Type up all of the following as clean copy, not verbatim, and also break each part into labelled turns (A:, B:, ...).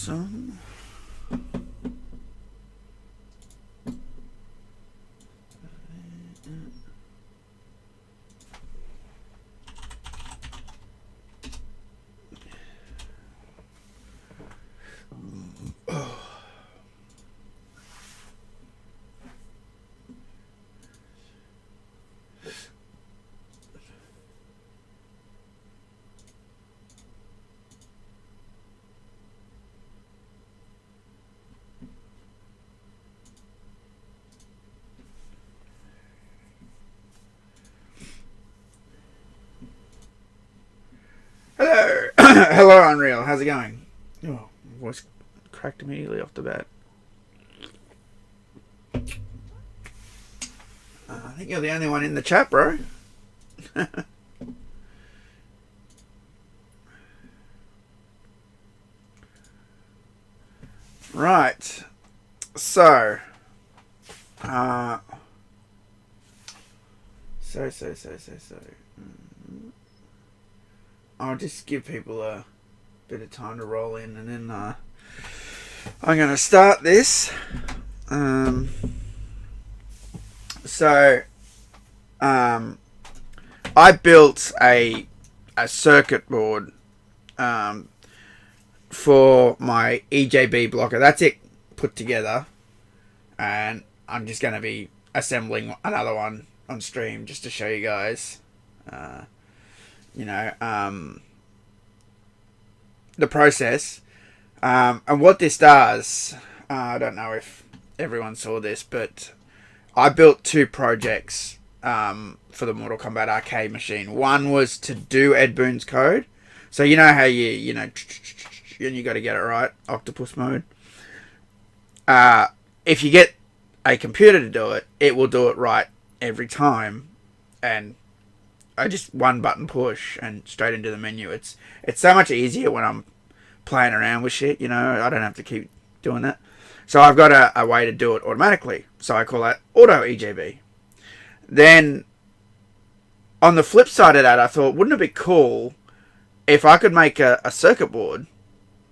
A: on. Hello, hello, Unreal. How's it going? Oh, voice cracked immediately off the bat. I think you're the only one in the chat, bro. Right. So. I'll just give people a bit of time to roll in, and then I'm going to start this. I built a circuit board for my Ejb blocker. That's it put together, and I'm just going to be assembling another one on stream just to show you guys, the process. And what this does, I don't know if everyone saw this, but I built two projects for the Mortal Kombat arcade machine. One was to do Ed Boon's code. So you know how you got to get it right, octopus mode. If you get a computer to do it, it will do it right every time, and I just one button push and straight into the menu. It's so much easier when I'm playing around with shit, I don't have to keep doing that. So I've got a way to do it automatically. So I call that Auto EJB. Then on the flip side of that, I thought, wouldn't it be cool if I could make a circuit board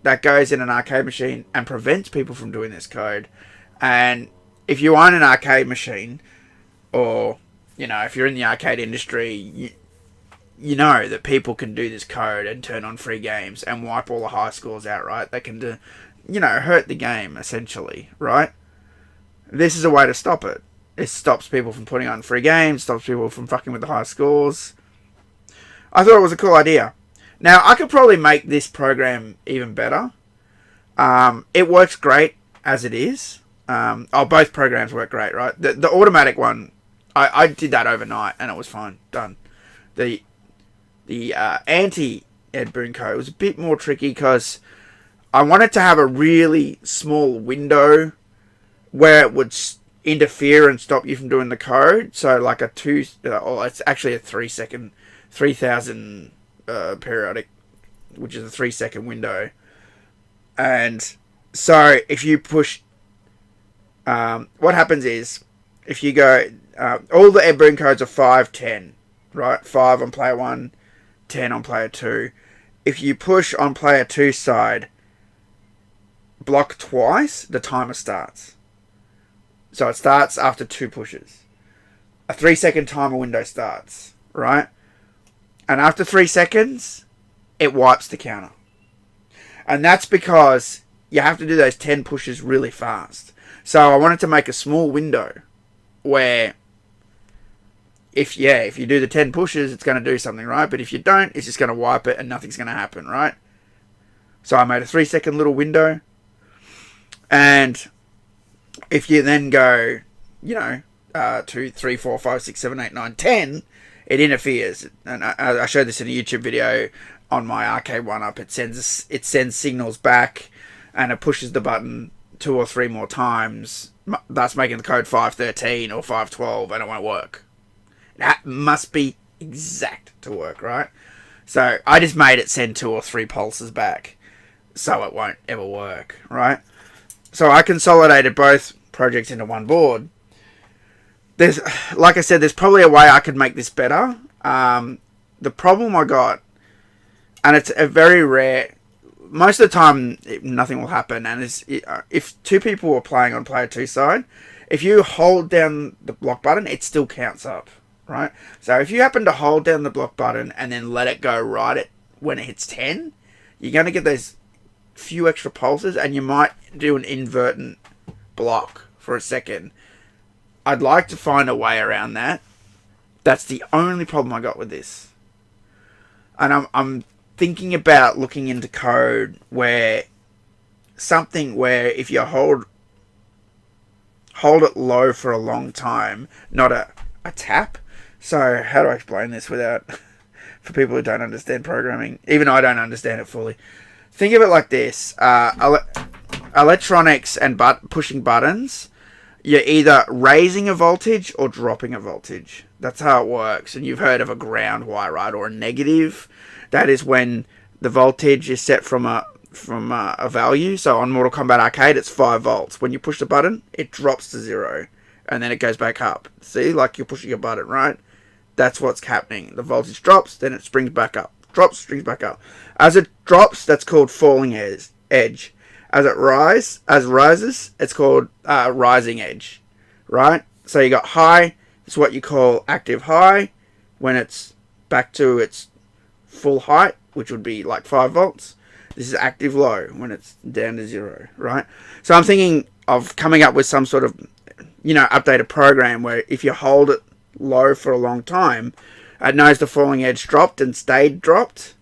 A: that goes in an arcade machine and prevents people from doing this code? And if you own an arcade machine, or if you're in the arcade industry, you know that people can do this code and turn on free games and wipe all the high scores out, right? They can do, hurt the game, essentially, right? This is a way to stop it. It stops people from putting on free games, stops people from fucking with the high scores. I thought it was a cool idea. Now, I could probably make this program even better. It works great as it is. Both programs work great, right? The automatic one, I did that overnight and it was fine. Done. The anti-Ed Boon code was a bit more tricky because I wanted to have a really small window where it would interfere and stop you from doing the code. So like it's actually a 3-second, 3000 periodic, which is a 3-second window. And so if you push, what happens is, if you go, all the Ed Boon codes are 5, 10, right? 5 on player 1, 10 on player 2. If you push on player 2 side, block twice, the timer starts. So it starts after 2 pushes. A 3-second timer window starts, right? And after 3 seconds, it wipes the counter. And that's because you have to do those 10 pushes really fast. So I wanted to make a small window where if you do the 10 pushes, it's going to do something, right? But if you don't, it's just going to wipe it and nothing's going to happen, right? So I made a 3-second little window. And if you then go, 2, 3, 4, 5, 6, 7, 8, 9, 10, it interferes. And I showed this in a YouTube video on my arcade one-up. It sends signals back and it pushes the button 2 or 3 more times, thus making the code 513 or 512, and it won't work. That must be exact to work, right? So I just made it send 2 or 3 pulses back, so it won't ever work, right? So I consolidated both projects into one board. Like I said, there's probably a way I could make this better. The problem I got, and it's a very rare, most of the time nothing will happen. And if two people are playing on player 2 side, if you hold down the block button, it still counts up, right? So if you happen to hold down the block button and then let it go when it hits 10, you're going to get those few extra pulses, and you might do an invertent block for a second. I'd like to find a way around that. That's the only problem I got with this. And I'm thinking about looking into code where if you hold it low for a long time, not a tap. So how do I explain this without for people who don't understand programming? Even I don't understand it fully. Think of it like this: electronics and pushing buttons. You're either raising a voltage or dropping a voltage. That's how it works. And you've heard of a ground wire, right? Or a negative. That is when the voltage is set from a value. So on Mortal Kombat Arcade, it's 5 volts. When you push the button, it drops to 0. And then it goes back up. See? Like you're pushing a button, right? That's what's happening. The voltage drops, then it springs back up. Drops, springs back up. As it drops, that's called falling edge. As it rises, it's called rising edge, right? So you got high, it's what you call active high, when it's back to its full height, which would be like 5 volts. This is active low, when it's down to 0, right? So I'm thinking of coming up with some sort of, updated program where if you hold it low for a long time, it knows the falling edge dropped and stayed dropped,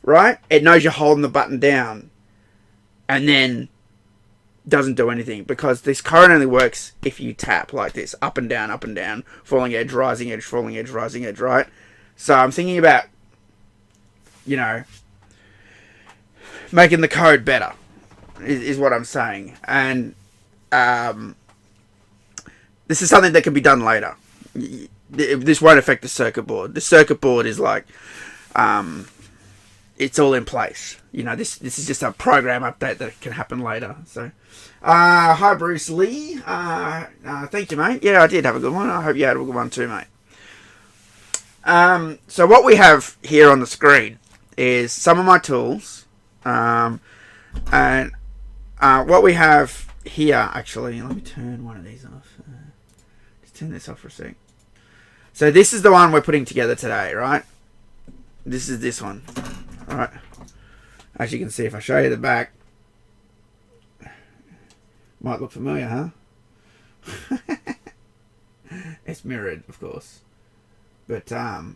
A: right? It knows you're holding the button down. And then doesn't do anything, because this code only works if you tap like this, up and down, falling edge, rising edge, falling edge, rising edge, right? So I'm thinking about, making the code better, is what I'm saying. And this is something that can be done later. This won't affect the circuit board. The circuit board is like, it's all in place. This is just a program update that can happen later. So, hi Bruce Lee. Thank you, mate. Yeah, I did have a good one. I hope you had a good one too, mate. So what we have here on the screen is some of my tools. And what we have here, actually, let me turn one of these off. Just turn this off for a sec. So this is the one we're putting together today, right? This is this one. Alright. As you can see, if I show you the back, might look familiar, huh? It's mirrored, of course. But I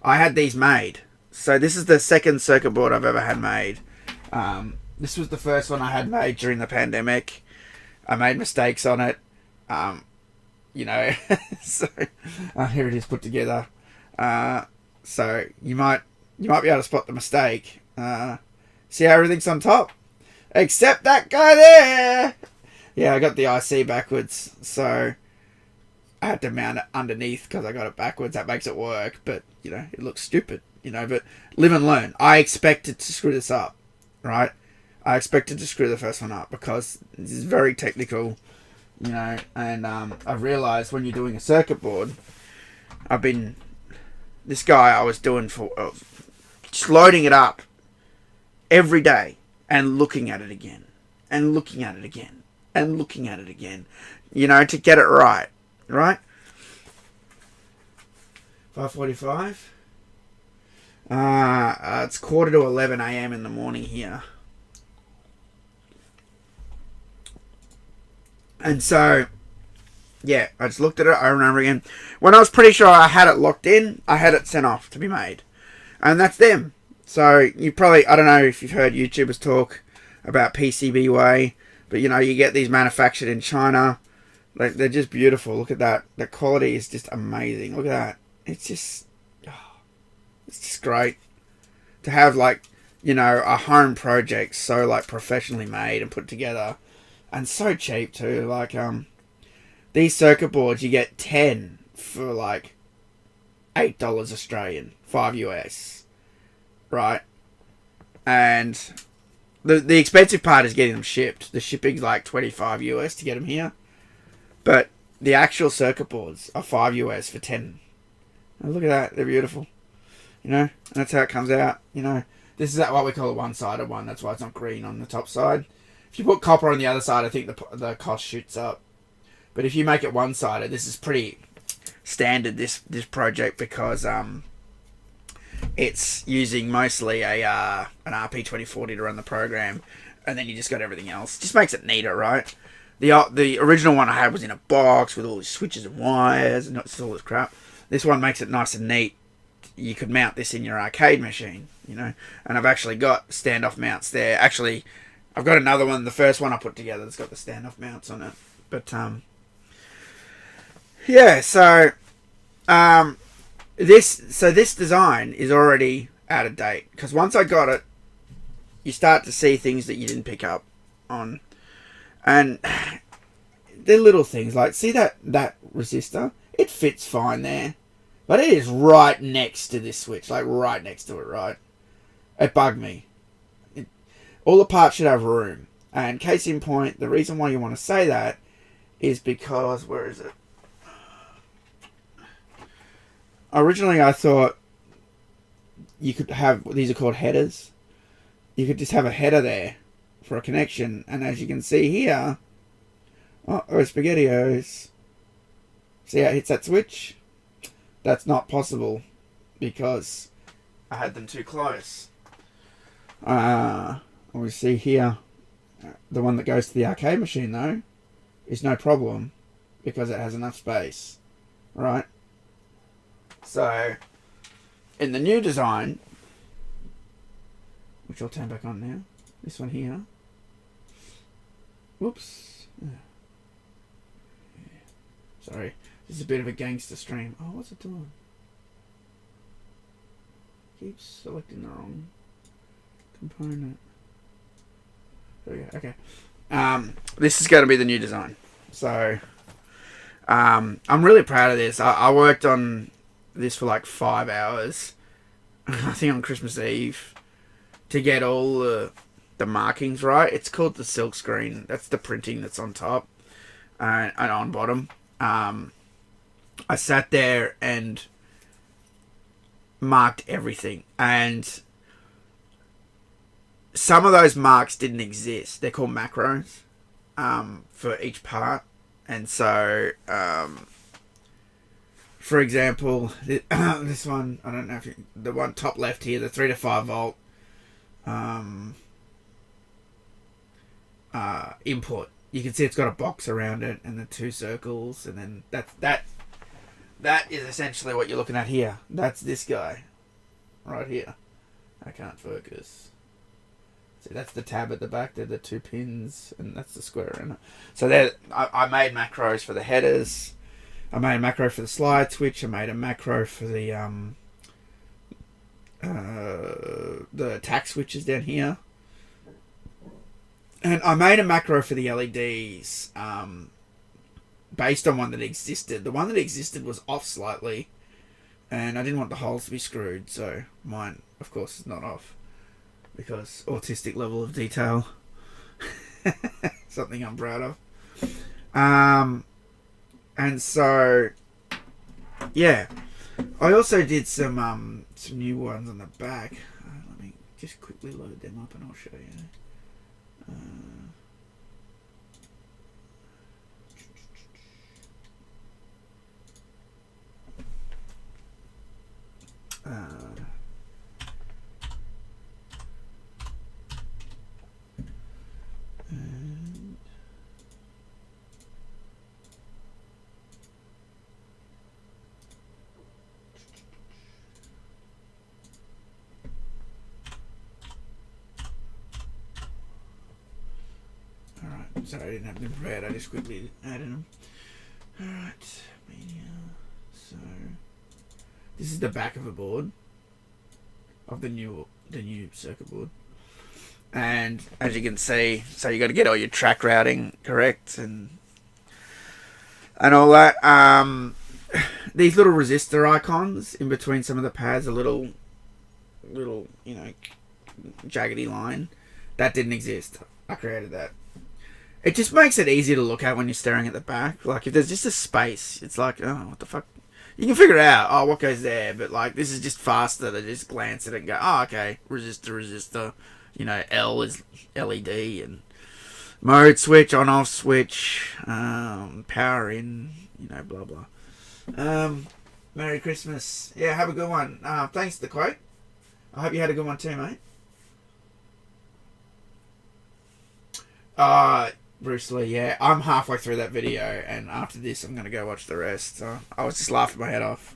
A: had these made. So this is the second circuit board I've ever had made. This was the first one I had made during the pandemic. I made mistakes on it. So here it is put together. So you might be able to spot the mistake. See how everything's on top? Except that guy there! Yeah, I got the IC backwards, so I had to mount it underneath because I got it backwards. That makes it work, but, it looks stupid, but live and learn. I expected to screw this up, right? I expected to screw the first one up because this is very technical, and I've realised when you're doing a circuit board, this guy I was doing for just loading it up every day and looking at it again and looking at it again and looking at it again, to get it right. 5:45. It's 10:45 a.m. in the morning here. And so, yeah, I just looked at it over and over again. When I was pretty sure I had it locked in, I had it sent off to be made. And that's them. So, you probably, I don't know if you've heard YouTubers talk about PCB way, but you get these manufactured in China. Like, they're just beautiful. Look at that. The quality is just amazing. Look at that. It's just great to have, like, a home project so, professionally made and put together. And so cheap too. Like, these circuit boards, you get 10 for like $8 Australian, 5 US, right? And the expensive part is getting them shipped. The shipping's like 25 US to get them here, but the actual circuit boards are 5 US for 10. And look at that, they're beautiful. And that's how it comes out. This is what we call a one-sided one. That's why it's not green on the top side. If you put copper on the other side, I think the cost shoots up. But if you make it one-sided, this is pretty standard, this project, because it's using mostly an RP2040 to run the program, and then you just got everything else. Just makes it neater, right? The original one I had was in a box with all these switches and wires and all this crap. This one makes it nice and neat. You could mount this in your arcade machine, you know. And I've actually got standoff mounts there. Actually, I've got another one. The first one I put together that's got the standoff mounts on it. But yeah. So this design is already out of date, because once I got it, you start to see things that you didn't pick up on, and they're little things like, see that resistor? It fits fine there. But it is right next to this switch, like right next to it, right? It bugged me. All the parts should have room. And case in point, the reason why you want to say that is because, where is it? Originally I thought you could have, these are called headers. You could just have a header there for a connection. And as you can see here, SpaghettiOs. See how it hits that switch? That's not possible because I had them too close. We see here, the one that goes to the arcade machine though is no problem because it has enough space, right? So in the new design, which I'll turn back on now, this one here. Whoops. Sorry. This is a bit of a gangster stream. Oh, what's it doing? Keeps selecting the wrong component. There we go. Okay. This is going to be the new design. So, I'm really proud of this. I worked on this for like 5 hours. I think on Christmas Eve, to get all the markings right. It's called the silk screen. That's the printing that's on top and on bottom. I sat there and marked everything, and some of those marks didn't exist. They're called macros for each part. And so for example, this one, I don't know if the one top left here, the 3 to 5 volt input, you can see it's got a box around it and the 2 circles, and then that is essentially what you're looking at here. That's this guy right here. I can't focus. See, that's the tab at the back. They're the 2 pins, and that's the square in it. So there, I made macros for the headers. I made a macro for the slide switch. I made a macro for the tack switches down here. And I made a macro for the LEDs based on one that existed. The one that existed was off slightly, and I didn't want the holes to be screwed, so mine, of course, is not off, because autistic level of detail. Something I'm proud of. And so, yeah. I also did some new ones on the back. Let me just quickly load them up and I'll show you. Sorry, I didn't have them prepared. I just quickly added them. Alright, media. So, this is the back of a board of the new circuit board. And as you can see, so you got to get all your track routing correct and all that. These little resistor icons in between some of the pads, a little jaggedy line, that didn't exist. I created that. It just makes it easier to look at when you're staring at the back. Like, if there's just a space, it's like, oh, what the fuck? You can figure it out, oh, what goes there, but like this is just faster to just glance at it and go, oh, okay, resistor, you know, L is LED and mode switch, on off switch, power in, you know, blah blah. Merry Christmas. Yeah, have a good one. Thanks for the quote. I hope you had a good one too, mate. Bruce Lee, yeah. I'm halfway through that video, and after this, I'm going to go watch the rest. So I was just laughing my head off.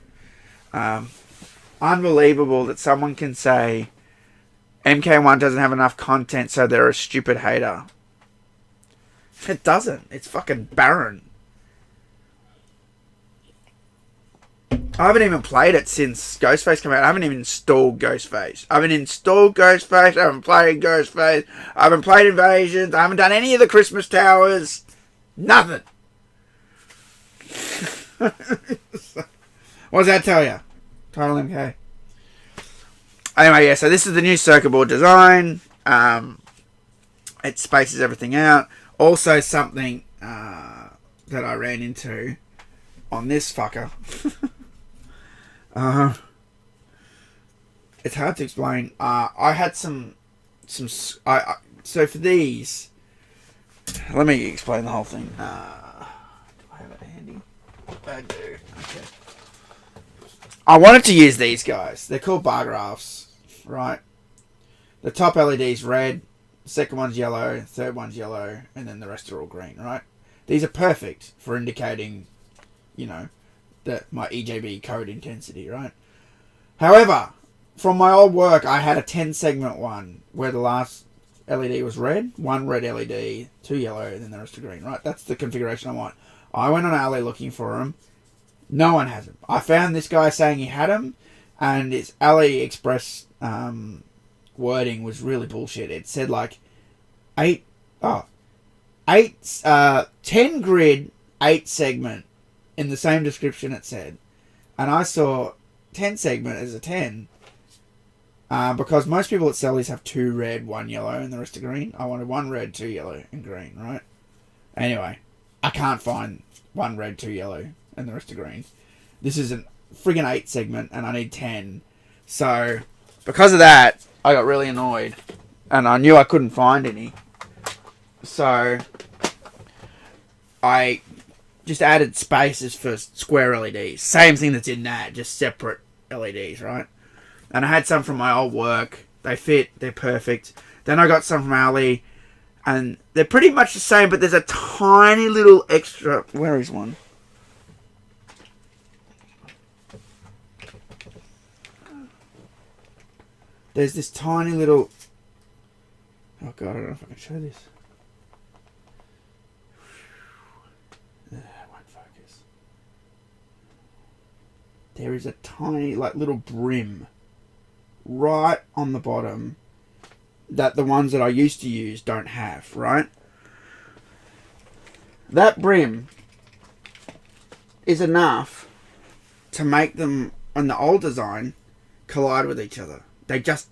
A: Unbelievable that someone can say MK1 doesn't have enough content, so they're a stupid hater. It doesn't. It's fucking barren. I haven't even played it since Ghostface came out. I haven't even installed Ghostface. I haven't played Ghostface. I haven't played Invasions. I haven't done any of the Christmas Towers. Nothing. What does that tell you? Total MK. Anyway, yeah, so this is the new circuit board design. It spaces everything out. Also something that I ran into on this fucker. It's hard to explain. I had some. So for these, let me explain the whole thing. Do I have it handy? I do. Okay. I wanted to use these guys. They're called bar graphs, right? The top LED's red, the second one's yellow, third one's yellow, and then the rest are all green, right? These are perfect for indicating, you know, my Ejb code intensity, right? However, from my old work, I had a 10 segment one where the last LED was red, one red LED, two yellow, and then the rest are green, right? That's the configuration I want. I went on Ali looking for them. No one has them. I found this guy saying he had them, and his AliExpress wording was really bullshit. It said like 10 grid, 8 segment. In the same description it said. And I saw 10 segment as a 10. Because most people that sell these have 2 red, 1 yellow, and the rest are green. I wanted 1 red, 2 yellow, and green, right? Anyway, I can't find 1 red, 2 yellow, and the rest are green. This is a friggin' 8 segment, and I need 10. So, because of that, I got really annoyed. And I knew I couldn't find any. So, I just added spaces for square LEDs. Same thing that's in that, just separate LEDs, right? And I had some from my old work. They fit, they're perfect. Then I got some from Ali, and they're pretty much the same, but there's a tiny little extra. Where is one? There's this tiny little. Oh god, I don't know if I can show this. There is a tiny, like, little brim right on the bottom that the ones that I used to use don't have, right? That brim is enough to make them, on the old design, collide with each other. They just,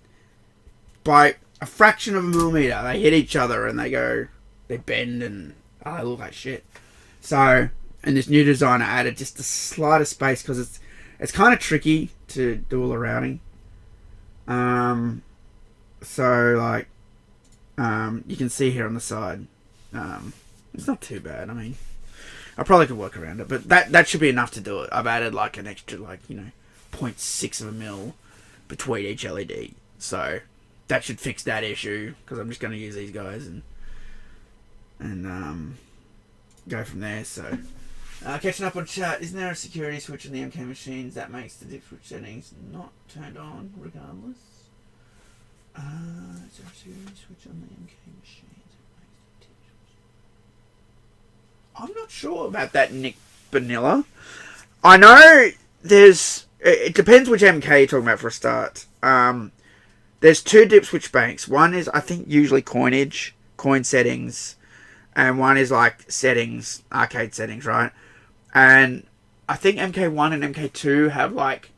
A: by a fraction of a millimeter, they hit each other and they bend and they look like shit. So, in this new design, I added just the slightest space because it's kind of tricky to do all the routing. So, like, you can see here on the side, it's not too bad. I mean, I probably could work around it, but that should be enough to do it. I've added, like, an extra, like, 0.6 of a mil between each LED. So, that should fix that issue, because I'm just going to use these guys and go from there, so... catching up on chat, isn't there a security switch on the MK machines that makes the dip switch settings not turned on regardless? Is there a security switch on the MK machines that makes the dip switch? I'm not sure about that, Nick Vanilla. I know there's... It depends which MK you're talking about for a start. There's 2 dip switch banks. One is, I think, usually coinage, coin settings, and one is like settings, arcade settings, right? And I think MK1 and MK2 have like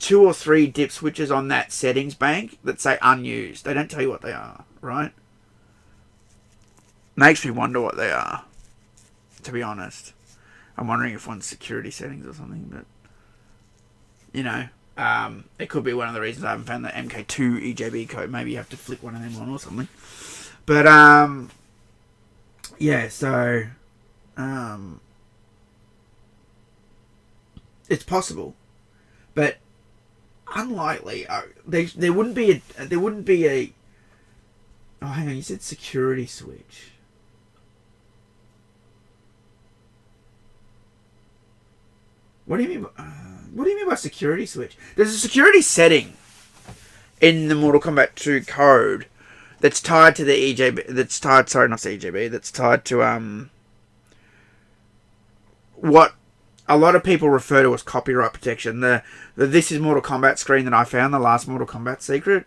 A: 2 or 3 dip switches on that settings bank that say unused. They don't tell you what they are, right? Makes me wonder what they are, to be honest. I'm wondering if one's security settings or something, but you know, it could be one of the reasons I haven't found the MK2 EJB code. Maybe you have to flick one of them on or something. But, yeah, so, it's possible. But unlikely. There wouldn't be a, oh, hang on, you said security switch. What do you mean by security switch? There's a security setting in the Mortal Kombat 2 code that's tied to the EJB. That's tied to what a lot of people refer to as copyright protection. The This is Mortal Kombat screen that I found, the last Mortal Kombat secret.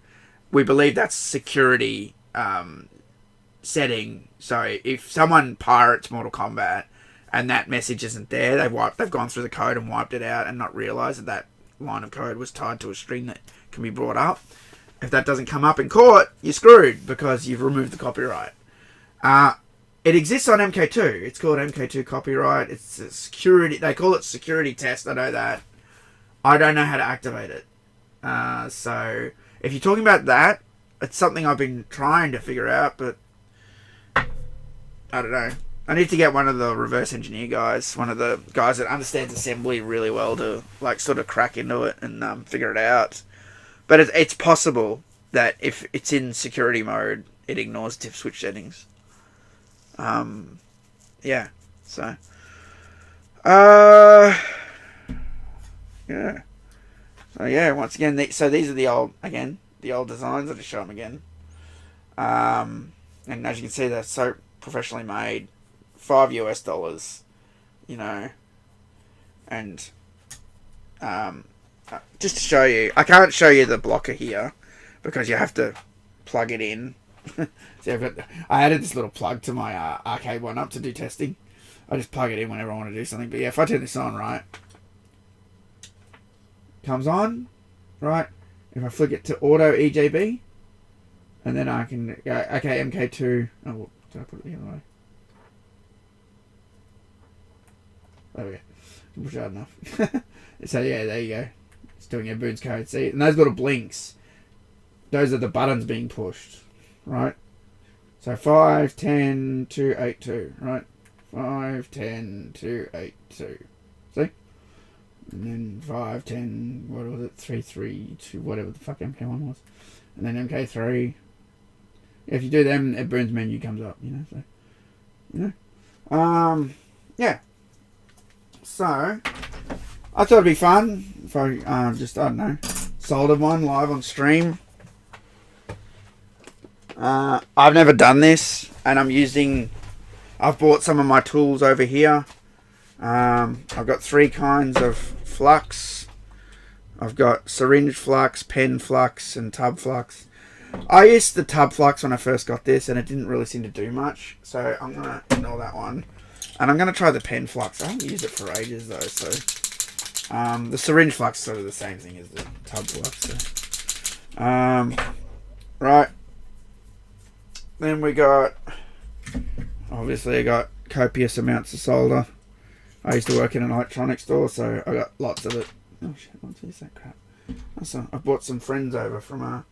A: We believe that's security setting. So if someone pirates Mortal Kombat and that message isn't there, they've gone through the code and wiped it out and not realised that that line of code was tied to a string that can be brought up. If that doesn't come up in court, you're screwed because you've removed the copyright. It exists on MK2. It's called MK2 copyright. It's a security. They call it security test. I know that. I don't know how to activate it. So if you're talking about that, it's something I've been trying to figure out, but I don't know. I need to get one of the reverse engineer guys, one of the guys that understands assembly really well to like sort of crack into it and figure it out. But it's possible that if it's in security mode, it ignores tip switch settings. Yeah. So. Yeah. So yeah. Once again, so these are the old designs. I'll just show them again. And as you can see, they're so professionally made. $5 you know, and just to show you, I can't show you the blocker here because you have to plug it in. See, I added this little plug to my arcade one up to do testing. I just plug it in whenever I want to do something. But yeah, if I turn this on, right, comes on, right. If I flick it to auto EJB, and then I can go, okay, MK2. Oh, did I put it the other way? There we go. Push hard enough. So yeah, there you go. It's doing a Boons code. See, and those little blinks, those are the buttons being pushed, right? So 5, 10, 2, 8, 2, right? 5, 10, 2, 8, 2. See? And then 5, 10, what was it? 3, 3, 2, whatever the fuck MK1 was. And then MK3. If you do them, a Boons menu comes up, you know, so, you know. Yeah. So, I thought it'd be fun if I just, I don't know, soldered one live on stream. I've never done this, and I've bought some of my tools over here. I've got 3 kinds of flux. I've got syringe flux, pen flux, and tub flux. I used the tub flux when I first got this, and it didn't really seem to do much, so I'm going to ignore that one. And I'm going to try the pen flux. I haven't used it for ages, though, so the syringe flux is sort of the same thing as the tub flux. So. Right. Then we got, obviously I got copious amounts of solder. I used to work in an electronics store, so I got lots of it. Oh shit, what's this, that crap? So I brought some friends over from my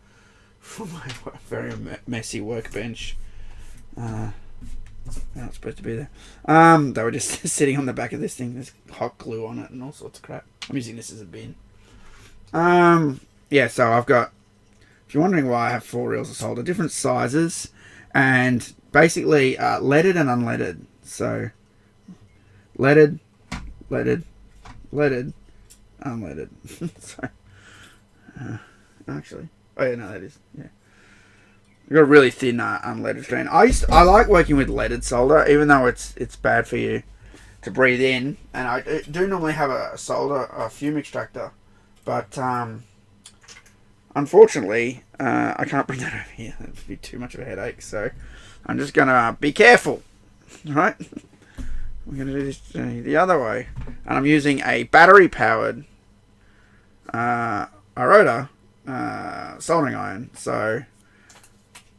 A: very messy workbench. They're not supposed to be there. They were just sitting on the back of this thing. There's hot glue on it and all sorts of crap. I'm using this as a bin. Yeah, so I've got, if you're wondering why I have 4 reels of solder, different sizes, and basically leaded and unleaded. So leaded, unleaded. So actually, oh yeah, no, that is, yeah. I've got a really thin unleaded strand. I like working with leaded solder, even though it's bad for you to breathe in. And I do normally have a fume extractor, but unfortunately I can't bring that over here. That'd be too much of a headache. So I'm just gonna be careful, right? We're gonna do this the other way, and I'm using a battery-powered Arota soldering iron. So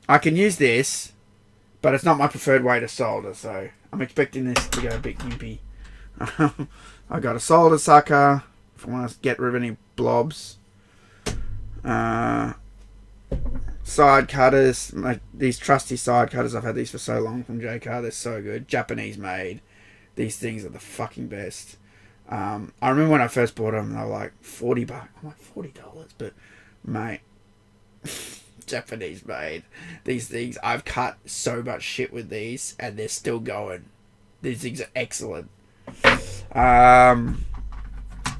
A: I can use this, but it's not my preferred way to solder, so I'm expecting this to go a bit gimpy. I got a solder sucker if I want to get rid of any blobs. Side cutters, these trusty side cutters, I've had these for so long from JCar, they're so good. Japanese made. These things are the fucking best. I remember when I first bought them, they were like $40. I'm like, $40? But, mate, Japanese made. These things, I've cut so much shit with these, and they're still going. These things are excellent.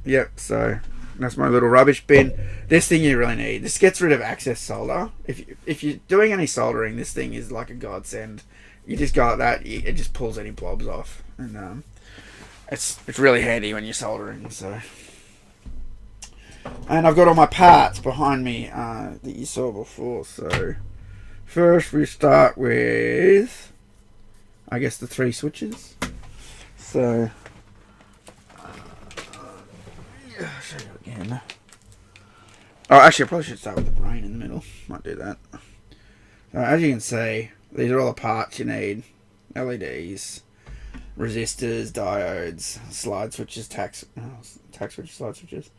A: Yep, so that's my little rubbish bin. This thing you really need. This gets rid of excess solder. If you're doing any soldering, this thing is like a godsend. You just go like that, it just pulls any blobs off, and it's really handy when you're soldering. So, and I've got all my parts behind me that you saw before. So, first we start with, I guess, the 3 switches. So, I'll show you again. Oh, actually, I probably should start with the brain in the middle. Might do that. As you can see, these are all the parts you need. LEDs, resistors, diodes, slide switches, tack switches, slide switches.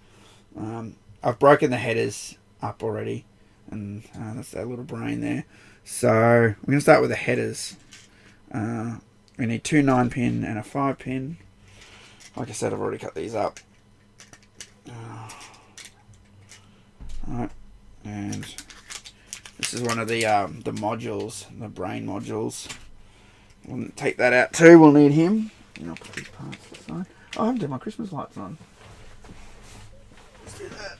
A: I've broken the headers up already, and that's that little brain there. So we're going to start with the headers. We need 2 9-pin and a 5-pin. Like I said, I've already cut these up. Alright, and this is one of the modules, the brain modules. We'll take that out too, we'll need him. And I'll put these parts aside. Oh, I haven't done my Christmas lights on. Let's do that.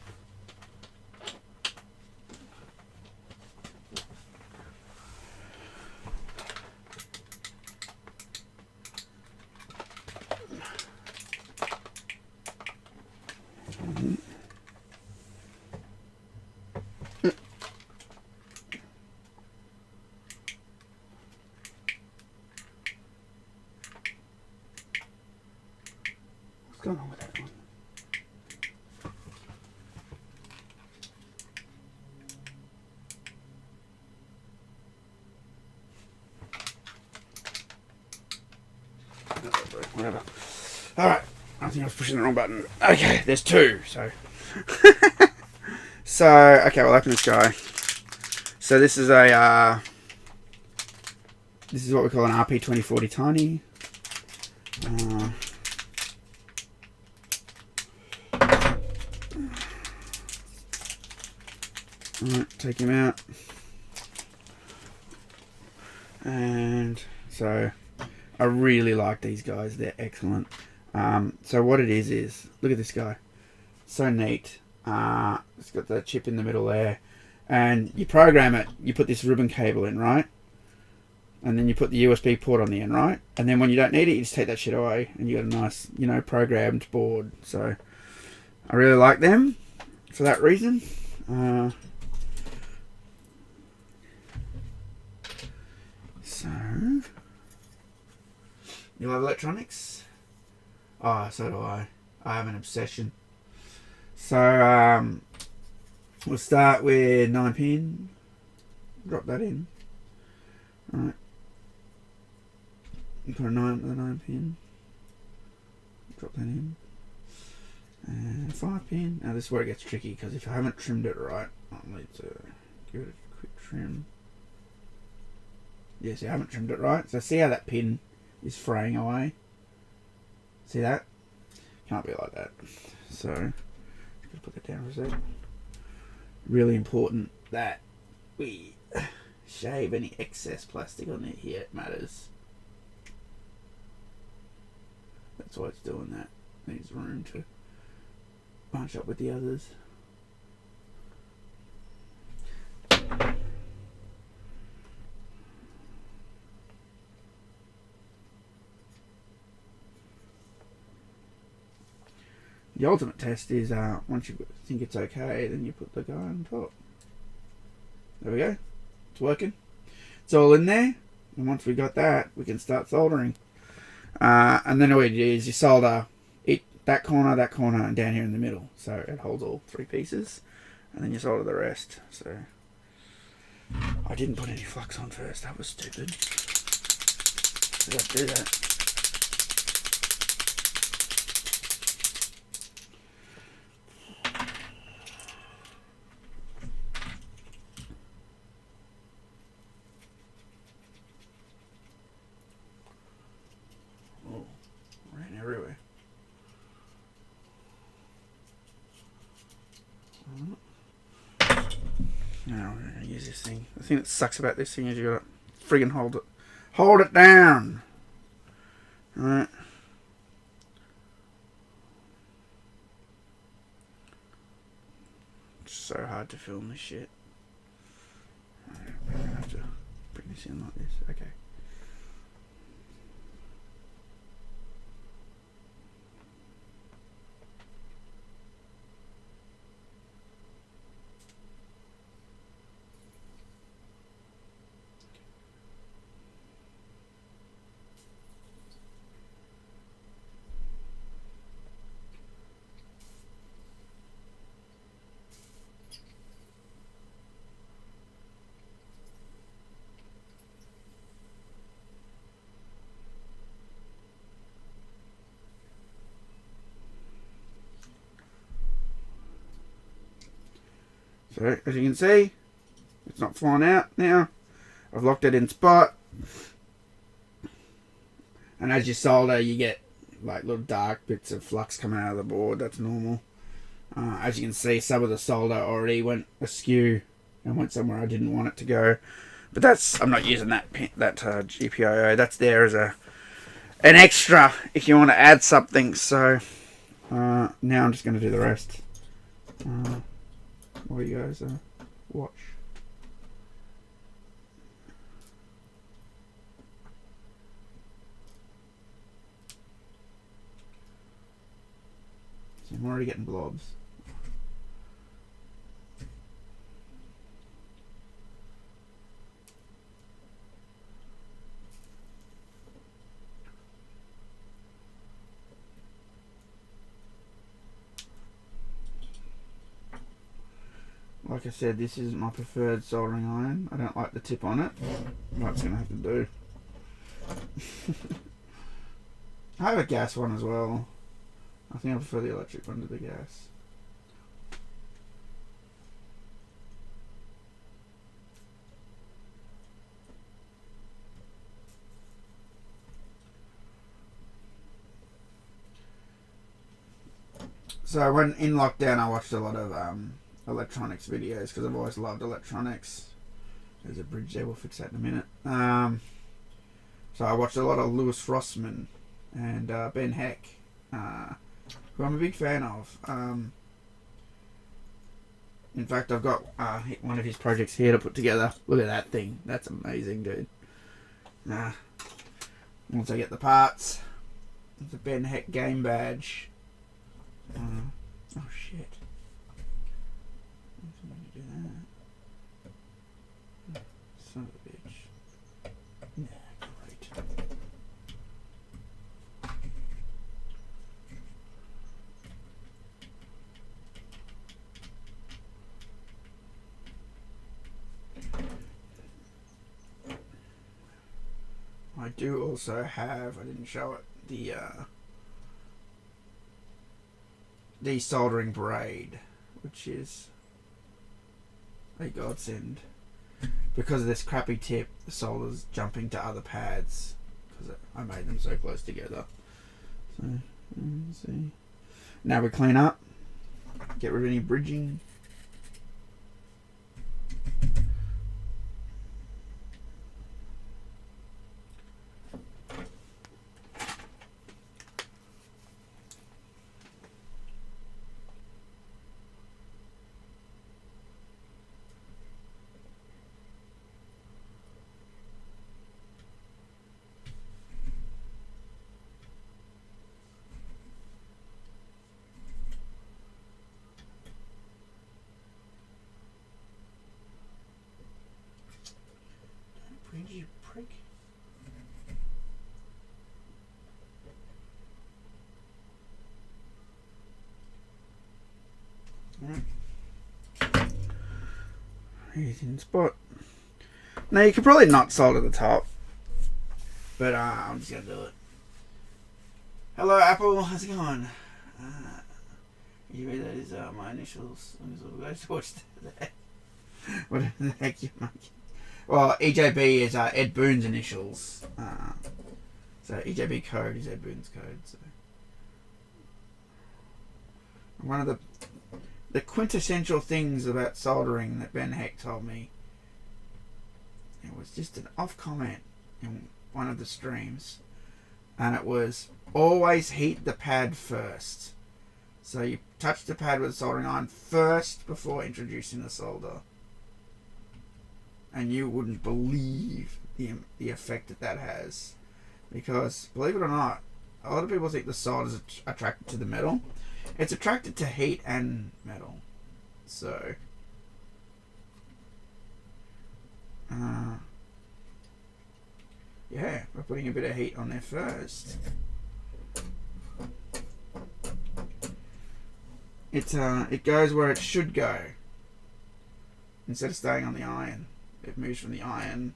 A: What's going on with that one? Whatever. Alright. I think I was pushing the wrong button. Okay, there's 2, so. So, okay, we'll open this guy. So this is a, this is what we call an RP2040 Tiny. Alright, take him out. And so I really like these guys, they're excellent. So what it is look at this guy, so neat. It's got the chip in the middle there, and you program it. You put this ribbon cable in, right, and then you put the USB port on the end, right, and then when you don't need it, you just take that shit away, and you got a nice, programmed board. So I really like them for that reason. So you love electronics? Oh, so do I. I have an obsession. So we'll start with 9-pin. Drop that in. Alright. Put a 9 with a 9-pin. Drop that in. And 5-pin. Now this is where it gets tricky, because if I haven't trimmed it right, I'll need to give it a quick trim. Yes, I haven't trimmed it right. So see how that pin is fraying away? See that? Can't be like that. So just put that down for a sec. Really important that we shave any excess plastic on it here. It matters. That's why it's doing that. Needs room to bunch up with the others. The ultimate test is once you think it's okay, then you put the guy on top. There we go. It's working. It's all in there. And once we got that, we can start soldering. And then all you do is you solder that corner, and down here in the middle. So it holds all 3 pieces. And then you solder the rest. So I didn't put any flux on first. That was stupid. Did I do that? Now we're going to use this thing. The thing that sucks about this thing is you got to friggin' hold it down. Alright. It's so hard to film this shit. I'm going to have to bring this in like this. Okay. So, as you can see, it's not flying out now. I've locked it in spot. And as you solder, you get like little dark bits of flux coming out of the board. That's normal. As you can see, some of the solder already went askew and went somewhere I didn't want it to go. But I'm not using that GPIO. That's there as an extra if you want to add something. So now I'm just going to do the rest. While you guys watch. So I'm already getting blobs. Like I said, this isn't my preferred soldering iron. I don't like the tip on it. That's going to have to do. I have a gas one as well. I think I prefer the electric one to the gas. So when in lockdown, I watched a lot of electronics videos because I've always loved electronics. There's a bridge there, we'll fix that in a minute. So I watched a lot of Louis Rossmann and Ben Heck, who I'm a big fan of. In fact, I've got one of his projects here to put together. Look at that thing. That's amazing, dude. Once I get the parts, it's a Ben Heck game badge. Oh shit. Do that. Son of a bitch. Nah, great. I do also have, I didn't show it, the soldering braid, which is a godsend. Because of this crappy tip, the solder's jumping to other pads because I made them so close together. So, let's see. Now we clean up, get rid of any bridging. You prick. Alright. He's in spot. Now you could probably not solder the top, but I'm just gonna do it. Hello Apple, how's it going? You read those my initials. We'll go to watch that. What the heck you making? Well, Ejb is Ed Boon's initials. So Ejb code is Ed Boon's code. So one of the the quintessential things about soldering that Ben Heck told me. It was just an off comment in one of the streams, and it was always heat the pad first. So you touch the pad with a soldering iron first before introducing the solder, and you wouldn't believe the effect that has, because believe it or not, a lot of people think the solder is attracted to the metal. It's attracted to heat and metal. So yeah, we're putting a bit of heat on there first. It goes where it should go. Instead of staying on the iron, it moves from the iron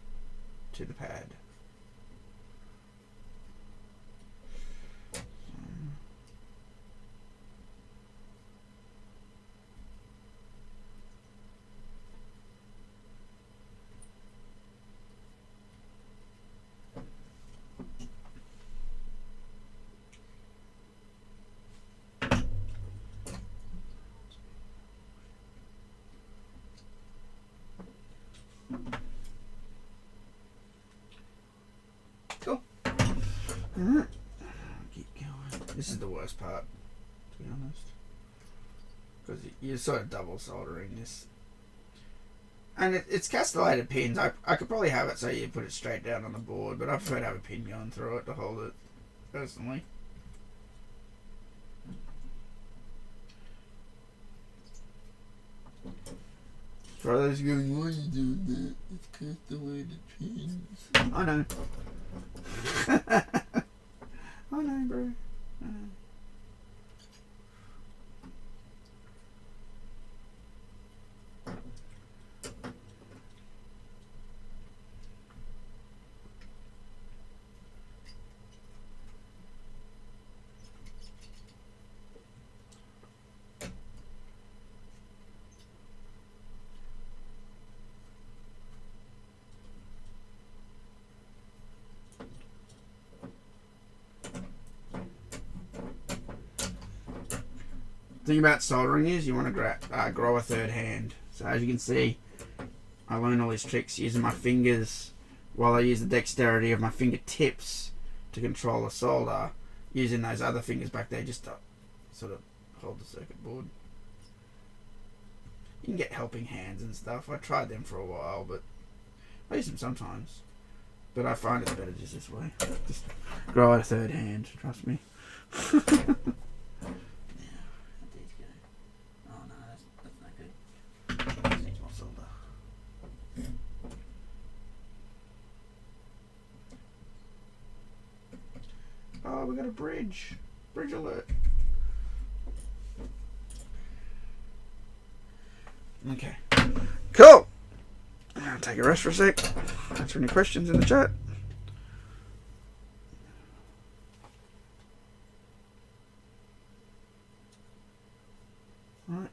A: to the pad. Cool. Alright. Keep going. This is the worst part, to be honest. Because you're sort of double soldering this. And it's castellated pins. I could probably have it so you put it straight down on the board, but I prefer to have a pin going through it to hold it, personally. For those going, why are you doing that? It's castellated pins. I know. I know, bro. I know. The thing about soldering is you want to grow a third hand. So as you can see, I learned all these tricks using my fingers while I use the dexterity of my fingertips to control the solder, using those other fingers back there just to sort of hold the circuit board. You can get helping hands and stuff. I tried them for a while, but I use them sometimes. But I find it's better just this way. Just grow a third hand, trust me. Oh, we got a bridge. Bridge alert. Okay. Cool. I'll take a rest for a sec. Answer any questions in the chat. Right.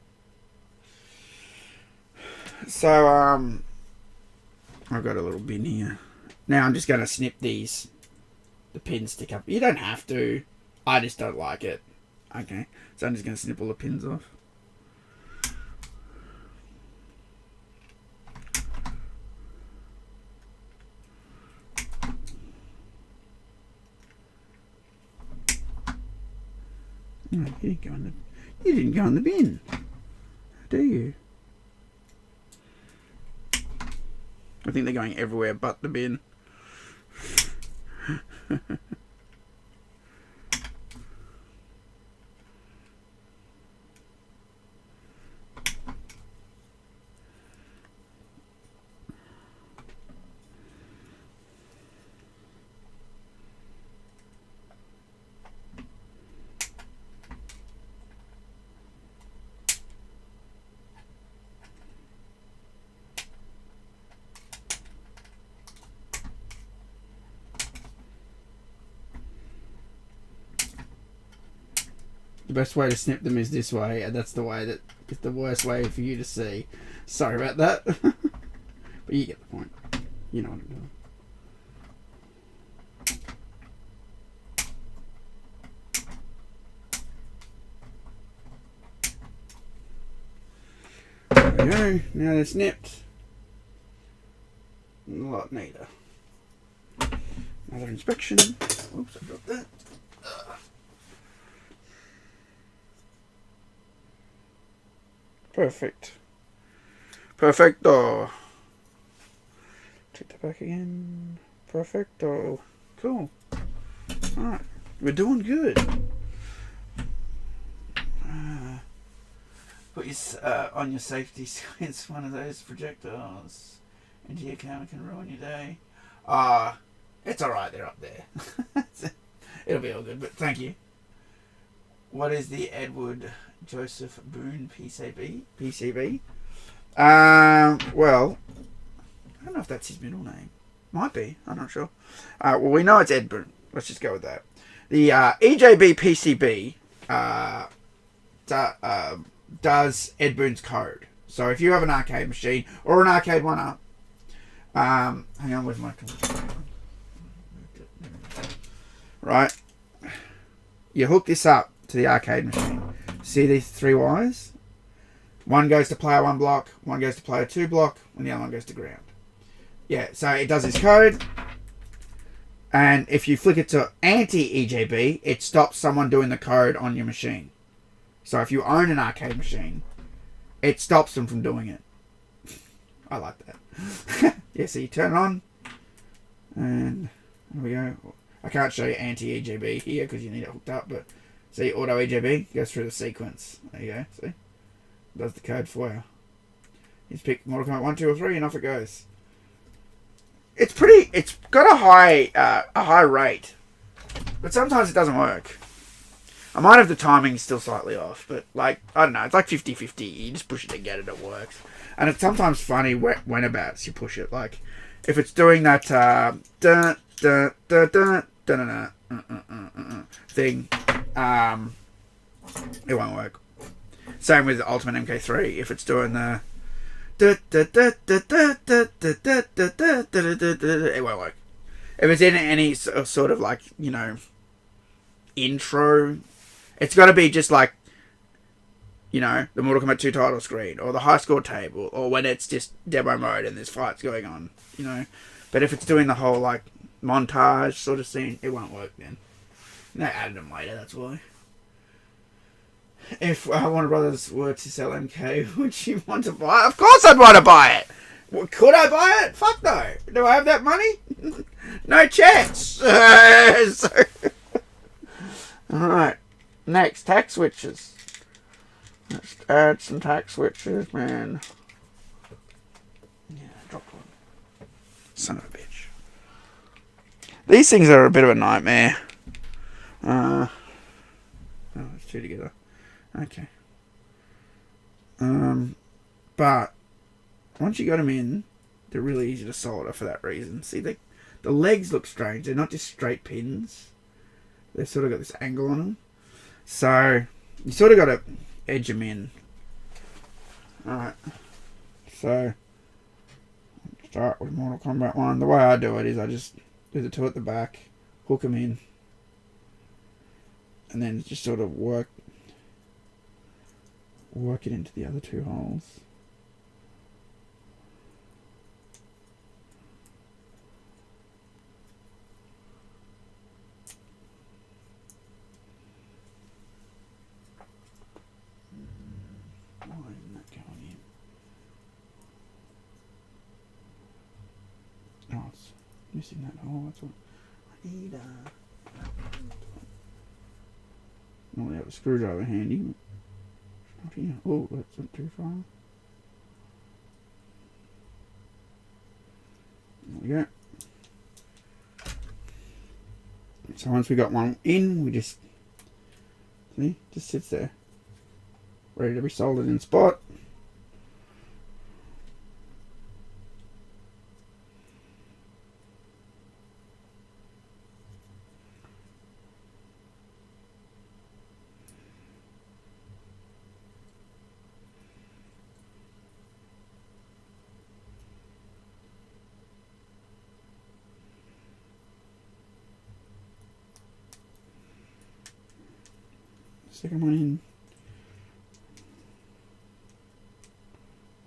A: So, I've got a little bin here. Now I'm just going to snip these. The pins stick up. You don't have to. I just don't like it. Okay. So I'm just going to snip all the pins off. No, you didn't go in the bin. Do you? I think they're going everywhere but the bin. The best way to snip them is this way, and that's the way that is the worst way for you to see. Sorry about that. But you get the point. You know what I'm doing. There we go. Now they're snipped. A lot neater. Another inspection. Oops, I dropped that. Perfect. Perfecto. Check that back again. Perfecto. Cool. Alright. We're doing good. Put your on your safety against one of those projectiles into your camera can ruin your day. It's alright, they're up there. It'll be all good, but thank you. What is the Edward Joseph Boone PCB? Well, I don't know if that's his middle name. Might be, I'm not sure. Well, we know it's Ed Boone. Let's just go with that. The Ejb Pcb does Ed Boone's code. So if you have an arcade machine or an arcade one up, hang on, where's my computer? Right, you hook this up to the arcade machine. See these 3 wires? One goes to player 1 block, one goes to player 2 block, and the other one goes to ground. Yeah, so it does this code, and if you flick it to anti-EJB, it stops someone doing the code on your machine. So if you own an arcade machine, it stops them from doing it. I like that. Yeah, so you turn it on, and there we go. I can't show you anti-EJB here because you need it hooked up, but see, auto EJB goes through the sequence. There you go, see? Does the code for you. You just pick Mortal Kombat 1, 2, or 3, and off it goes. It's got a high rate, but sometimes it doesn't work. I might have the timing still slightly off, but like, I don't know, it's like 50-50. You just push it to get it, it works. And it's sometimes funny whenabouts you push it. Like, if it's doing that thing, it won't work. Same with Ultimate MK3. If it's doing the it won't work. If it's in any sort of like, you know, intro, it's got to be just like, you know, the Mortal Kombat 2 title screen or the high score table, or when it's just demo mode and there's fights going on, you know. But if it's doing the whole like montage sort of scene, it won't work then. They added them later, that's why. If Warner Brothers were to sell MK, would you want to buy it? Of course I'd want to buy it! Well, could I buy it? Fuck no. Do I have that money? No chance. Alright. Next, tack switches. Let's add some tack switches, man. Yeah, drop one. Son of a bitch. These things are a bit of a nightmare. Oh, it's 2 together. Okay. But once you got them in, they're really easy to solder for that reason. See, the legs look strange. They're not just straight pins. They've sort of got this angle on them. So you sort of got to edge them in. Alright. So start with Mortal Kombat 1. The way I do it is I just do the 2 at the back, hook them in, and then just sort of work it into the other 2 holes. Why isn't that going in? Oh, it's missing that hole. That's what I need. Normally have a screwdriver handy. Oh, that's not too far. There we go. So once we got one in, we just see, just sits there, ready to be soldered in spot. Second one in.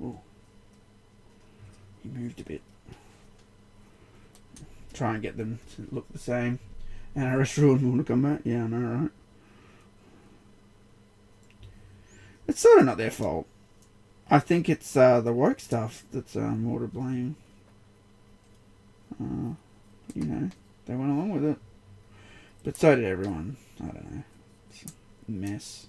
A: Ooh. He moved a bit. Try and get them to look the same. And our restaurant want to come back? Yeah, I know, right? It's sort of not their fault. I think it's the woke stuff that's more to blame. You know, they went along with it. But so did everyone. I don't know. It's a mess.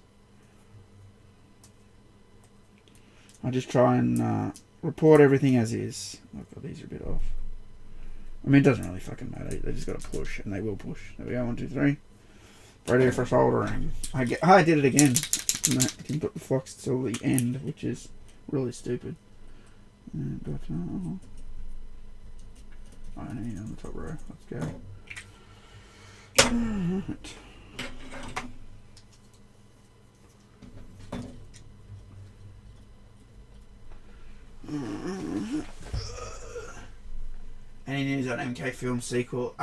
A: I just try and report everything as is. Oh god, these are a bit off. I mean, it doesn't really fucking matter. They just got to push, and they will push. There we go, 1, 2, 3. Ready for soldering. I did it again. No, I didn't put the flux till the end, which is really stupid. But, I don't need on the top row. Let's go. Alright. Any news on MK Film sequel?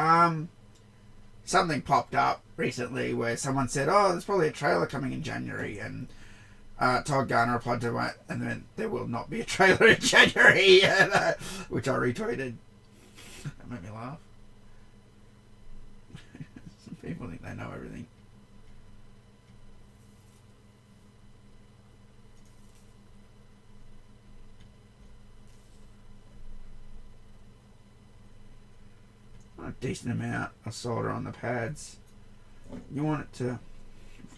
A: Something popped up recently where someone said, "Oh, there's probably a trailer coming in January," and Todd Garner replied to it, and then there will not be a trailer in January, which I retweeted. That made me laugh. Some people think they know everything. A decent amount of solder on the pads. You want it to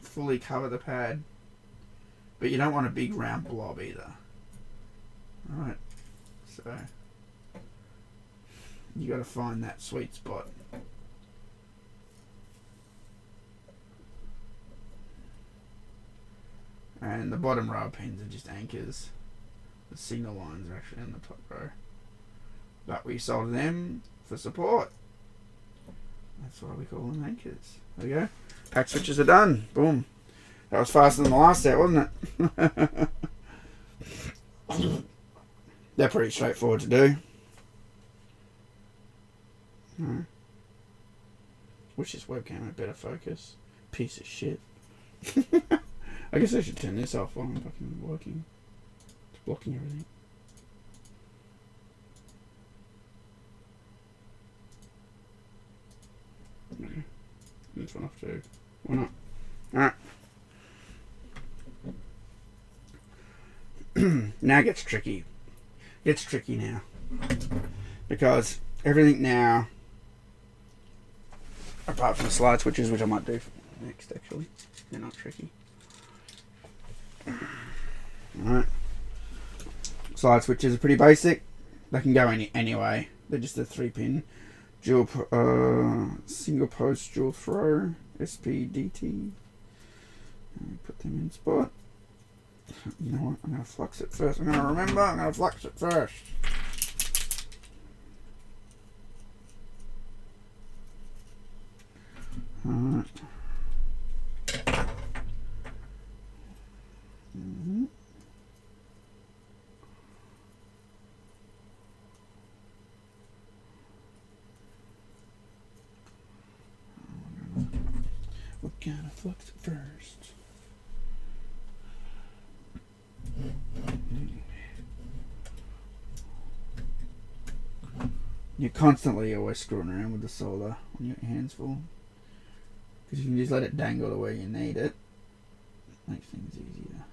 A: fully cover the pad, but you don't want a big round blob either. Alright, so you got to find that sweet spot. And the bottom row of pins are just anchors. The signal lines are actually on the top row, but we solder them for support. That's why we call them anchors. There we go. Pack switches are done. Boom. That was faster than the last set, wasn't it? They're pretty straightforward to do. Wish this webcam had better focus. Piece of shit. I guess I should turn this off while I'm fucking working. It's blocking everything. Okay. This one off too. Why not? Alright. Now it gets tricky. It's tricky now. Because everything now, apart from the slide switches, which I might do next actually, they're not tricky. Alright. Slide switches are pretty basic. They can go anyway. They're just a 3-pin dual single post dual throw SPDT. Put them in spot. You know what? I'm going to flux it first. I'm going to remember. I'm going to flux it first. Alright. We're gonna flux it first. You're constantly always screwing around with the solder when your hands full. Because you can just let it dangle to where you need it. Makes things easier.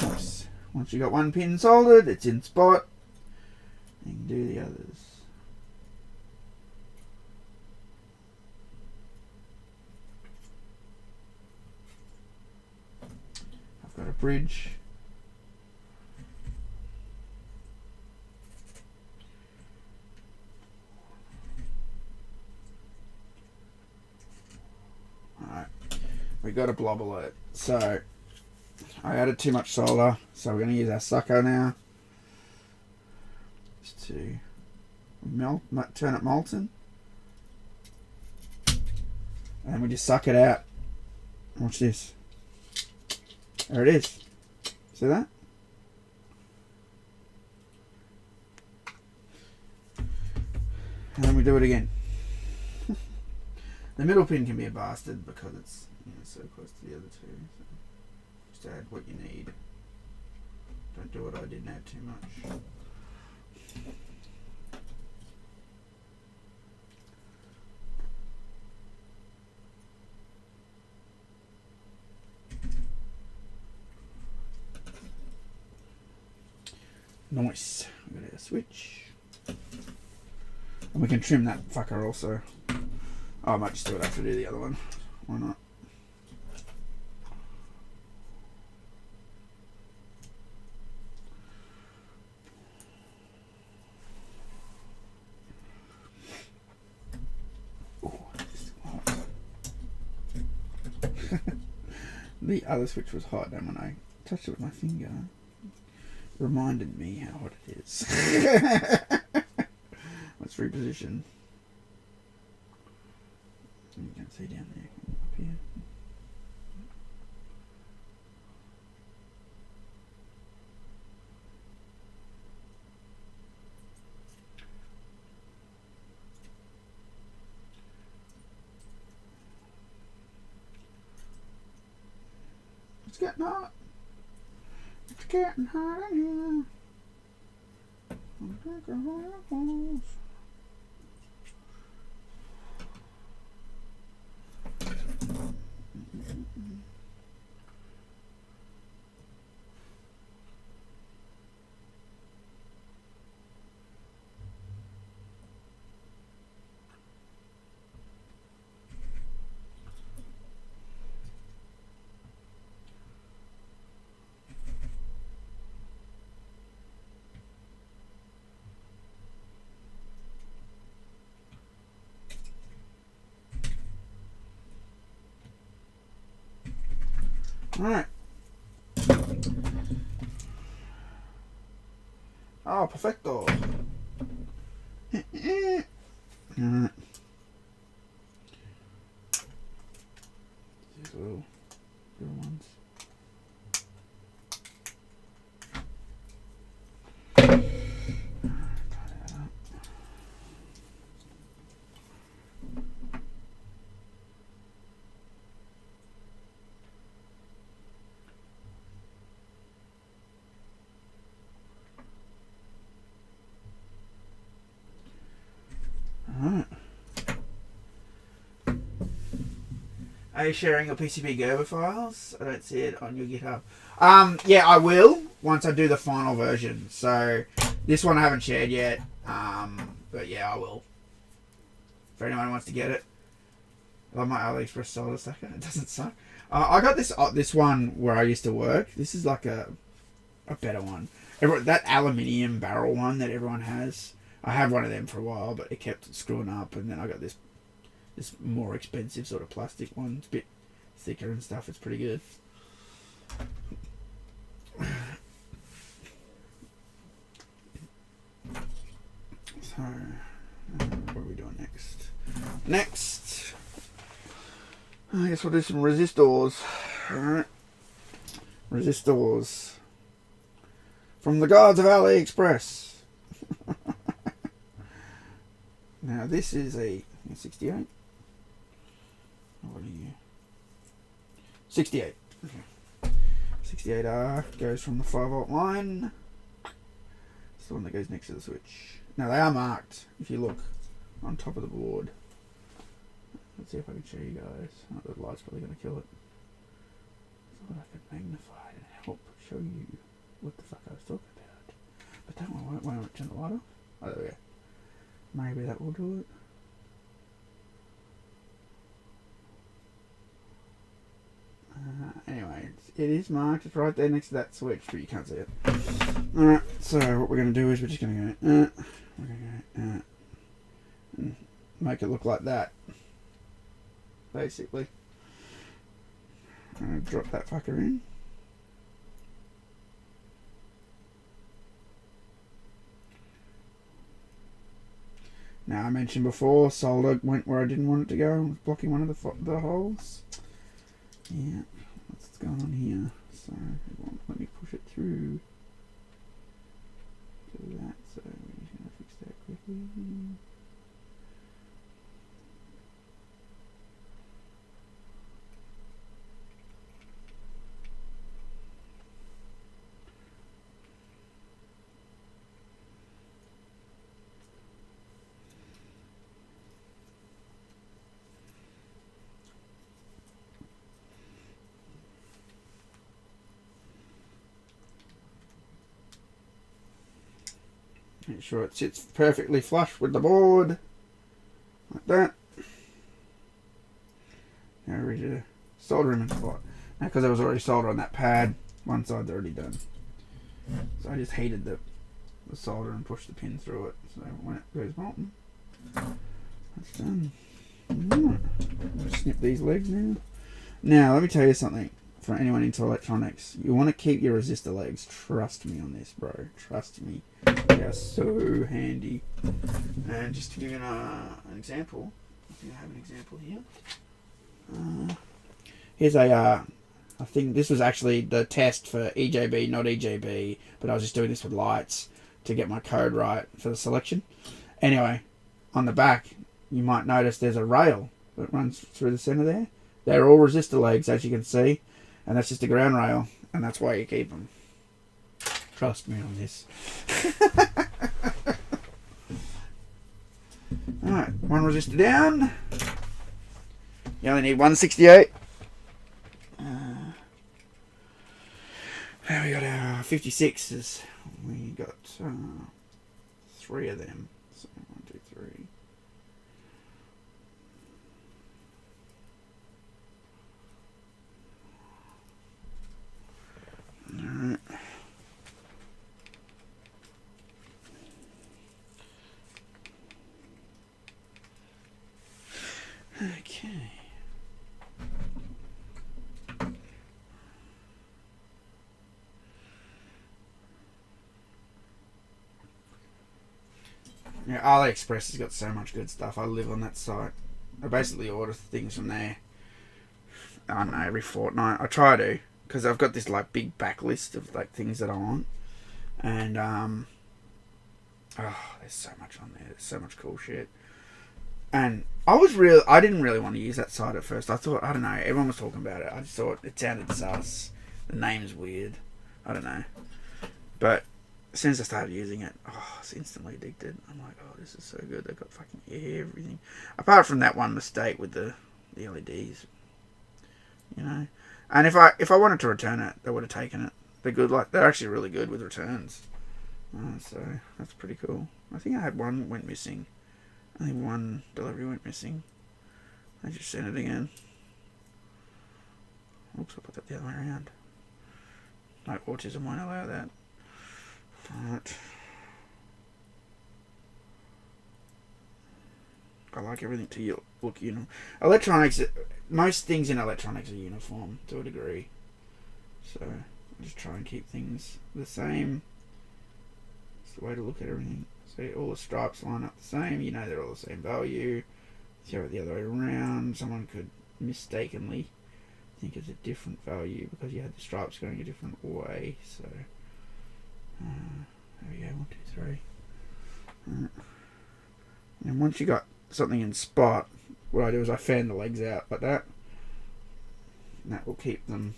A: Nice. Once you got one pin soldered, it's in spot. You can do the others. I've got a bridge. Alright, we got a blob alert. So I added too much solder, so we're going to use our sucker now just to turn it molten, and then we just suck it out. Watch this. There it is. See that? And then we do it again. The middle pin can be a bastard because it's so close to the other two. So just add what you need. Don't do what I did and add too much. Nice. We've got our switch. And we can trim that fucker also. Oh, I might just do it after I do the other one. Why not? The other switch was hot, and when I touched it with my finger, it reminded me how hot it is. Let's reposition. You can see down there, up here. It's getting hot. It's getting hot in here. I'm taking all your clothes. Alright. Oh, perfecto. Alright. These little ones. Alright. Are you sharing your PCB Gerber files? I don't see it on your GitHub. Yeah, I will once I do the final version. So this one I haven't shared yet. But yeah, I will. For anyone who wants to get it. I love my AliExpress solder stacker. It doesn't suck. I got this one where I used to work. This is like a better one. That aluminium barrel one that everyone has. I had one of them for a while, but it kept screwing up, and then I got this more expensive sort of plastic one. It's a bit thicker and stuff. It's pretty good. So, what are we doing next? Next, I guess we'll do some resistors. Alright. Resistors. From the gods of AliExpress. Now this is a 68. What are you? 68. Okay. 68R goes from the 5-volt line. It's the one that goes next to the switch. Now they are marked if you look on top of the board. Let's see if I can show you guys. Oh, the light's probably going to kill it. I thought I could magnify it and help show you what the fuck I was talking about. But don't worry, why don't I turn the light off? Oh, there we go. Maybe that will do it. Anyway, it is marked. It's right there next to that switch, but you can't see it. Alright, so what we're going to do is we're just going to go, we're going to go, and make it look like that. Basically. I'm going to drop that fucker in. Now, I mentioned before, solder went where I didn't want it to go. It was blocking one of the holes. Yeah, what's going on here? So, it won't let me push it through. Do that, so we're just going to fix that quickly. Make sure it sits perfectly flush with the board. Like that. Now we're ready to solder him in spot. Now because I was already soldered on that pad, one side's already done. So I just heated the solder and pushed the pin through it. So when it goes molten, that's done. Right. Snip these legs now. Now let me tell you something. For anyone into electronics, you want to keep your resistor legs. Trust me on this, bro. Trust me. They are so handy. And just to give you an example, I think I have an example here. Here's a I think this was actually the test for EJB, not EJB, but I was just doing this with lights to get my code right for the selection. Anyway, on the back, you might notice there's a rail that runs through the center there. They're all resistor legs, as you can see, and that's just a ground rail, and that's why you keep them. Trust me on this. Alright, one resistor down. You only need 168. Now we got our 56s. We got 3 of them. So 1, 2, 3. Alright. Okay. Yeah, AliExpress has got so much good stuff. I live on that site. I basically order things from there. I don't know, every fortnight. I try to, because I've got this like big backlist of like things that I want, and there's so much on there. There's so much cool shit. And I didn't really want to use that site at first. I thought, I don't know, everyone was talking about it. I just thought it sounded sus. The name's weird. I don't know, but as soon as I started using it, I was instantly addicted. I'm like, oh, this is so good. They've got fucking everything. Apart from that one mistake with the LEDs. You know? And if I wanted to return it, they would have taken it. They're good. They're actually really good with returns. So that's pretty cool. I think I had one went missing. I think one delivery went missing. I just sent it again. Oops, I put that the other way around. No, autism won't allow that. Right. I like everything to look uniform. Electronics, most things in electronics are uniform to a degree. So I just try and keep things the same. It's the way to look at everything. So all the stripes line up the same. You know they're all the same value. If you have it the other way around, someone could mistakenly think it's a different value because you had the stripes going a different way. So there we go, 1, 2, 3. And once you got something in spot, what I do is I fan the legs out like that. And that will keep them,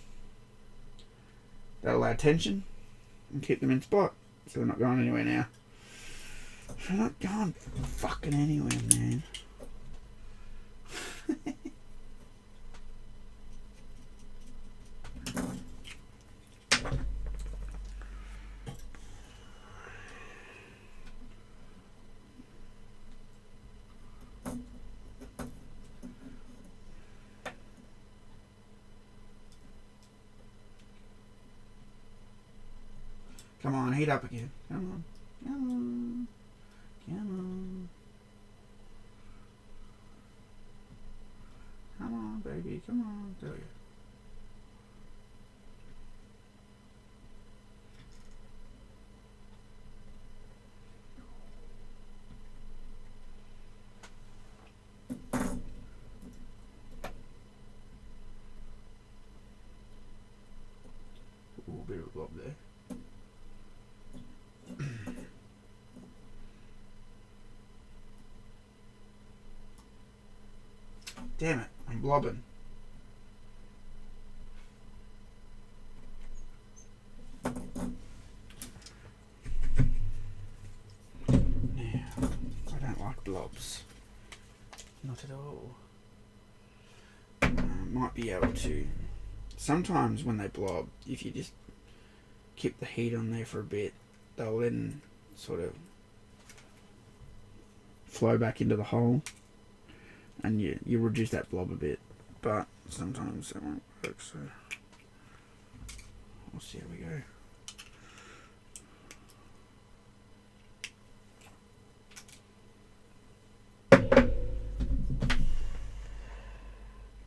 A: that'll add tension and keep them in spot. So they're not going anywhere now. They're not going fucking anywhere, man. Come on, heat up again. Come on. Come on. Come on. Come on, baby. Come on. There we go. Ooh, bit of a blob there. Damn it, I'm blobbing. Now, I don't like blobs. Not at all. Might be able to. Sometimes when they blob, if you just keep the heat on there for a bit, they'll then sort of flow back into the hole, and you reduce that blob a bit. But sometimes that won't work, so we'll see how we go.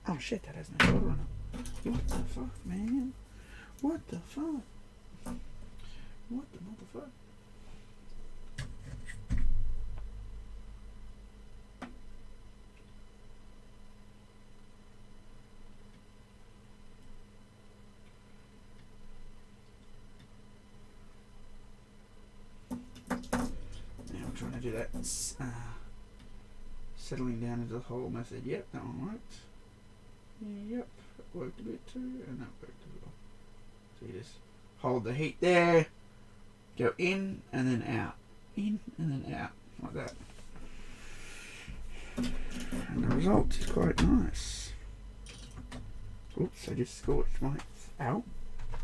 A: Oh shit, that has no solder on it. What the fuck, man? What the fuck? What the motherfucker? Now I'm trying to do that settling down into the hole method. Yep, that one worked. Yep, that worked a bit too, and that worked as well. So you just hold the heat there, go in and then out, in and then out, like that. And the result is quite nice. Oops, I just scorched my... Ow.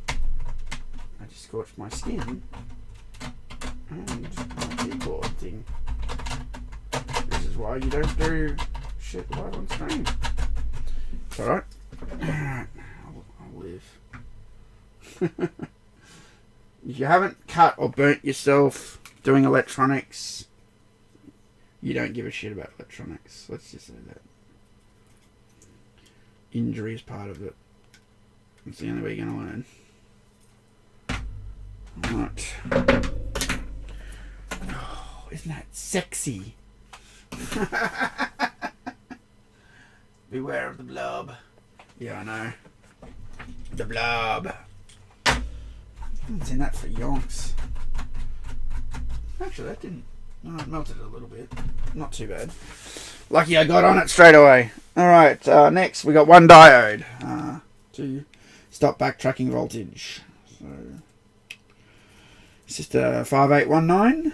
A: I just scorched my skin and my keyboard thing. This is why you don't do shit live on stream. It's alright. Alright, I'll live. If you haven't cut or burnt yourself doing electronics, you don't give a shit about electronics. Let's just say that. Injury is part of it. It's the only way you're going to learn. Alright. Oh, isn't that sexy? Beware of the blob. Yeah, I know. The blob. I haven't seen that for yonks. Actually, that didn't... No, it melted a little bit. Not too bad. Lucky I got on it straight away. Alright, next we got one diode to stop backtracking voltage. So, it's just a 5819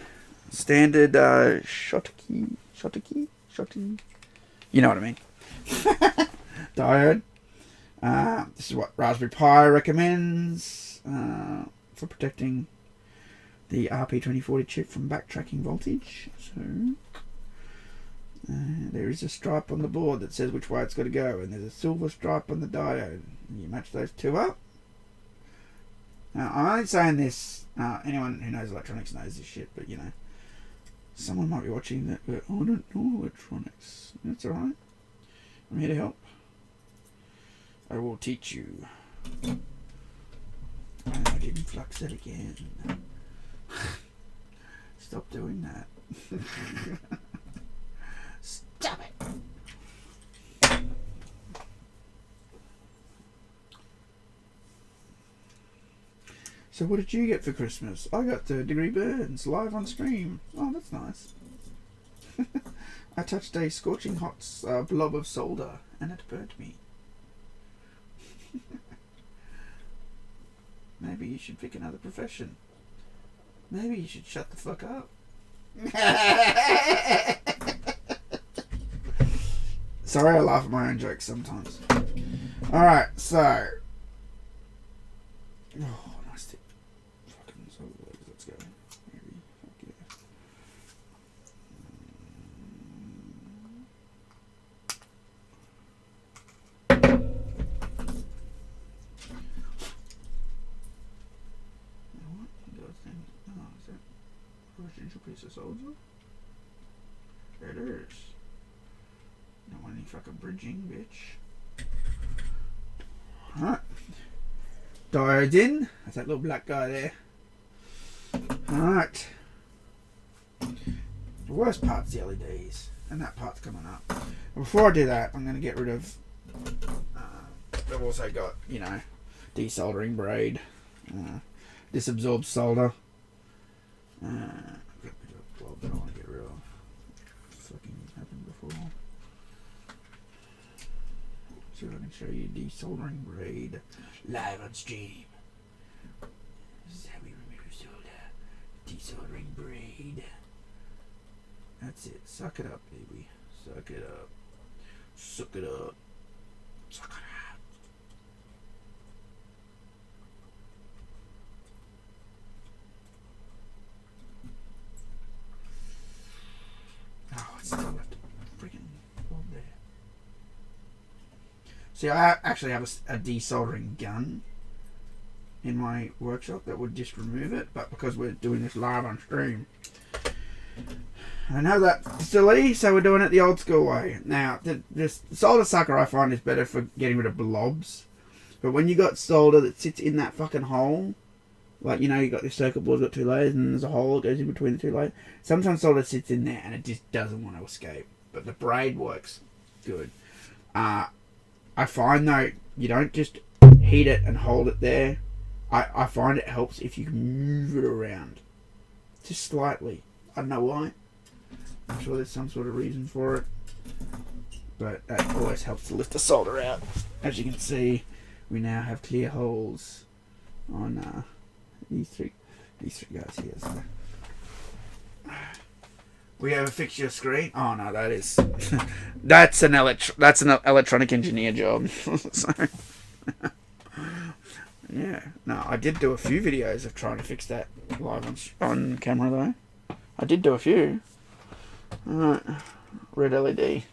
A: standard Schottky. You know what I mean. Diode. This is what Raspberry Pi recommends for protecting the RP2040 chip from backtracking voltage. So there is a stripe on the board that says which way it's got to go, and there's a silver stripe on the diode. You match those two up. Now, I'm only saying this, anyone who knows electronics knows this shit, but you know, someone might be watching that, but I don't know electronics. That's alright. I'm here to help. I will teach you. And I didn't flux it again. Stop doing that. Stop it. So what did you get for Christmas? I got 3rd degree burns live on stream. Oh, that's nice. I touched a scorching hot blob of solder and it burnt me. Maybe you should pick another profession. Maybe you should shut the fuck up. Sorry, I laugh at my own jokes sometimes. Alright, so. Oh, nice tip. Fucking solid legs, let's go. Maybe. Fuck yeah. Residential piece of soldier? It is. Don't want any fucking bridging, bitch. Alright. Diodes in. That's that little black guy there. Alright. The worst part's the LEDs. And that part's coming up. But before I do that, I'm going to get rid of... I've also got, you know, desoldering braid. This absorbs solder. I've got a bit of a blob that I want to get rid of. Fucking happened before. See if I can show you desoldering braid live on stream. This is how we remove solder. Desoldering braid. That's it. Suck it up, baby. Suck it up. Suck it up. Suck it up. Oh, See, I actually have a desoldering gun in my workshop that would just remove it, but because we're doing this live on stream, I don't have that facility, so we're doing it the old school way. Now, this solder sucker I find is better for getting rid of blobs, but when you got solder that sits in that fucking hole, like, you know, you got your circuit board's got 2 layers and there's a hole that goes in between the 2 layers, sometimes solder sits in there and it just doesn't want to escape, but the braid works good. I find though, you don't just heat it and hold it there. I find it helps if you can move it around. Just slightly. I don't know why. I'm sure there's some sort of reason for it. But that always helps to lift the solder out. As you can see, we now have clear holes on these three guys here. So. We have a fixture screen. Oh no, that is that's an electronic engineer job. So, yeah, no, I did do a few videos of trying to fix that live on camera though. I did do a few. Alright, red LED.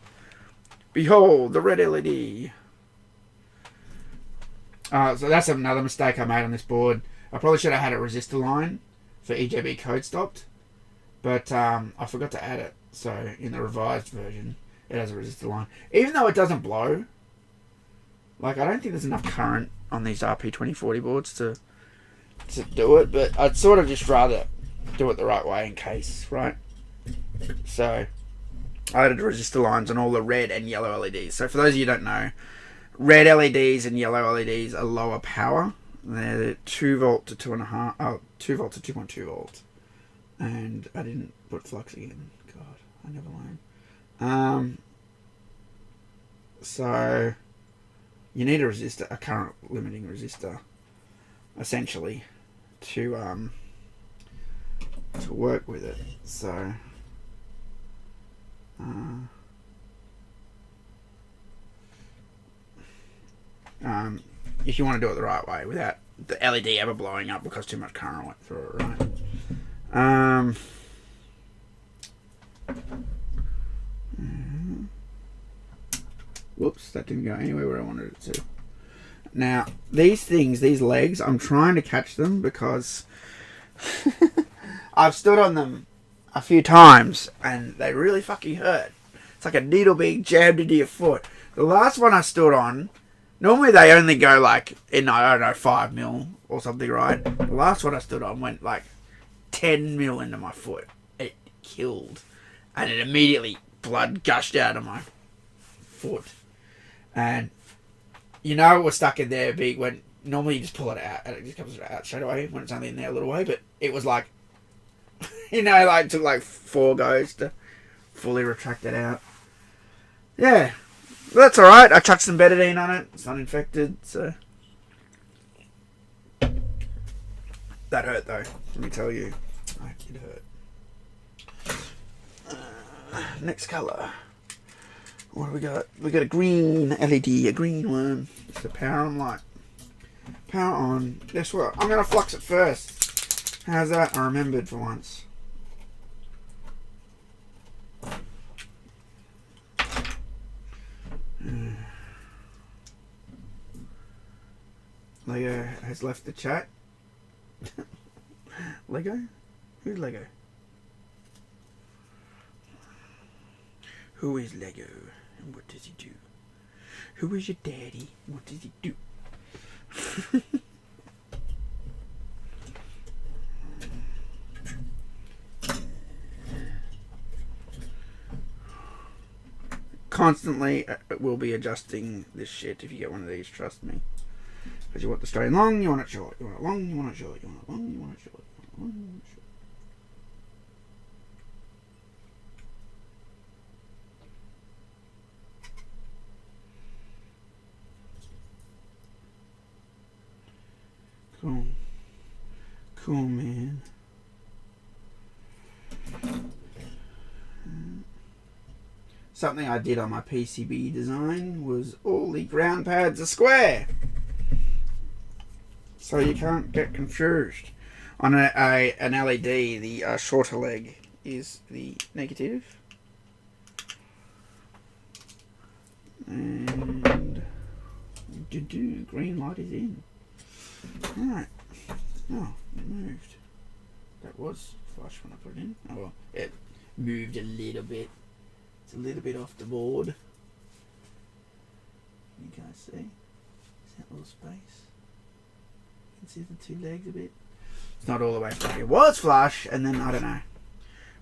A: Behold the red LED. So that's another mistake I made on this board. I probably should have had a resistor line for Ejb code stopped. But I forgot to add it, so in the revised version, it has a resistor line. Even though it doesn't blow, like, I don't think there's enough current on these RP2040 boards to do it, but I'd sort of just rather do it the right way in case, right? So I added resistor lines on all the red and yellow LEDs. So for those of you who don't know, red LEDs and yellow LEDs are lower power. They're 2 volt to 2.5, 2 volt to 2.2 volt. And I didn't put flux again. God, I never learn. So you need a resistor, a current limiting resistor, essentially, to work with it. So if you want to do it the right way without the LED ever blowing up because too much current went through it, right? Whoops, that didn't go anywhere where I wanted it to. Now, these things, these legs, I'm trying to catch them because I've stood on them a few times and they really fucking hurt. It's like a needle being jammed into your foot. The last one I stood on, normally they only go like in, I don't know, 5 mil or something, right? The last one I stood on went like 10 mil into my foot. It killed. And it immediately, blood gushed out of my foot. And you know it was stuck in there big when normally you just pull it out and it just comes out straight away when it's only in there a little way. But it was like, you know, like took like 4 goes to fully retract it out. Yeah. Well, that's alright. I chucked some betadine on it. It's uninfected, so. That hurt though, let me tell you. It hurt. Next colour. What do we got? We got a green LED, a green one. It's the power on light. Power on. Guess what? I'm going to flux it first. How's that? I remembered for once. Lego has left the chat. Lego? Who's Lego? Who is Lego? And what does he do? Who is your daddy? What does he do? Constantly will be adjusting this shit if you get one of these, trust me. Because you want the straight and long, you want it short. You want it long, you want it short. You want it long, you want it short. You want it long, you want it short. Cool. Cool, man. Something I did on my PCB design was all the ground pads are square. So you can't get confused. On an LED, the shorter leg is the negative. And Green light is in. Alright. Oh, it moved. That was flush when I put it in. Oh well, it moved a little bit. It's a little bit off the board. You guys see? Is that little space? You can see the two legs a bit. It's not all the way flush. It was flush, and then I don't know.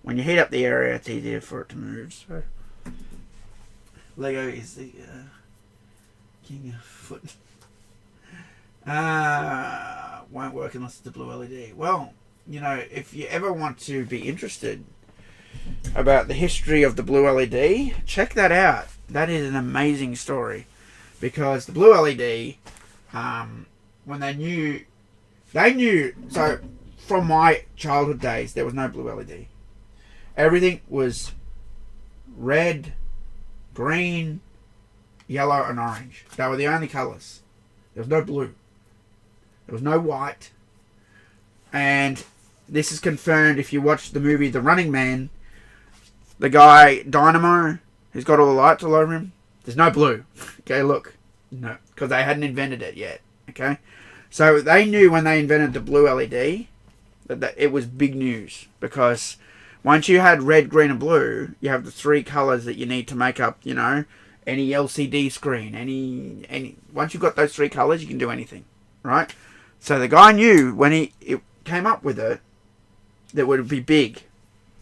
A: When you heat up the area, it's easier for it to move. So Lego is the king of foot. Won't work unless it's a blue LED. Well, you know, if you ever want to be interested about the history of the blue LED, check that out. That is an amazing story, because the blue LED, when they knew, so from my childhood days, there was no blue LED. Everything was red, green, yellow, and orange. They were the only colours. There was no blue. There was no white. And this is confirmed if you watch the movie The Running Man. The guy, Dynamo, who's got all the lights all over him, there's no blue. Okay, look. No, because they hadn't invented it yet. Okay? So they knew when they invented the blue LED that it was big news, because once you had red, green, and blue, you have the three colours that you need to make up, you know, any LCD screen, any. Once you've got those three colours, you can do anything, right? So the guy knew when he came up with it that it would be big,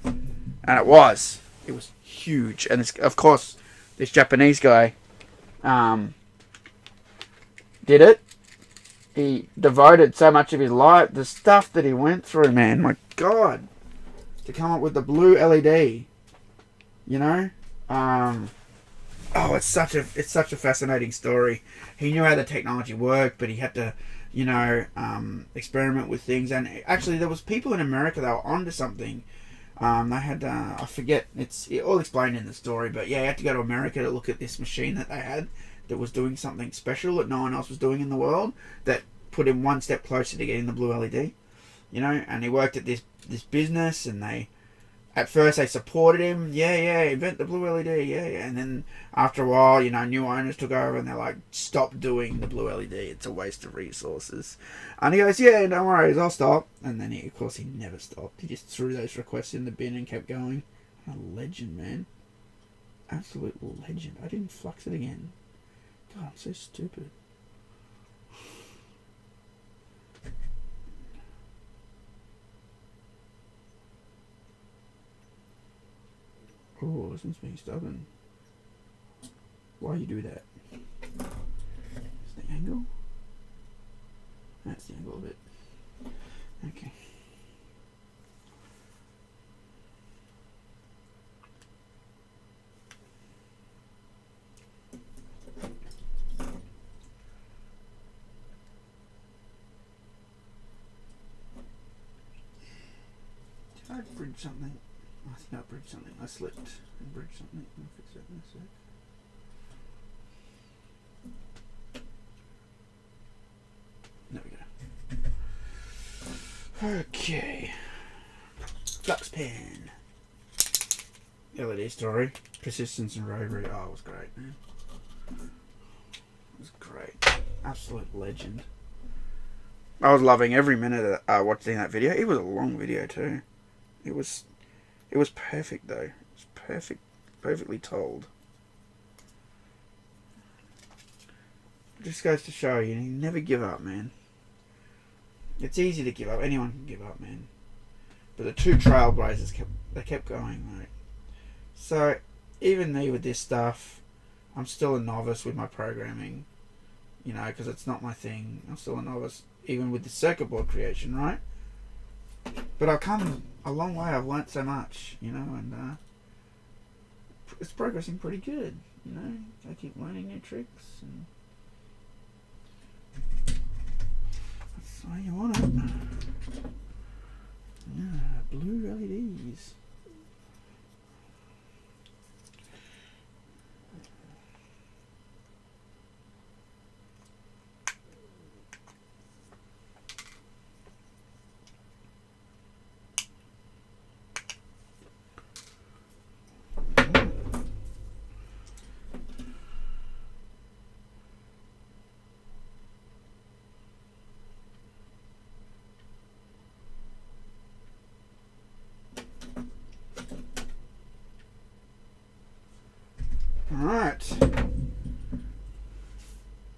A: and it was. It was huge, and it's, of course, this Japanese guy did it. He devoted so much of his life, the stuff that he went through, man. My God. To come up with the blue LED, you know, it's such a fascinating story. He knew how the technology worked, but he had to, you know, experiment with things. And actually, there was people in America that were onto something. They had, I forget, it's all explained in the story, but yeah, he had to go to America to look at this machine that they had that was doing something special that no one else was doing in the world, that put him one step closer to getting the blue LED. You know, and he worked at this business, and at first they supported him. Yeah, invent the blue LED, yeah. And then after a while, you know, new owners took over, and they're like, stop doing the blue LED. It's a waste of resources. And he goes, yeah, no worries, I'll stop. And then, of course, he never stopped. He just threw those requests in the bin and kept going. What a legend, man. Absolute legend. I didn't flux it again. God, I'm so stupid. Oh, this one's being stubborn. Why you do that? Is the angle? That's the angle of it. Okay. Did I bridge something? I think I bridged something. I slipped and bridged something. I'll fix that in a sec. There we go. Okay. Flux pen. LED story. Persistence and roadway. Oh, it was great, man. It was great. Absolute legend. I was loving every minute of watching that video. It was a long video too. It was perfect though. It was perfectly told. It just goes to show you never give up, man. It's easy to give up. Anyone can give up, man. But the two trailblazers kept going, right? So even me with this stuff, I'm still a novice with my programming, you know, because it's not my thing. I'm still a novice, even with the circuit board creation, right? But I've come a long way. I've learnt so much, you know, and it's progressing pretty good, you know. I keep learning new tricks, and that's the way you want it. Yeah, blue LEDs.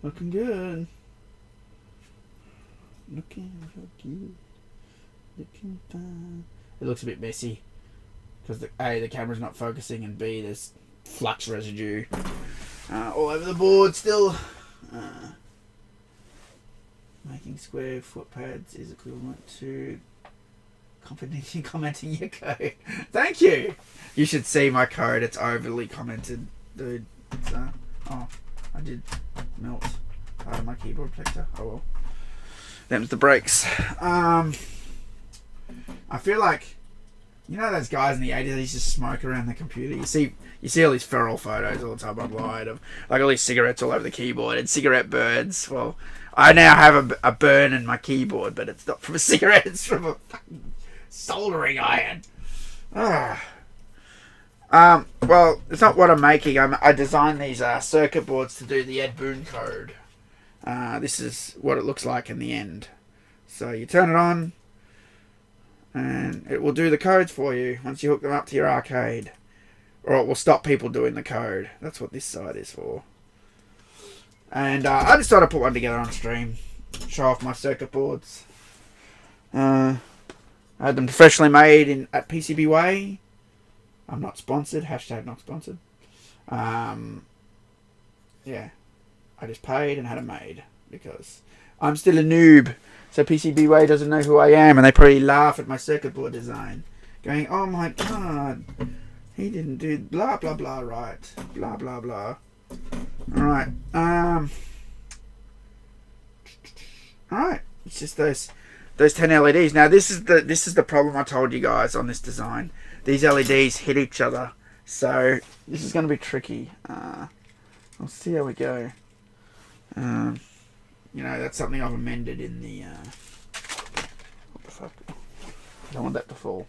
A: Looking good. Looking good. Looking fine. It looks a bit messy because A, the camera's not focusing, and B, there's flux residue all over the board still. Making square foot pads is equivalent to confidently commenting your code. Thank you. You should see my code. It's overly commented, dude. It's, oh, I did melt part of my keyboard protector. Oh well. Them's the breaks. I feel like, you know those guys in the 80s that used to smoke around the computer? You see all these feral photos all the time online of like all these cigarettes all over the keyboard and cigarette burns. Well, I now have a burn in my keyboard, but it's not from a cigarette, it's from a fucking soldering iron. Well, it's not what I'm making. I designed these circuit boards to do the Ejb code. This is what it looks like in the end. So you turn it on, and it will do the codes for you once you hook them up to your arcade. Or it will stop people doing the code. That's what this side is for. And I just thought I'd put one together on stream. Show off my circuit boards. I had them professionally made at PCB Way. I'm not sponsored. Hashtag not sponsored. Yeah. I just paid and had them made. Because I'm still a noob. So PCB Way doesn't know who I am. And they probably laugh at my circuit board design. Going, oh my god. He didn't do blah blah blah right. Blah blah blah. Alright. Alright. It's just those 10 LEDs. Now this is the problem I told you guys on this design. These LEDs hit each other. So this is gonna be tricky. We'll see how we go. You know, that's something I've amended in the what the fuck? I don't want that to fall.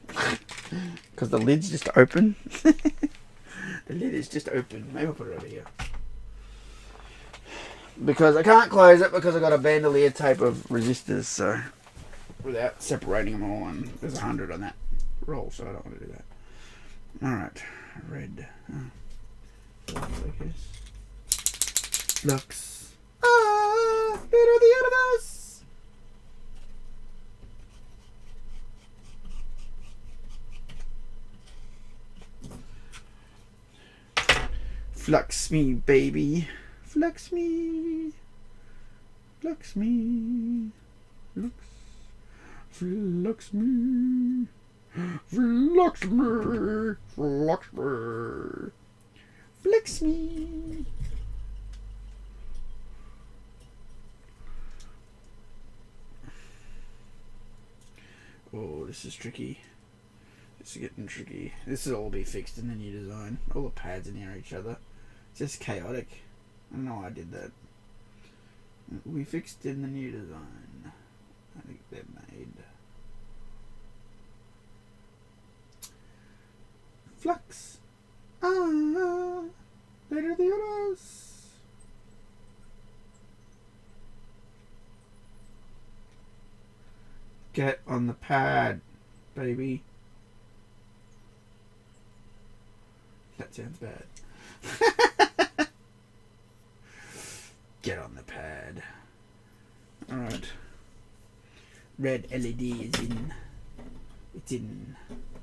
A: Because the lid's just open. The lid is just open. Maybe I'll put it over here. Because I can't close it because I've got a bandolier tape of resistors, so without separating them all, and there's 100 on that roll, so I don't want to do that. Alright, red. Lux. Better the universe! Flux me, baby. Flux me. Flux me. Flux. Flux me. Flux me. Flux me. Flux me. Oh, this is tricky. This is getting tricky. This will all be fixed in the new design. All the pads are near each other. It's just chaotic. I don't know why I did that. We fixed in the new design. I think they're made. Flux. Later the others. Get on the pad, baby. That sounds bad. Get on the pad. Alright. Red LED is in. It's in.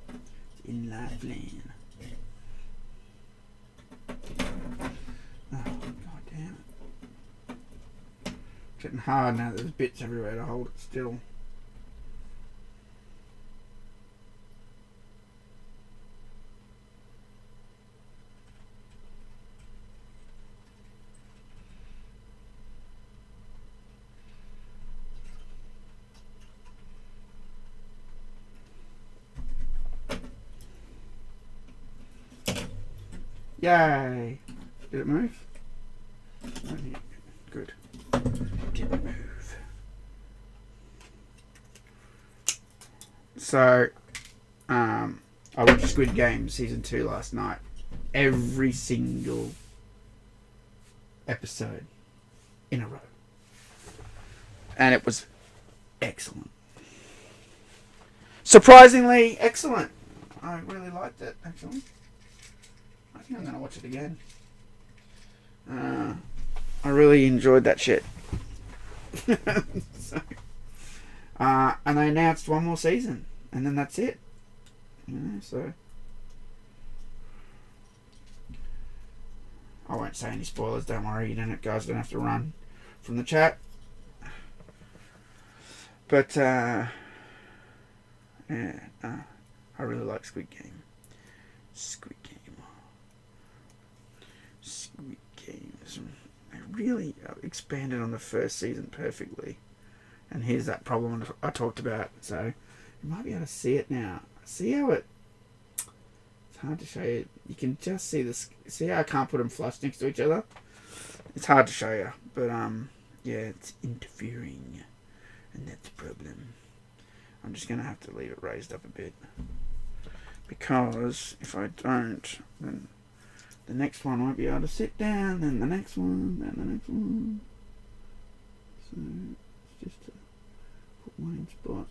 A: It's in live lane. Oh, god damn it. It's getting hard now. There's bits everywhere to hold it still. Yay! Did it move? Good. Did it move? So, I watched Squid Game Season 2 last night. Every single episode in a row. And it was excellent. Surprisingly excellent. I really liked it, actually. I think I'm going to watch it again. I really enjoyed that shit. So, and they announced one more season, and then that's it. So I won't say any spoilers. Don't worry, guys don't have to run from the chat. But yeah, I really like Squid Game. Squid Game. They really expanded on the first season perfectly. And here's that problem I talked about. So you might be able to see it now. See how it's hard to show you. You can just see this. See how I can't put them flush next to each other? It's hard to show you. But yeah, it's interfering. And that's the problem. I'm just going to have to leave it raised up a bit. Because if I don't, then the next one won't be able to sit down. Then the next one. Then the next one. So it's just to put one in spot.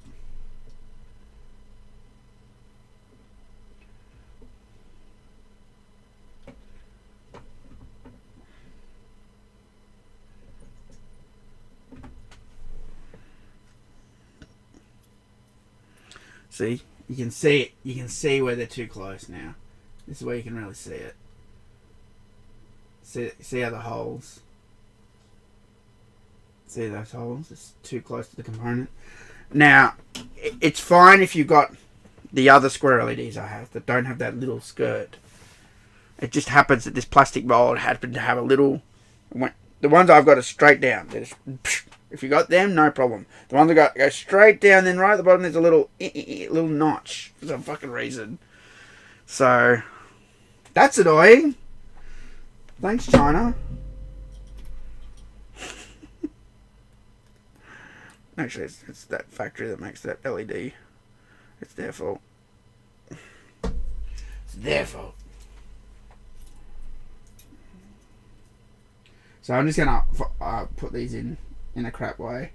A: See? You can see it. You can see where they're too close now. This is where you can really see it. See how the holes... See those holes? It's too close to the component. Now, it's fine if you've got the other square LEDs I have that don't have that little skirt. It just happens that this plastic mold happened to have a little... The ones I've got are straight down. They're just... If you got them, no problem. The ones that go straight down, then right at the bottom there's a little notch for some fucking reason. So, that's annoying. Thanks, China. Actually, it's that factory that makes that LED. It's their fault. It's their fault. So I'm just going to put these in a crap way,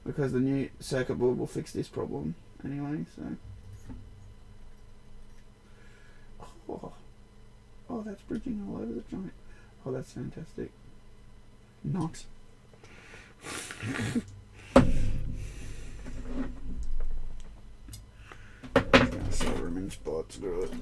A: because the new circuit board will fix this problem anyway. So that's bridging all over the joint. Oh, that's fantastic. Not. Just gonna solder them in spots. Screw it.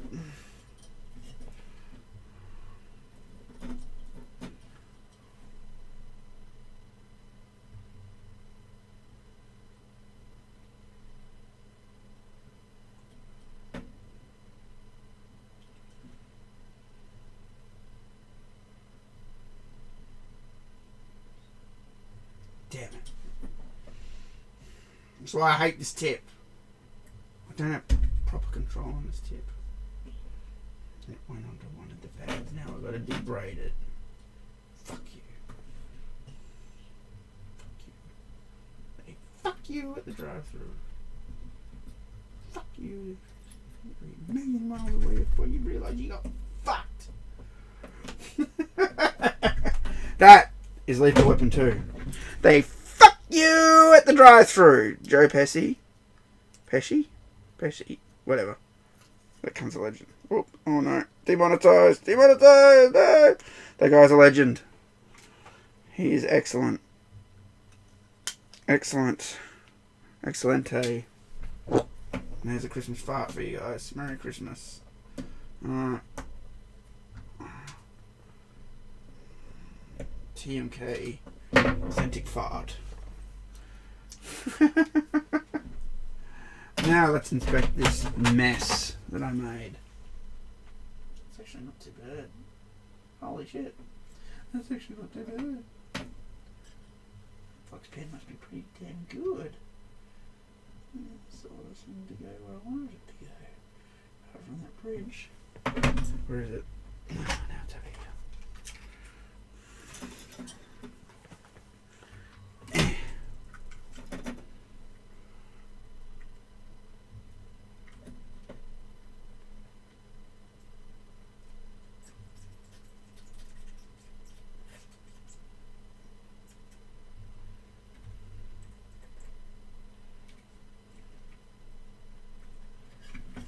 A: Damn it. That's why I hate this tip. I don't have proper control on this tip. It went onto one of the pads. Now I've got to debraid it. Fuck you. Fuck you. Hey, fuck you at the drive-thru. Fuck you. You're a million miles away before you realise you got fucked. That is Lethal Weapon 2. They fuck you at the drive-thru. Joe Pesci. Pesci? Whatever. That comes a legend. Oh no. Demonetized. No! That guy's a legend. He is excellent. Excellente. There's a Christmas fart for you guys. Merry Christmas. TMK. Authentic fart. Now let's inspect this mess that I made. It's actually not too bad. Holy shit. That's actually not too bad. Fox pen must be pretty damn good. So it seemed to go where I wanted it to go. Apart from that bridge. Where is it? Now it's over here.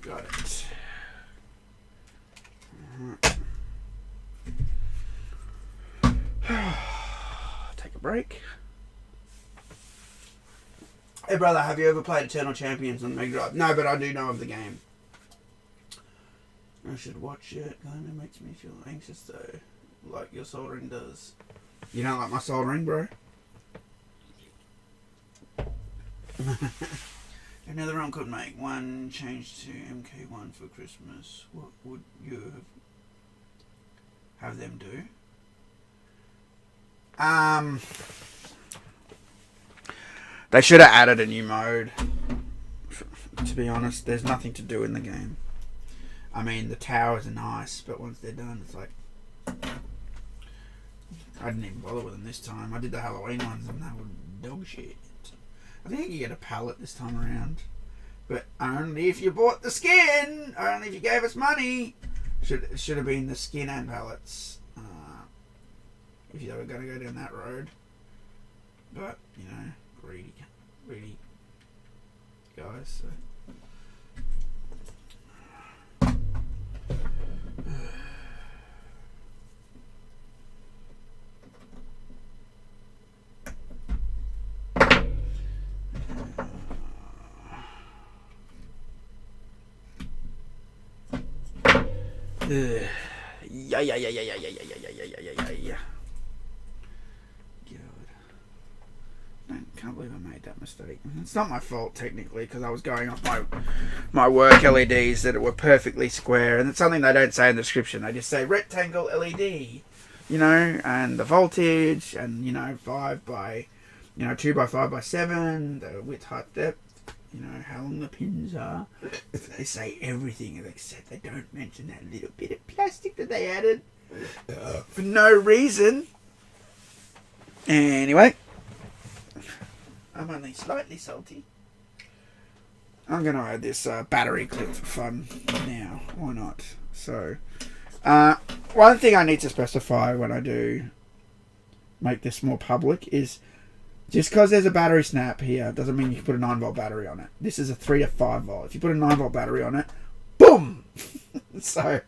A: Got it. break. Hey brother, have you ever played Eternal Champions on Mega Drive? No, but I do know of the game. I should watch it. Kinda makes me feel anxious though. Like your soldering does. You don't like my soldering, bro? Another realm could make one change to MK1 for Christmas. What would you have them do? They should have added a new mode. To be honest, there's nothing to do in the game. I mean, the towers are nice, but once they're done, it's like... I didn't even bother with them this time. I did the Halloween ones and they were dog shit. I think you get a pallet this time around. But only if you bought the skin! Only if you gave us money! Should have been the skin and pallets. If you were going to go down that road. But, you know, greedy guys, so... Yeah. Can't believe I made that mistake. It's not my fault technically because I was going off my work LEDs that were perfectly square, and it's something they don't say in the description. They just say rectangle LED, you know, and the voltage, and you know 5 by, you know 2 by 5 by 7, the width, height, depth. You know, how long the pins are. They say everything except they don't mention that little bit of plastic that they added for no reason. Anyway, I'm only slightly salty. I'm going to add this battery clip for fun now. Why not? So, one thing I need to specify when I do make this more public is just because there's a battery snap here doesn't mean you can put a 9-volt battery on it. This is a 3 to 5 volt. If you put a 9-volt battery on it, boom! So,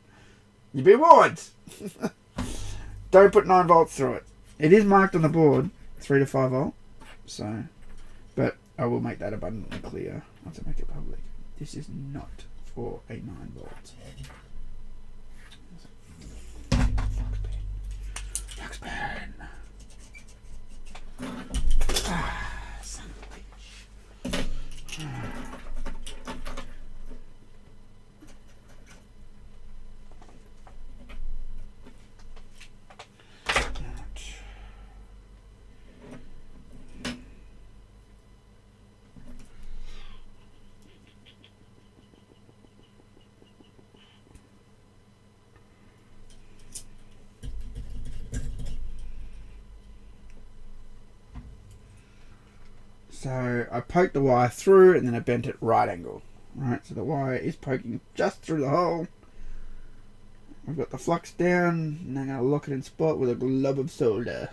A: you be warned. Don't put 9 volts through it. It is marked on the board, 3 to 5 volt. So, but I will make that abundantly clear once I make it public. This is not for a 9 volt. Flux pen. Son of a bitch. So I poked the wire through and then I bent it right angle. Right, so the wire is poking just through the hole. I've got the flux down and I'm going to lock it in spot with a glob of solder.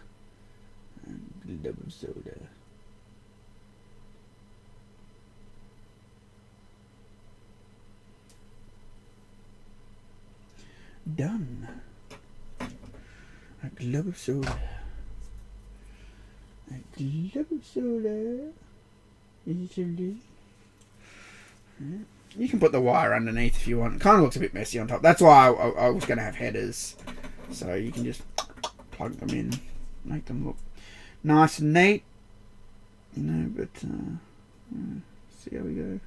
A: Done. A glob of solder. You can put the wire underneath if you want. It kind of looks a bit messy on top. That's why I was going to have headers. So you can just plug them in. Make them look nice and neat. You know, but see how we go.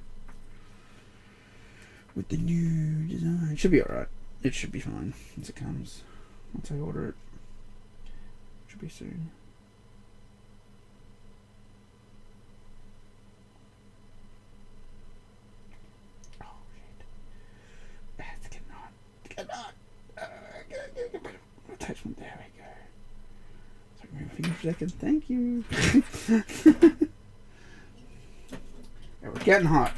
A: With the new design. It should be alright. It should be fine once it comes. Once I order it. Should be soon. Attachment, there we go. So move my finger for a second. Thank you. Yeah, we're getting hot.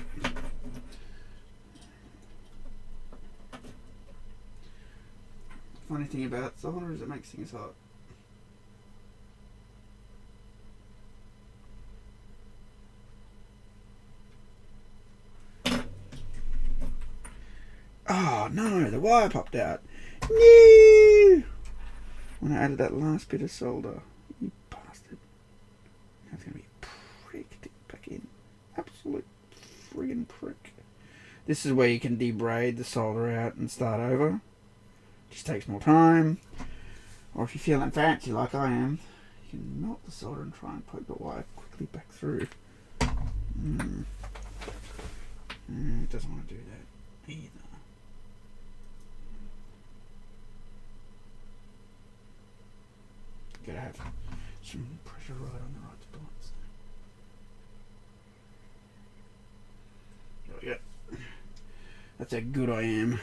A: Funny thing about solder is it makes things hot. Oh no, the wire popped out. No! When I added that last bit of solder. You bastard. That's going to be a prick to get back in. Absolute friggin' prick. This is where you can debraid the solder out and start over. Just takes more time. Or if you're feeling fancy like I am, you can melt the solder and try and poke the wire quickly back through. It doesn't want to do that either. Gotta have some pressure right on the right spots. There we go. That's how good I am.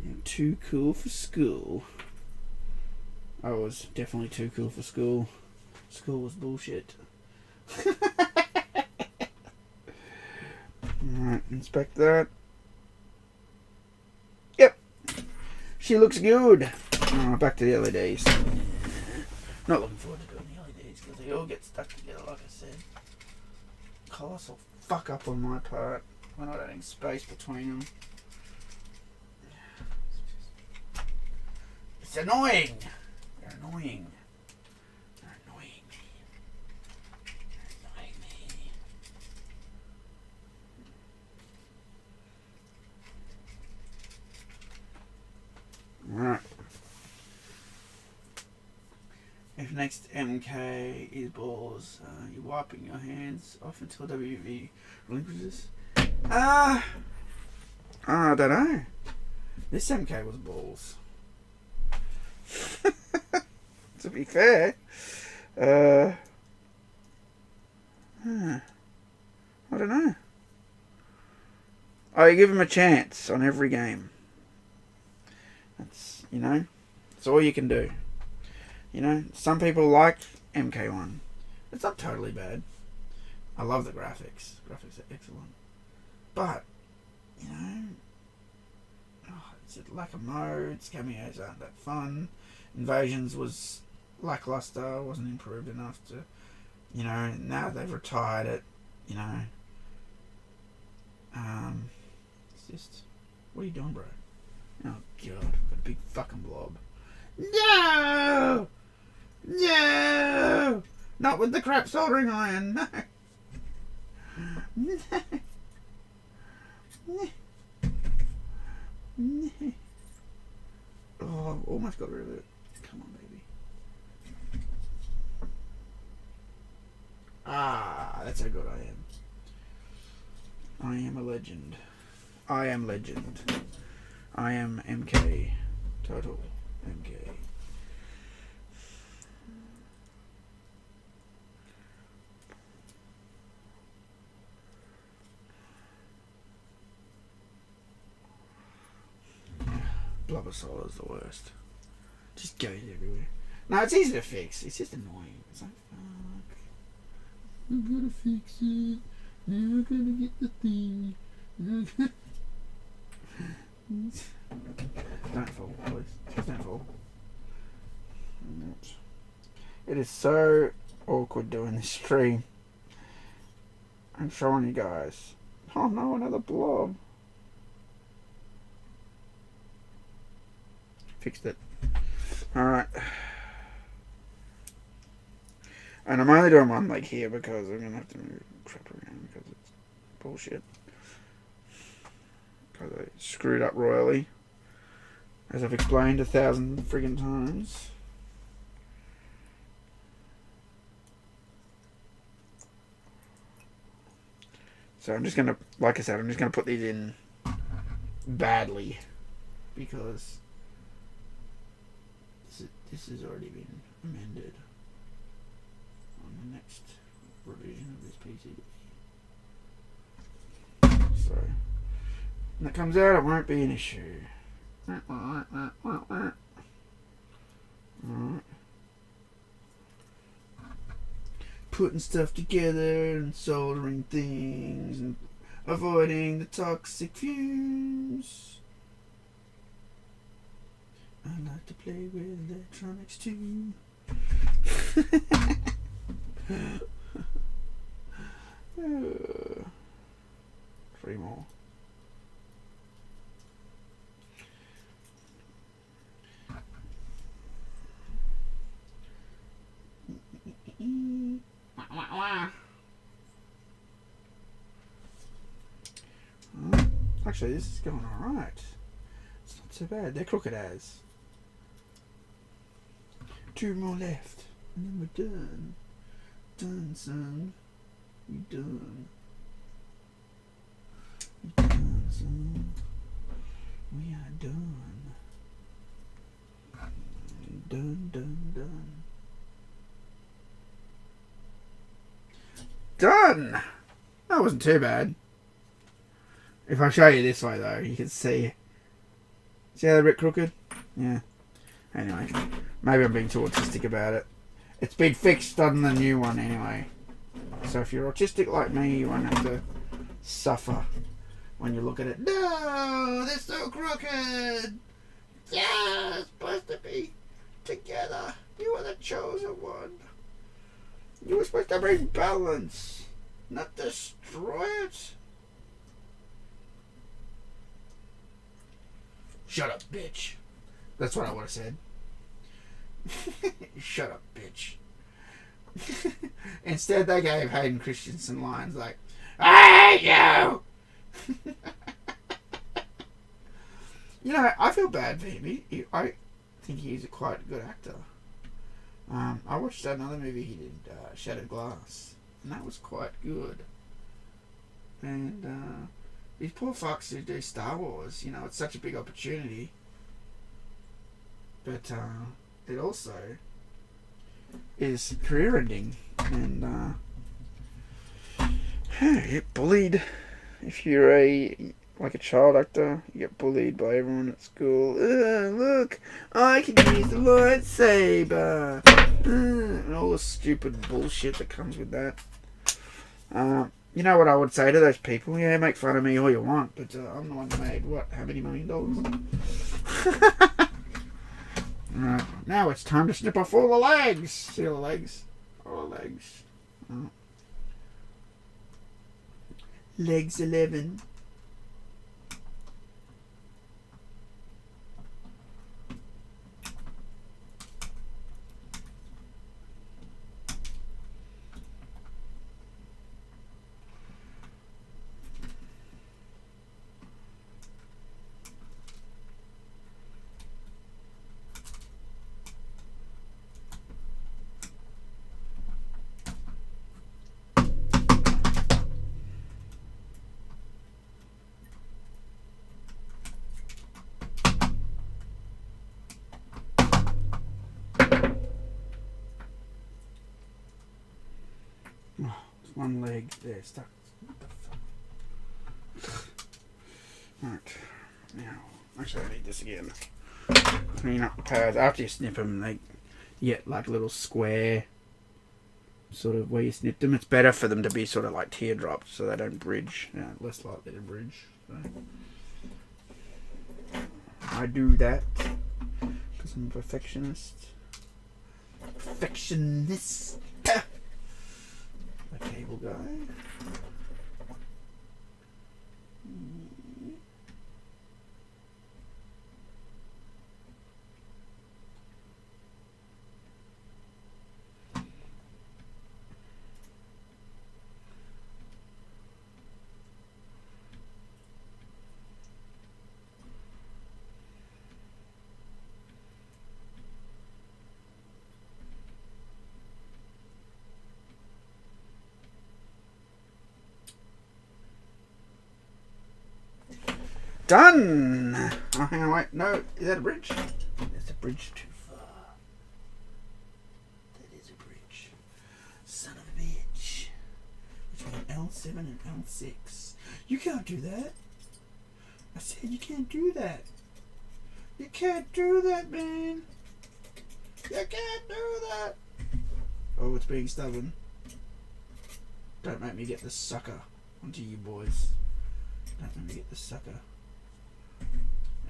A: I'm too cool for school. I was definitely too cool for school. School was bullshit. Alright, inspect that. Yep. She looks good. Back to the LEDs. Not looking forward to doing the LEDs because they all get stuck together, like I said. Colossal fuck up on my part. We're not adding space between them. It's annoying. They're annoying. They're annoying me. They're annoying me. Alright. If next MK is balls, you're wiping your hands off until WV relinquishes. I don't know. This MK was balls. To be fair, I don't know. I give him a chance on every game. That's, that's all you can do. Some people like MK1. It's not totally bad. I love the graphics. Graphics are excellent. But, it's a lack of modes. Cameos aren't that fun. Invasions was lackluster. Wasn't improved enough to, now they've retired it. It's just, what are you doing, bro? Oh, God. Got a big fucking blob. No! No! Not with the crap soldering iron, no! No! No! Oh, I've almost got rid of it. Come on, baby. That's how good I am. I am a legend. I am legend. I am MK. Total MK. Blubber solder is the worst. Just goes everywhere. No, it's easy to fix. It's just annoying. It's like, fuck. I'm gonna fix it. Now I'm gonna get the thing. Don't fall, please. Just don't fall. It is so awkward doing this stream. I'm showing you guys. Oh no, another blob. Fixed it. Alright. And I'm only doing one leg here because I'm going to have to move crap around because it's bullshit. Because I screwed up royally. As I've explained 1,000 friggin' times. So I'm just going to, like I said, I'm just going to put these in badly. Because this has already been amended on the next revision of this PCB. So when it comes out, it won't be an issue. Alright. Putting stuff together and soldering things and avoiding the toxic fumes. I like to play with electronics too. 3 more. Actually, this is going alright. It's not so bad. They're crooked as. 2 more left. And then we're done. Done, son. We done. We done, son. We are done. Done, done, done. Done! That wasn't too bad. If I show you this way though, you can see. See how they're a bit crooked? Yeah. Anyway, maybe I'm being too autistic about it. It's been fixed on the new one anyway. So if you're autistic like me, you won't have to suffer when you look at it. No, they're so crooked. Yeah, it's supposed to be together. You are the chosen one. You were supposed to bring balance, not destroy it. Shut up, bitch. That's what I would have said. Shut up, bitch. Instead, they gave Hayden Christensen lines like, I hate you! You know, I feel bad for him. I think he's a quite good actor. I watched another movie he did, Shattered Glass, and that was quite good. And these poor fucks who do Star Wars, you know, it's such a big opportunity. But it also is career ending, and you get bullied if you're a child actor. You get bullied by everyone at school. Look, I can use the lightsaber, and all the stupid bullshit that comes with that. You know what I would say to those people? Yeah, make fun of me all you want, but I'm the one that made how many $1 million? Alright, now it's time to snip off all the legs. See all the legs? All the legs. Oh. Legs 11. One leg there stuck. What the fuck? Right. Now, actually, I need this again. Clean up the pads. After you snip them, they get like a little square, sort of where you snipped them. It's better for them to be sort of like teardrops, so they don't bridge. Yeah, less likely to bridge. So I do that because I'm a perfectionist. Perfectionist. The cable guy. Done! Oh, hang on, wait. No, is that a bridge? That's a bridge too far. That is a bridge. Son of a bitch. Between L7 and L6. You can't do that. I said you can't do that. You can't do that, man. You can't do that. Oh, it's being stubborn. Don't make me get the sucker onto you boys. Don't let me get the sucker.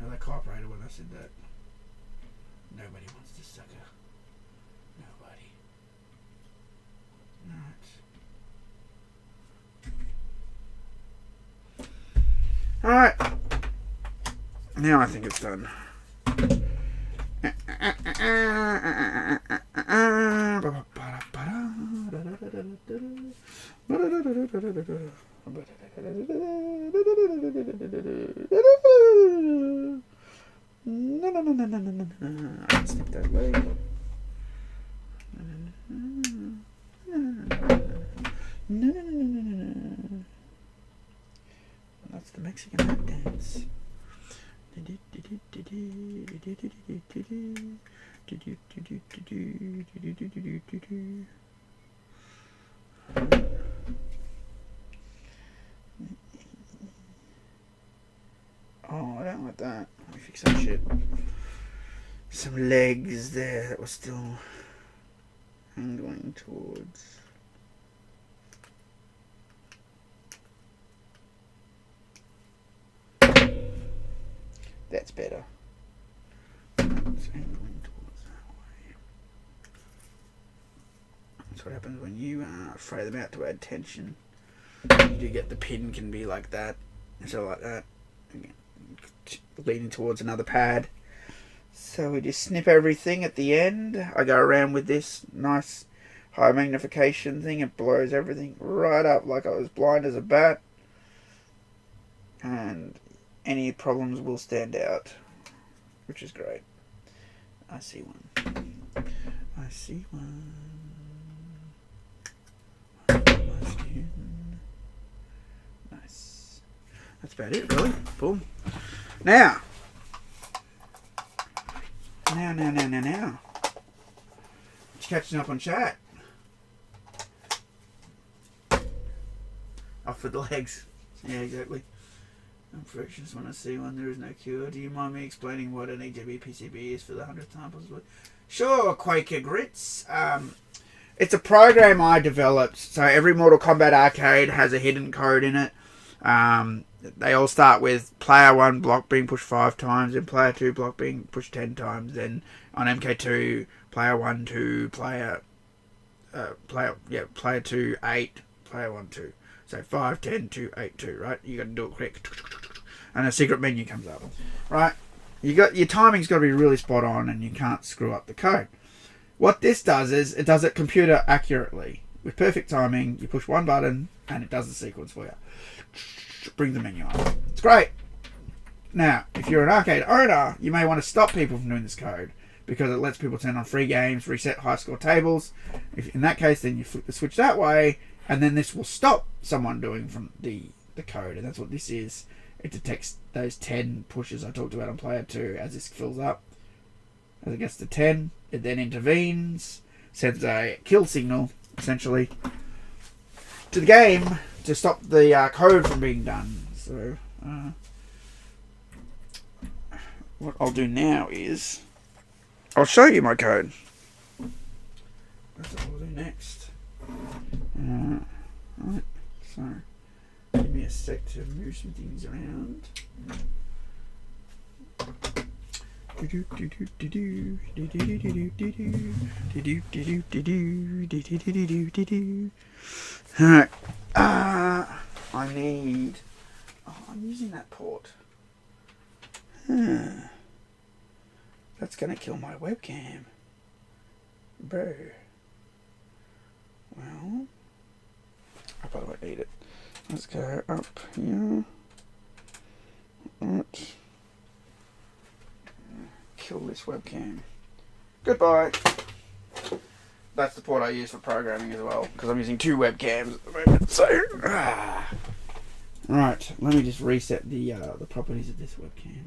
A: Now they cooperated when I said that. Nobody wants the sucker. Nobody. Alright. Alright. Now I think it's done. Let's snip that leg. That's the Mexican lap dance. Oh, I don't like that. Let me fix that shit. Some legs there that were still angling towards. That's better. It's angling towards that way. That's what happens when you fray them out to add tension. You do get the pin can be like that, so like that, leaning towards another pad. So we just snip everything at the end. I go around with this nice high magnification thing. It blows everything right up like I was blind as a bat. And any problems will stand out, which is great. I see one. I see one. Nice. That's about it, really. Boom. Now. Just catching up on chat. Off with the legs. Yeah, exactly. Infections when I see one, there is no cure. Do you mind me explaining what an Ejb Pcb is for the 100th time possibly? Sure, Quaker Grits. It's a program I developed. So every Mortal Kombat arcade has a hidden code in it. They all start with player 1 block being pushed 5 times, and player 2 block being pushed 10 times. Then on MK2, player 1, 2, player 2, 8, player 1, 2. So 5, 10, 2, 8, 2, right? You got to do it quick. And a secret menu comes up. Right? Your timing's got to be really spot on, and you can't screw up the code. What this does is it does it computer accurately. With perfect timing, you push one button and it does the sequence for you. Brings the menu up. It's great. Now, if you're an arcade owner, you may want to stop people from doing this code because it lets people turn on free games, reset high score tables. If in that case, then you flip the switch that way, and then this will stop someone doing from the code, and that's what this is. It detects those 10 pushes I talked about on player 2 as this fills up. As it gets to 10, it then intervenes, sends a kill signal, essentially, to the game to stop the code from being done. So, what I'll do now is I'll show you my code. That's what we'll do next. Right, so give me a sec to move some things around. Alright. I need... Oh, I'm using that port. That's gonna kill my webcam. Bro. Well... I probably won't need it. Let's go up here. Right. Kill this webcam. Goodbye. That's the port I use for programming as well, because I'm using 2 webcams at the moment. So, right. Let me just reset the properties of this webcam.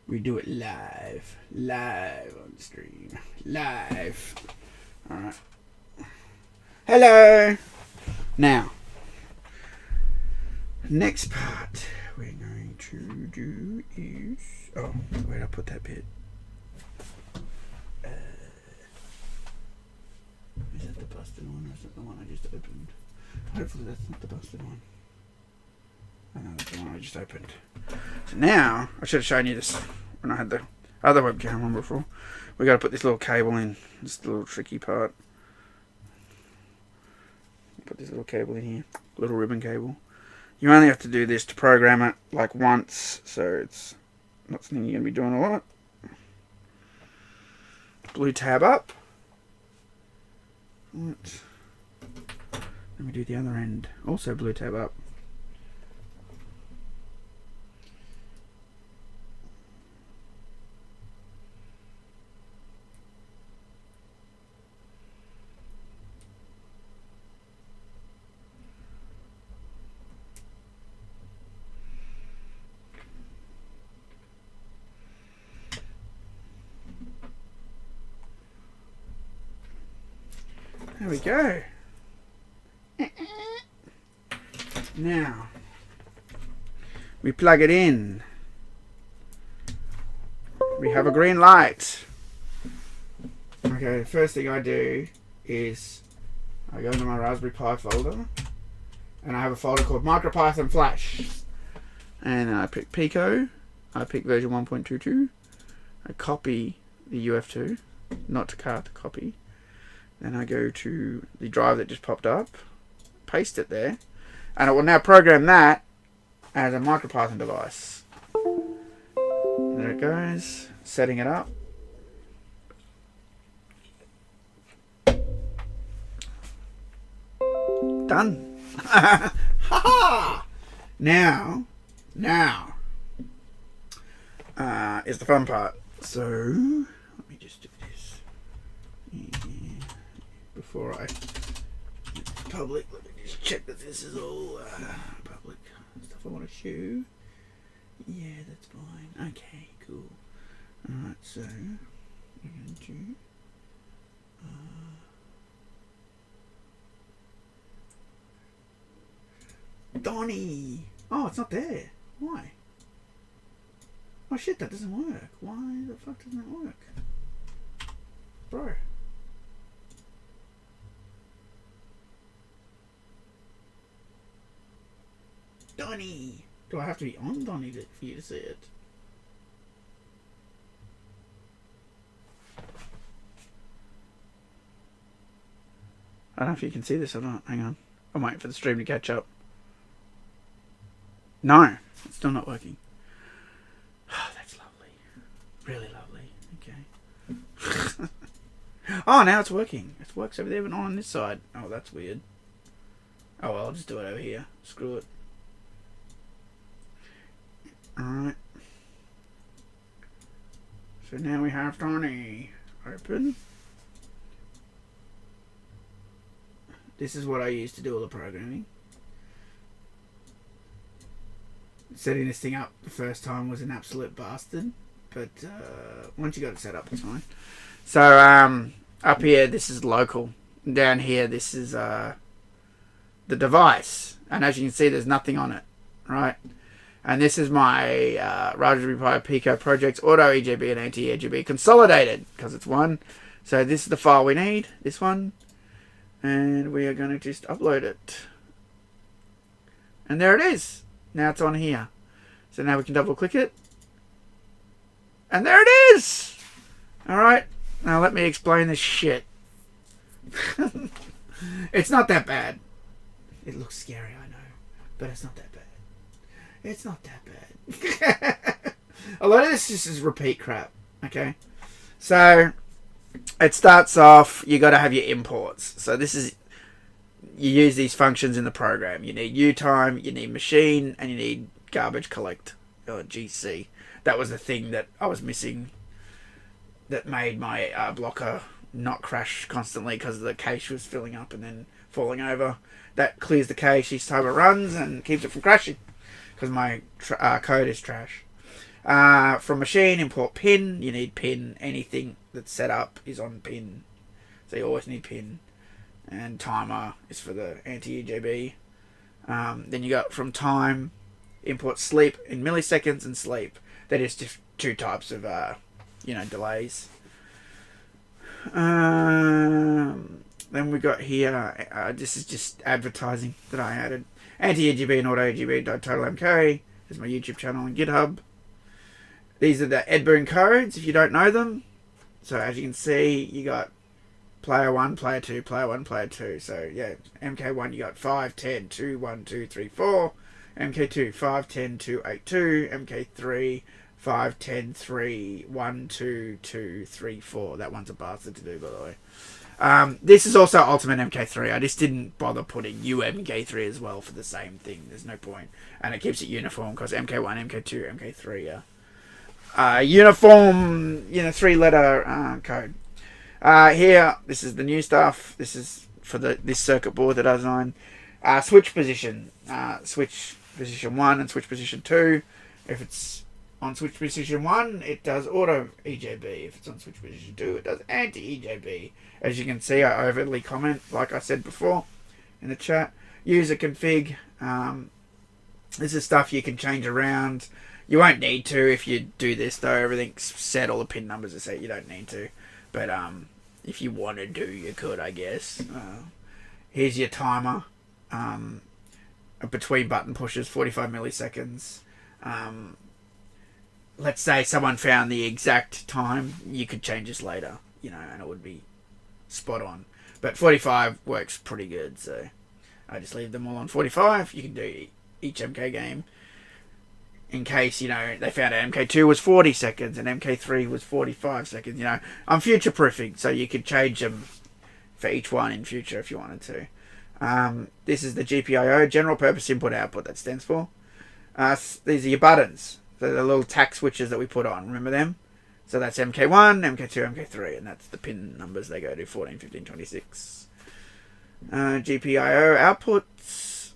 A: We do it live on stream, live. All right. Hello. Now, next part we're going to do is where'd I put that bit? Is that the busted one, or is that the one I just opened? Hopefully that's not the busted one. I know that's the one I just opened. So now, I should have shown you this when I had the other webcam on before. We got to put this little cable in. This is the little tricky part. Put this little cable in here. Little ribbon cable. You only have to do this to program it like once, so it's not something you're going to be doing a lot. Blue tab up. Right. Let me do the other end. Also blue tab up. There we go. Now, we plug it in. We have a green light. Okay, the first thing I do is I go into my Raspberry Pi folder and I have a folder called MicroPython Flash. And I pick Pico. I pick version 1.22. I copy the UF2, not to cut, copy. Then I go to the drive that just popped up, paste it there, and it will now program that as a MicroPython device. There it goes, setting it up. Done. Ha ha! Now is the fun part. So let me just do this. Before I public, let me just check that this is all public stuff I want to show. Yeah, that's fine. Okay, cool. Alright, so we're going to Donnie! Oh, it's not there. Why? Oh shit, that doesn't work. Why the fuck doesn't that work? Bro. Donnie! Do I have to be on Donnie for you to see it? I don't know if you can see this or not. Hang on. I'm waiting for the stream to catch up. No, it's still not working. Oh, that's lovely. Really lovely. Okay. Oh, now it's working. It works over there but not on this side. Oh, that's weird. Oh, well, I'll just do it over here. Screw it. Alright. So now we have Donnie open. This is what I used to do all the programming. Setting this thing up the first time was an absolute bastard, but once you got it set up, it's fine. So up here, this is local. Down here, this is the device, and as you can see, there's nothing on it, right? And this is my Raspberry Pi Pico projects, Auto Ejb and Anti Ejb consolidated, because it's one. So this is the file we need, this one, and we are going to just upload it. And there it is. Now it's on here. So now we can double click it. And there it is! Alright, now let me explain this shit. It's not that bad. It looks scary, I know. But it's not that bad. It's not that bad. A lot of this just is repeat crap. Okay? So, it starts off, you got to have your imports. So this is, you use these functions in the program. You need utime, you need machine, and you need garbage collect, or GC. That was the thing that I was missing that made my blocker not crash constantly because the cache was filling up and then falling over. That clears the cache each time it runs and keeps it from crashing because my code is trash. From machine, import pin. You need pin. Anything that's set up is on pin. So you always need pin. And timer is for the anti-Ejb. Then you got from time, import sleep in milliseconds and sleep. That is just two types of, delays. Then we got here, this is just advertising that I added. Anti-Ejb and AutoEjb.TotalMK is my YouTube channel and GitHub. These are the Ejb codes, if you don't know them. So as you can see, you got player 1, player 2, player 1, player 2. So yeah, MK1 you got 5, 10, 2, 1, 2, 3, 4. MK2 5 10 2 8 2, MK3 5 10 3 1 2 2 3 4. That one's a bastard to do, by the way. This is also Ultimate MK3. I just didn't bother putting UMK3 as well for the same thing. There's no point. And it keeps it uniform because MK1, MK2, MK3 are uniform, 3-letter code. Here, this is the new stuff. This is for this circuit board that I designed. Switch position. Switch position 1 and switch position 2. If it's on switch position 1, it does auto EJB. If it's on switch position 2, it does anti-EJB. As you can see, I overtly comment, like I said before in the chat. User config. This is stuff you can change around. You won't need to if you do this, though. Everything's set. All the pin numbers are set. You don't need to. But if you wanted to, you could, I guess. Here's your timer. Between button pushes, 45 milliseconds. Let's say someone found the exact time. You could change this later, and it would be spot on. But 45 works pretty good, so I just leave them all on 45. You can do each MK game. In case, they found out MK2 was 40 seconds and MK3 was 45 seconds, I'm future-proofing, so you could change them for each one in future if you wanted to. This is the GPIO, General Purpose Input Output, that stands for. These are your buttons. They're the little tack switches that we put on, remember them? So that's MK1, MK2, MK3, and that's the pin numbers they go to, 14, 15, 26. GPIO outputs.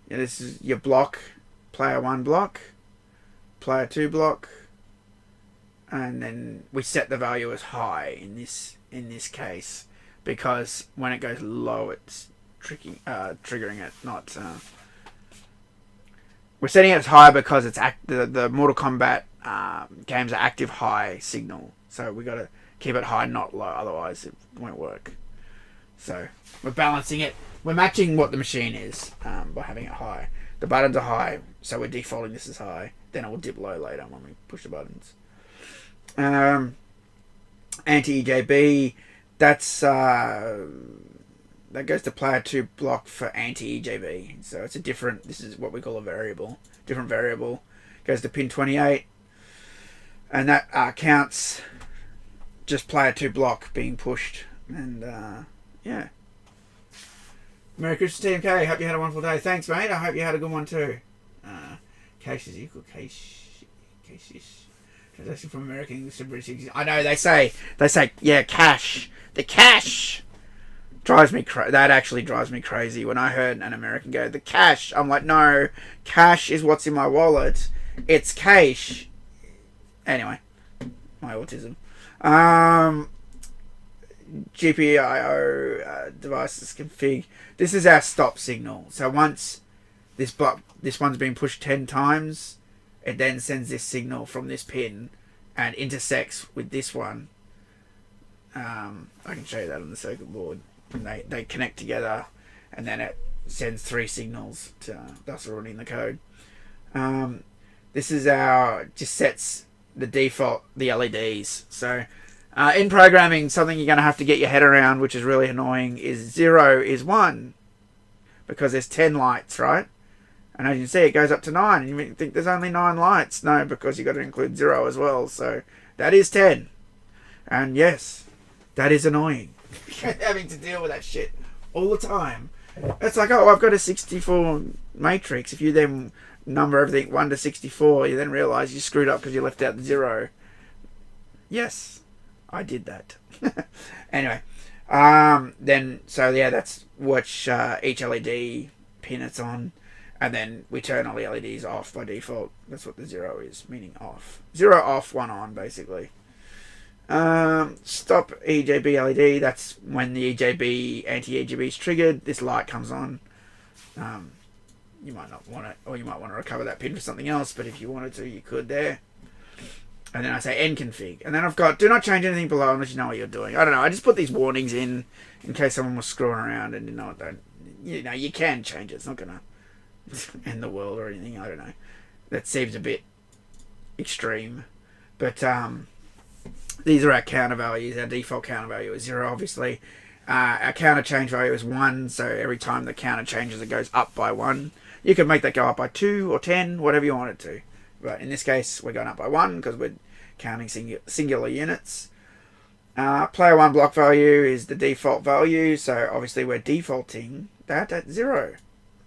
A: This is your block. Player 1 block, player 2 block, and then we set the value as high in this case because when it goes low, it's triggering it. Not we're setting it as high because it's the Mortal Kombat games are active high signal, so we got to keep it high, not low. Otherwise, it won't work. So we're balancing it. We're matching what the machine is by having it high. The buttons are high, so we're defaulting this as high. Then it will dip low later when we push the buttons. Anti-EJB, that goes to player 2 block for anti-EJB. So it's this is what we call a variable. Different variable. Goes to pin 28. And that counts just player 2 block being pushed. And, yeah. Merry Christmas, TMK. Hope you had a wonderful day. Thanks, mate. I hope you had a good one too. Cash is equal cash. Translation from American English to British English. I know they say yeah, cash. The cash drives me that actually drives me crazy when I heard an American go the cash. I'm like, no, cash is what's in my wallet. It's cash. Anyway, my autism. GPIO devices config. This is our stop signal. So once this one's been pushed 10 times, it then sends this signal from this pin and intersects with this one. I can show you that on the circuit board. And they connect together, and then it sends 3 signals to thus running the code. This is just sets the default, the LEDs. So in programming, something you're going to have to get your head around, which is really annoying, is 0 is 1. Because there's 10 lights, right? And as you can see, it goes up to 9. And you think there's only 9 lights. No, because you've got to include 0 as well. So that is 10. And yes, that is annoying. Having to deal with that shit all the time. It's like, oh, I've got a 64 matrix. If you then number everything 1 to 64, you then realise you screwed up because you left out the 0. Yes, I did that. Anyway, so yeah, that's which each LED pin it's on, and then we turn all the LEDs off by default. That's what the 0 is, meaning off. 0 off, 1 on, basically. Stop EJB LED. That's when the EJB anti-EJB is triggered. This light comes on. You might not want it, or you might want to recover that pin for something else. But if you wanted to, you could there. And then I say end config, and then I've got do not change anything below unless you know what you're doing. I don't know. I just put these warnings in case someone was screwing around and didn't know what they. You can change it. It's not gonna end the world or anything. I don't know. That seems a bit extreme, but these are our counter values. Our default counter value is 0, obviously. Our counter change value is 1, so every time the counter changes, it goes up by 1. You can make that go up by 2 or 10, whatever you want it to. But in this case, we're going up by 1 because we're counting singular units. Player 1 block value is the default value, so obviously we're defaulting that at 0,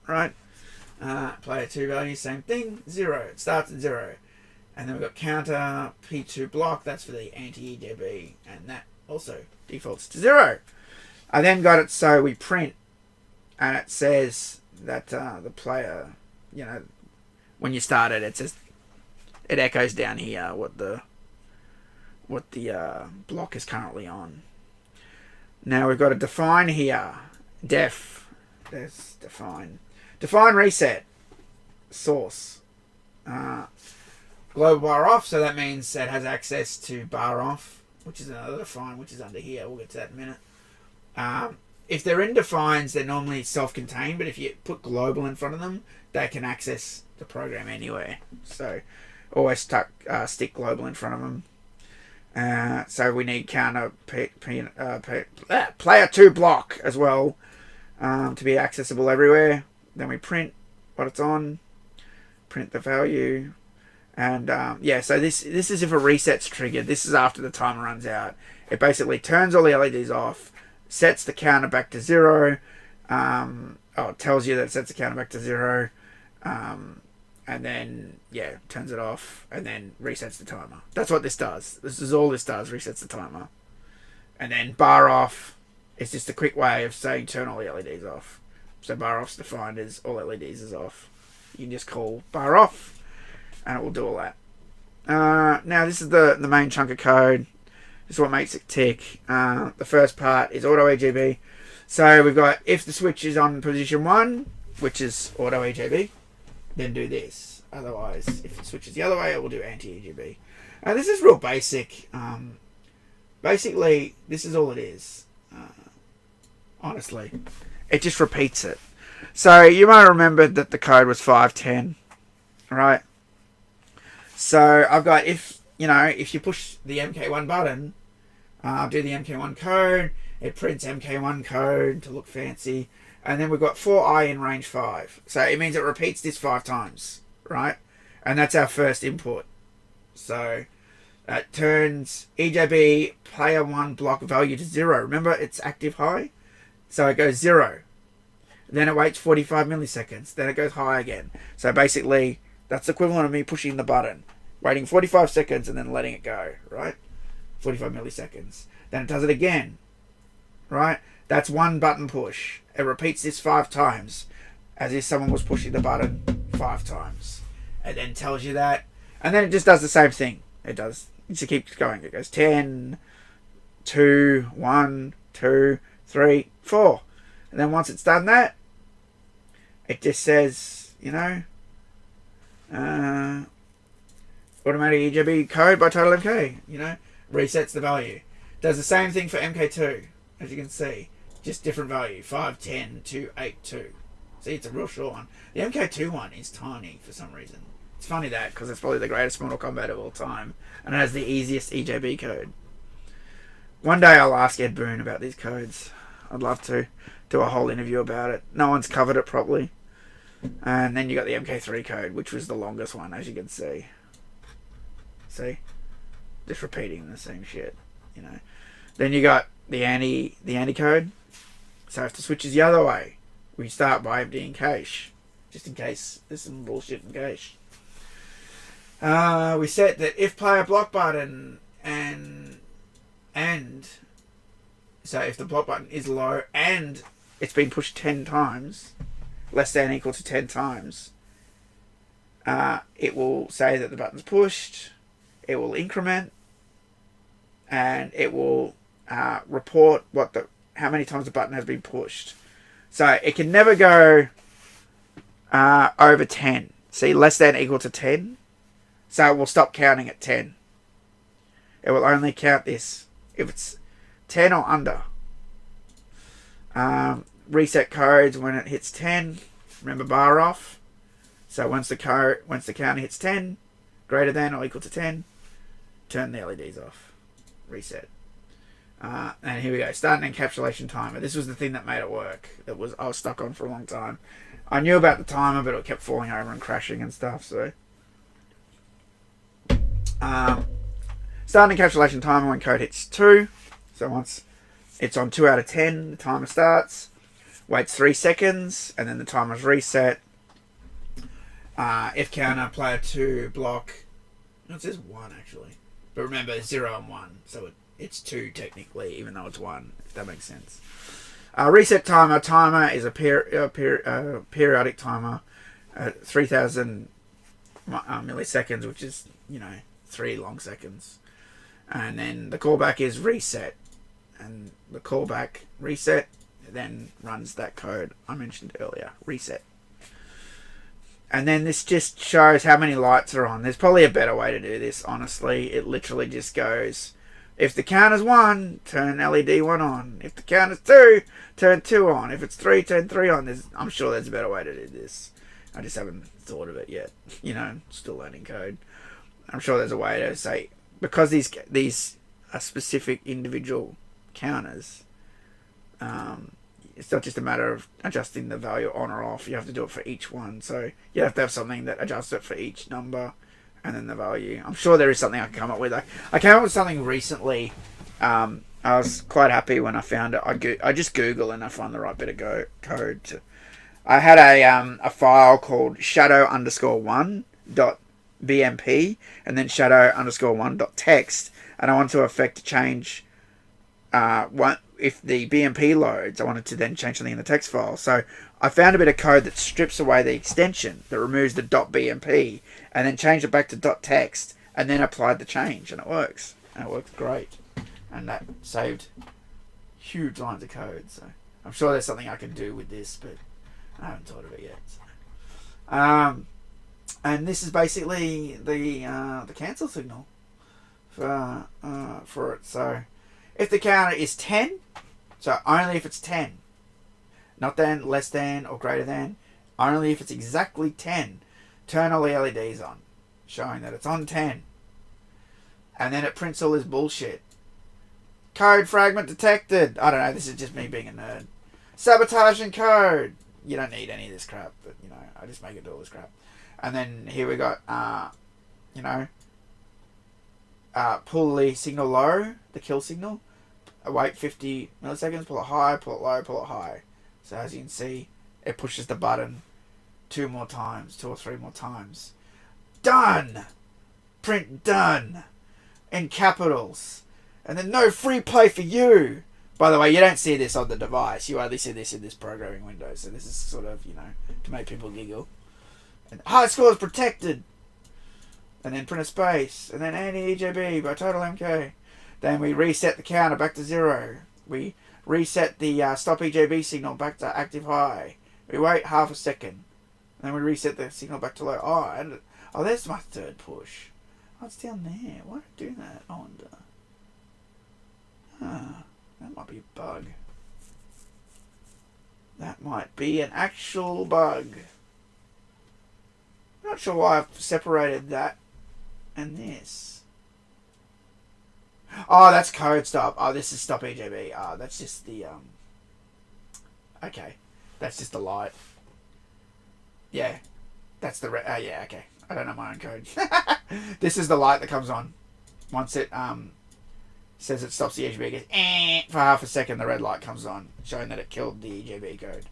A: right? Player 2 value, same thing, 0. It starts at 0. And then we've got counter P2 block, that's for the anti-Ejb, and that also defaults to 0. I then got it so we print, and it says that the player, you know, when you start it, it says, it echoes down here what the block is currently on. Now we've got to define here, there's define reset, source, global bar off, so that means it has access to bar off, which is another define, which is under here. We'll get to that in a minute. If they're in defines, they're normally self-contained, but if you put global in front of them, they can access the program anywhere. So always stick global in front of them. So we need counter player 2 block as well to be accessible everywhere. Then we print what it's on, print the value. And yeah, so this is if a reset's triggered. This is after the timer runs out. It basically turns all the LEDs off, sets the counter back to 0. It tells you that it sets the counter back to 0. And then, yeah, turns it off and then resets the timer. That's what this does. This is all this does, resets the timer. And then bar off is just a quick way of saying turn all the LEDs off. So bar off's defined as all LEDs is off. You can just call bar off and it will do all that. Now this is the main chunk of code. This is what makes it tick. The first part is auto Ejb. So we've got if the switch is on position 1, which is auto Ejb, then do this. Otherwise, if it switches the other way, it will do anti-Ejb. This is real basic. Basically, this is all it is. Honestly, it just repeats it. So you might remember that the code was 510, right? So I've got if you push the MK1 button, do the MK1 code. It prints MK1 code to look fancy. And then we've got 4i in range 5. So it means it repeats this 5 times, right? And that's our first input. So that turns Ejb player 1 block value to 0. Remember, it's active high. So it goes 0. Then it waits 45 milliseconds. Then it goes high again. So basically, that's the equivalent of me pushing the button, waiting 45 seconds and then letting it go, right? 45 milliseconds. Then it does it again, right? That's one button push. It repeats this 5 times, as if someone was pushing the button 5 times. It then tells you that, and then it just does the same thing. It just keeps going. It goes 10, 2, 1, 2, 3, 4. And then once it's done that, it just says, automatic Ejb code by total MK, resets the value. Does the same thing for MK2, as you can see. Just different value, 5, 10, 2, 8, 2. See, it's a real short one. The MK2 one is tiny for some reason. It's funny that, because it's probably the greatest Mortal Kombat of all time. And it has the easiest Ejb code. One day I'll ask Ed Boon about these codes. I'd love to do a whole interview about it. No one's covered it properly. And then you got the MK3 code, which was the longest one, as you can see. See? Just repeating the same shit, Then you got the anti code. So if the switch is the other way, we start by emptying cache. Just in case there's some bullshit in cache. We set that if player block button and so if the block button is low and it's been pushed 10 times, less than equal to 10 times, it will say that the button's pushed, it will increment, and it will report how many times the button has been pushed. So it can never go over 10. See, less than equal to 10. So it will stop counting at 10. It will only count this if it's 10 or under. Reset codes when it hits 10. Remember, bar off. So once the counter hits 10, greater than or equal to 10, turn the LEDs off. Reset. And here we go. Start an encapsulation timer. This was the thing that made it work. I was stuck on for a long time. I knew about the timer, but it kept falling over and crashing and stuff. So, start an encapsulation timer when code hits 2. So once it's on 2 out of 10, the timer starts. Waits 3 seconds, and then the timer's reset. If counter, player 2, block. No, it says 1 actually. But remember, 0 and 1. So it's 2 technically, even though it's 1, if that makes sense. Reset timer. Timer is a periodic timer at 3,000 milliseconds, which is, 3 long seconds. And then the callback is reset. And the callback reset then runs that code I mentioned earlier. Reset. And then this just shows how many lights are on. There's probably a better way to do this, honestly. It literally just goes, if the count is 1, turn LED 1 on. If the count is 2, turn 2 on. If it's 3, turn 3 on. I'm sure there's a better way to do this. I just haven't thought of it yet. Still learning code. I'm sure there's a way to say, because these are specific individual counters, it's not just a matter of adjusting the value on or off. You have to do it for each one. So you have to have something that adjusts it for each number and then the value. I'm sure there is something I can come up with. I came up with something recently. I was quite happy when I found it. I just Google and I find the right bit of code. I had a file called shadow_1.bmp and then shadow_1.text, and I wanted to effect change if the BMP loads, I wanted to then change something in the text file. So I found a bit of code that strips away the extension, that removes the .bmp, and then changed it back to .text, and then applied the change, and it works. And it works great. And that saved huge lines of code. So I'm sure there's something I can do with this, but I haven't thought of it yet. So. And this is basically the cancel signal for it. So if the counter is 10, so only if it's 10, not then, less than, or greater than, only if it's exactly 10, turn all the LEDs on, showing that it's on 10. And then it prints all this bullshit. Code fragment detected. I don't know, this is just me being a nerd. Sabotaging code. You don't need any of this crap, but, I just make it do all this crap. And then here we got, pull the signal low, the kill signal. Wait 50 milliseconds, pull it high, pull it low, pull it high. So as you can see, it pushes the button 2 or 3 more times. Done! Print done! In capitals. And then no free play for you! By the way, you don't see this on the device. You only see this in this programming window. So this is sort of, to make people giggle. And high score is protected. And then print a space. And then anti-Ejb by total MK. Then we reset the counter back to 0. We reset the stop Ejb signal back to active high. We wait half a second. And then we reset the signal back to low. Oh, there's my third push. Oh, it's down there. Why did I do that? I wonder. That might be a bug. That might be an actual bug. I'm not sure why I've separated that and this. Oh, that's code stop. Oh, this is stop Ejb. Oh, that's just the okay, that's just the light. Yeah, that's the yeah. Okay, I don't know my own code. This is the light that comes on once it says it stops the Ejb. It goes for half a second. The red light comes on, showing that it killed the Ejb code.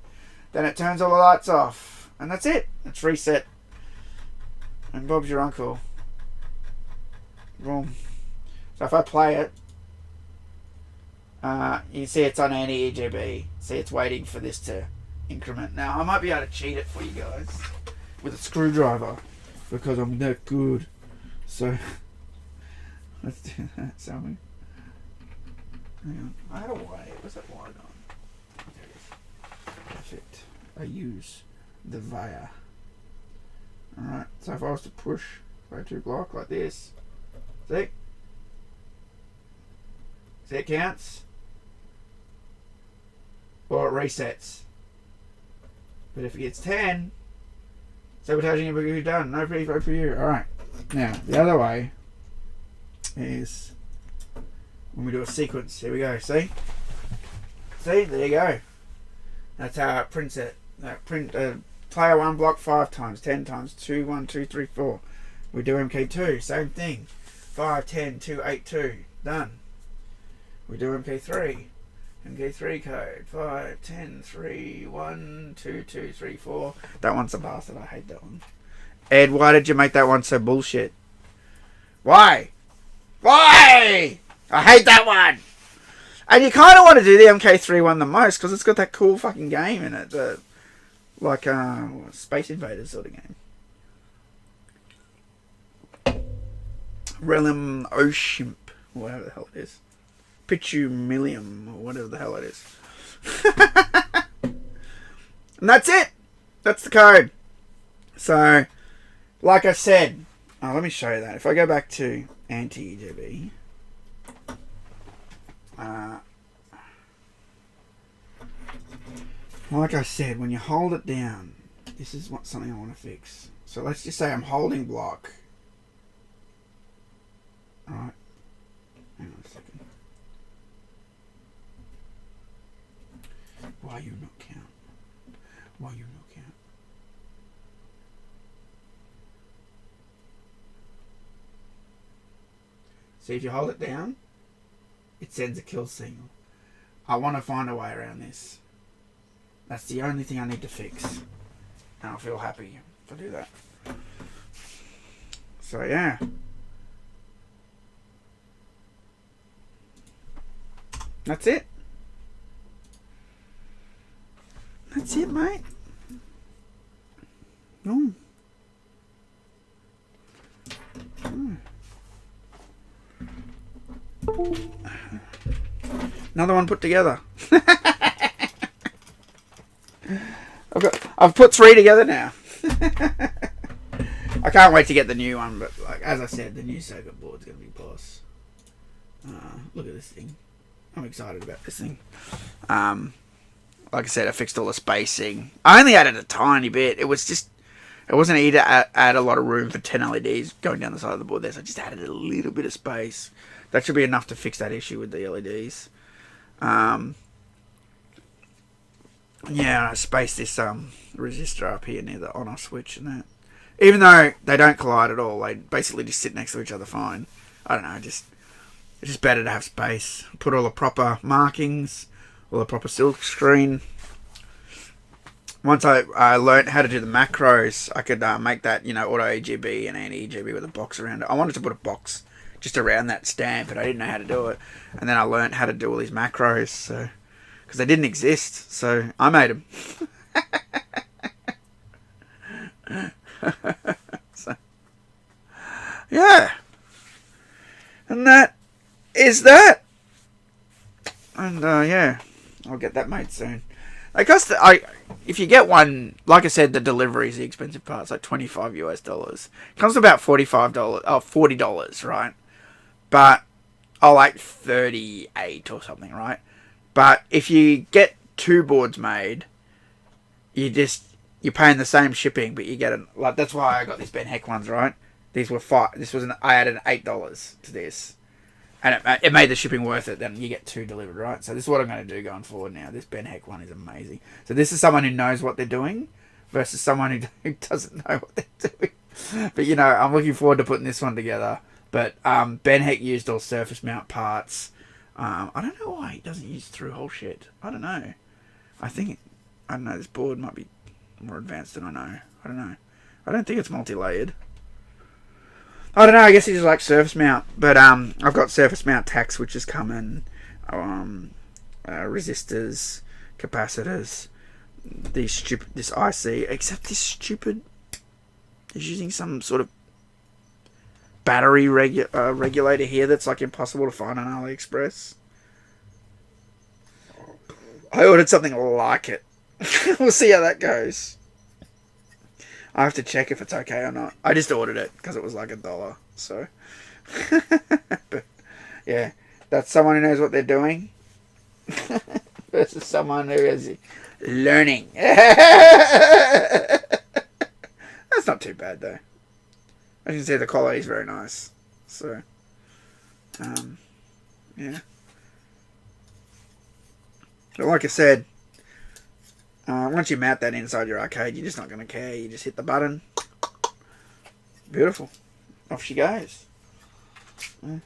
A: Then it turns all the lights off, and that's it. It's reset. And Bob's your uncle. Boom. So if I play it, you see it's on anti-Ejb. See, it's waiting for this to increment. Now, I might be able to cheat it for you guys with a screwdriver because I'm that good. So, let's do that, shall we? Hang on. I had a way. What's that wide on? There it is. Perfect. I use the via. Alright, so if I was to push by 2 block like this, see? See it counts? Or it resets. But if it gets 10, sabotaging you're done. No free vote for you. Alright. Now, the other way is when we do a sequence. Here we go. See? See? There you go. That's how it prints it. Player 1 block 5 times, 10 times, 2, 1, 2, 3, 4. We do MK2, same thing. 5, 10, 2, 8, 2. Done. We do MK3. MK3 code. 5, 10, 3, 1, 2, 2, 3, 4. That one's a bastard. I hate that one. Ed, why did you make that one so bullshit? Why? Why? I hate that one. And you kind of want to do the MK3 one the most because it's got that cool fucking game in it. Like Space Invaders sort of game. Relum Oshimp, or whatever the hell it is. Picumillium, or whatever the hell it is. And that's it. That's the code. So, like I said, let me show you that. If I go back to anti-Ejb, like I said, when you hold it down, this is something I want to fix. So let's just say I'm holding block. Alright. Hang on a second. Why you not count? Why you not count? See, if you hold it down, it sends a kill signal. I want to find a way around this. That's the only thing I need to fix. And I'll feel happy if I do that. So yeah. That's it. That's it, mate. Oh. Another one put together. I've put 3 together now. I can't wait to get the new one, but like as I said, the new circuit board's gonna be boss. Look at this thing. I'm excited about this thing. Like I said, I fixed all the spacing. I only added a tiny bit. It wasn't easy to add a lot of room for 10 LEDs going down the side of the board there, so I just added a little bit of space. That should be enough to fix that issue with the LEDs. Yeah, I spaced this resistor up here near the on-off switch and that. Even though they don't collide at all, they basically just sit next to each other fine. I don't know, it's just better to have space. Put all the proper markings, all the proper silk screen. Once I learned how to do the macros, I could make that, auto AGB and anti-EGB with a box around it. I wanted to put a box just around that stand, but I didn't know how to do it. And then I learned how to do all these macros, so because they didn't exist, so I made them. So, yeah. And that is that. And yeah, I'll get that made soon. If you get one, like I said, the delivery is the expensive part. It's like $25 US. It comes to about $40, right? But like 38 or something, right? But if you get 2 boards made, you're paying the same shipping, but you get that's why I got these Ben Heck ones, right? These were I added $8 to this, and it made the shipping worth it. Then you get 2 delivered, right? So this is what I'm going to do going forward now. This Ben Heck one is amazing. So this is someone who knows what they're doing versus someone who doesn't know what they're doing. But I'm looking forward to putting this one together. But Ben Heck used all surface mount parts. I don't know why he doesn't use through-hole shit. I don't know. I don't know, this board might be more advanced than I know. I don't know. I don't think it's multi-layered. I don't know, I guess he just likes surface mount. But I've got surface mount tack switches coming. Resistors, capacitors. This IC. Except this stupid is using some sort of battery regulator here that's like impossible to find on AliExpress. I ordered something like it. We'll see how that goes. I have to check if it's okay or not. I just ordered it because it was like $1. So, but yeah, that's someone who knows what they're doing versus someone who is learning. That's not too bad though. As you can see, the quality is very nice. So, Yeah. But like I said, once you mount that inside your arcade, you're just not going to care. You just hit the button. Beautiful. Off she goes. Yeah.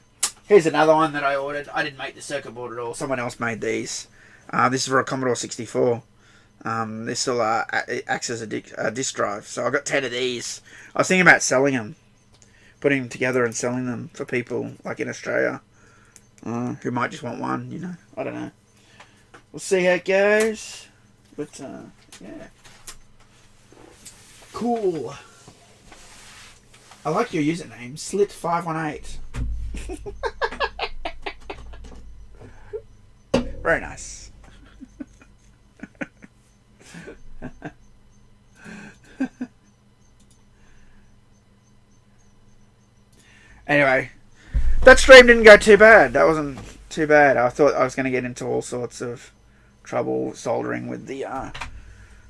A: Here's another one that I ordered. I didn't make the circuit board at all. Someone else made these. This is for a Commodore 64. This still acts as a disk drive. So I got 10 of these. I was thinking about selling them. Putting them together and selling them for people like in Australia. Who might just want one, you know. I don't know. We'll see how it goes. But, yeah. Cool. I like your username, Slit518. Very nice. Anyway, that stream didn't go too bad. That wasn't too bad. I thought I was going to get into all sorts of trouble soldering with the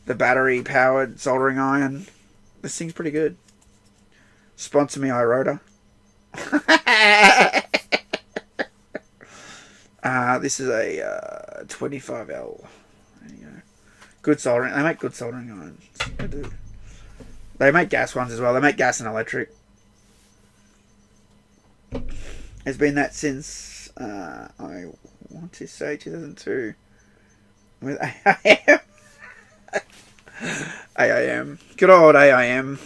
A: battery-powered soldering iron. This thing's pretty good. Sponsor me, iRotor. This is a 25L. There you go. Good soldering. They make good soldering irons. They do. They make gas ones as well. They make gas and electric. It's been that since, I want to say 2002. With AIM. AIM. Good old AIM.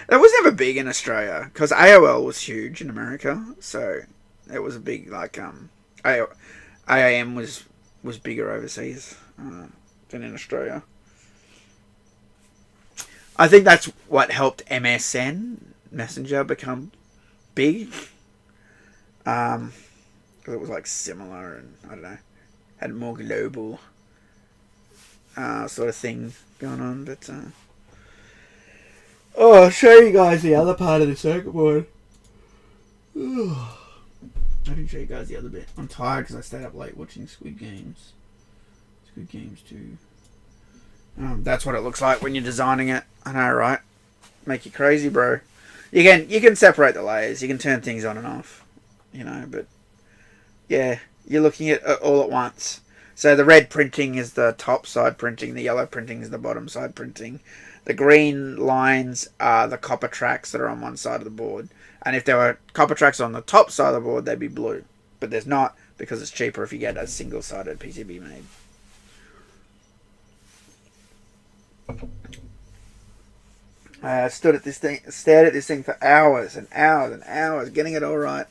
A: That was never big in Australia because AOL was huge in America, so it was a big like AIM was bigger overseas than in Australia. I think that's what helped MSN Messenger become big, because it was like similar and I don't know, had a more global sort of thing going on, but. Oh, I'll show you guys the other part of the circuit board. I didn't show you guys the other bit. I'm tired because I stayed up late watching Squid Games. Squid Games 2. That's what it looks like when you're designing it. I know, right? Make you crazy, bro. You can separate the layers. You can turn things on and off. You know, but yeah, you're looking at it all at once. So the red printing is the top side printing. The yellow printing is the bottom side printing. The green lines are the copper tracks that are on one side of the board. And if there were copper tracks on the top side of the board, they'd be blue. But there's not, because it's cheaper if you get a single-sided PCB made. I stared at this thing for hours and hours and hours, getting it all right.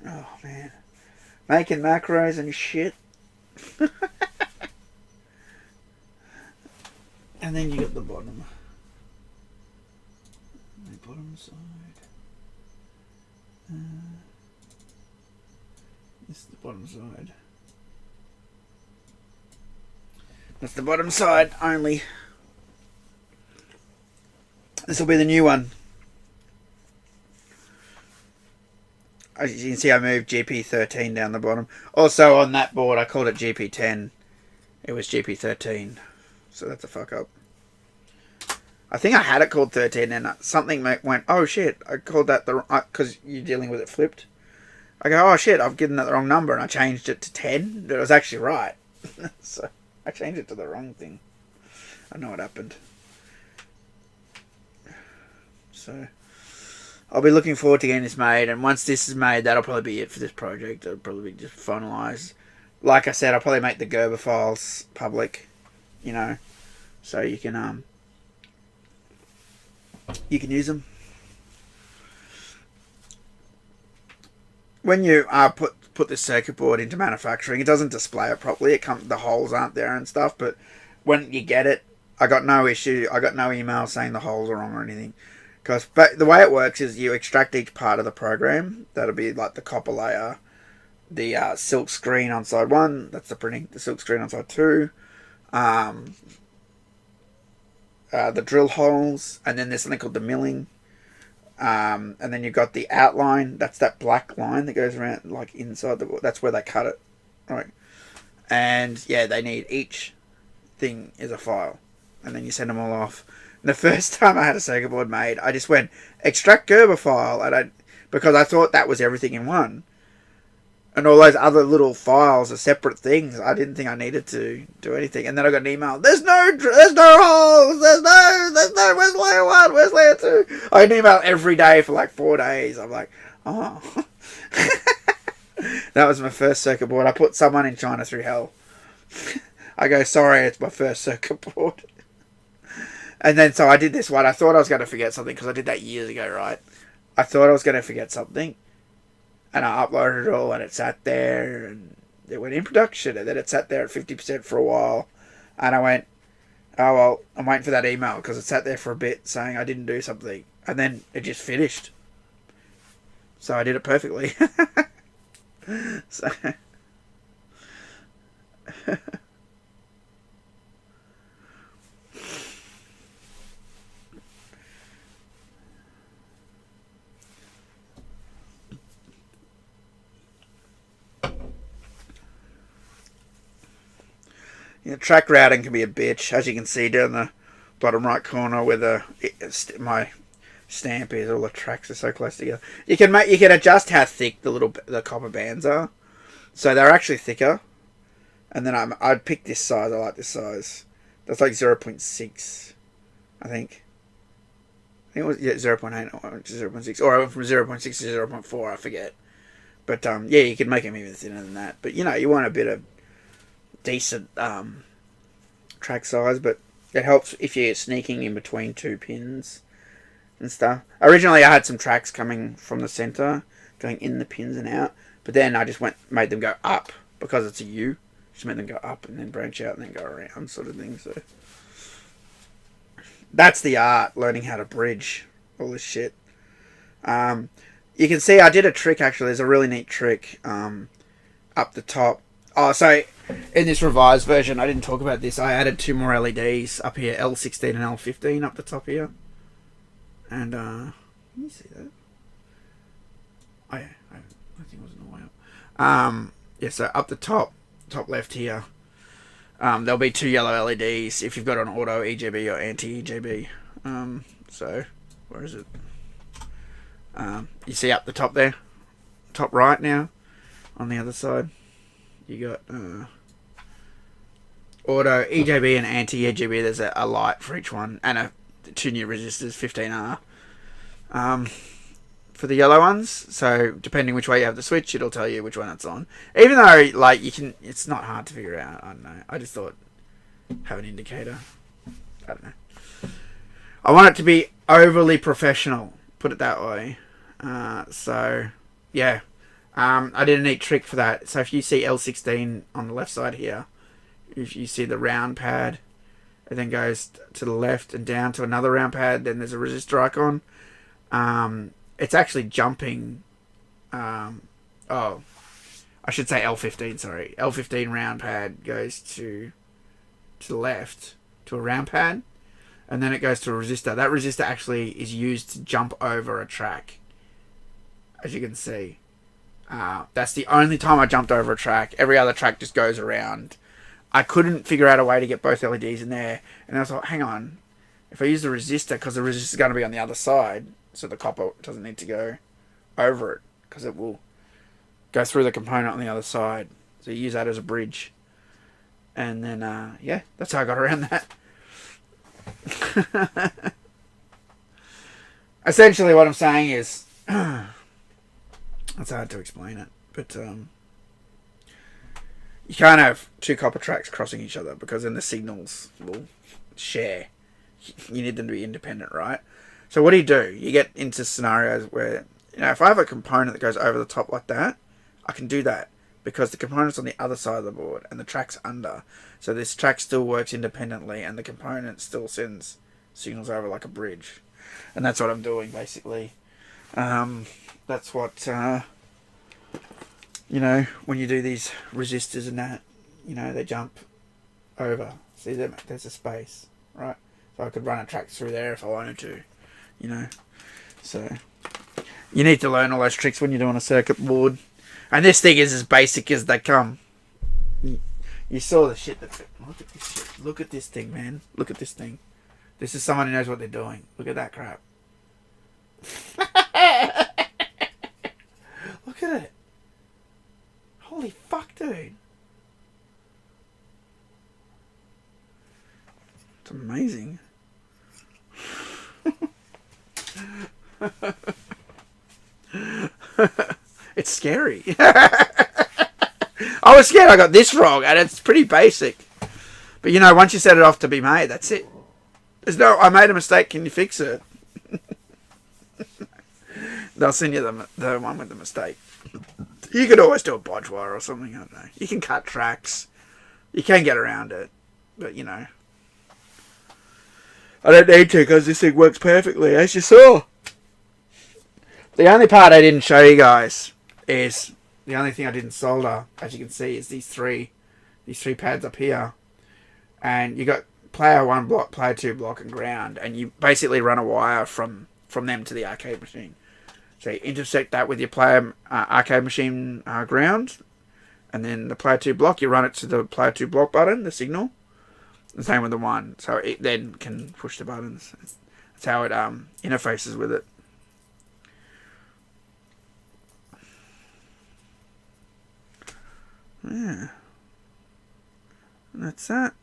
A: Oh, man. Making macros and shit. And then you got the bottom. The bottom side. This is the bottom side. That's the bottom side only. This will be the new one. As you can see, I moved GP13 down the bottom. Also on that board, I called it GP10. It was GP13. So that's a fuck up. I think I had it called 13 and something went, oh shit, I called that the wrong, because you're dealing with it flipped. I go, oh shit, I've given it the wrong number, and I changed it to 10, but it was actually right. So I changed it to the wrong thing. I know what happened. So I'll be looking forward to getting this made, and once this is made, that'll probably be it for this project. It'll probably be just finalised. Like I said, I'll probably make the Gerber files public, you know, so you can use them. When you put this circuit board into manufacturing, it doesn't display it properly. The holes aren't there and stuff, but when you get it, I got no issue. I got no email saying the holes are wrong or anything. But the way it works is you extract each part of the program. That'll be like the copper layer, the silk screen on side 1. That's the printing. The silk screen on side 2. The drill holes, and then there's something called the milling, and then you've got the outline. That's that black line that goes around like inside the board. That's where they cut it, right? And yeah, they need each thing is a file, and then you send them all off The first time I had a circuit board made, I just went extract Gerber file, and because I thought that was everything in one, and all those other little files are separate things. I didn't think I needed to do anything, and then I got an email. There's no holes. There's no. Where's layer 1? Where's layer 2? I had an email every day for like 4 days. I'm like, oh. That was my first circuit board. I put someone in China through hell. I go, sorry, it's my first circuit board. And then, so I did this one. I thought I was going to forget something because I did that years ago, right? I thought I was going to forget something. And I uploaded it all and it sat there and it went in production. And then it sat there at 50% for a while. And I went, oh, well, I'm waiting for that email because it sat there for a bit saying I didn't do something. And then it just finished. So I did it perfectly. So... Yeah, track routing can be a bitch, as you can see down the bottom right corner where my stamp is. All the tracks are so close together. You can adjust how thick the copper bands are, so they're actually thicker. And then I'd pick this size. I like this size. That's like 0.6, I think. I think it was 0.8 or 0.6, or I went from 0.6 to 0.4. I forget. But yeah, you can make them even thinner than that. But you want a bit of decent track size, but it helps if you're sneaking in between 2 pins and stuff. Originally I had some tracks coming from the center going in the pins and out, but then I just made them go up because it's a U. Just made them go up and then branch out and then go around, sort of thing. So that's the art, learning how to bridge all this shit. You can see I did a trick actually. There's a really neat trick up the top. Oh, so in this revised version, I didn't talk about this. I added 2 more LEDs up here, L16 and L15 up the top here. And, can you see that? Oh, yeah. I think it was on the way up. Yeah, so up the top left here, there'll be 2 yellow LEDs if you've got an auto Ejb or anti-Ejb. So, where is it? You see up the top there? Top right now, on the other side. You got auto Ejb and anti-Ejb. There's a light for each one, and 2 new resistors, 15R. For the yellow ones, so depending which way you have the switch, it'll tell you which one it's on. Even though, like, it's not hard to figure out. I don't know. I just thought have an indicator. I don't know. I want it to be overly professional. Put it that way. So yeah. I did a neat trick for that. So if you see L16 on the left side here, if you see the round pad, it then goes to the left and down to another round pad, then there's a resistor icon. It's actually jumping. I should say L15, sorry. L15 round pad goes to the left to a round pad, and then it goes to a resistor. That resistor actually is used to jump over a track, as you can see. That's the only time I jumped over a track. Every other track just goes around. I couldn't figure out a way to get both LEDs in there. And I was like, hang on. If I use the resistor, because the resistor is going to be on the other side, so the copper doesn't need to go over it, because it will go through the component on the other side. So you use that as a bridge. And then, yeah, that's how I got around that. Essentially what I'm saying is... It's hard to explain it, but you can't have 2 copper tracks crossing each other because then the signals will share. You need them to be independent, right? So what do? You get into scenarios where, if I have a component that goes over the top like that, I can do that because the component's on the other side of the board and the track's under. So this track still works independently and the component still sends signals over like a bridge. And that's what I'm doing, basically. That's what, when you do these resistors and that, they jump over. See, there's a space, right? So I could run a track through there if I wanted to, So, you need to learn all those tricks when you're doing a circuit board. And this thing is as basic as they come. You saw the shit that... Look at this shit. Look at this thing, man. Look at this thing. This is someone who knows what they're doing. Look at that crap. Look at it. Holy fuck, dude. It's amazing. It's scary. I was scared I got this wrong, and it's pretty basic. But you know, once you set it off to be made, that's it. There's no, I made a mistake, can you fix it? They'll send you the one with the mistake. You could always do a bodge wire or something, I don't know. You can cut tracks. You can get around it. But, you know. I don't need to because this thing works perfectly, as you saw. The only part I didn't show you guys is, the only thing I didn't solder, as you can see, is these three pads up here. And you got player 1 block, player 2 block, and ground. And you basically run a wire from them to the arcade machine. So you intersect that with your player arcade machine ground, and then the player 2 block, you run it to the player 2 block button, the signal. The same with the 1, so it then can push the buttons. That's how it interfaces with it. Yeah, and that's that.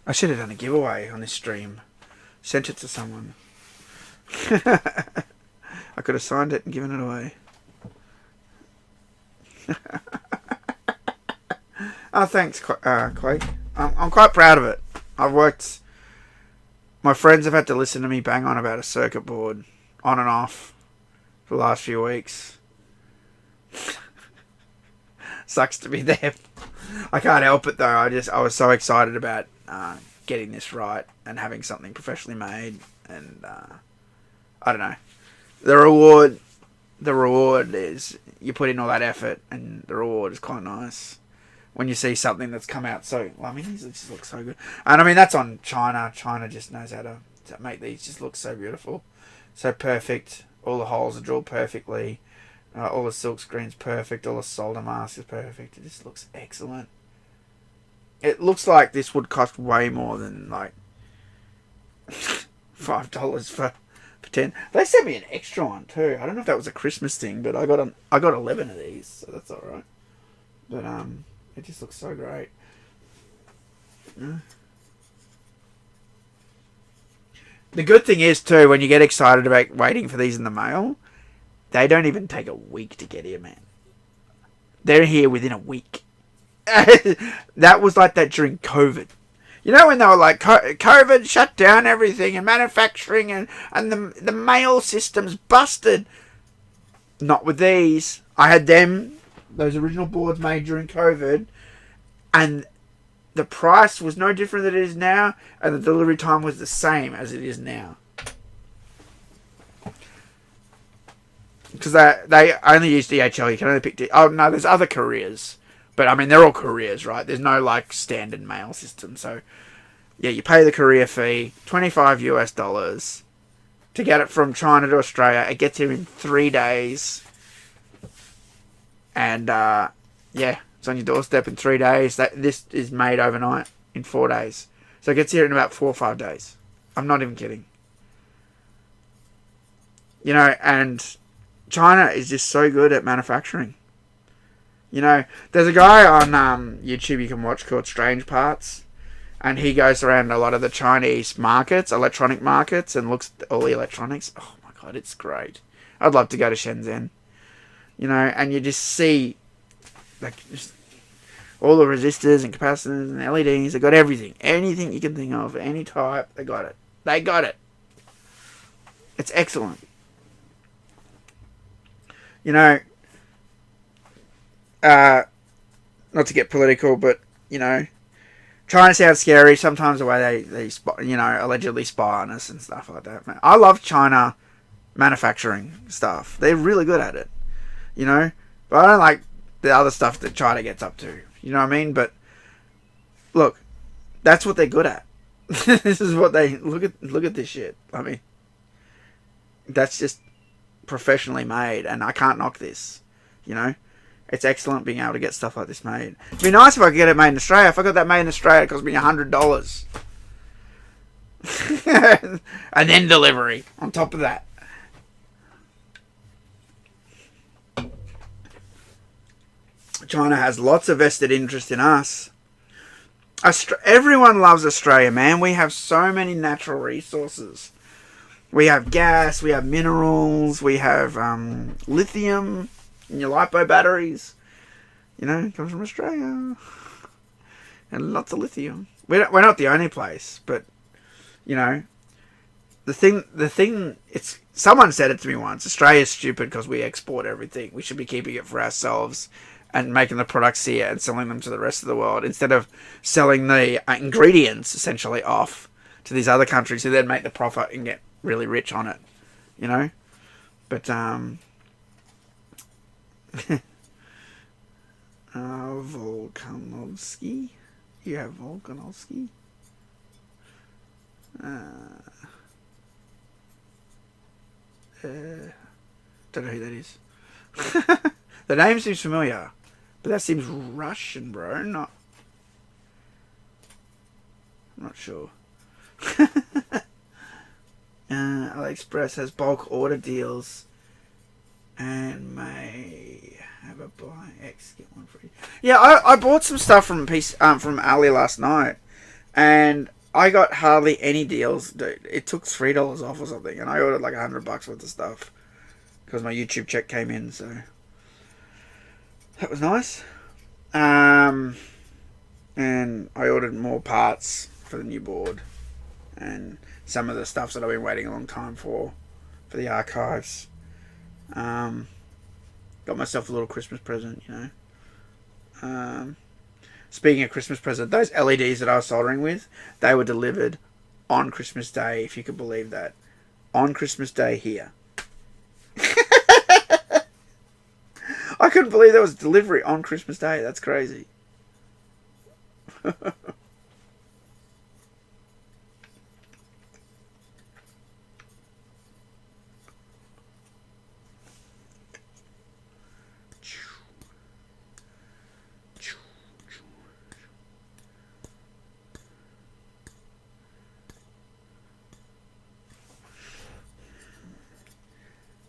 A: I should have done a giveaway on this stream. Sent it to someone. I could have signed it and given it away. Oh, thanks, Quake. I'm quite proud of it. I've worked... My friends have had to listen to me bang on about a circuit board, on and off, for the last few weeks. Sucks to be them. I can't help it, though. I was so excited about getting this right and having something professionally made, and I don't know. The reward is you put in all that effort, and the reward is quite nice when you see something that's come out so. Well, I mean, these just look so good, and I mean that's on China. China just knows how to make these just look so beautiful, so perfect. All the holes are drilled perfectly. All the silk screen's perfect. All the solder mask is perfect. It just looks excellent. It looks like this would cost way more than like $5 for 10. They sent me an extra one too. I don't know if that was a Christmas thing, but I got 11 of these, so that's all right. But it just looks so great. Yeah. The good thing is too, when you get excited about waiting for these in the mail, they don't even take a week to get here, man. They're here within a week. That was like that during COVID. You know when they were like, COVID shut down everything and manufacturing and the mail system's busted. Not with these. I had those original boards made during COVID, and the price was no different than it is now, and the delivery time was the same as it is now. Because they only use DHL. You can only pick oh no, there's other couriers. But, I mean, they're all couriers, right? There's no, like, standard mail system. So, yeah, you pay the courier fee, $25 to get it from China to Australia. It gets here in 3 days. And, yeah, it's on your doorstep in 3 days. This is made overnight in 4 days. So it gets here in about 4 or 5 days. I'm not even kidding. You know, and China is just so good at manufacturing. You know, there's a guy on YouTube you can watch called Strange Parts, and he goes around a lot of the Chinese markets, electronic markets, and looks at all the electronics. Oh my god, it's great. I'd love to go to Shenzhen. You know, and you just see like just all the resistors and capacitors and LEDs. They got everything, anything you can think of, any type. They got it. They got it. It's excellent. You know. Not to get political, but, you know, China sounds scary. Sometimes the way they you know, allegedly spy on us and stuff like that. Man, I love China manufacturing stuff. They're really good at it, you know. But I don't like the other stuff that China gets up to. You know what I mean? But look, that's what they're good at. This is what they look at this shit. I mean, that's just professionally made, and I can't knock this. You know. It's excellent being able to get stuff like this made. It'd be nice if I could get it made in Australia. If I got that made in Australia, it cost me $100. And then delivery on top of that. China has lots of vested interest in us. Everyone loves Australia, man. We have so many natural resources. We have gas, we have minerals, we have lithium in your lipo batteries. You know, it comes from Australia. And lots of lithium. We're not the only place, but, you know, the thing, it's, someone said it to me once, Australia's stupid because we export everything. We should be keeping it for ourselves and making the products here and selling them to the rest of the world instead of selling the ingredients essentially off to these other countries who then make the profit and get really rich on it, you know. But Volkanovski, you have Volkanovski. Don't know who that is. The name seems familiar, but that seems Russian, bro. I'm not sure. AliExpress has bulk order deals and may have a buy X get one free. Yeah, I bought some stuff from Ali last night, and I got hardly any deals, dude. It took $3 off or something, and I ordered like $100 worth of stuff because my YouTube check came in, so that was nice. And I ordered more parts for the new board and some of the stuff that I've been waiting a long time for the archives. Got myself a little Christmas present, you know. Speaking of Christmas present, those LEDs that I was soldering with, they were delivered on Christmas Day, if you could believe that. On Christmas Day here. I couldn't believe there was delivery on Christmas Day. That's crazy.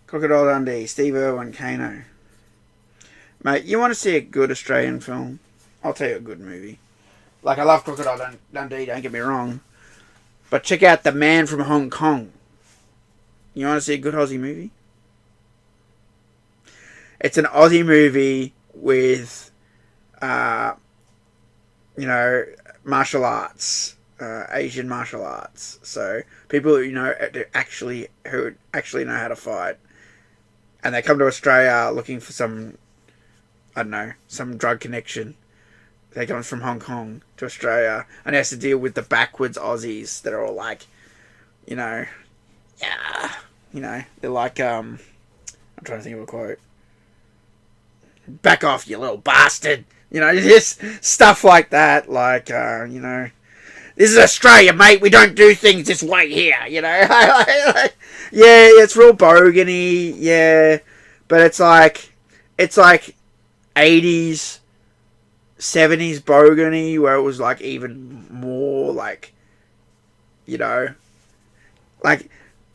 A: Crocodile Dundee, Steve Irwin, Kano. Mate, you want to see a good Australian film? I'll tell you a good movie. Like, I love Crocodile Dundee, don't get me wrong. But check out The Man from Hong Kong. You want to see a good Aussie movie? It's an Aussie movie with, you know, martial arts. Asian martial arts. So, people who know actually know how to fight. And they come to Australia looking for some, I don't know, some drug connection. They come from Hong Kong to Australia and he has to deal with the backwards Aussies that are all like, you know, yeah, you know, they're like, I'm trying to think of a quote. Back off, you little bastard. You know, just stuff like that. Like, you know, this is Australia, mate. We don't do things this way here, you know. Yeah, it's real bogany, yeah. But it's like 80s, 70s bogany, where it was like even more like, you know, like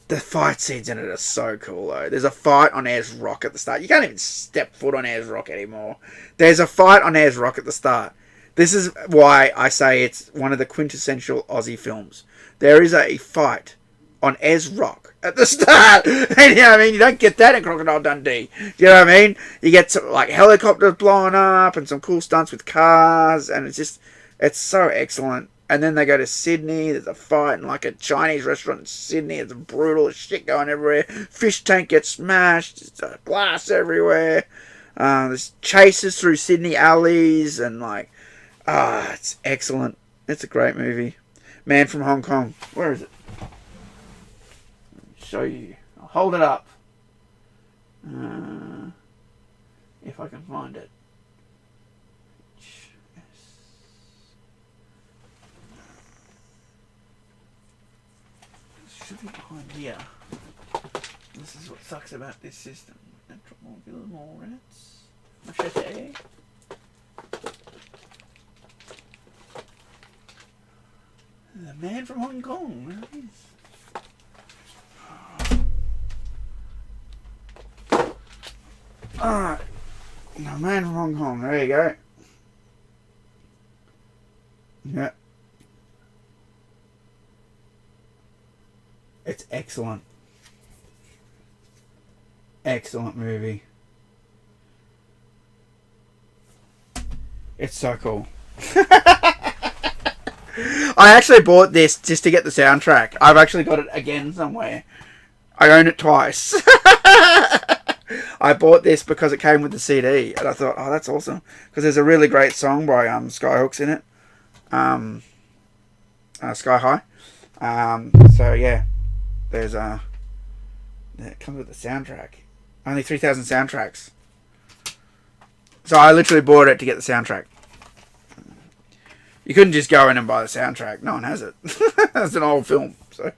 A: the fight scenes in it are so cool though. There's a fight on Ayers Rock at the start. You can't even step foot on Ayers Rock anymore. There's a fight on Ayers Rock at the start. This is why I say it's one of the quintessential Aussie films. There is a fight on Ayers Rock at the start. You know what I mean? You don't get that in Crocodile Dundee. You know what I mean? You get some like helicopters blowing up and some cool stunts with cars, and it's so excellent. And then they go to Sydney. There's a fight in like a Chinese restaurant in Sydney. It's brutal as shit going everywhere. Fish tank gets smashed. There's glass everywhere. There's chases through Sydney alleys and like, it's excellent. It's a great movie. Man from Hong Kong. Where is it? Let me show you. I'll hold it up. If I can find it. It should be behind here. This is what sucks about this system. Natural molecular more rats. Machete. The Man from Hong Kong. There it is. Alright. The Man from Hong Kong. There you go. Yeah. It's excellent. Excellent movie. It's so cool. I actually bought this just to get the soundtrack. I've actually got it again somewhere. I own it twice. I bought this because it came with the CD, and I thought, oh, that's awesome. Because there's a really great song by Skyhooks in it. Sky High. So yeah, there's it comes with the soundtrack. Only 3,000 soundtracks. So I literally bought it to get the soundtrack. You couldn't just go in and buy the soundtrack. No one has it. That's an old film. So,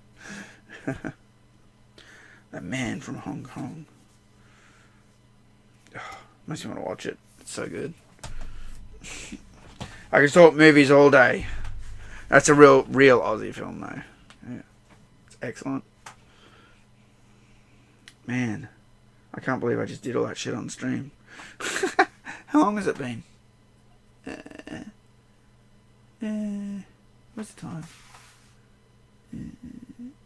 A: The Man from Hong Kong. Oh, makes me want to watch it. It's so good. I can talk movies all day. That's a real Aussie film, though. Yeah, it's excellent. Man, I can't believe I just did all that shit on stream. How long has it been? What's the time?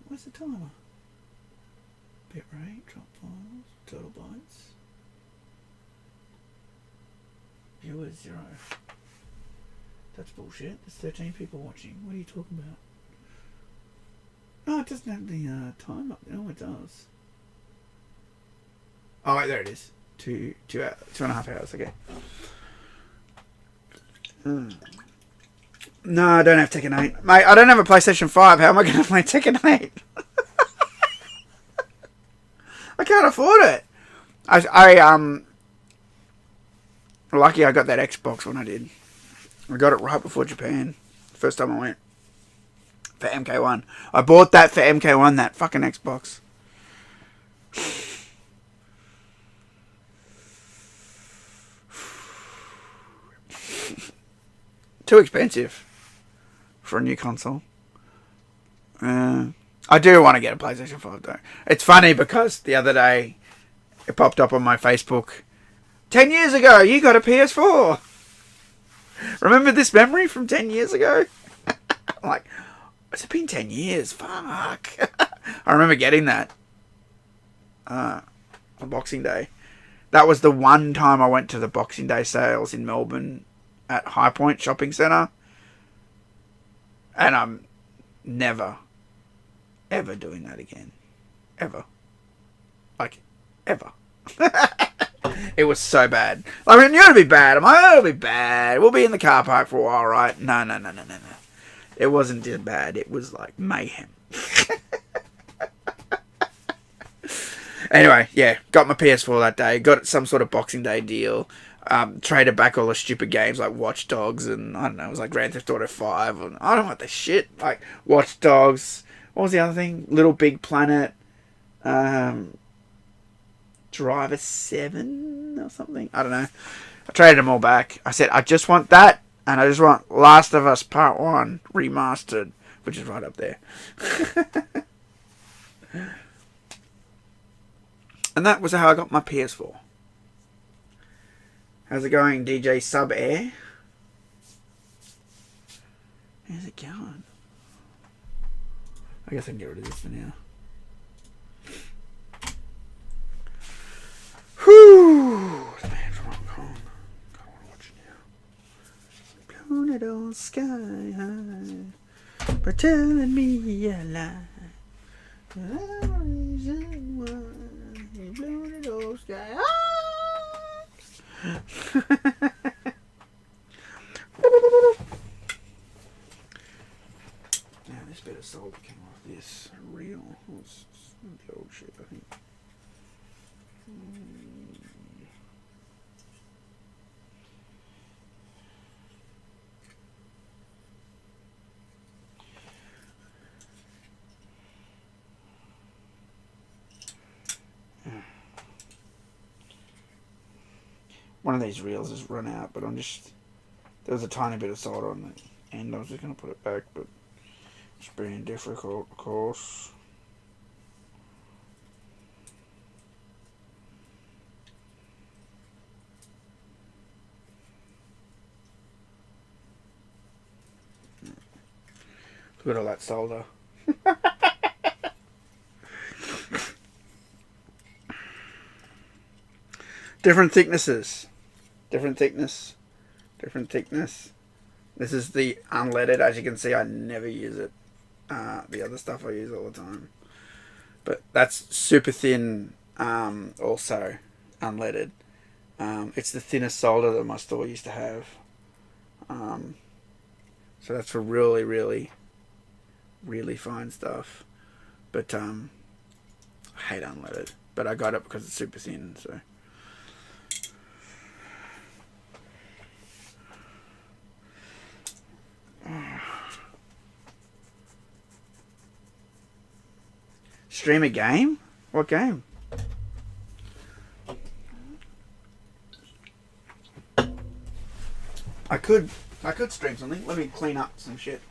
A: What's the timer? Bit rate, drop files, total bytes. Viewers 0. That's bullshit. There's 13 people watching. What are you talking about? Oh, it doesn't have the time up there. Oh, it does. Oh, wait, there it is. 2.5 hours, okay. No, I don't have Tekken 8. Mate, I don't have a PlayStation 5. How am I going to play Tekken 8? I can't afford it. Lucky I got that Xbox when I did. I got it right before Japan. First time I went. For MK1. I bought that for MK1, that fucking Xbox. Too expensive for a new console. I do want to get a PlayStation 5 though. It's funny because the other day it popped up on my Facebook. 10 years ago, you got a PS4. Remember this memory from 10 years ago? I'm like, it's been 10 years. Fuck. I remember getting that on Boxing Day. That was the one time I went to the Boxing Day sales in Melbourne at High Point Shopping Centre. And I'm never, ever doing that again. Ever. Like, ever. It was so bad. I mean, it'll be bad. I'm like, it'll be bad. We'll be in the car park for a while, right? No. It wasn't just bad. It was like mayhem. Anyway, yeah. Got my PS4 that day. Got some sort of Boxing Day deal. Traded back all the stupid games like Watch Dogs and, I don't know, it was like Grand Theft Auto 5. And I don't want the shit. Like, Watch Dogs. What was the other thing? Little Big Planet. Driver 7 or something. I don't know. I traded them all back. I said, I just want that, and I just want Last of Us Part 1 remastered, which is right up there. And that was how I got my PS4. How's it going, DJ Sub Air? How's it going? I guess I can get rid of this for now. Whew! The Man from Hong Kong. I want to watch it now. Blown it all sky high. For telling me a lie. The reason why you blown it all sky high. Now this bit of salt came off this reel. It's the old shit, I think. One of these reels has run out, but I'm just... There was a tiny bit of solder on the end. I was just going to put it back, but it's being difficult, of course. Look at all that solder. Different thicknesses. Different thickness. Different thickness. This is the unleaded. As you can see, I never use it. The other stuff I use all the time. But that's super thin, also unleaded. It's the thinnest solder that my store used to have. So that's for really, really, really fine stuff. But I hate unleaded. But I got it because it's super thin, so... Stream a game? What game? I could stream something. Let me clean up some shit.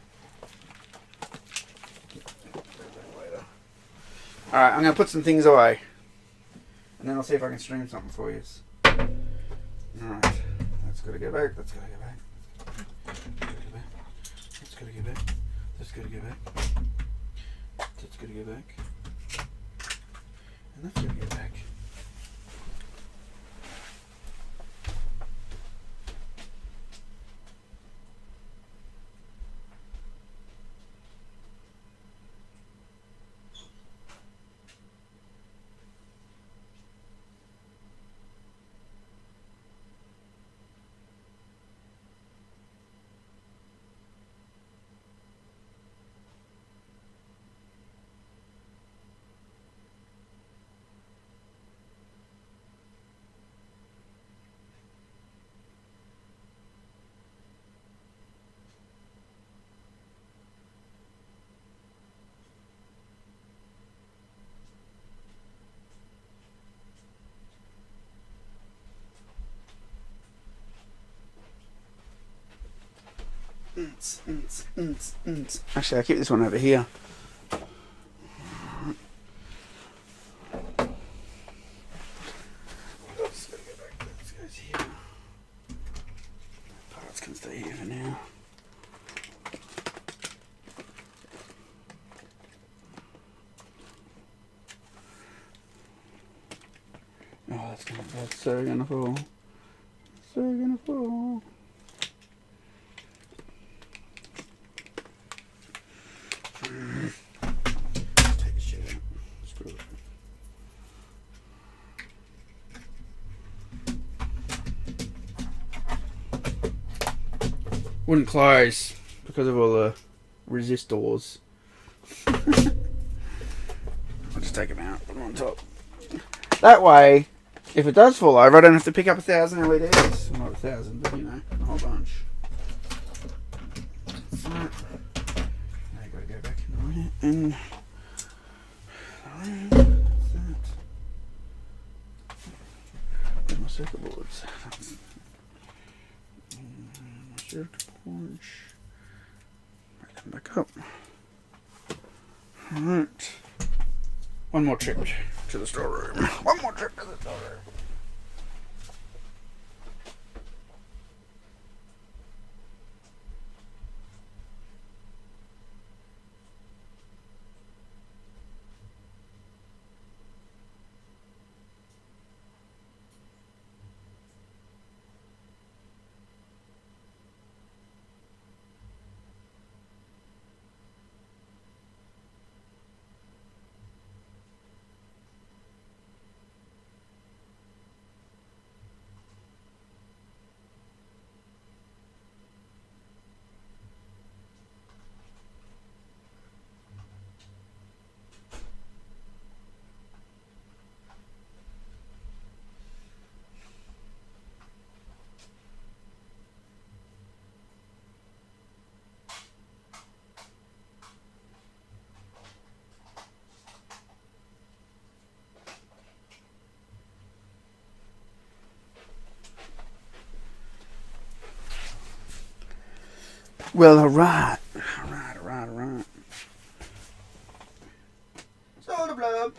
A: Alright, I'm going to put some things away. And then I'll see if I can stream something for you. Alright. That's got to go back. That's got to go back. That's got to go back. That's got to go back. That's got to go back. And that's got to go back. Actually, I'll keep this one over here. Oops, gotta go back. This goes here. Parts can stay here for now. Oh, that's so gonna fall. So gonna fall. Take the shit out. Screw it. Wouldn't close because of all the resistors. I'll just take them out, put them on top. That way, if it does fall over, I don't have to pick up 1,000 LEDs. Well, not 1,000, but you know, a whole bunch. That's that. Now you've got to go back in there and that's that. Where's my circuit boards? My circuit boards. Bring them back up. Alright. One more trip to the storeroom. One more trip to the storeroom. Well, alright. Alright. Solder blob.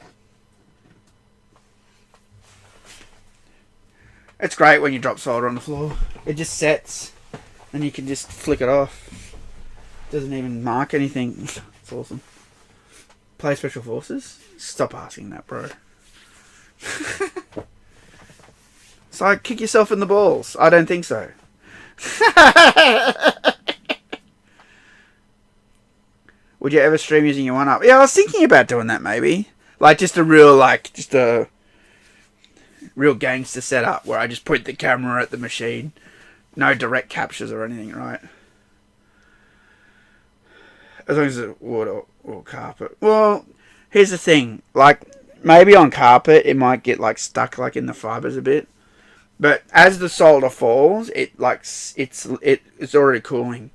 A: It's great when you drop solder on the floor. It just sets, and you can just flick it off. Doesn't even mark anything. It's awesome. Play Special Forces? Stop asking that, bro. So kick yourself in the balls. I don't think so. Would you ever stream using your 1-up? Yeah, I was thinking about doing that maybe. Like just a real gangster setup where I just point the camera at the machine. No direct captures or anything, right? As long as it's wood or carpet. Well, here's the thing. Like, maybe on carpet it might get like stuck like in the fibers a bit. But as the solder falls, it's already cooling.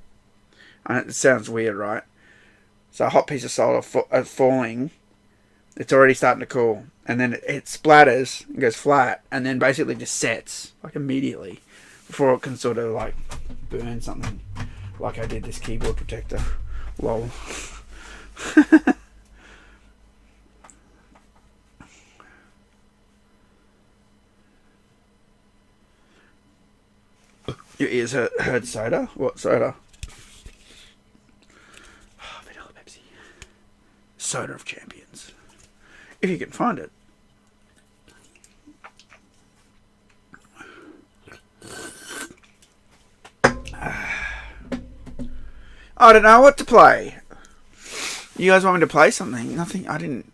A: And it sounds weird, right? So a hot piece of solder falling, it's already starting to cool. And then it splatters and goes flat, and then basically just sets, like immediately, before it can sort of like burn something, like I did this keyboard protector. Lol. Your ears heard soda? What soda? Oh, vanilla Pepsi. Soda of champions. If you can find it. I don't know what to play. You guys want me to play something? Nothing. I didn't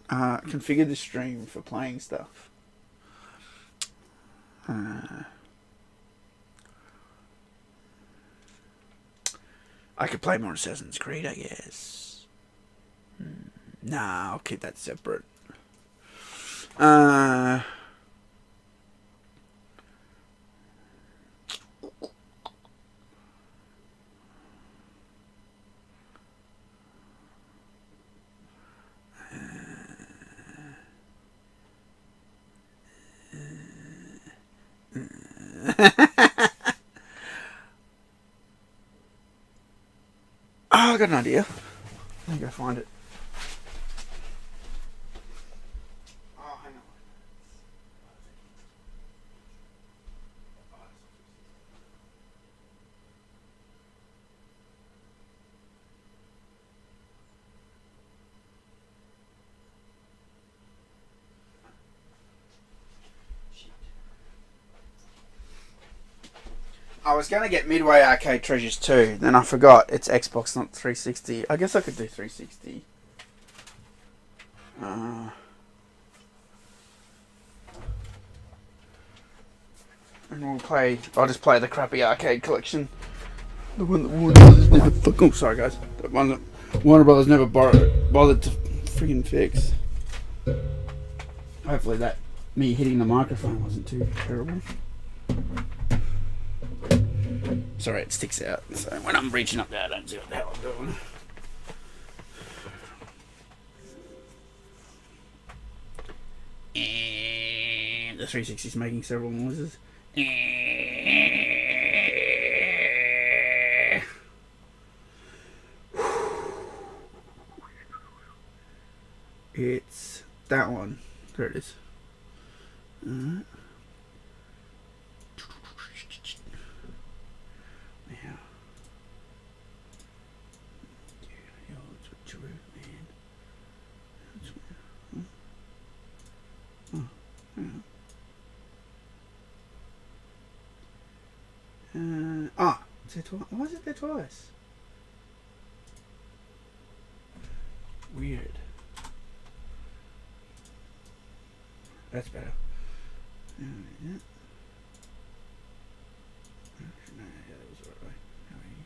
A: configure the stream for playing stuff. I could play more Assassin's Creed, I guess. Nah, I'll keep that separate. Oh, I got an idea. Let me go find it. Oh, hang on. I was going to get Midway Arcade Treasures 2, then I forgot it's Xbox, not 360. I guess I could do 360. And I'll just play the crappy arcade collection. The one that Warner Brothers never sorry guys. The one that Warner Brothers never bothered to freaking fix. Hopefully that me hitting the microphone wasn't too terrible. Sorry, it sticks out, so when I'm reaching up there I don't see what the hell I'm doing. And the 360 is making several noises. It's that one. There it is. Now. Why is it there twice? Weird. That's better. Yeah. No, that was the right way. How are you?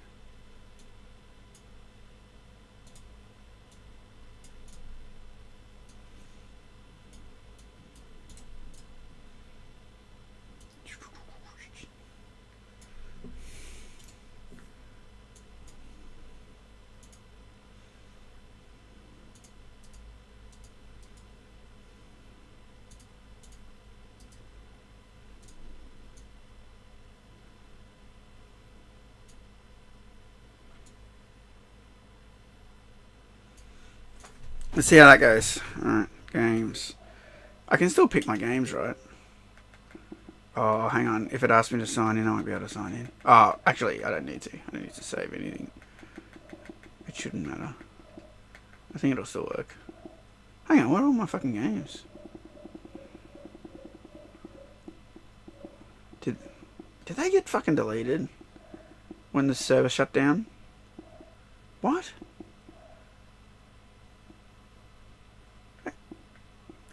A: Let's see how that goes. Alright, games. I can still pick my games, right? Oh, hang on. If it asks me to sign in, I won't be able to sign in. Oh, actually, I don't need to. I don't need to save anything. It shouldn't matter. I think it'll still work. Hang on, what are all my fucking games? Did they get fucking deleted when the server shut down? What?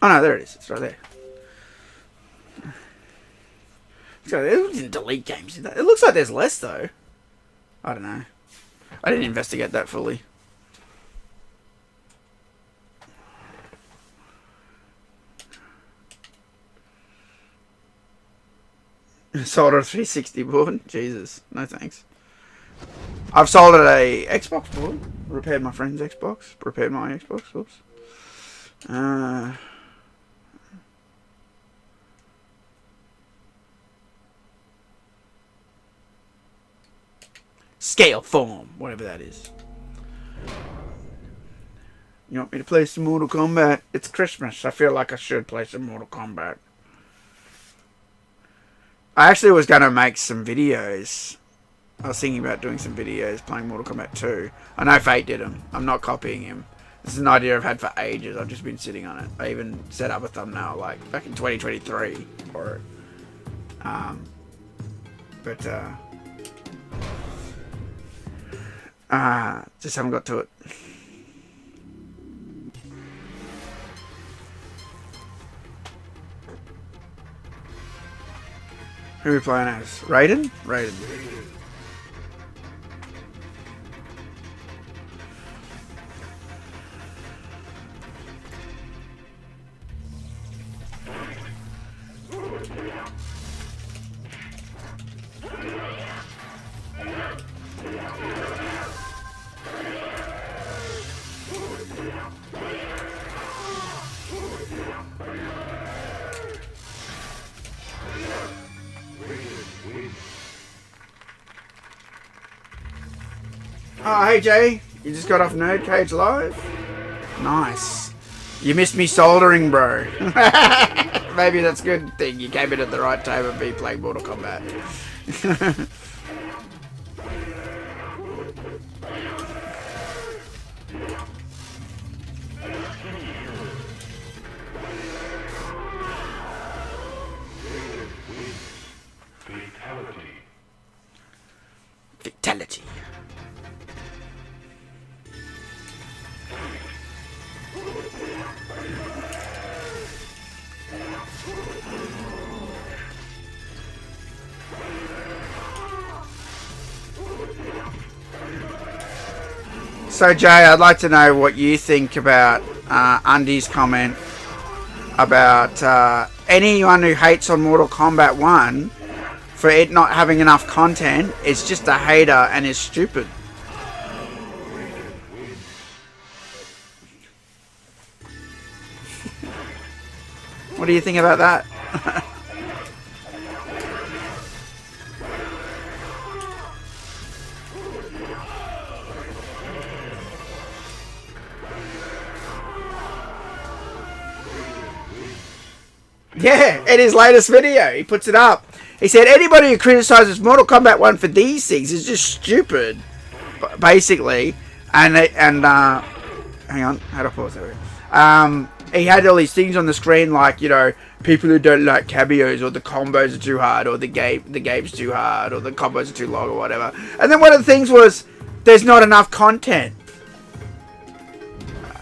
A: Oh no, there it is. It's right there. So it didn't delete games. It looks like there's less though. I don't know. I didn't investigate that fully. Solder a 360 board? Jesus. No thanks. I've soldered a Xbox board. Repaired my friend's Xbox. Repaired my Xbox. Oops. Scale form, whatever that is. You want me to play some Mortal Kombat? It's Christmas. I feel like I should play some Mortal Kombat. I actually was going to make some videos. I was thinking about doing some videos playing Mortal Kombat 2. I know Fate did them. I'm not copying him. This is an idea I've had for ages. I've just been sitting on it. I even set up a thumbnail like back in 2023 for it. Just haven't got to it. Who are we playing as? Raiden? Raiden. Oh, hey Jay, you just got off Nerd Cage Live? Nice. You missed me soldering, bro. Maybe that's a good thing. You came in at the right time and be playing Mortal Kombat. Fatality. So Jay, I'd like to know what you think about Undy's comment about anyone who hates on Mortal Kombat 1 for it not having enough content is just a hater and is stupid. What do you think about that? Yeah, in his latest video, he puts it up. He said, anybody who criticizes Mortal Kombat 1 for these things is just stupid, basically. And hang on, how do I pause that? He had all these things on the screen like, you know, people who don't like cameos, or the combos are too hard, or the game's too hard, or the combos are too long, or whatever. And then one of the things was, there's not enough content.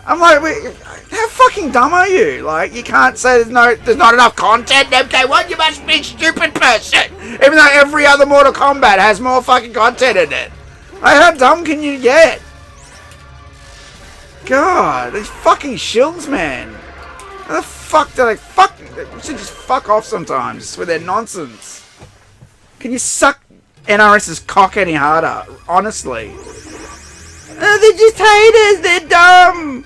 A: I'm like, wait, how fucking dumb are you? Like, you can't say there's not enough content. MK1, you must be a stupid person. Even though every other Mortal Kombat has more fucking content in it. Like, how dumb can you get? God, these fucking shills, man. How the fuck do they should just fuck off sometimes with their nonsense. Can you suck NRS's cock any harder? Honestly. They're just haters, they're dumb.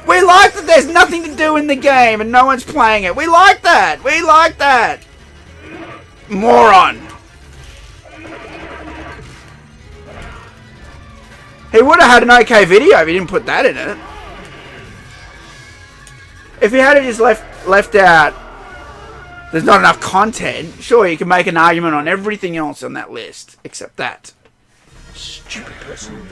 A: We like that there's nothing to do in the game and no one's playing it. We like that. We like that. Moron. He would have had an okay video if he didn't put that in it. if you had just left out, there's not enough content. Sure, you can make an argument on everything else on that list except that. Stupid person.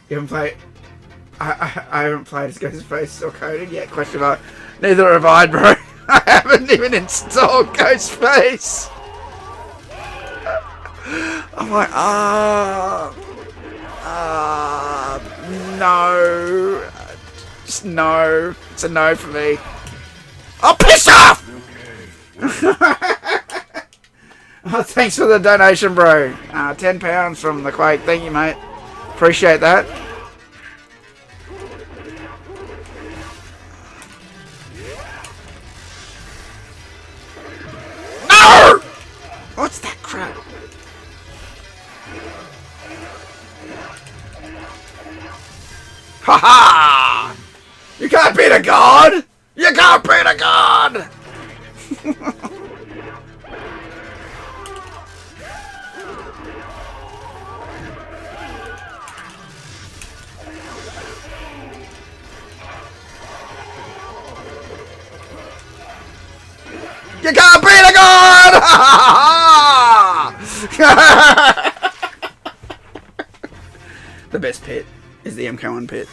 A: You haven't played. I haven't played as Ghostface or coded yet. Question mark. Neither have I, bro. I haven't even installed Ghostface. I'm like, no. Just no. It's a no for me. Oh, piss off! Oh, thanks for the donation, bro. £10 from the Quake. Thank you, mate. Appreciate that. No! What's that crap? Ha ha! You can't beat a god! You can't beat a god! You can't beat a god! The best pit is the MK1 pit.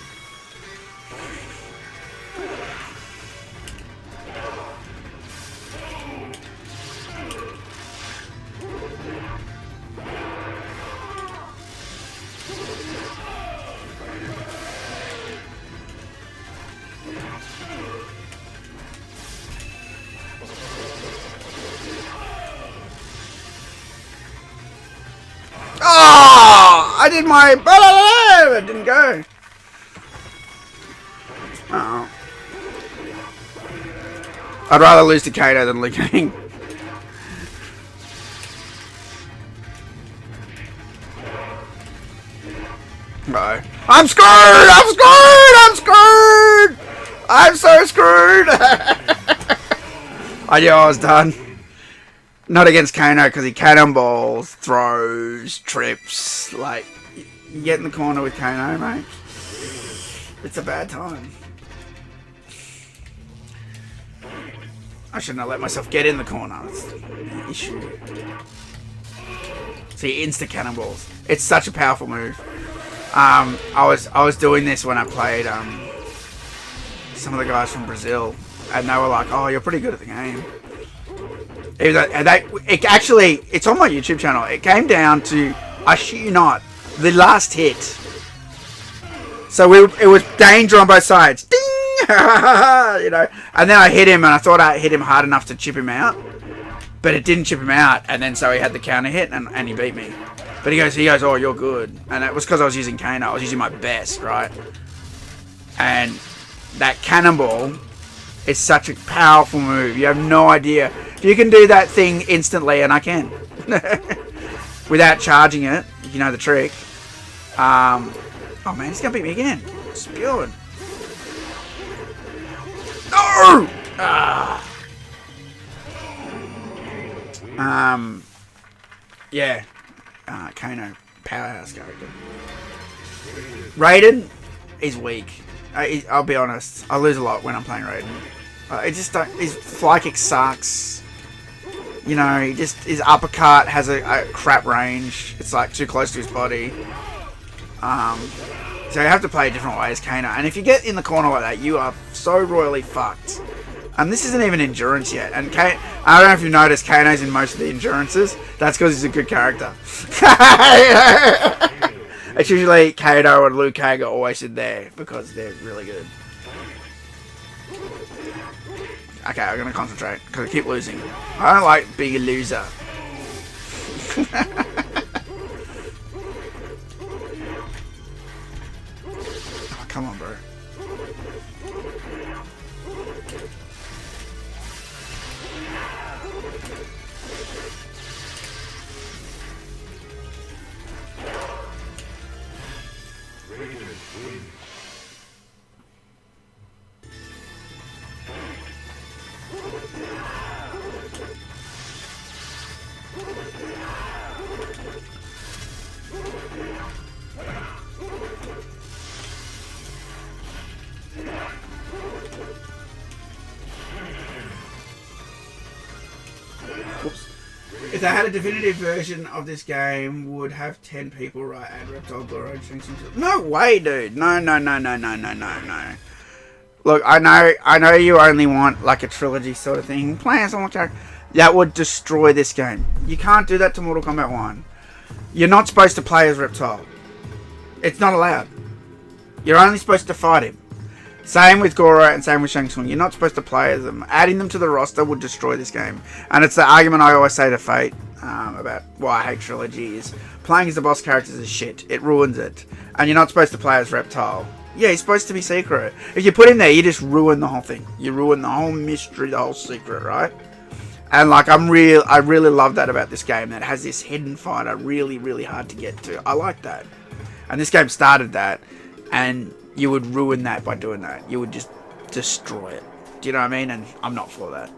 A: Oh! I did my... It didn't go. Oh. I'd rather lose to Kato than Liu Kang. No. I'm screwed! I'm screwed! I'm screwed! I'm so screwed! I knew I was done. Not against Kano, because he cannonballs, throws, trips. Like, you get in the corner with Kano, mate. It's a bad time. I shouldn't have let myself get in the corner. That's the issue. See, insta cannonballs. It's such a powerful move. I was doing this when I played some of the guys from Brazil, and they were like, "Oh, you're pretty good at the game." It's on my YouTube channel. It came down to, I shit you not, the last hit. So it was danger on both sides. Ding! You know, and then I hit him, and I thought I hit him hard enough to chip him out, but it didn't chip him out. And then so he had the counter hit, and he beat me. But he goes, "Oh, you're good," and it was because I was using Kano. I was using my best, right? And that cannonball is such a powerful move. You have no idea. You can do that thing instantly, and I can. Without charging it, if you know the trick. Oh man, he's going to beat me again. Spewing. No! Yeah. Kano, powerhouse character. Raiden is weak. I'll be honest. I lose a lot when I'm playing Raiden. His fly kick sucks. You know, his uppercut has a crap range. It's like too close to his body. So you have to play a different way as Kano. And if you get in the corner like that, you are so royally fucked. And this isn't even endurance yet. And I don't know if you've noticed, Kano's in most of the endurances. That's because he's a good character. It's usually Kato and Liu Kang are always in there because they're really good. Okay, I'm going to concentrate because I keep losing. I don't like being a loser. Oh, come on, bro. If they had a definitive version of this game, would have 10 people write and Reptile Blur. No way, dude. No. Look, I know you only want like a trilogy sort of thing. Playing someone that would destroy this game. You can't do that to Mortal Kombat 1. You're not supposed to play as Reptile. It's not allowed. You're only supposed to fight him. Same with Goro and same with Shang Tsung. You're not supposed to play as them. Adding them to the roster would destroy this game. And it's the argument I always say to Fate about why I hate trilogies. Playing as the boss characters is shit. It ruins it. And you're not supposed to play as Reptile. Yeah, he's supposed to be secret. If you put him there, you just ruin the whole thing. You ruin the whole mystery, the whole secret, right? And like I really love that about this game. That it has this hidden fighter really, really hard to get to. I like that. And this game started that. And you would ruin that by doing that. You would just destroy it. Do you know what I mean? And I'm not for that.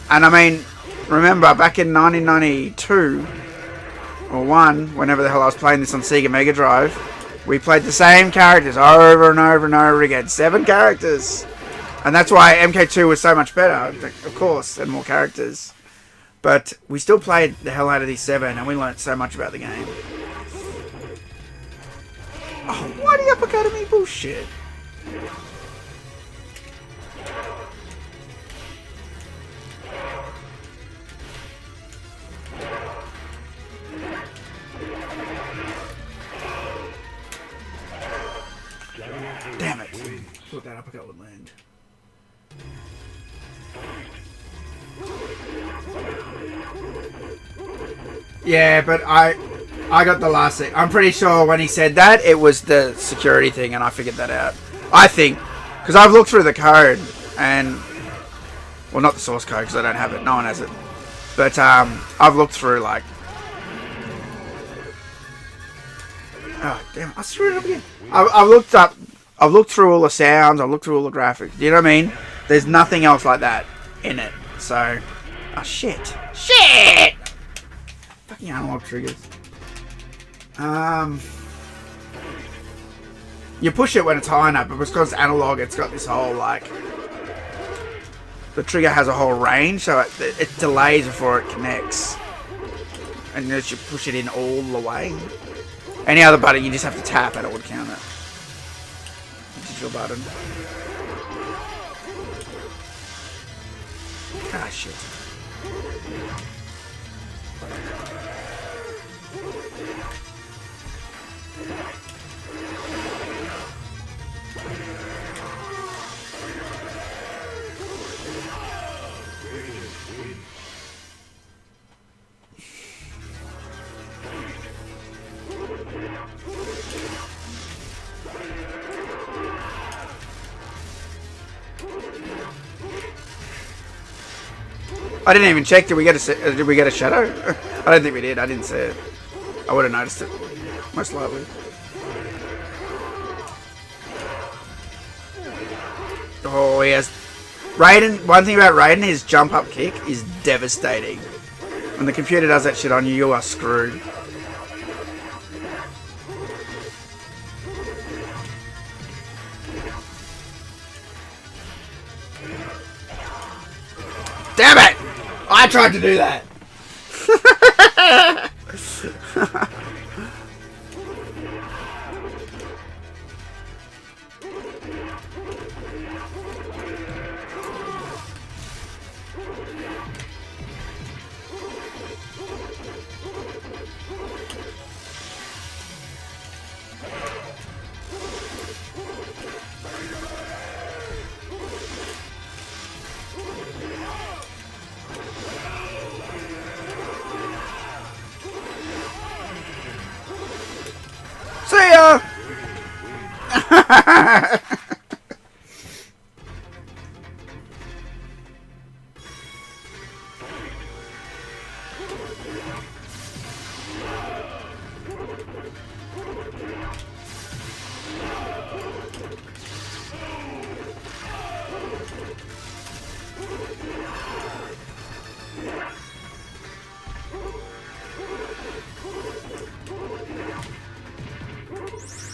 A: And I mean, remember back in 1992 or 1, whenever the hell I was playing this on Sega Mega Drive, we played the same characters over and over and over again. 7 characters. And that's why MK2 was so much better, of course, and more characters. But we still played the hell out of these 7, and we learnt so much about the game. Oh, why do you uppercut me? Bullshit. Damn it. Thought that uppercut would land. Yeah, but I got the last thing. I'm pretty sure when he said that, it was the security thing, and I figured that out. I think. Because I've looked through the code, and... Well, not the source code, because I don't have it. No one has it. But, I've looked through, like... Oh, damn it. I screwed it up again. I've looked through all the sounds, I've looked through all the graphics. Do you know what I mean? There's nothing else like that in it. So... Oh, shit. Shit! Fucking analog triggers. You push it when it's high enough, but because it's analog, it's got this whole, like... The trigger has a whole range, so it delays before it connects. And as you push it in all the way. Any other button, you just have to tap and it would count it. Digital button. Ah, shit. I didn't even check. Did we get a shadow? I don't think we did. I didn't see it. I would have noticed it, most likely. Oh, he has Raiden. One thing about Raiden, his jump up kick is devastating. When the computer does that shit on you, you are screwed. Damn it! I tried to do that. See ya!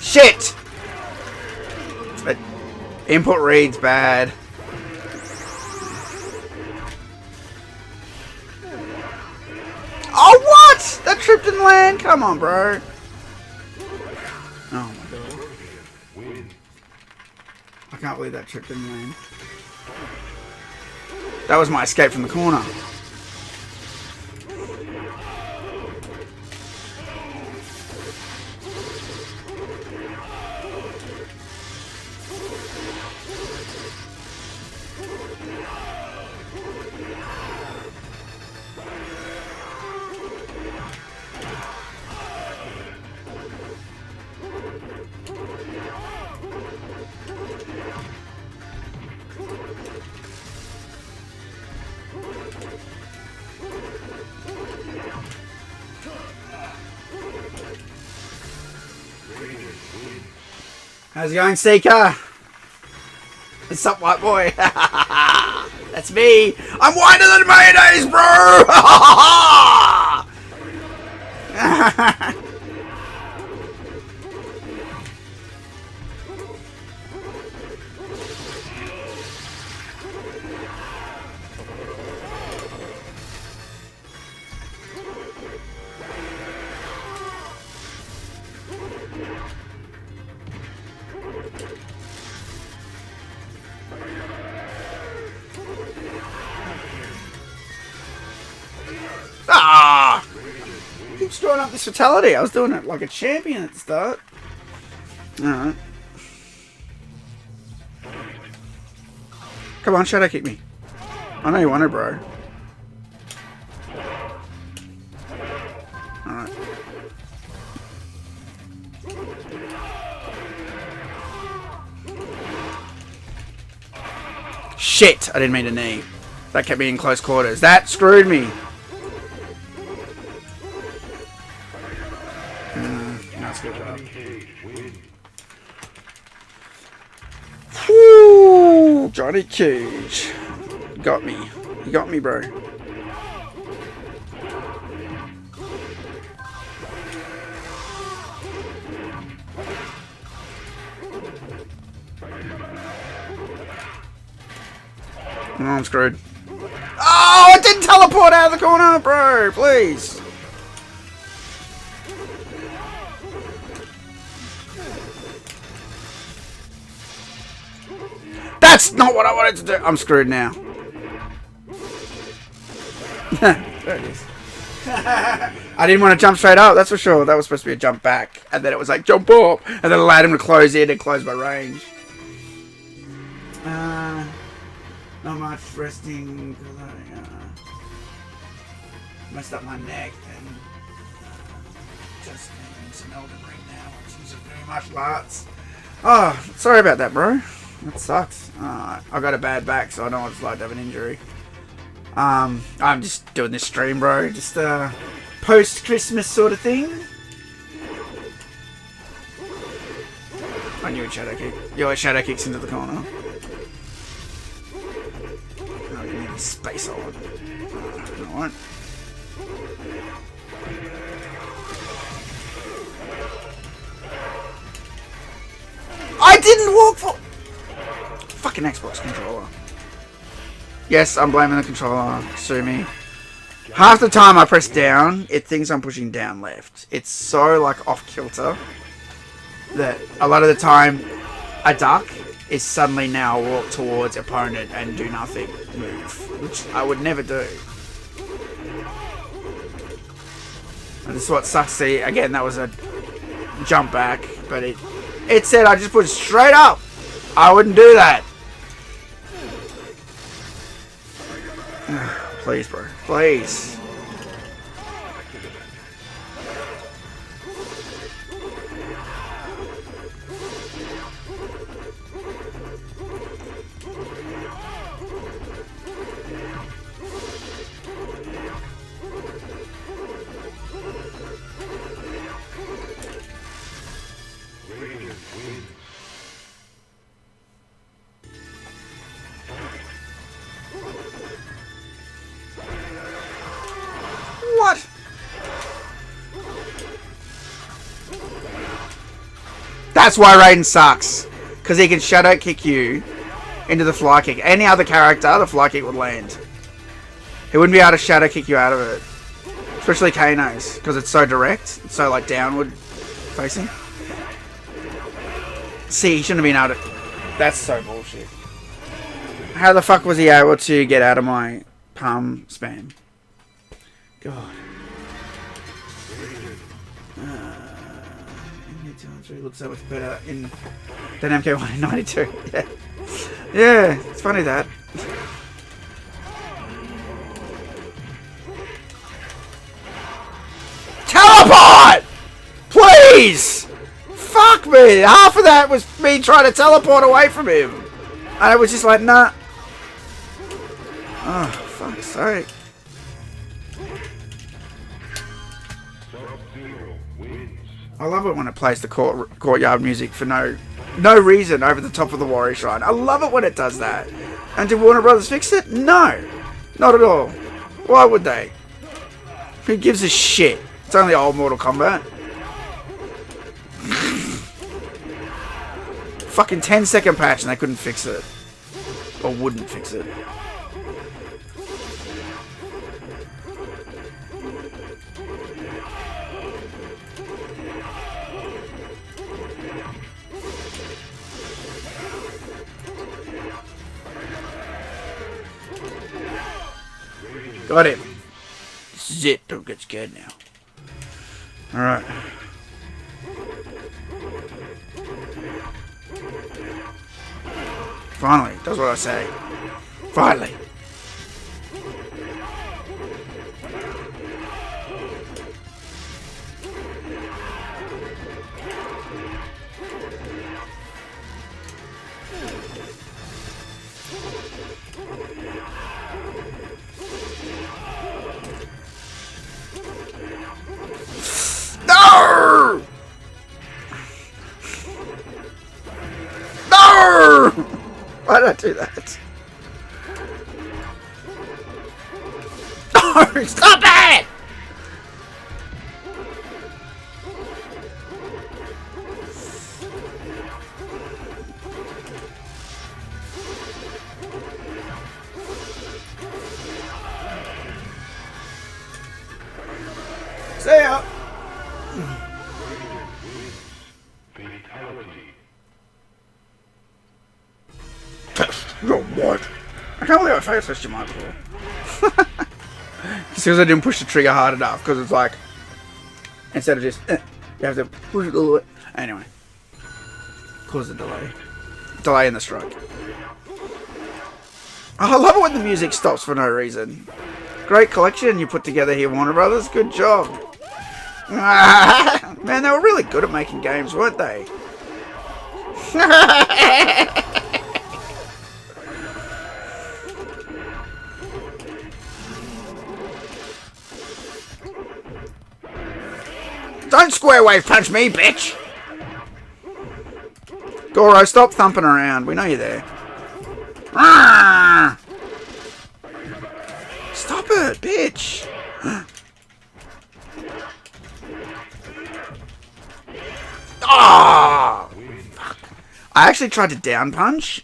A: Shit! But input reads bad. Oh, what? That trip didn't land? Come on, bro. Oh, my God. I can't believe that trip didn't land. That was my escape from the corner. How's it going, Seeker? What's up, white boy? That's me. I'm whiter than mayonnaise, bro! Ah! Keep screwing up this fatality. I was doing it like a champion at the start. Alright. Come on, shadow kick me. I know you want it, bro. Alright. Shit! I didn't mean to knee. That kept me in close quarters. That screwed me. That's good job. Whew, Johnny Cage. Got me. You got me, bro. Oh, I'm screwed. Oh, it didn't teleport out of the corner, bro. Please. That's not what I wanted to do. I'm screwed now. There it is. I didn't want to jump straight up, that's for sure. That was supposed to be a jump back. And then it was like, jump up. And then it allowed him to close in and close my range. Not much resting because I messed up my neck and just doing some Elden Ring now, which is very much lots. Oh, sorry about that, bro. That sucks. I got a bad back, so I know what it's like to have an injury. I'm just doing this stream, bro. Just post-Christmas sort of thing. I knew a shadow kick. Your shadow kicks into the corner. Oh, you need space on. Alright. I didn't walk for... Fucking Xbox controller. Yes, I'm blaming the controller. Sue me. Half the time I press down, it thinks I'm pushing down left. It's so, like, off-kilter that a lot of the time a duck is suddenly now walk towards opponent and do nothing move, which I would never do. And this is what sucks. See, again, that was a jump back, but it said I just put it straight up. I wouldn't do that. Please, bro. Please. That's why Raiden sucks. Because he can shadow kick you into the fly kick. Any other character, the fly kick would land. He wouldn't be able to shadow kick you out of it. Especially Kano's. Because it's so direct. It's so like downward facing. See, he shouldn't have been able to... That's so bullshit. How the fuck was he able to get out of my palm spam? God. MK213 looks so much better in than MK1 in 92. Yeah. Yeah, it's funny that. Teleport! Please! Fuck me! Half of that was me trying to teleport away from him. And I was just like, nah. Oh, fuck's sake. I love it when it plays the courtyard music for no reason over the top of the Warrior Shrine. I love it when it does that. And did Warner Brothers fix it? No. Not at all. Why would they? Who gives a shit? It's only old Mortal Kombat. Fucking 10-second patch and they couldn't fix it. Or wouldn't fix it. Got him. This is it. Don't get scared now. Alright. Finally. Does what I say. Finally. No! No! Why did I do that? No! Stop it! Stay up. Oh, what? I can't believe I failed such a mind before. Just because I didn't push the trigger hard enough. Because it's like, instead of just, you have to push it all the way. Anyway. Cause a delay. Delay in the strike. Oh, I love it when the music stops for no reason. Great collection you put together here, Warner Brothers. Good job. Man, they were really good at making games, weren't they? Don't square wave punch me, bitch! Goro, stop thumping around. We know you're there. Stop it, bitch! Ah! Fuck. I actually tried to down punch.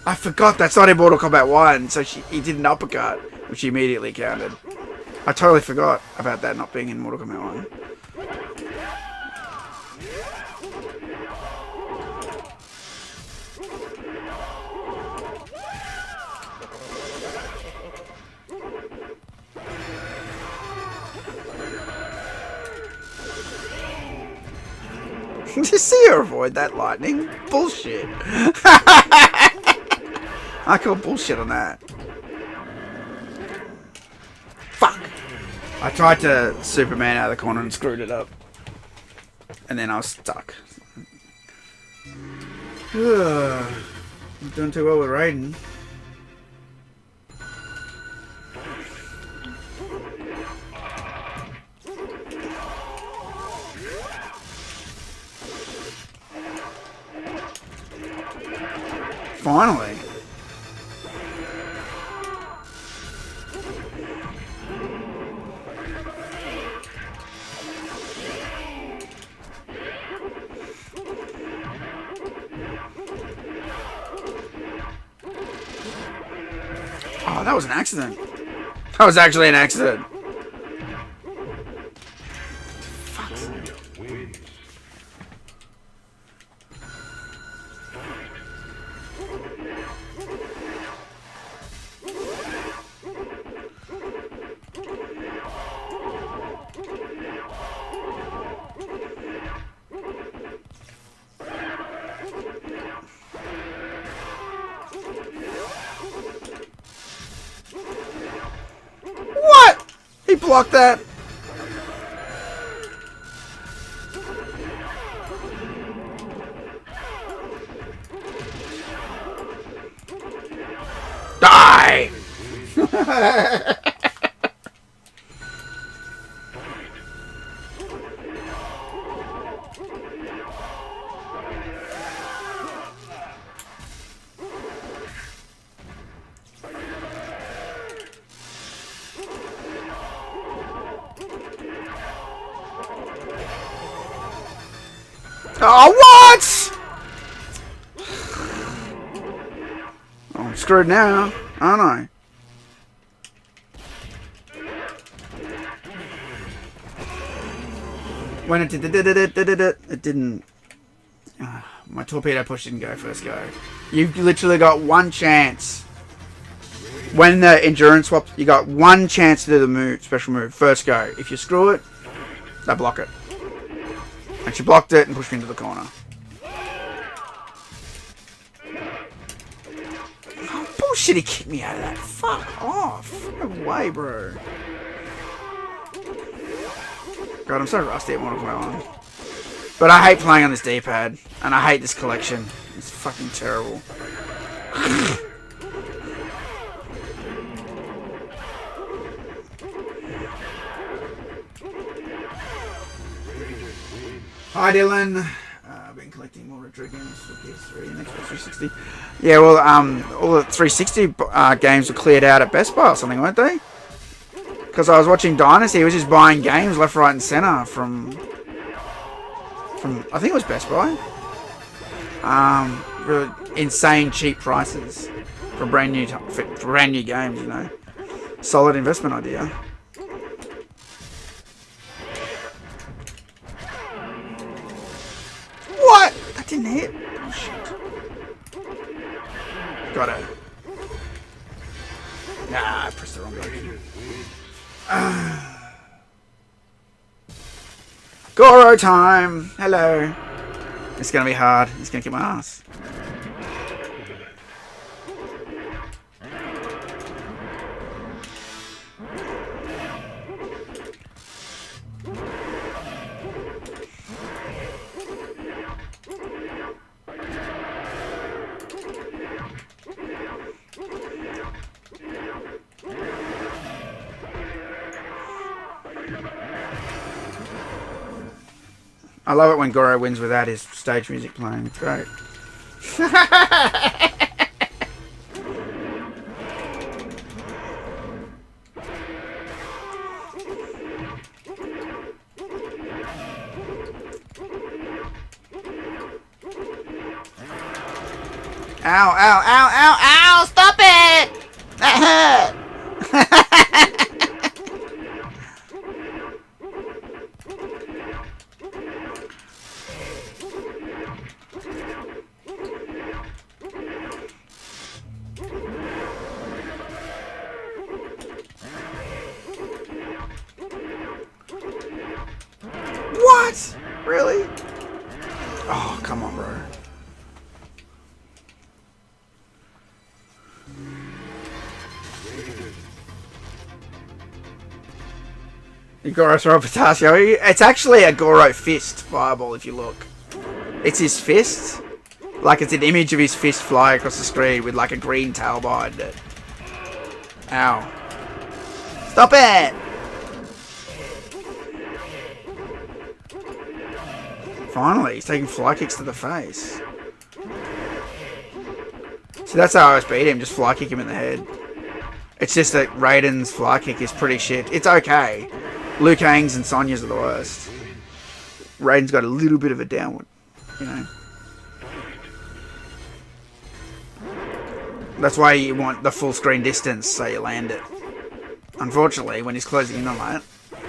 A: I forgot that's not in Mortal Kombat 1, so he did an uppercut, which he immediately countered. I totally forgot about that not being in Mortal Kombat 1. Did you see her avoid that lightning? Bullshit. I call bullshit on that. Fuck. I tried to Superman out of the corner and screwed it up. And then I was stuck. I'm doing too well with Raiden. Finally. that was an accident. That was actually an accident. What? He blocked that. Die! Oh, what? Oh, I'm screwed now, aren't I? When it didn't. My torpedo push didn't go first go. You've literally got one chance. When the endurance swaps, you got one chance to do the move, special move, first go. If you screw it, they block it. And she blocked it and pushed me into the corner. Oh, bullshit, he kicked me out of that. Fuck off. No way, bro. God, I'm so rusty at Mortal Kombat 1. But I hate playing on this D-pad. And I hate this collection. It's fucking terrible. Hi Dylan, I've been collecting more retro games for PS3 and Xbox 360. Yeah, well, all the 360 games were cleared out at Best Buy or something, weren't they? Because I was watching Dynasty, he was just buying games left, right, and centre from I think it was Best Buy. For insane cheap prices for brand new games, you know. Solid investment idea. What? That didn't hit. Oh, shit. Got it. Nah, I pressed the wrong button. Goro time. Hello. It's gonna be hard. It's gonna kick my ass. I love it when Goro wins without his stage music playing. It's great. Ow, ow, ow, ow, ow! Stop it! That hurt! What? Really? Oh, come on, bro. Goro throw Potassio. It's actually a Goro fist fireball if you look. It's his fist. Like it's an image of his fist flying across the screen with like a green tail behind it. Ow. Stop it! Finally, he's taking fly kicks to the face. So that's how I always beat him, just fly kick him in the head. It's just that Raiden's fly kick is pretty shit. It's okay. Liu Kang's and Sonya's are the worst. Raiden's got a little bit of a downward, you know. That's why you want the full screen distance so you land it. Unfortunately, when he's closing in on that,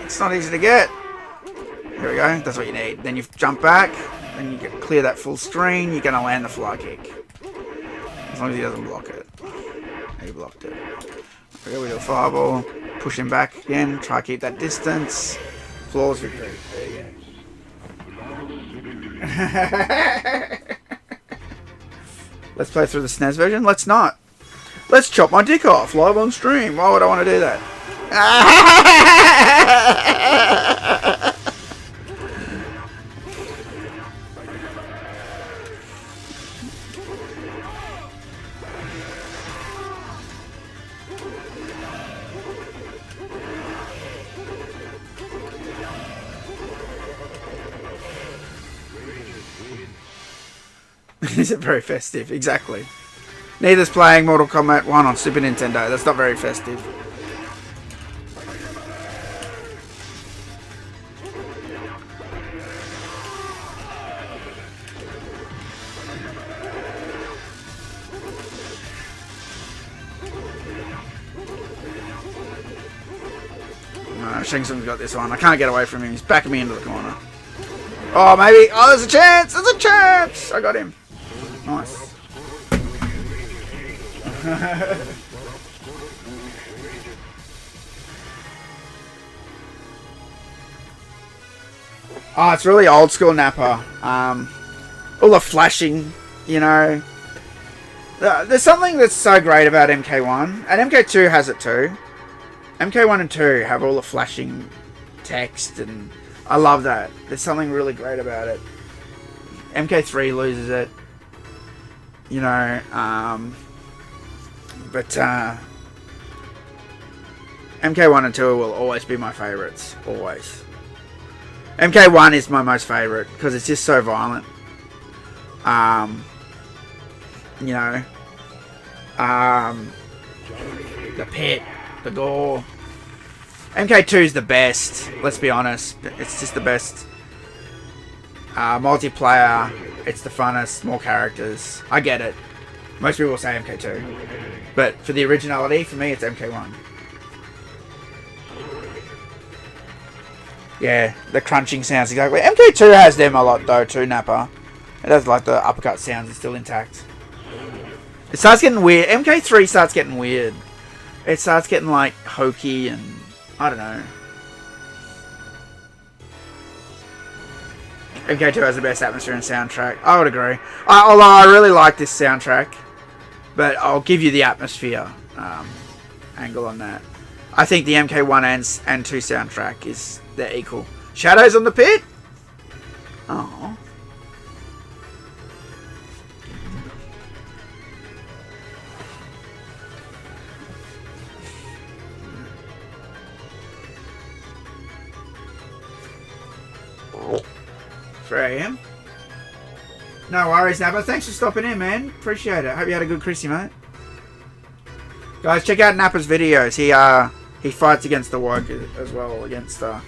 A: it's not easy to get. Here we go. That's what you need. Then you jump back. Then you clear that full screen. You're going to land the fly kick. As long as he doesn't block it. He blocked it. Okay, we do a fireball. Push him back again. Try to keep that distance. Flawless victory. There you go. Let's play through the SNES version. Let's not. Let's chop my dick off live on stream. Why would I want to do that? Is it very festive? Exactly. Neither's playing Mortal Kombat 1 on Super Nintendo. That's not very festive. Shang Tsung's got this one. I can't get away from him. He's backing me into the corner. Oh, maybe. Oh, there's a chance. There's a chance. I got him. Nice. Oh, it's really old school Nappa. All the flashing, you know. There's something that's so great about MK1, and MK2 has it too. MK1 and 2 have all the flashing text, and I love that. There's something really great about it. MK3 loses it, you know, but MK1 and 2 will always be my favourites, always. MK1 is my most favourite, because it's just so violent. You know, the pit, the gore. MK2 is the best, let's be honest. It's just the best. Multiplayer, it's the funnest, more characters. I get it. Most people say MK2. But for the originality, for me, it's MK1. Yeah, the crunching sounds, exactly. MK2 has them a lot though too, Nappa. It has like the uppercut sounds, it's still intact. It starts getting weird. MK3 starts getting weird. It starts getting like hokey and I don't know. MK2 has the best atmosphere and soundtrack. I would agree. Although I really like this soundtrack, but I'll give you the atmosphere angle on that. I think the MK1 and 2 soundtrack is they're equal. Shadows on the pit. Oh. 3 AM. No worries, Nappa. Thanks for stopping in, man. Appreciate it. Hope you had a good Chrissy, mate. Guys, check out Nappa's videos. He fights against the woke as well, against the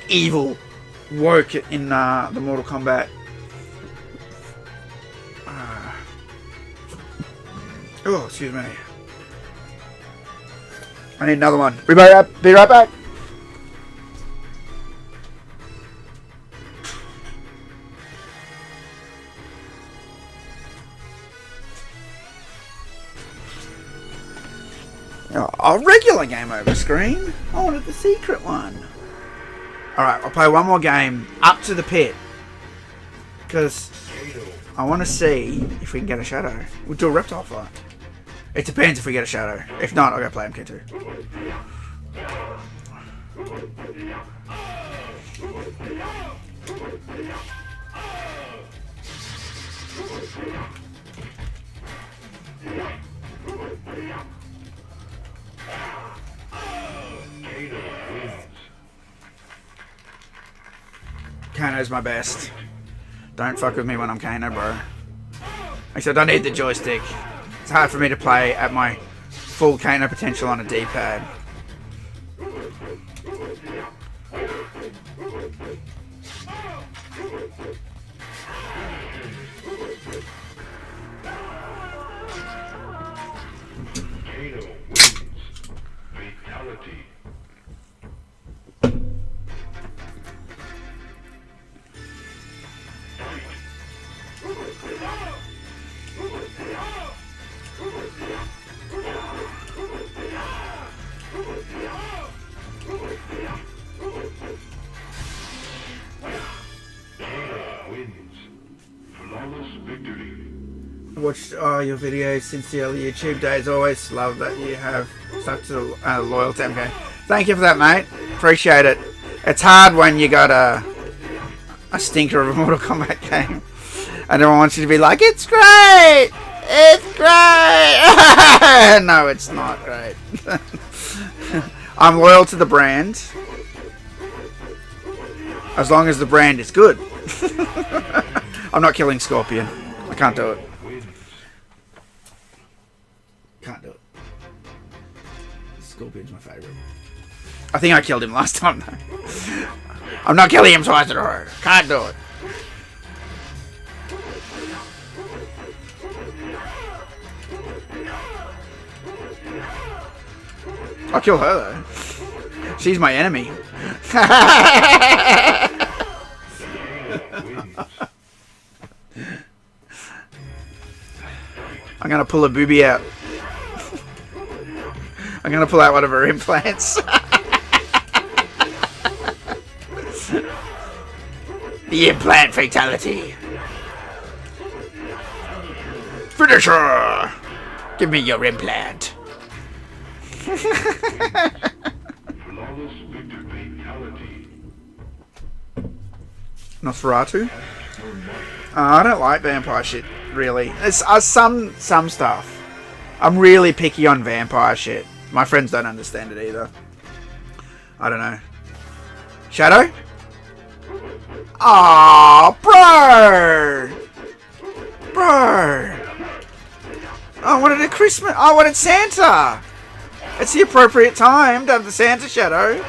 A: evil woke in the Mortal Kombat. Oh, excuse me. I need another one. Be right back. A regular game over screen. I wanted the secret one. Alright, I'll play one more game up to the pit. Because I want to see if we can get a shadow. We'll do a reptile fight. It depends if we get a shadow. If not, I'll go play MK2. Kano's my best. Don't fuck with me when I'm Kano, bro. Except I need the joystick. It's hard for me to play at my full Kano potential on a D-pad. Watched your videos since the early YouTube days. Always love that you have such a loyalty. Okay. Thank you for that, mate. Appreciate it. It's hard when you got a stinker of a Mortal Kombat game. And everyone wants you to be like, it's great! It's great! No, it's not great. I'm loyal to the brand. As long as the brand is good. I'm not killing Scorpion. I can't do it. Can't do it. Scorpion's my favourite. I think I killed him last time though. I'm not killing him twice in a row. Can't do it. I'll kill her though. She's my enemy. I'm gonna pull a booby out. I'm gonna pull out one of her implants. The implant fatality. Finish her! Give me your implant. Nosferatu? I don't like vampire shit, really. It's some stuff. I'm really picky on vampire shit. My friends don't understand it either. I don't know. Shadow? Aww, bro! Bro! I wanted a Christmas. I wanted Santa! It's the appropriate time to have the Santa Shadow.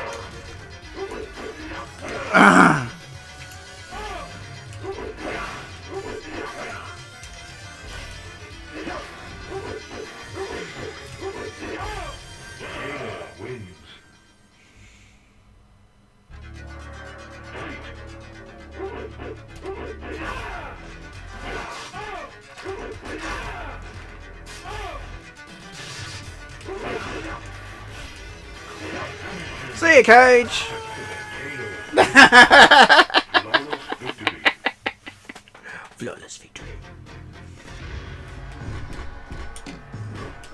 A: See you, Cage. Flawless victory.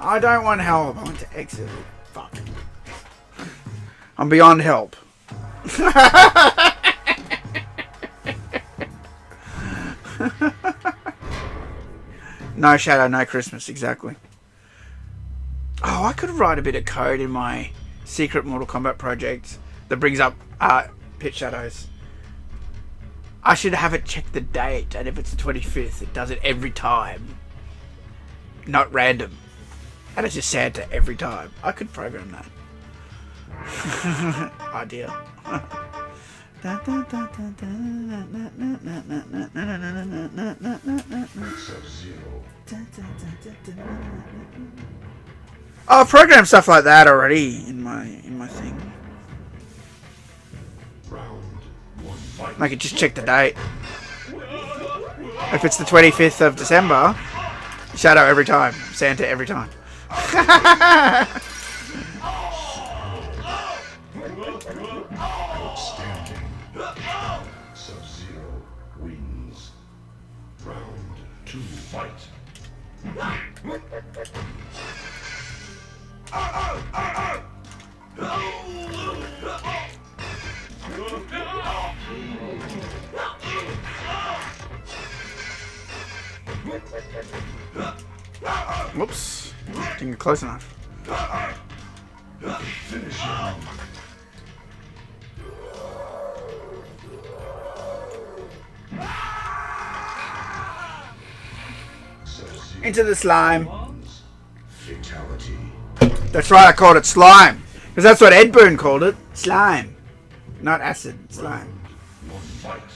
A: I don't want help. I want to exit. Fuck. I'm beyond help. No Shadow, no Christmas, exactly. Oh, I could write a bit of code in my secret Mortal Kombat project that brings up pit shadows. I should have it check the date, and if it's the 25th, it does it every time. Not random. And it's just Santa every time. I could program that. Ideal. Oh, I've programmed stuff like that already in my thing. I could just check the date. If it's the 25th of December, Shadow every time, Santa every time.
B: Outstanding. Sub-Zero wins. Round 2, fight.
A: Whoops. Didn't get close enough.
B: Finish him.
A: Into the slime.
B: Fatality.
A: That's right, I called it slime. Because that's what Ed Boon called it. Slime. Not acid, slime.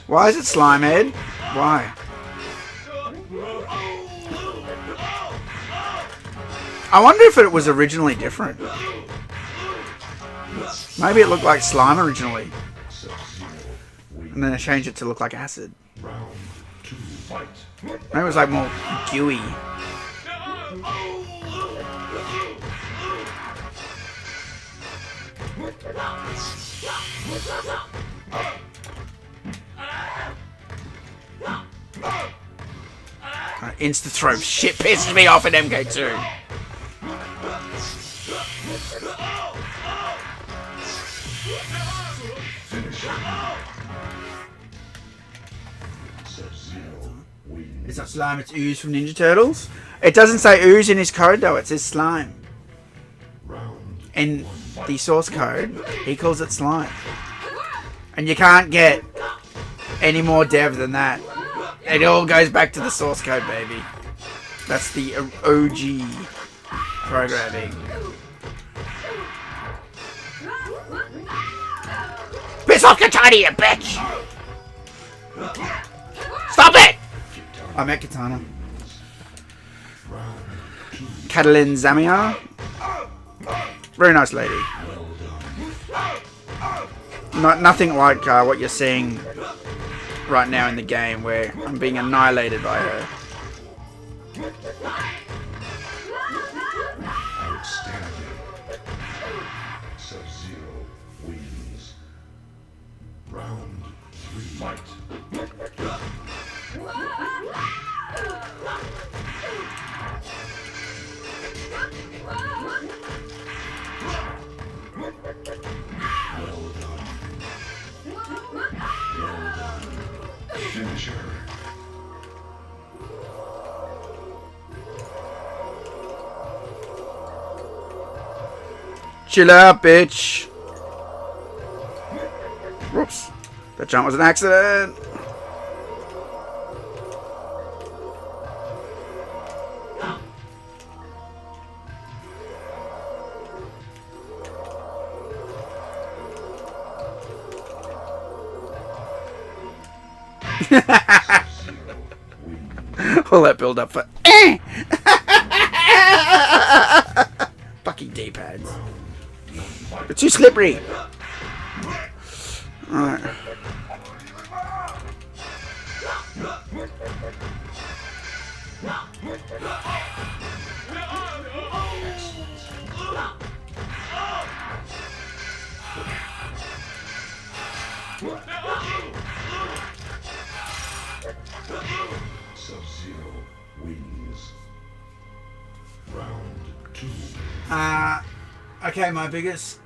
A: Why is it slime, Ed? Why? I wonder if it was originally different. Maybe it looked like slime originally. And then I changed it to look like acid. Maybe it was like more gooey. Insta throw shit pisses me off in MK2. It's not slime, it's ooze from Ninja Turtles. It doesn't say ooze in his code though, it says slime. In the source code, he calls it slime. And you can't get any more dev than that. It all goes back to the source code, baby. That's the OG programming. Piss off Katana, you bitch! Stop it! I met Katana. Catalin Zamia. Very nice lady. Nothing like what you're seeing right now in the game where I'm being annihilated by her.
B: Outstanding. Sub-Zero wins. Round 3. Fight. Well done. Well done. Finisher.
A: Chill out, bitch. Whoops. That jump was an accident. All that build up for fucking D-pads. They're too slippery. Alright.
B: Sub-Zero wins. Round 2.
A: Okay, my biggest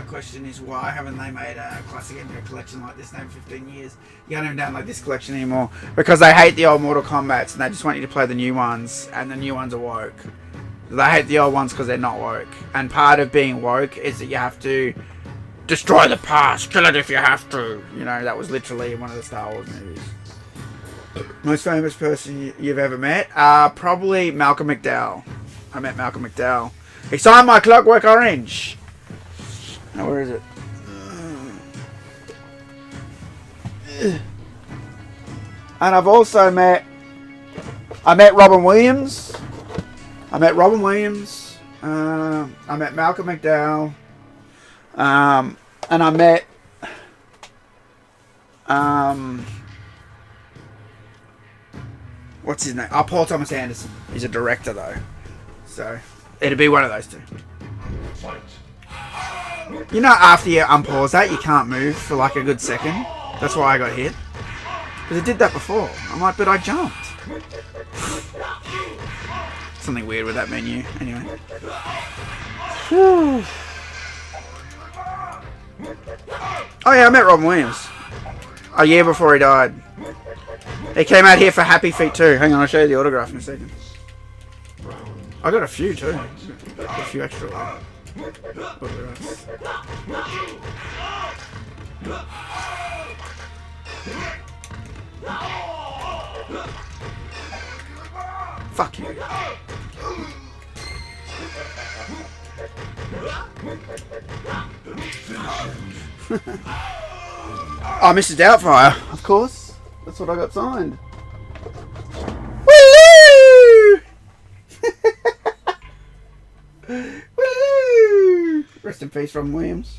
A: question is why haven't they made a classic MK collection like this now in 15 years? You can't even download this collection anymore because they hate the old Mortal Kombats and they just want you to play the new ones, and the new ones are woke. They hate the old ones because they're not woke, and part of being woke is that you have to destroy the past, kill it if you have to. You know, that was literally in one of the Star Wars movies. Most famous person you've ever met? Probably Malcolm McDowell. I met Malcolm McDowell. He signed my Clockwork Orange. Now, where is it? And I've also met... I met Robin Williams. I met Malcolm McDowell. And I met... what's his name? Paul Thomas Anderson. He's a director, though. So... it'd be one of those two.
B: Fight.
A: You know, after you unpause that, you can't move for like a good second. That's why I got hit. Because it did that before. I'm like, but I jumped. Something weird with that menu. Anyway. Whew. Oh yeah, I met Robin Williams. A year before he died. He came out here for Happy Feet too. Hang on, I'll show you the autograph in a second. I got a few too. A few extra autographs. Fuck you. Oh, Mr. Doubtfire, of course. That's what I got signed. Woo! Woo! Rest in peace, Robin Williams.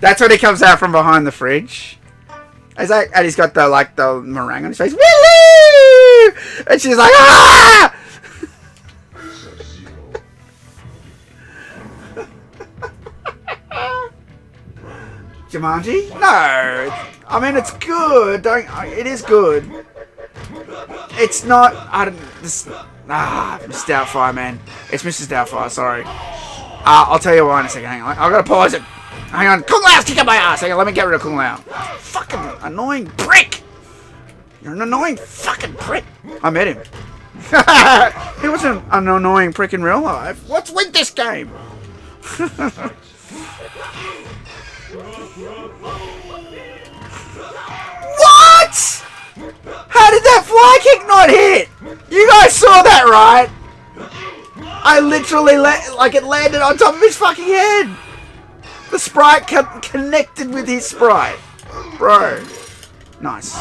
A: That's when he comes out from behind the fridge. And he's got the the meringue on his face. Woo! And she's like, ah! Jumanji? No. I mean, it's good. It is good. It's not. I don't. Mrs. Doubtfire, man. It's Mrs. Doubtfire. Sorry. I'll tell you why in a second. Hang on. I've got to pause it. Hang on. Kung Lao's kicking my ass. Hang on. Let me get rid of Kung Lao. Fucking annoying prick. You're an annoying fucking prick. I met him. He wasn't an annoying prick in real life. What's with this game? What? How did that fly kick not hit? You guys saw that, right? I literally it landed on top of his fucking head. The sprite connected with his sprite, bro. Nice.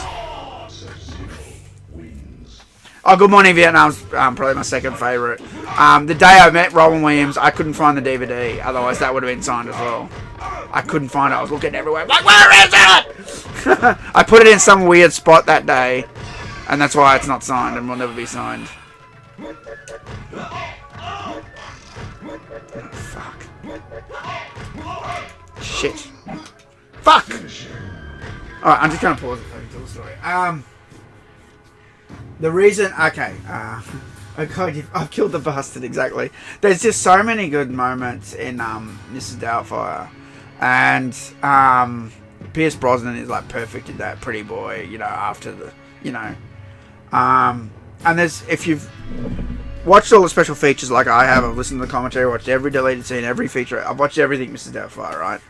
A: Oh, Good Morning Vietnam's probably my second favourite. The day I met Robin Williams, I couldn't find the DVD. Otherwise, that would have been signed as well. I couldn't find it. I was looking everywhere. I'm like, where is it? I put it in some weird spot that day, and that's why it's not signed and will never be signed. Oh, fuck. Shit. Fuck! Alright, I'm just going to pause it so I can tell the story. The reason... Okay, I've killed the bastard, exactly. There's just so many good moments in Mrs. Doubtfire. And Pierce Brosnan is like perfect in that pretty boy, you know, after the... You know. And there's... If you've watched all the special features like I have, I've listened to the commentary, watched every deleted scene, every feature. I've watched everything Mrs. Doubtfire, right?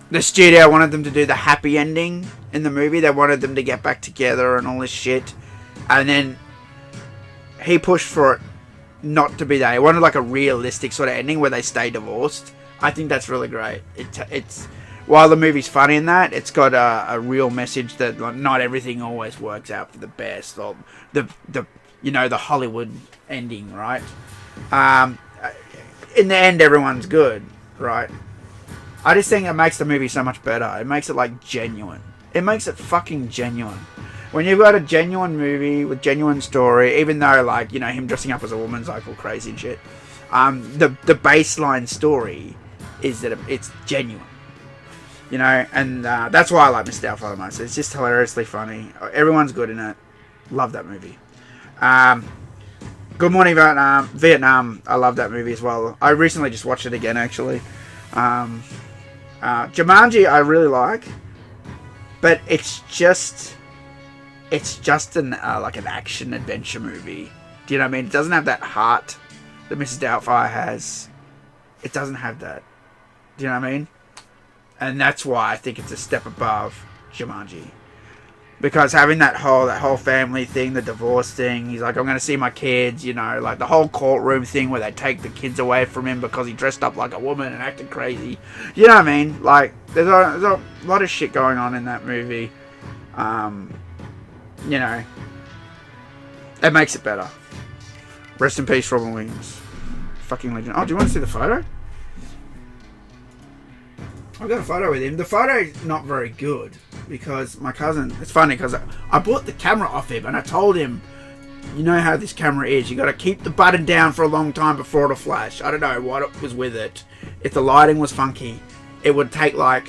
A: The studio wanted them to do the happy ending in the movie. They wanted them to get back together and all this shit. And then he pushed for it not to be that. He wanted like a realistic sort of ending where they stay divorced. I think that's really great. It's while the movie's funny in that, it's got a real message that like, not everything always works out for the best. Or the you know, the Hollywood ending, right? In the end, everyone's good, right? I just think it makes the movie so much better. It makes it, like, genuine. It makes it fucking genuine. When you've got a genuine movie with genuine story, even though, like, you know, him dressing up as a woman's, like, all crazy and shit, the baseline story is that it's genuine. You know, and that's why I like Mr. Doubtfire the most. It's just hilariously funny. Everyone's good in it. Love that movie. Good Morning Vietnam. I love that movie as well. I recently just watched it again, actually. Jumanji I really like, but it's just an like an action adventure movie. Do you know what I mean? It doesn't have that heart that Mrs. Doubtfire has. It doesn't have that. Do you know what I mean? And that's why I think it's a step above Jumanji. Because having that whole family thing, the divorce thing, he's like, I'm going to see my kids, you know, like the whole courtroom thing where they take the kids away from him because he dressed up like a woman and acted crazy. You know what I mean? Like, there's a lot of shit going on in that movie. You know, it makes it better. Rest in peace, Robin Williams. Fucking legend. Oh, do you want to see the photo? I've got a photo with him. The photo's not very good because my cousin... It's funny because I bought the camera off him and I told him, you know how this camera is. You got to keep the button down for a long time before it'll flash. I don't know what was with it. If the lighting was funky, it would take like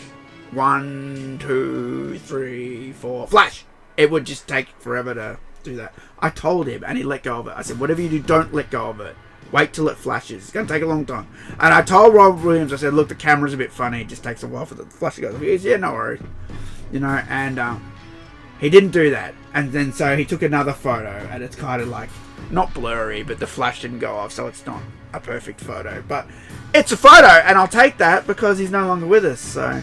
A: 1, 2, 3, 4... Flash! It would just take forever to do that. I told him and he let go of it. I said, whatever you do, don't let go of it. Wait till it flashes. It's going to take a long time. And I told Rob Williams, I said, look, the camera's a bit funny. It just takes a while for the flash to go. He goes, yeah, no worries. You know, and he didn't do that. And then so he took another photo, and it's kind of like, not blurry, but the flash didn't go off, so it's not a perfect photo. But it's a photo, and I'll take that because he's no longer with us. So,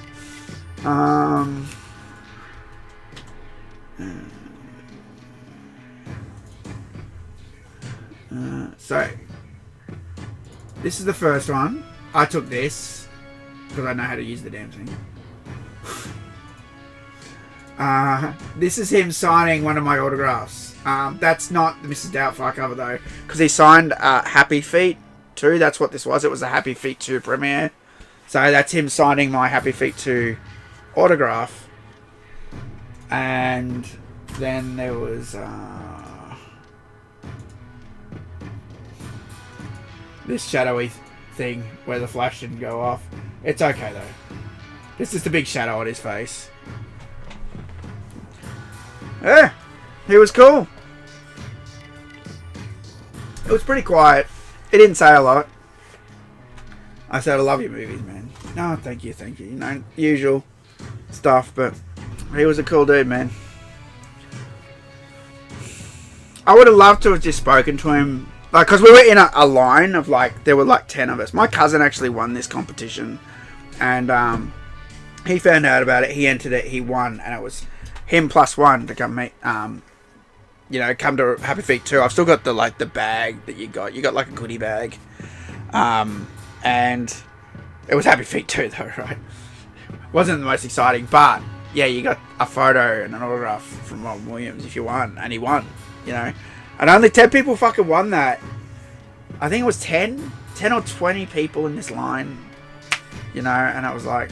A: so this is the first one. I took this because I know how to use the damn thing. This is him signing one of my autographs. That's not the Mrs. Doubtfire cover though, because he signed Happy Feet 2. That's what this was. It was a Happy Feet 2 premiere. So that's him signing my Happy Feet 2 autograph. And then there was this shadowy thing where the flash didn't go off. It's okay though. It's just a big shadow on his face. Yeah, he was cool. It was pretty quiet. He didn't say a lot. I said, I love your movies, man. No, thank you. You know, usual stuff, but he was a cool dude, man. I would have loved to have just spoken to him. Like, because we were in a line of, like, there were like 10 of us. My cousin actually won this competition. And he found out about it. He entered it. He won. And it was him plus one to come meet, you know, come to Happy Feet 2. I've still got the, like, the bag that you got. You got, like, a goodie bag. And it was Happy Feet 2, though, right? Wasn't the most exciting, but, yeah, you got a photo and an autograph from Robin Williams if you won. And he won, you know. And only 10 people fucking won that. I think it was 10 or 20 people in this line, you know, and I was like,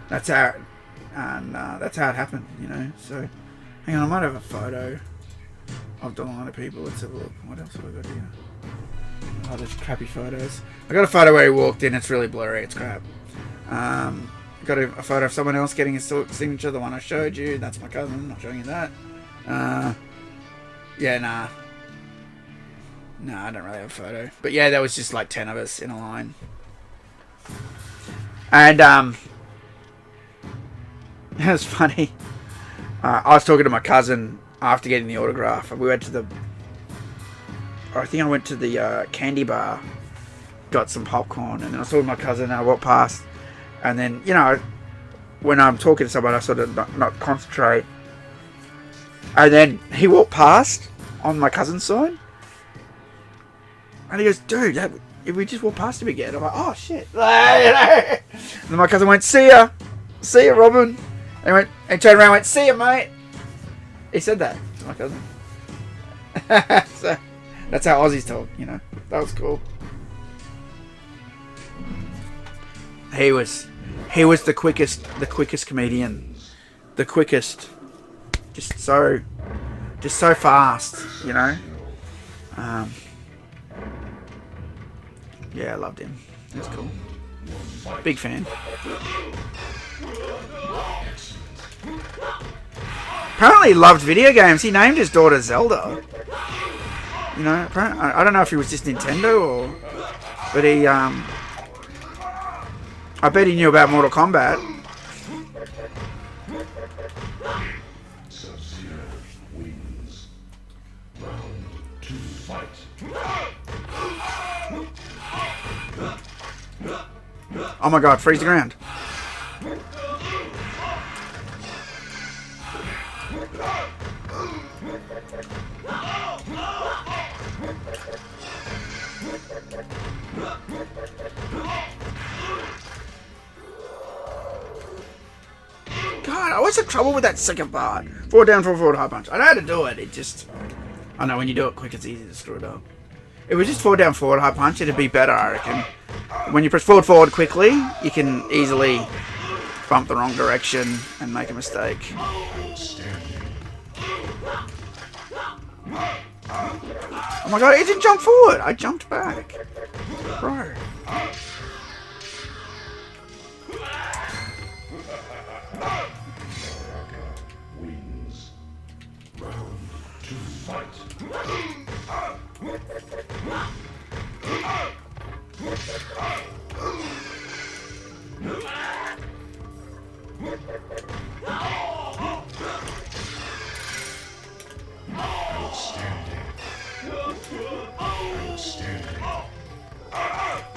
A: that's how it happened, you know. So, hang on, I might have a photo of the line of people. Let's have a look. What else have I got here? Oh, there's crappy photos. I got a photo where he walked in. It's really blurry. It's crap. Got a photo of someone else getting his signature. The one I showed you. That's my cousin. I'm not showing you that. Yeah, nah. Nah, I don't really have a photo. But yeah, there was just like 10 of us in a line. And, it was funny. I was talking to my cousin after getting the autograph. We went to the... I think I went to the candy bar. Got some popcorn. And then I saw my cousin and I walked past. And then, you know, when I'm talking to someone, I sort of not concentrate. And then he walked past on my cousin's side. And he goes, dude, if we just walked past him again. I'm like, oh, shit. And then my cousin went, see ya. See ya, Robin. And he turned around and went, see ya, mate. He said that to my cousin. So, that's how Aussies talk, you know. That was cool. He was the quickest comedian. The quickest. Just so fast, you know. Yeah, I loved him. He was cool. Big fan. Apparently he loved video games. He named his daughter Zelda. You know, apparently, I don't know if he was just Nintendo or... But he, I bet he knew about Mortal Kombat. Oh my god, freeze the ground. God, I always have trouble with that second part. Forward down, forward, high punch. I know how to do it, it just... I know when you do it quick, it's easy to screw it up. If it was just forward down, forward, high punch, it'd be better, I reckon. When you press forward quickly, you can easily bump the wrong direction and make a mistake. Oh my god, it didn't jump forward! I jumped back. Bro.
B: Wins. Round 2, fight.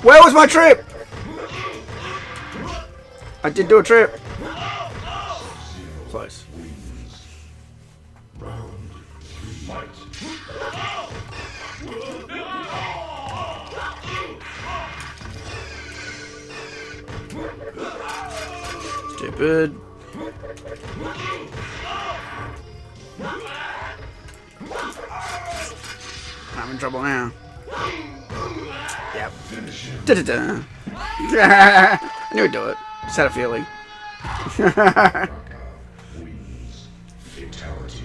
A: Where was my trip? I did do a trip. Close.
B: Round 3, fight.
A: Stupid. I'm in trouble now. Yep. Da-da-da. I knew I'd do it. Just had a feeling.
B: Wins. Fatality.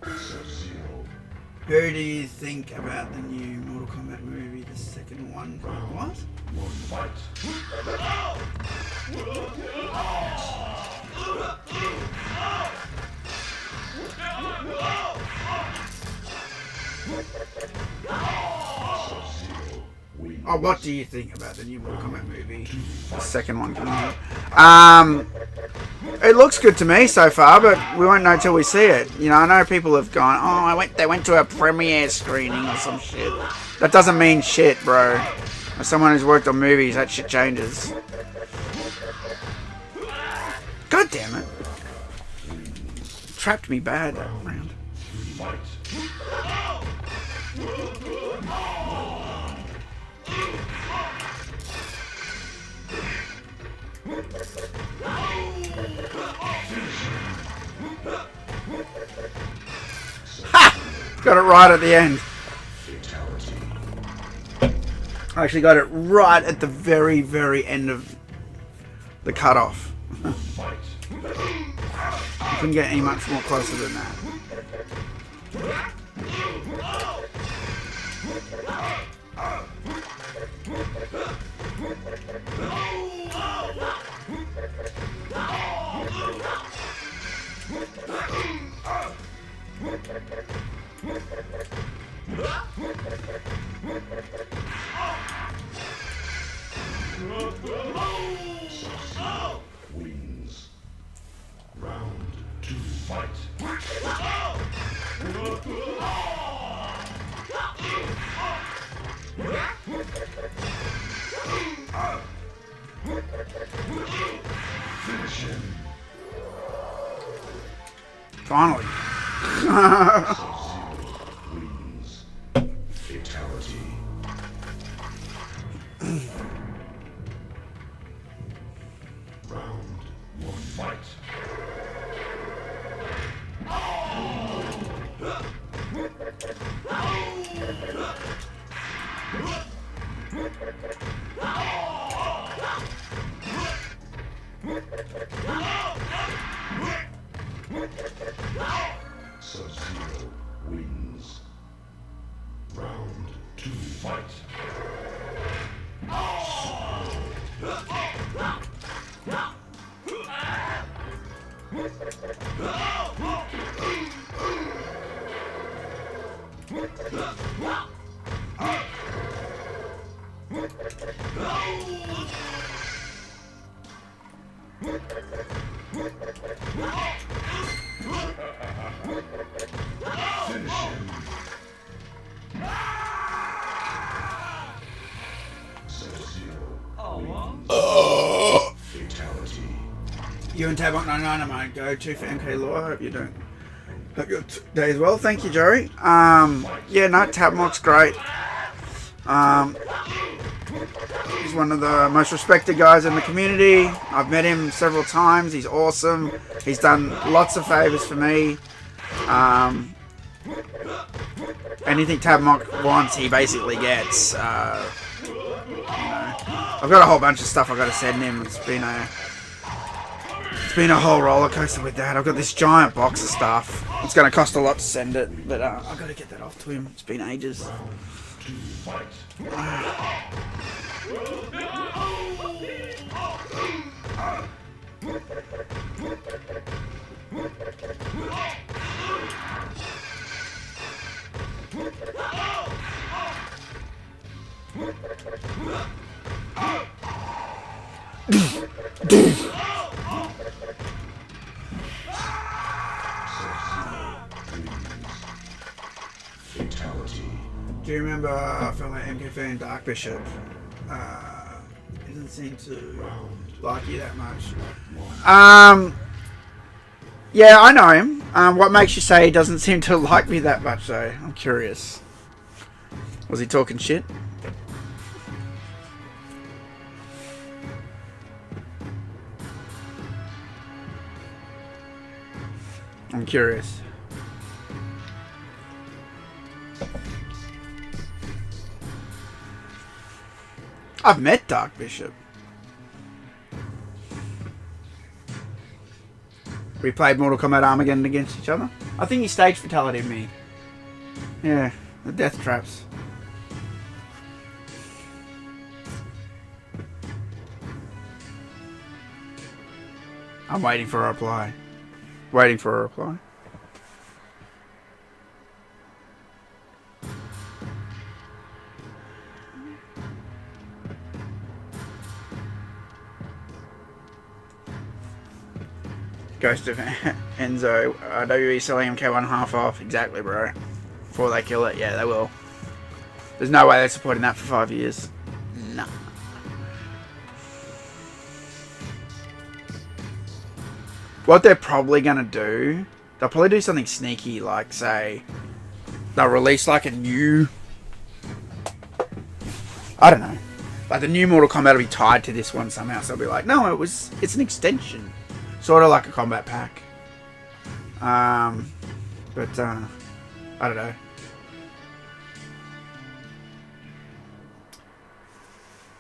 B: Sub-Zero
A: Who do you think about the new Mortal Kombat movie, the second one? What?
B: One fight. Sub-Zero wins.
A: Oh, what do you think about the new Mortal Kombat movie? The second one coming out. It looks good to me so far, but we won't know till we see it. You know, I know people have gone, oh, they went to a premiere screening or some shit. That doesn't mean shit, bro. As someone who's worked on movies, that shit changes. God damn it. Trapped me bad that round.
B: Fight.
A: Ha! Got it right at the end.
B: Fatality.
A: I actually got it right at the very, very end of the cutoff.
B: Fight.
A: You couldn't get any much more closer than that.
B: Wins. Round 2. Fight. Finish him.
A: Finally.
B: Sub-Zero wins. Fatality. Round 1. Fight. Sub-Zero wins. Round 2. Fight. Finish him. Sub-Zero wins. Fatality.
A: You and Tabok 99 are my go-to for MK Law. Hope you don't. Hope your day is well. Thank you, Joey. Yeah, no, Tabmock's great. He's one of the most respected guys in the community. I've met him several times. He's awesome. He's done lots of favors for me. Anything Tabmock wants, he basically gets. You know, I've got a whole bunch of stuff I've got to send him. It's been a whole roller coaster with that. I've got this giant box of stuff. It's going to cost a lot to send it, but I've got to get that off to him. It's been ages.
B: Fight. Fatality.
A: Do you remember fellow MK fan Dark Bishop? He doesn't seem to like you that much. Yeah, I know him. What makes you say he doesn't seem to like me that much, though? I'm curious. Was he talking shit? I'm curious. I've met Dark Bishop. We played Mortal Kombat Armageddon against each other. I think he staged fatality me. Yeah, the death traps. I'm waiting for a reply. Waiting for a reply. Ghost of Enzo. WE selling MK1 half off. Exactly, bro. Before they kill it. Yeah, they will. There's no way they're supporting that for 5 years. No. What they're probably going to do, they'll probably do something sneaky, like, say, they'll release, like, a new... I don't know. Like, the new Mortal Kombat will be tied to this one somehow, so they'll be like, no, it's an extension. Sort of like a combat pack. I don't know.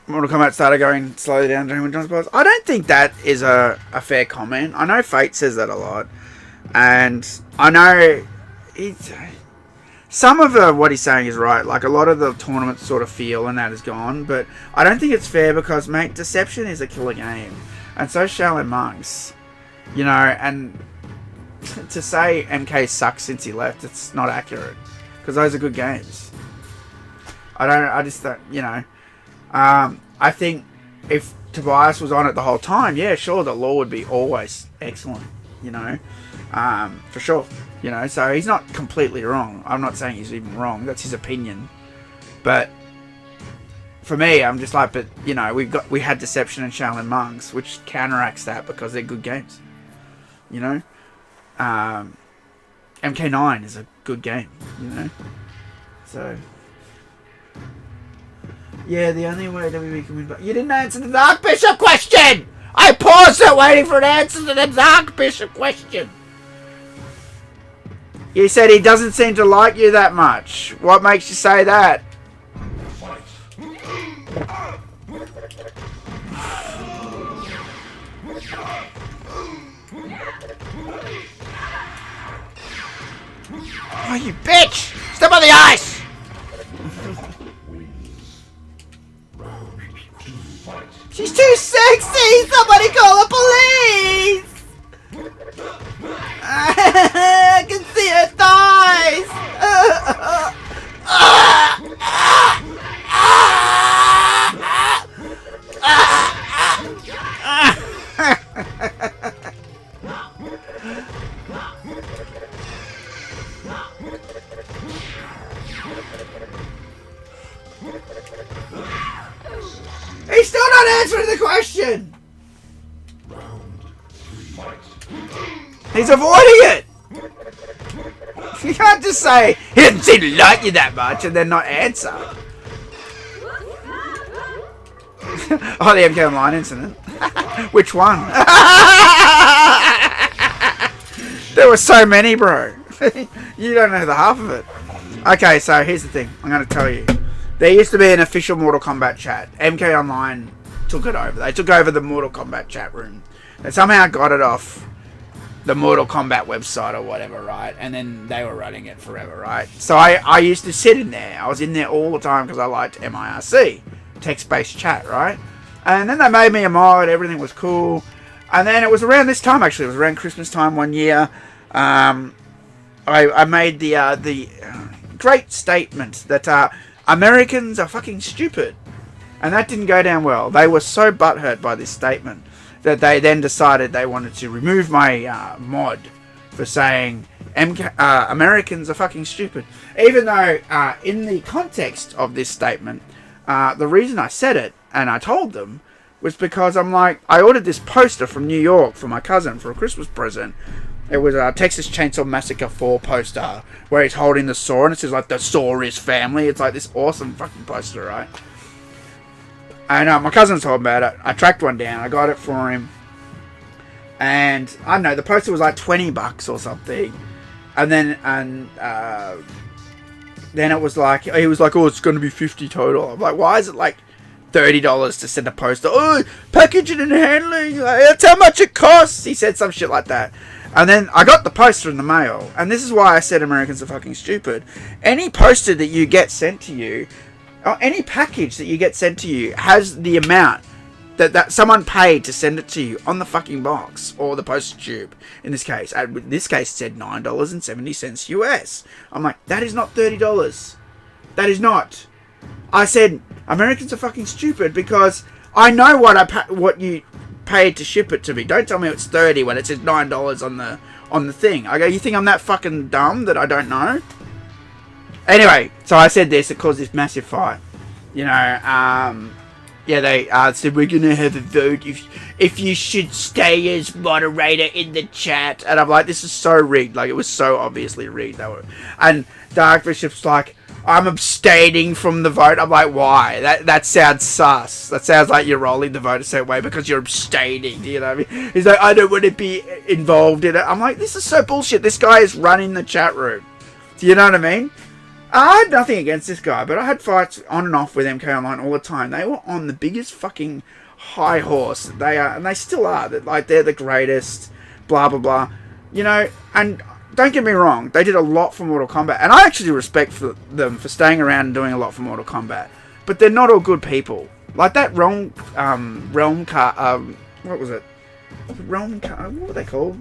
A: Mortal Kombat started going slowly down during John's Boss. I don't think that is a fair comment. I know Fate says that a lot. And I know some of what he's saying is right. Like, a lot of the tournament sort of feel and that is gone. But I don't think it's fair because, mate, Deception is a killer game. And so Shaolin Monks. You know, and to say MK sucks since he left, it's not accurate. Because those are good games. I just don't, you know. I think if Tobias was on it the whole time, yeah, sure, the lore would be always excellent, you know. For sure. You know, so he's not completely wrong. I'm not saying he's even wrong. That's his opinion. But for me, I'm just like, but, you know, we had Deception and Shaolin Monks, which counteracts that because they're good games. You know? MK9 is a good game, you know? So... yeah, the only way that we can win... But you didn't answer the Dark Bishop question! I paused it waiting for an answer to the Dark Bishop question! You said he doesn't seem to like you that much. What makes you say that? Oh, you bitch! Step on the ice! She's too sexy! Somebody call the police! I can see her thighs! He's still not answering the question! He's avoiding it! You can't just say, he didn't seem to like you that much, and then not answer. Oh, the MK Online incident. Which one? There were so many, bro. You don't know the half of it. Okay, so here's the thing. I'm going to tell you. There used to be an official Mortal Kombat chat. MK Online took it over. They took over the Mortal Kombat chat room. They somehow got it off the Mortal Kombat website or whatever, right? And then they were running it forever, right? So I used to sit in there. I was in there all the time because I liked MIRC, text-based chat, right? And then they made me a mod. Everything was cool. And then it was around this time, actually. It was around Christmas time one year. I made the great statement that Americans are fucking stupid. And that didn't go down well. They were so butthurt by this statement that they then decided they wanted to remove my mod for saying Americans are fucking stupid. Even though in the context of this statement, the reason I said it, and I told them, was because I'm like, I ordered this poster from New York for my cousin for a Christmas present. It was a Texas Chainsaw Massacre 4 poster where he's holding the saw and it says like the saw is family. It's like this awesome fucking poster, right? And my cousin told me about it. I tracked one down. I got it for him. And I don't know, the poster was like $20 or something. And then it was like, he was like, oh, it's going to be $50 total. I'm like, why is it like $30 to send a poster? Oh, packaging and handling. Like, that's how much it costs. He said some shit like that. And then I got the poster in the mail, and this is why I said Americans are fucking stupid. Any poster that you get sent to you, or any package that you get sent to you, has the amount that someone paid to send it to you on the fucking box, or the postage tube, in this case. And in this case, it said $9.70 US. I'm like, that is not $30. That is not. I said, Americans are fucking stupid, because I know what you paid to ship it to me. Don't tell me it's $30 when it says $9 on the thing. I go, you think I'm that fucking dumb that I don't know? Anyway, so I said this. It caused this massive fight. You know, yeah, they said we're gonna have a vote if you should stay as moderator in the chat, and I'm like, this is so rigged. Like, it was so obviously rigged. And Dark Bishop's like, I'm abstaining from the vote. I'm like, why? That sounds sus. That sounds like you're rolling the vote a certain way because you're abstaining. You know what I mean? He's like, I don't want to be involved in it. I'm like, this is so bullshit. This guy is running the chat room. Do you know what I mean? I had nothing against this guy, but I had fights on and off with MK Online all the time. They were on the biggest fucking high horse they are, and they still are. That, like, they're the greatest, blah blah blah. You know, and don't get me wrong, they did a lot for Mortal Kombat, and I actually respect them for staying around and doing a lot for Mortal Kombat. But they're not all good people. Like that what was it? What were they called?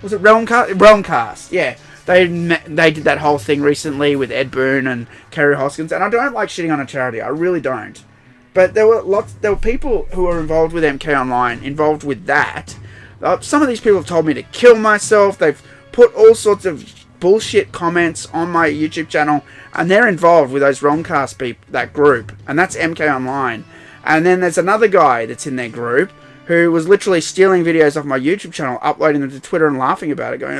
A: Was it Realmcast? Yeah. They did that whole thing recently with Ed Boon and Kerry Hoskins, and I don't like shitting on a charity. I really don't. But there were people who were involved with MK Online, involved with that. Some of these people have told me to kill myself. They've put all sorts of bullshit comments on my YouTube channel, and they're involved with those Realmcast people, that group, and that's MK Online. And then there's another guy that's in their group who was literally stealing videos off my YouTube channel, uploading them to Twitter and laughing about it, going,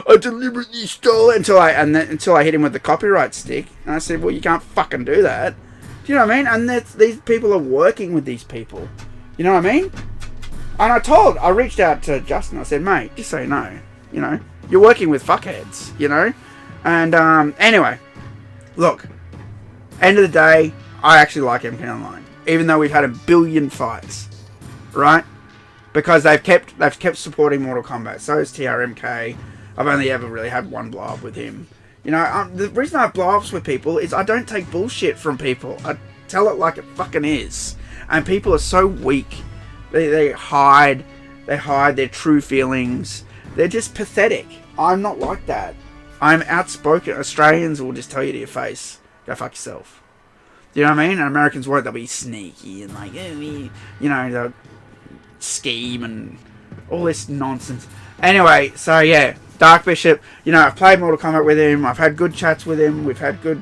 A: I deliberately stole it, until I hit him with the copyright stick. And I said, well, you can't fucking do that. Do you know what I mean? And these people are working with these people. You know what I mean? And I reached out to Justin. I said, mate, just so you know, you're working with fuckheads, you know? And anyway, look, end of the day, I actually like MK Online, even though we've had a billion fights, right? Because they've kept supporting Mortal Kombat. So is TRMK. I've only ever really had one blow up with him. You know, the reason I have blow ups with people is I don't take bullshit from people. I tell it like it fucking is. And people are so weak. They hide their true feelings. They're just pathetic. I'm not like that. I'm outspoken. Australians will just tell you to your face, go fuck yourself. Do you know what I mean? And Americans won't. They'll be sneaky and like, you know, they'll scheme and all this nonsense. Anyway, so yeah, Dark Bishop, you know, I've played Mortal Kombat with him. I've had good chats with him. We've had good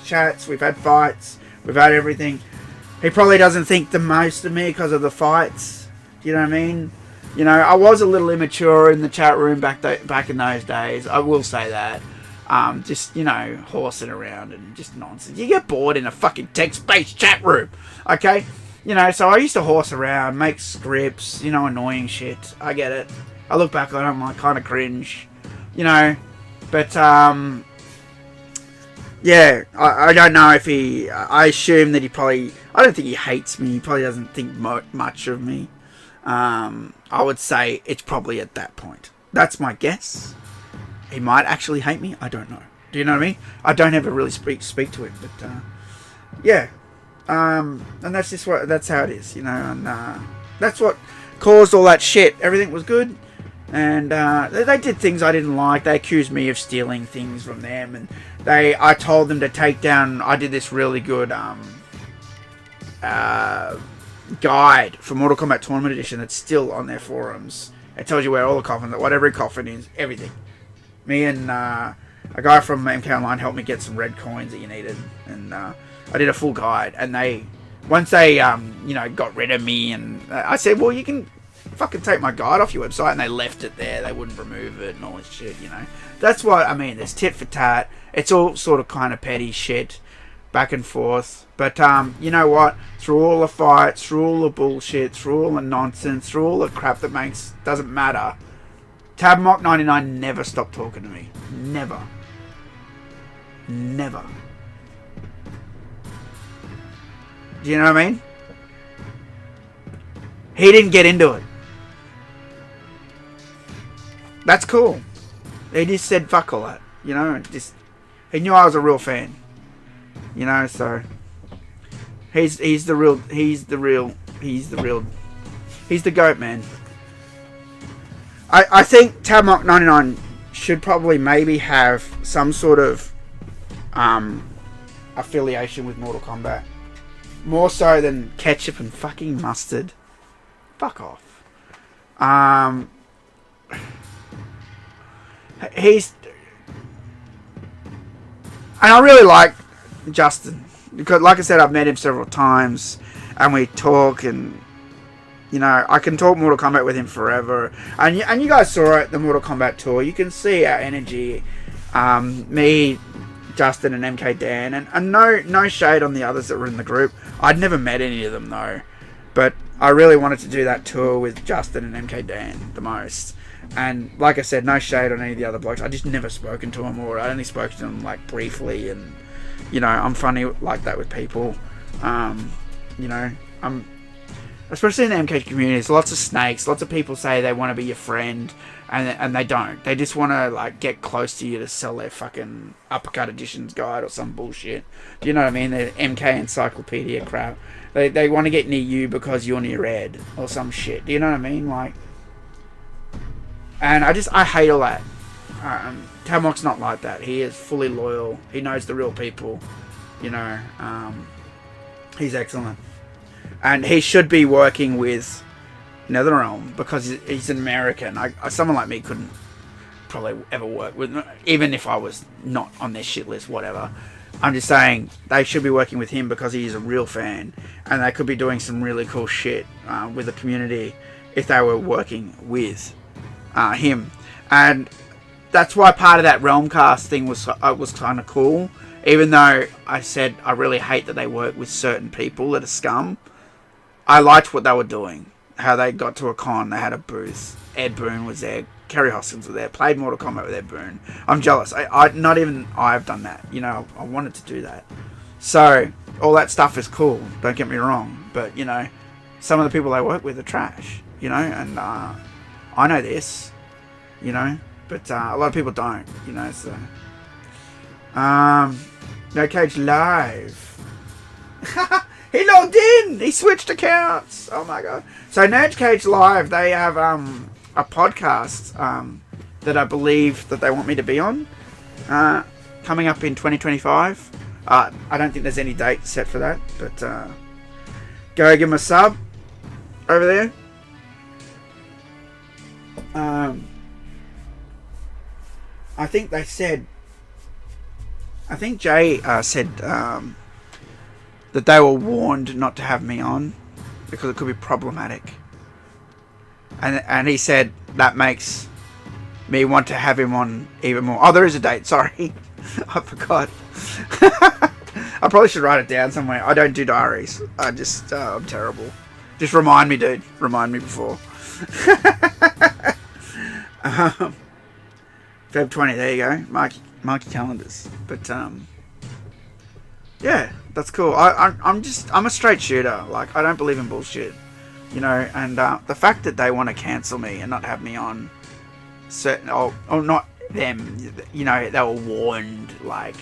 A: chats. We've had fights. We've had everything. He probably doesn't think the most of me because of the fights. Do you know what I mean? You know, I was a little immature in the chat room back in those days. I will say that. Just, you know, horsing around and just nonsense. You get bored in a fucking text-based chat room, okay? You know, so I used to horse around, make scripts, you know, annoying shit. I get it. I look back on it, I'm like, kind of cringe, you know. But, yeah, I don't know if I assume that he probably, I don't think he hates me. He probably doesn't think much of me. I would say it's probably at that point. That's my guess. He might actually hate me. I don't know. Do you know what I mean? I don't ever really speak to him, but yeah. And that's that's how it is, you know. And that's what caused all that shit. Everything was good, and they did things I didn't like. They accused me of stealing things from them, and I told them to take down. I did this really good guide for Mortal Kombat Tournament Edition that's still on their forums. It tells you where all the coffins, what every coffin is, everything. Me and a guy from MK Online helped me get some red coins that you needed, and I did a full guide. And once they you know, got rid of me, and I said, well, you can fucking take my guide off your website, and they left it there. They wouldn't remove it and all this shit, you know. That's what I mean. There's tit for tat. It's all sort of kind of petty shit, back and forth. But you know what? Through all the fights, through all the bullshit, through all the nonsense, through all the crap that doesn't matter, Tabmock99 never stopped talking to me. Never. Never. Do you know what I mean? He didn't get into it. that's cool. He just said fuck all that, you know. Just he knew I was a real fan, you know. So he's the goat, man. I think Tabmock 99 should probably maybe have some sort of affiliation with Mortal Kombat, more so than ketchup and fucking mustard. Fuck off. He's, and I really like Justin because, like I said, I've met him several times, and we talk, and you know, I can talk Mortal Kombat with him forever. And you guys saw it, the Mortal Kombat tour. You can see our energy. Me, Justin, and MK Dan, and no shade on the others that were in the group. I'd never met any of them though, but I really wanted to do that tour with Justin and MK Dan the most. And like I said, no shade on any of the other blokes. I just never spoken to them, or I only spoke to them like briefly. And you know, I'm funny like that with people. You know, I'm especially in the MK community. There's lots of snakes. Lots of people say they want to be your friend, and they don't. They just want to like get close to you to sell their fucking Uppercut Editions guide or some bullshit. Do you know what I mean? The MK Encyclopedia crap. They want to get near you because you're near Ed or some shit. Do you know what I mean? Like, and I hate all that. Tabmock's not like that. He is fully loyal. He knows the real people. You know, he's excellent. And he should be working with NetherRealm because he's an American. Someone like me couldn't probably ever work with, even if I was not on their shit list, whatever. I'm just saying they should be working with him because he's a real fan, and they could be doing some really cool shit with the community if they were working with him. And that's why part of that Realmcast thing was kind of cool. Even though I said I really hate that they work with certain people that are scum, I liked what they were doing. How they got to a con, they had a booth. Ed Boon was there, Kerry Hoskins was there, played Mortal Kombat with Ed Boon. I'm jealous. Not even I've done that. You know, I wanted to do that. So all that stuff is cool. Don't get me wrong, but you know, some of the people they work with are trash. You know, and I know this. You know, but a lot of people don't. You know, so No Cage Live. He logged in. He switched accounts. Oh my god. So No Cage Live, they have a podcast that I believe that they want me to be on coming up in 2025. I don't think there's any date set for that, but go give them a sub over there. I think they said, I think Jay said that they were warned not to have me on because it could be problematic. And he said that makes me want to have him on even more. Oh, there is a date. Sorry. I forgot. I probably should write it down somewhere. I don't do diaries. I'm terrible. Just remind me, dude. Remind me before. Feb 20, there you go. Mark your calendars. But, yeah, that's cool. I'm a straight shooter. Like, I don't believe in bullshit. You know, and the fact that they want to cancel me and not have me on certain, or not them, you know, they were warned. Like,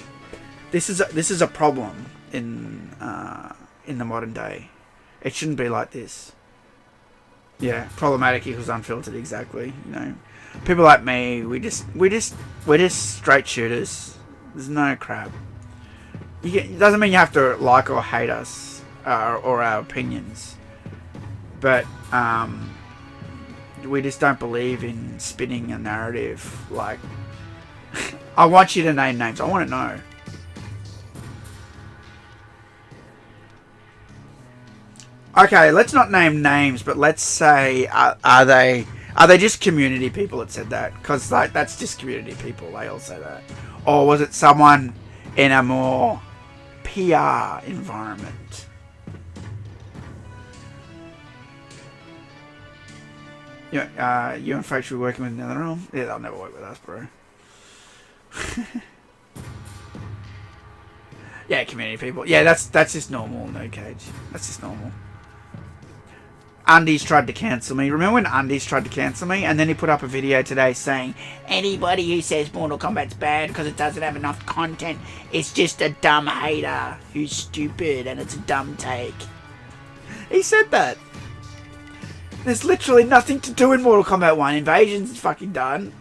A: this is a problem in the modern day. It shouldn't be like this. Yeah, problematic equals unfiltered. Exactly. You know, people like me, we're just straight shooters. There's no crap. It doesn't mean you have to like or hate us or our opinions. But we just don't believe in spinning a narrative. Like, I want you to name names. I want to know. Okay, let's not name names, but let's say, are they just community people that said that? Because like that's just community people. They all say that. Or was it someone in a more PR environment? Yeah, you and folks were working with NetherRealm? Yeah, they'll never work with us, bro. Yeah, community people. Yeah, that's just normal, No Cage. That's just normal. Undies tried to cancel me. Remember when Undies tried to cancel me? And then he put up a video today saying, anybody who says Mortal Kombat's bad because it doesn't have enough content is just a dumb hater who's stupid and it's a dumb take. He said that. There's literally nothing to do in Mortal Kombat 1. Invasion's fucking done.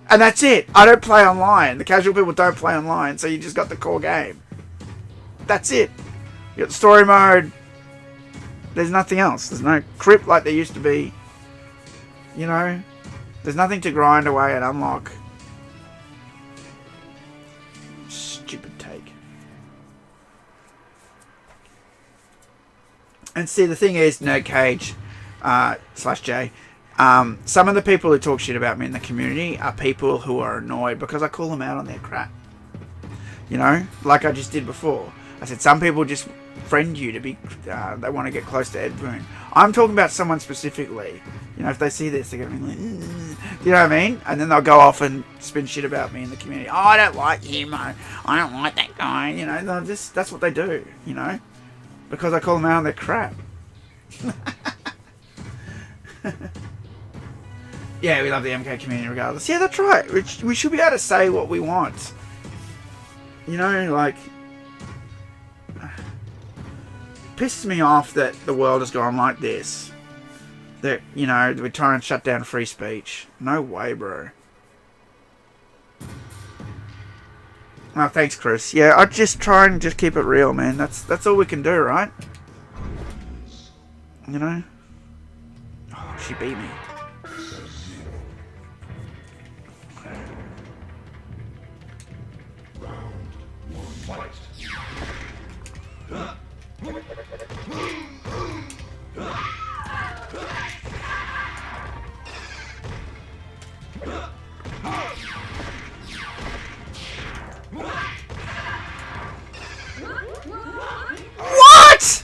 A: And that's it. I don't play online. The casual people don't play online, so you just got the core game. That's it. You got the story mode. There's nothing else. There's no crypt like there used to be. You know? There's nothing to grind away and unlock. Stupid take. And see, the thing is, Nerd Cage /J, some of the people who talk shit about me in the community are people who are annoyed because I call them out on their crap. You know? Like I just did before. I said some people just friend you to be, they want to get close to Ed Boon. I'm talking about someone specifically. You know, if they see this, they're going to be like, you know what I mean? And then they'll go off and spin shit about me in the community. Oh, I don't like him. I don't like that guy. You know, that's what they do, you know? Because I call them out on their crap. Yeah, we love the MK community regardless. Yeah, that's right. We should be able to say what we want. You know, like... pisses me off that the world has gone like this. That, you know, we're trying to shut down free speech. No way, bro. Oh, thanks, Chris. Yeah, I just try and just keep it real, man. That's all we can do, right? You know? Oh, she beat me. What?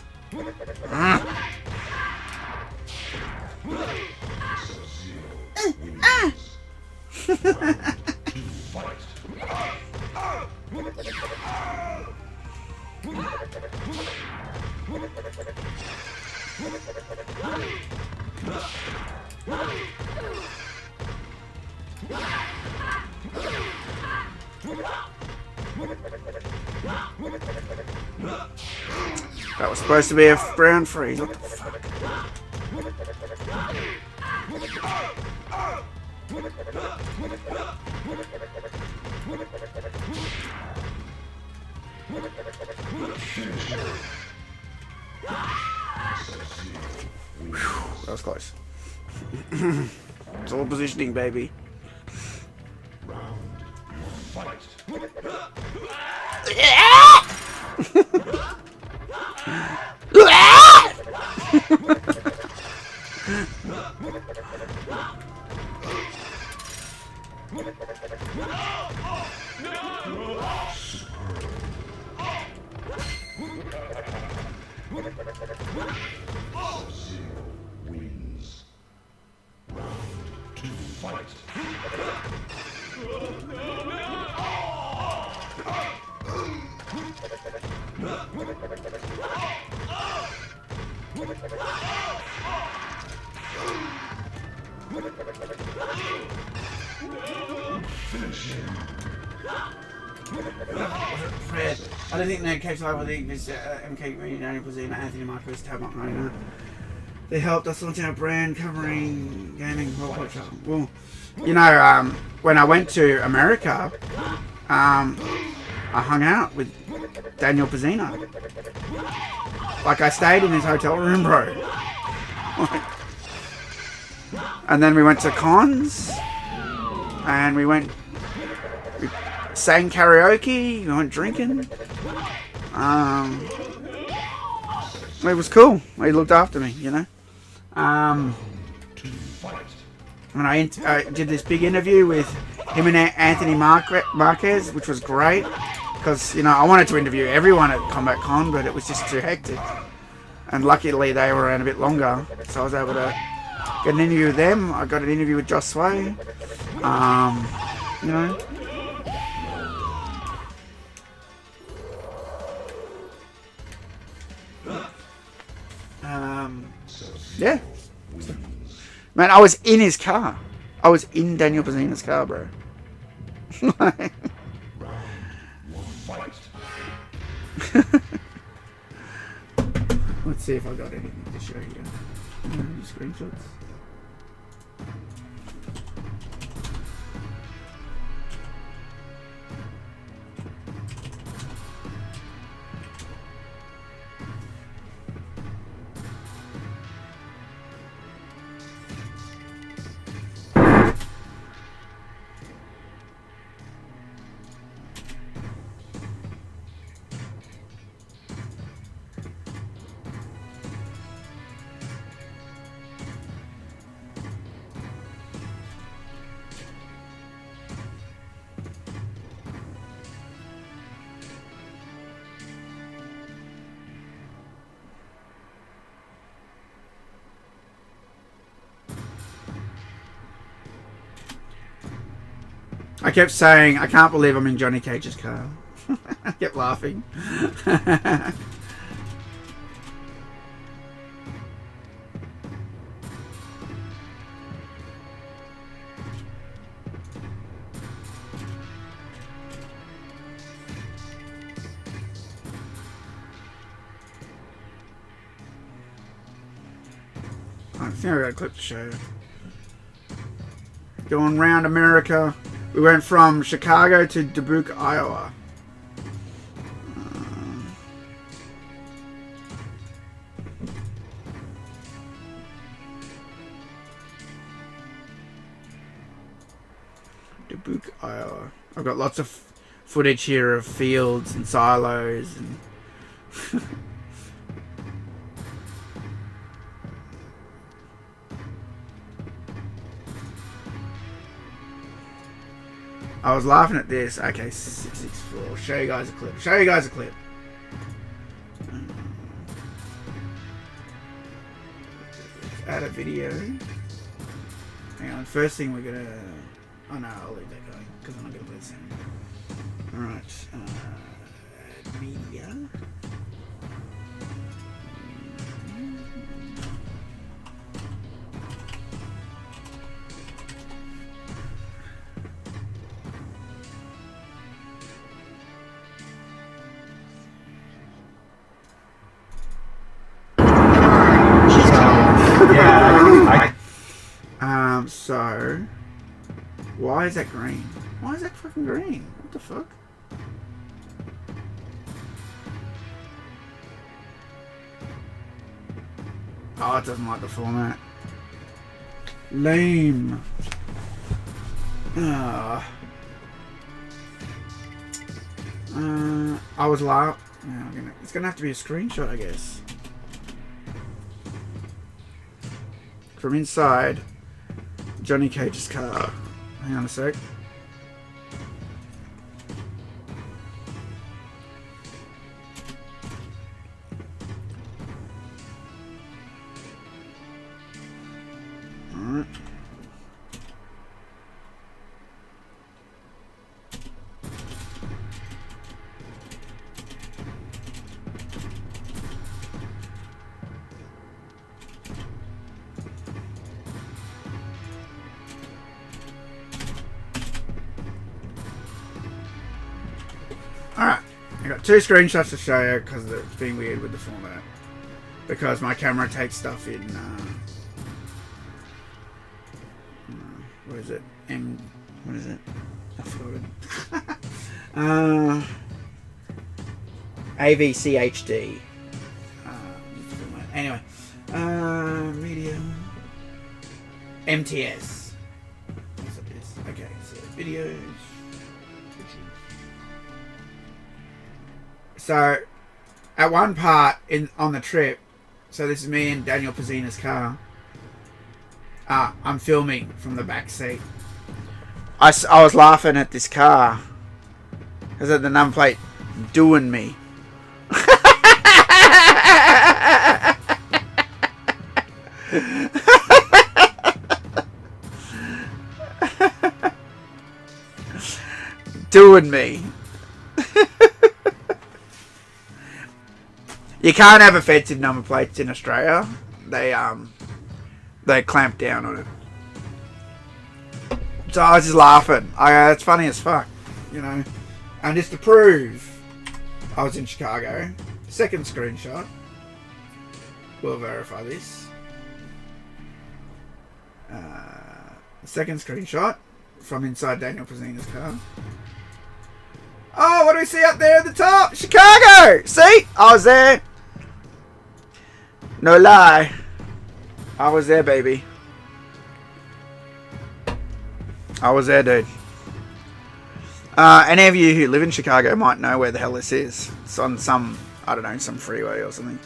A: That was supposed to be a ground freeze. What the fuck? Whew, that was close. It's all positioning, baby.
B: Wins. Round 2, fight.
A: Fred, I don't think Ned Cape's live with this MK Reunited was Anthony Marcus Tablock Marina. They helped us launch our brand covering gaming world culture. Well, you know, when I went to America, I hung out with Daniel Pizzina. Like, I stayed in his hotel room, bro. And then we went to cons, and we sang karaoke, we went drinking. It was cool. He looked after me, you know. And I did this big interview with him and Anthony Marquez, which was great. Because, you know, I wanted to interview everyone at Combat Con, but it was just too hectic. And luckily they were around a bit longer, so I was able to get an interview with them. I got an interview with Joss Sway. You know. Yeah. Man, I was in his car. I was in Daniel Pcb's car, bro. Let's see if I got anything to show you. Any screenshots? I kept saying, I can't believe I'm in Johnny Cage's car. I kept laughing. I think I got a clip to show you. Going round America. We went from Chicago to Dubuque, Iowa. Dubuque, Iowa. I've got lots of footage here of fields and silos and I was laughing at this. Okay, 664. Show you guys a clip. Show you guys a clip. Add a video. Hang on. First thing we're gonna. Oh no, I'll leave that going because I'm not gonna play the sound. All right. Media. So, why is that green? Why is that fucking green? What the fuck? Oh, it doesn't like the format. Lame. I was like, it's gonna have to be a screenshot, I guess. From inside Johnny Cage's car. Hang on a sec. Alright. Alright, I got two screenshots to show you because it's being weird with the format. Because my camera takes stuff in, what is it? What is it? I forgot it. AVCHD. Anyway, media. MTS. That's what it is. Okay, so videos. So, at one part on the trip, so this is me in Daniel Pcb's car. I'm filming from the back seat. I was laughing at this car because of the number plate doing me. Doing me. You can't have offensive number plates in Australia. They they clamped down on it. So I was just laughing. It's funny as fuck, you know. And just to prove I was in Chicago, second screenshot. We'll verify this. Second screenshot from inside Daniel Pcb's car. Oh, what do we see up there at the top? Chicago! See? I was there. No lie. I was there, baby. I was there, dude. Any of you who live in Chicago might know where the hell this is. It's on some, I don't know, some freeway or something.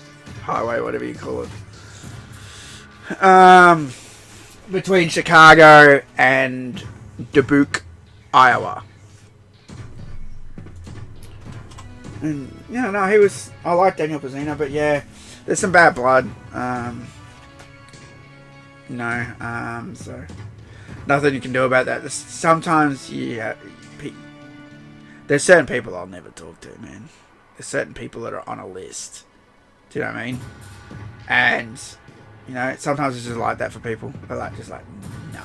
A: Highway, whatever you call it. Between Chicago and Dubuque, Iowa. And, yeah, no, I like Daniel Pcb, but yeah, there's some bad blood. So nothing you can do about that. Sometimes, there's certain people I'll never talk to, man. There's certain people that are on a list. Do you know what I mean? And, you know, sometimes it's just like that for people. They're like, no.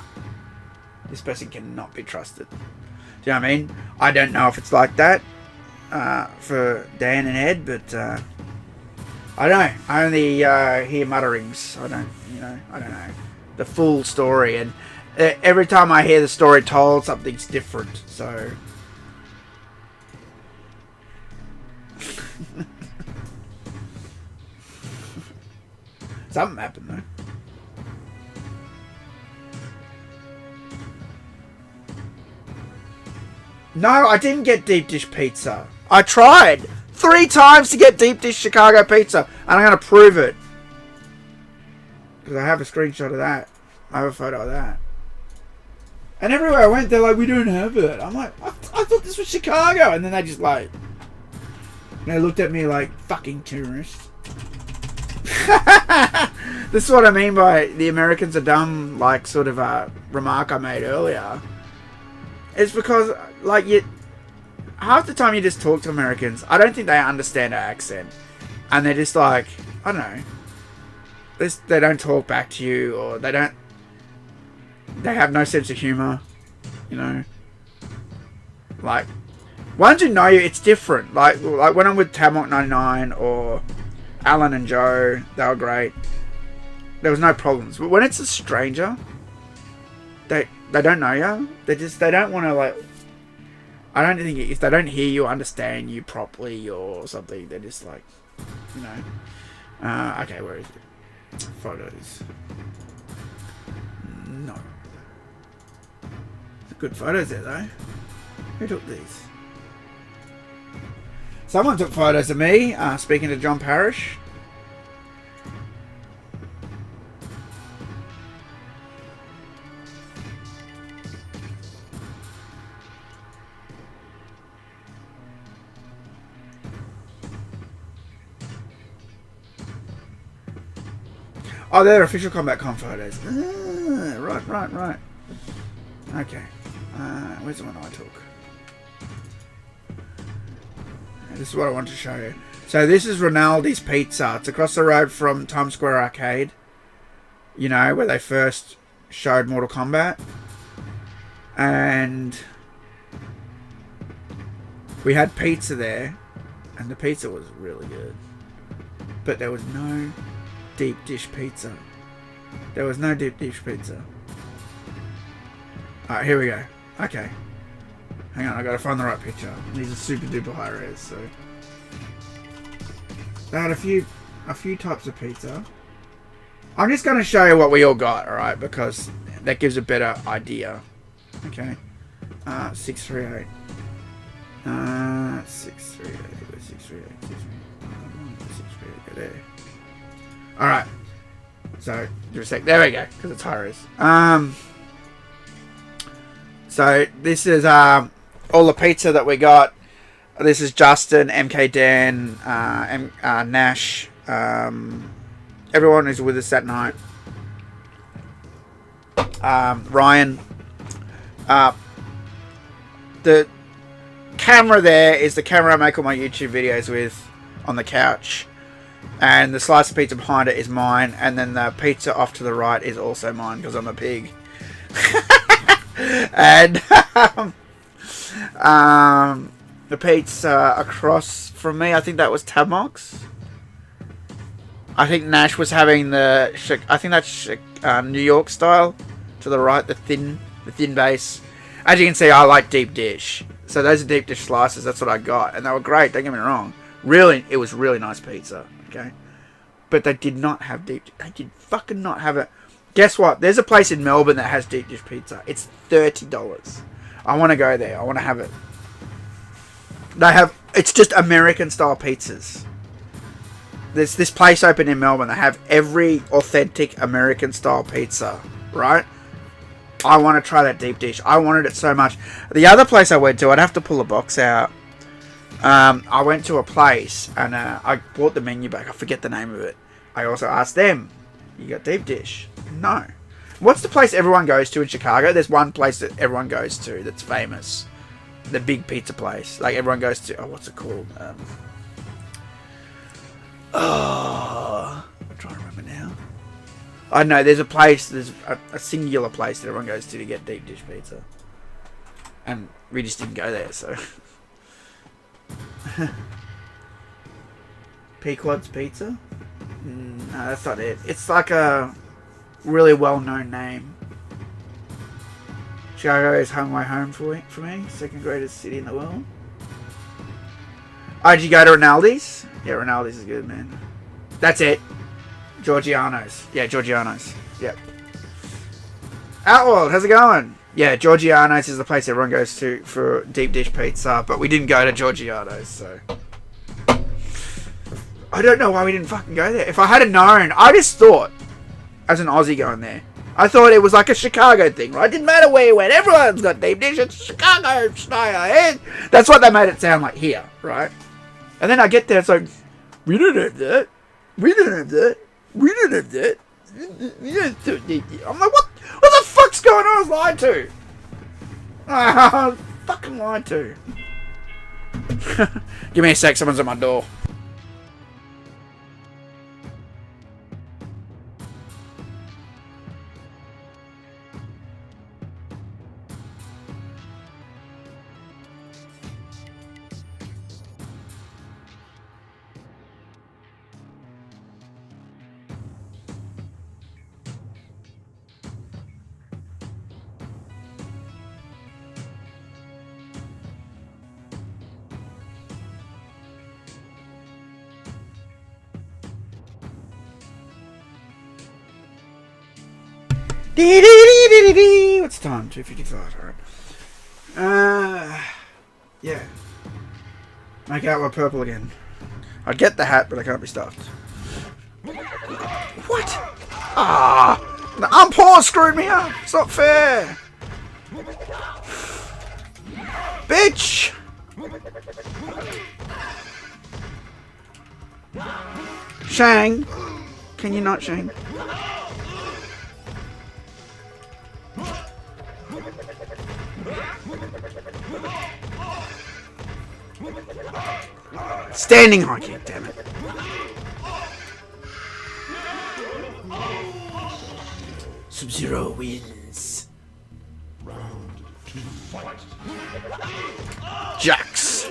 A: This person cannot be trusted. Do you know what I mean? I don't know if it's like that for Dan and Ed, but I don't know. I only hear mutterings. I don't know the full story. And every time I hear the story told, something's different. So... Something happened though. No, I didn't get deep dish pizza. I tried 3 times to get deep dish Chicago pizza, and I'm gonna prove it because I have a screenshot of that. I have a photo of that. And everywhere I went, they're like, "We don't have it." I'm like, I thought this was Chicago, and then they just like, they looked at me like fucking tourists. This is what I mean by the Americans are dumb, like sort of a remark I made earlier. It's because like half the time you just talk to Americans, I don't think they understand our accent, and they're just like, I don't know, they don't talk back to you, or they have no sense of humor, you know. Like once you know you, it's different. Like when I'm with Tamok 99 or Alan and Joe, they were great. There was no problems. But when it's a stranger, they don't know you. They don't want to, like... I don't think if they don't hear you, understand you properly or something, they're just like, you know. Okay, where is it? Photos. No. Good photos there, though. Who took these? Someone took photos of me, speaking to John Parrish. Oh, they're official Combat Con photos. Right. Okay. Where's the one I took? This is what I want to show you. So this is Rinaldi's Pizza. It's across the road from Times Square Arcade. You know, where they first showed Mortal Kombat. And we had pizza there. And the pizza was really good. But there was no deep dish pizza. There was no deep dish pizza. Alright, here we go. Okay. Hang on, I gotta find the right picture. These are super duper high res, so. They had a few types of pizza. I'm just gonna show you what we all got, alright, because that gives a better idea. Okay. 638. 638. 638. 638. Go there. Alright. So, just a sec. There we go, because it's high res. So, this is all the pizza that we got. This is Justin, MK Dan, Nash, everyone who's with us that night. Ryan. The camera there is the camera I make all my YouTube videos with on the couch. And the slice of pizza behind it is mine. And then the pizza off to the right is also mine because I'm a pig. And the pizza across from me, I think that was Tabmox. I think Nash was having the, I think that's New York style to the right, the thin base. As you can see, I like deep dish. So those are deep dish slices. That's what I got, and they were great. Don't get me wrong. Really, it was really nice pizza. Okay, but they did not have deep. They did fucking not have it. Guess what? There's a place in Melbourne that has deep dish pizza. It's $30. I want to go there. I want to have it. They have. It's just American style pizzas. There's this place open in Melbourne. They have every authentic American style pizza, right? I want to try that deep dish. I wanted it so much. The other place I went to, I'd have to pull a box out. I went to a place and I bought the menu back. I forget the name of it. I also asked them, you got deep dish? No. What's the place everyone goes to in Chicago? There's one place that everyone goes to that's famous. The big pizza place. Like everyone goes to, oh, what's it called? I'm trying to remember now. I know there's a place, there's a singular place that everyone goes to get deep dish pizza. And we just didn't go there, so. Pequod's Pizza? No, that's not it. It's like a really well-known name. Chicago is home away home for me. Second greatest city in the world. Oh, did you go to Rinaldi's? Yeah, Rinaldi's is good, man. That's it. Giorgiano's. Yeah, Giorgiano's. Yep. Outworld, how's it going? Yeah, Giorgiano's is the place everyone goes to for deep dish pizza, but we didn't go to Giorgiano's, so. I don't know why we didn't fucking go there. If I had known, I just thought, as an Aussie going there, I thought it was like a Chicago thing, right? Didn't matter where you went, everyone's got deep dish, it's Chicago style. That's what they made it sound like here, right? And then I get there, it's like, we don't have that. We don't have that. We don't have that. I'm like, what the fuck's going on? I was lied to. I was fucking lied to. Give me a sec, someone's at my door. What's the time? 2:55. Alright. Yeah. Make out with purple again. I'd get the hat, but I can't be stuffed. What? Ah! The umpire screwed me up! It's not fair! Bitch! Shang! Can you not, Shang? Standing high kick, damn it. Sub-Zero wins.
B: Round 2, fight.
A: Jax.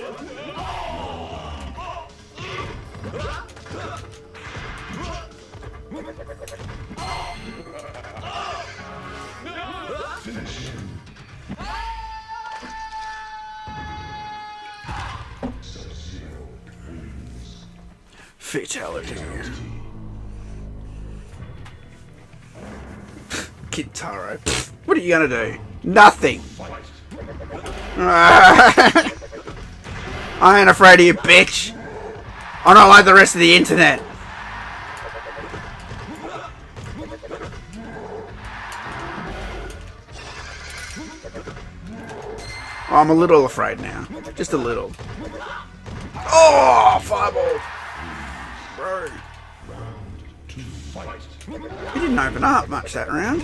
B: Finish him. Sub-Zero wins.
A: Fatality. Kintaro. What are you gonna do? Nothing. I ain't afraid of you, bitch. I'm not like the rest of the internet. I'm a little afraid now. Just a little. Oh, fireball. Bro.
B: Round 2, fight.
A: He didn't open up much that round.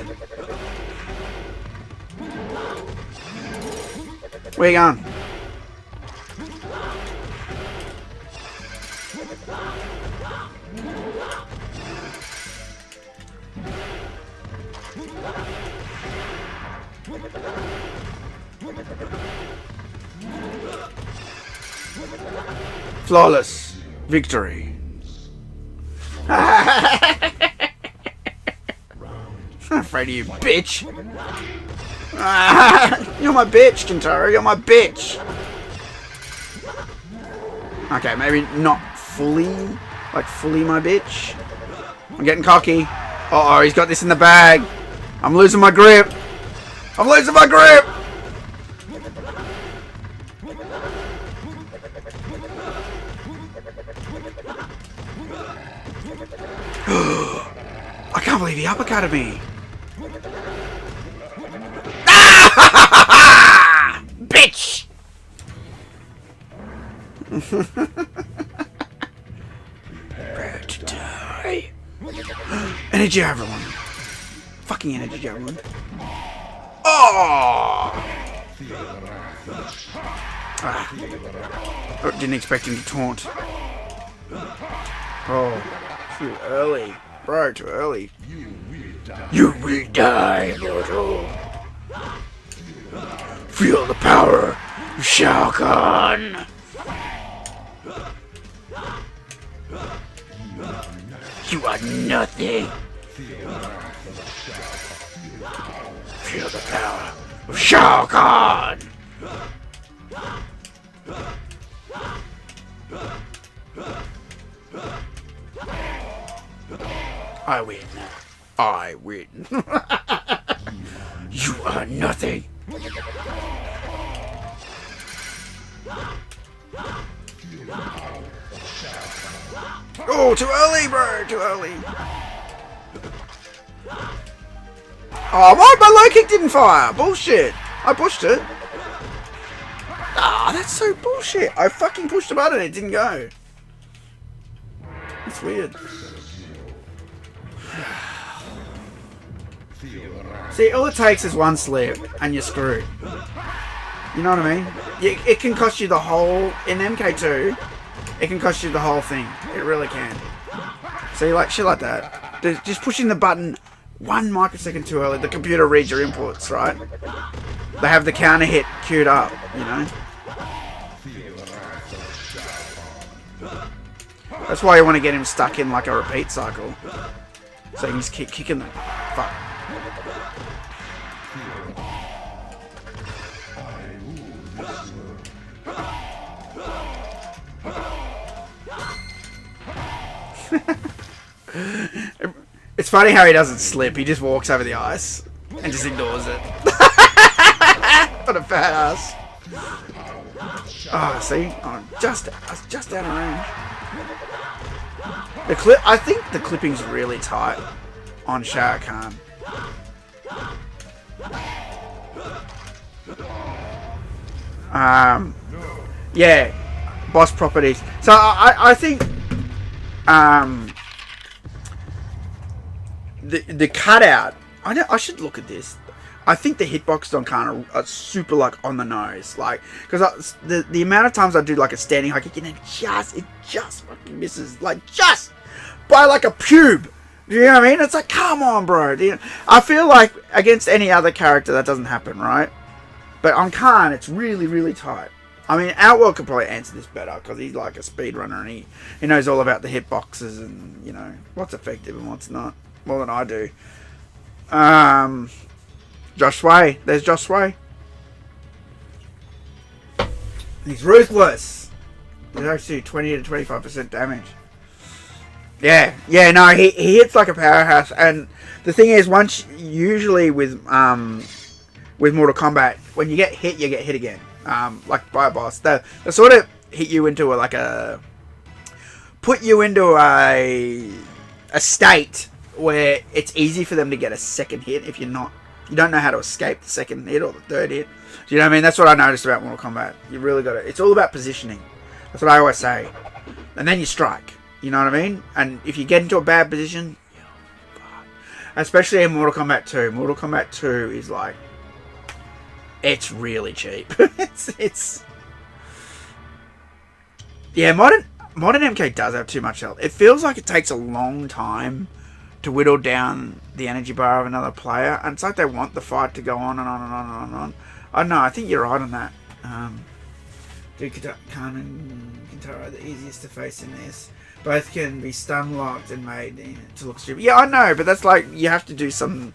A: Where you going? Flawless victory. I'm afraid of you, bitch. You're my bitch, Kintaro. You're my bitch. Okay, maybe not fully, like fully my bitch. I'm getting cocky. Uh-oh, he's got this in the bag. I'm losing my grip. I'm losing my grip. I can't believe he uppercutted me. Bitch! Prepare to die. Energy everyone. Fucking energy everyone. Oh! Oh, didn't expect him to taunt. Oh, too early. Bro, too early. You will die, mortal. Feel the power of Shao Kahn. You are nothing. Feel the power of Shao Kahn. I win. I win. You are nothing. Oh, too early, bro. Too early. Oh, my low kick didn't fire. Bullshit. I pushed it. Ah, that's so bullshit. I fucking pushed the button. It didn't go. It's weird. See, all it takes is one slip and you're screwed. You know what I mean? It can cost you the whole... In MK2, it can cost you the whole thing. It really can. See, like shit like that. Just pushing the button 1 microsecond too early, the computer reads your inputs, right? They have the counter hit queued up, you know? That's why you want to get him stuck in like a repeat cycle. So you can just keep kicking them. Fuck. It's funny how he doesn't slip. He just walks over the ice and just ignores it. What a badass. Oh, see? Oh, just out of range. I think the clipping's really tight on Shao Kahn. Yeah, boss properties. So I think the cutout. I should look at this. I think the hitboxes on Kahn are super like on the nose, like because the amount of times I do like a standing high kick and it just fucking misses, like just by like a pube. You know what I mean? It's like, come on, bro. I feel like against any other character that doesn't happen, right? But on Kahn, it's really, really tight. I mean, Outworld could probably answer this better because he's like a speedrunner and he knows all about the hitboxes and, you know, what's effective and what's not. More than I do. Josh Sway. There's Josh Sway. He's ruthless. He's actually 20 to 25% damage. Yeah, no, he hits like a powerhouse. And the thing is, usually with Mortal Kombat, when you get hit again. Like by a boss, they sort of hit you into put you into a state where it's easy for them to get a second hit if you don't know how to escape the second hit or the third hit. Do you know what I mean? That's what I noticed about Mortal Kombat. You really got to. It's all about positioning. That's what I always say. And then you strike. You know what I mean? And if you get into a bad position, especially in Mortal Kombat 2. Mortal Kombat 2 is like, it's really cheap. it's yeah. Modern MK does have too much health. It feels like it takes a long time to whittle down the energy bar of another player, and it's like they want the fight to go on and on and on and on and on. I don't know. I think you're right on that. Do Khan and Kintaro the easiest to face in this. Both can be stun locked and made to look stupid. Yeah, I know, but that's like you have to do some.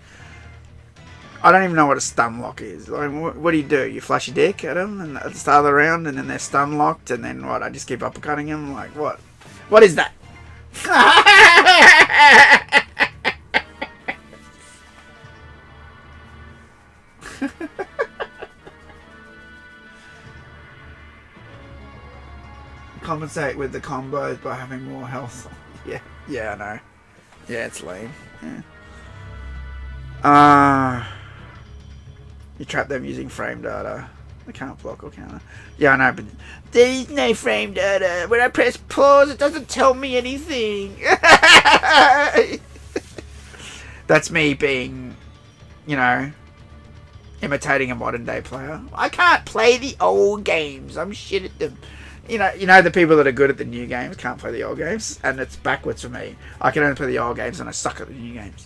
A: I don't even know what a stun lock is. Like, what do? You flash your dick at them and at the start of the round, and then they're stun locked, and then what? I just keep uppercutting them. Like what? What is that? Compensate with the combos by having more health. Yeah, I know. Yeah, it's lame. Yeah. You trap them using frame data. They can't block or counter. Yeah, I know, but there is no frame data. When I press pause, it doesn't tell me anything. That's me being, imitating a modern day player. I can't play the old games. I'm shit at them. You know the people that are good at the new games can't play the old games, and it's backwards for me. I can only play the old games, and I suck at the new games.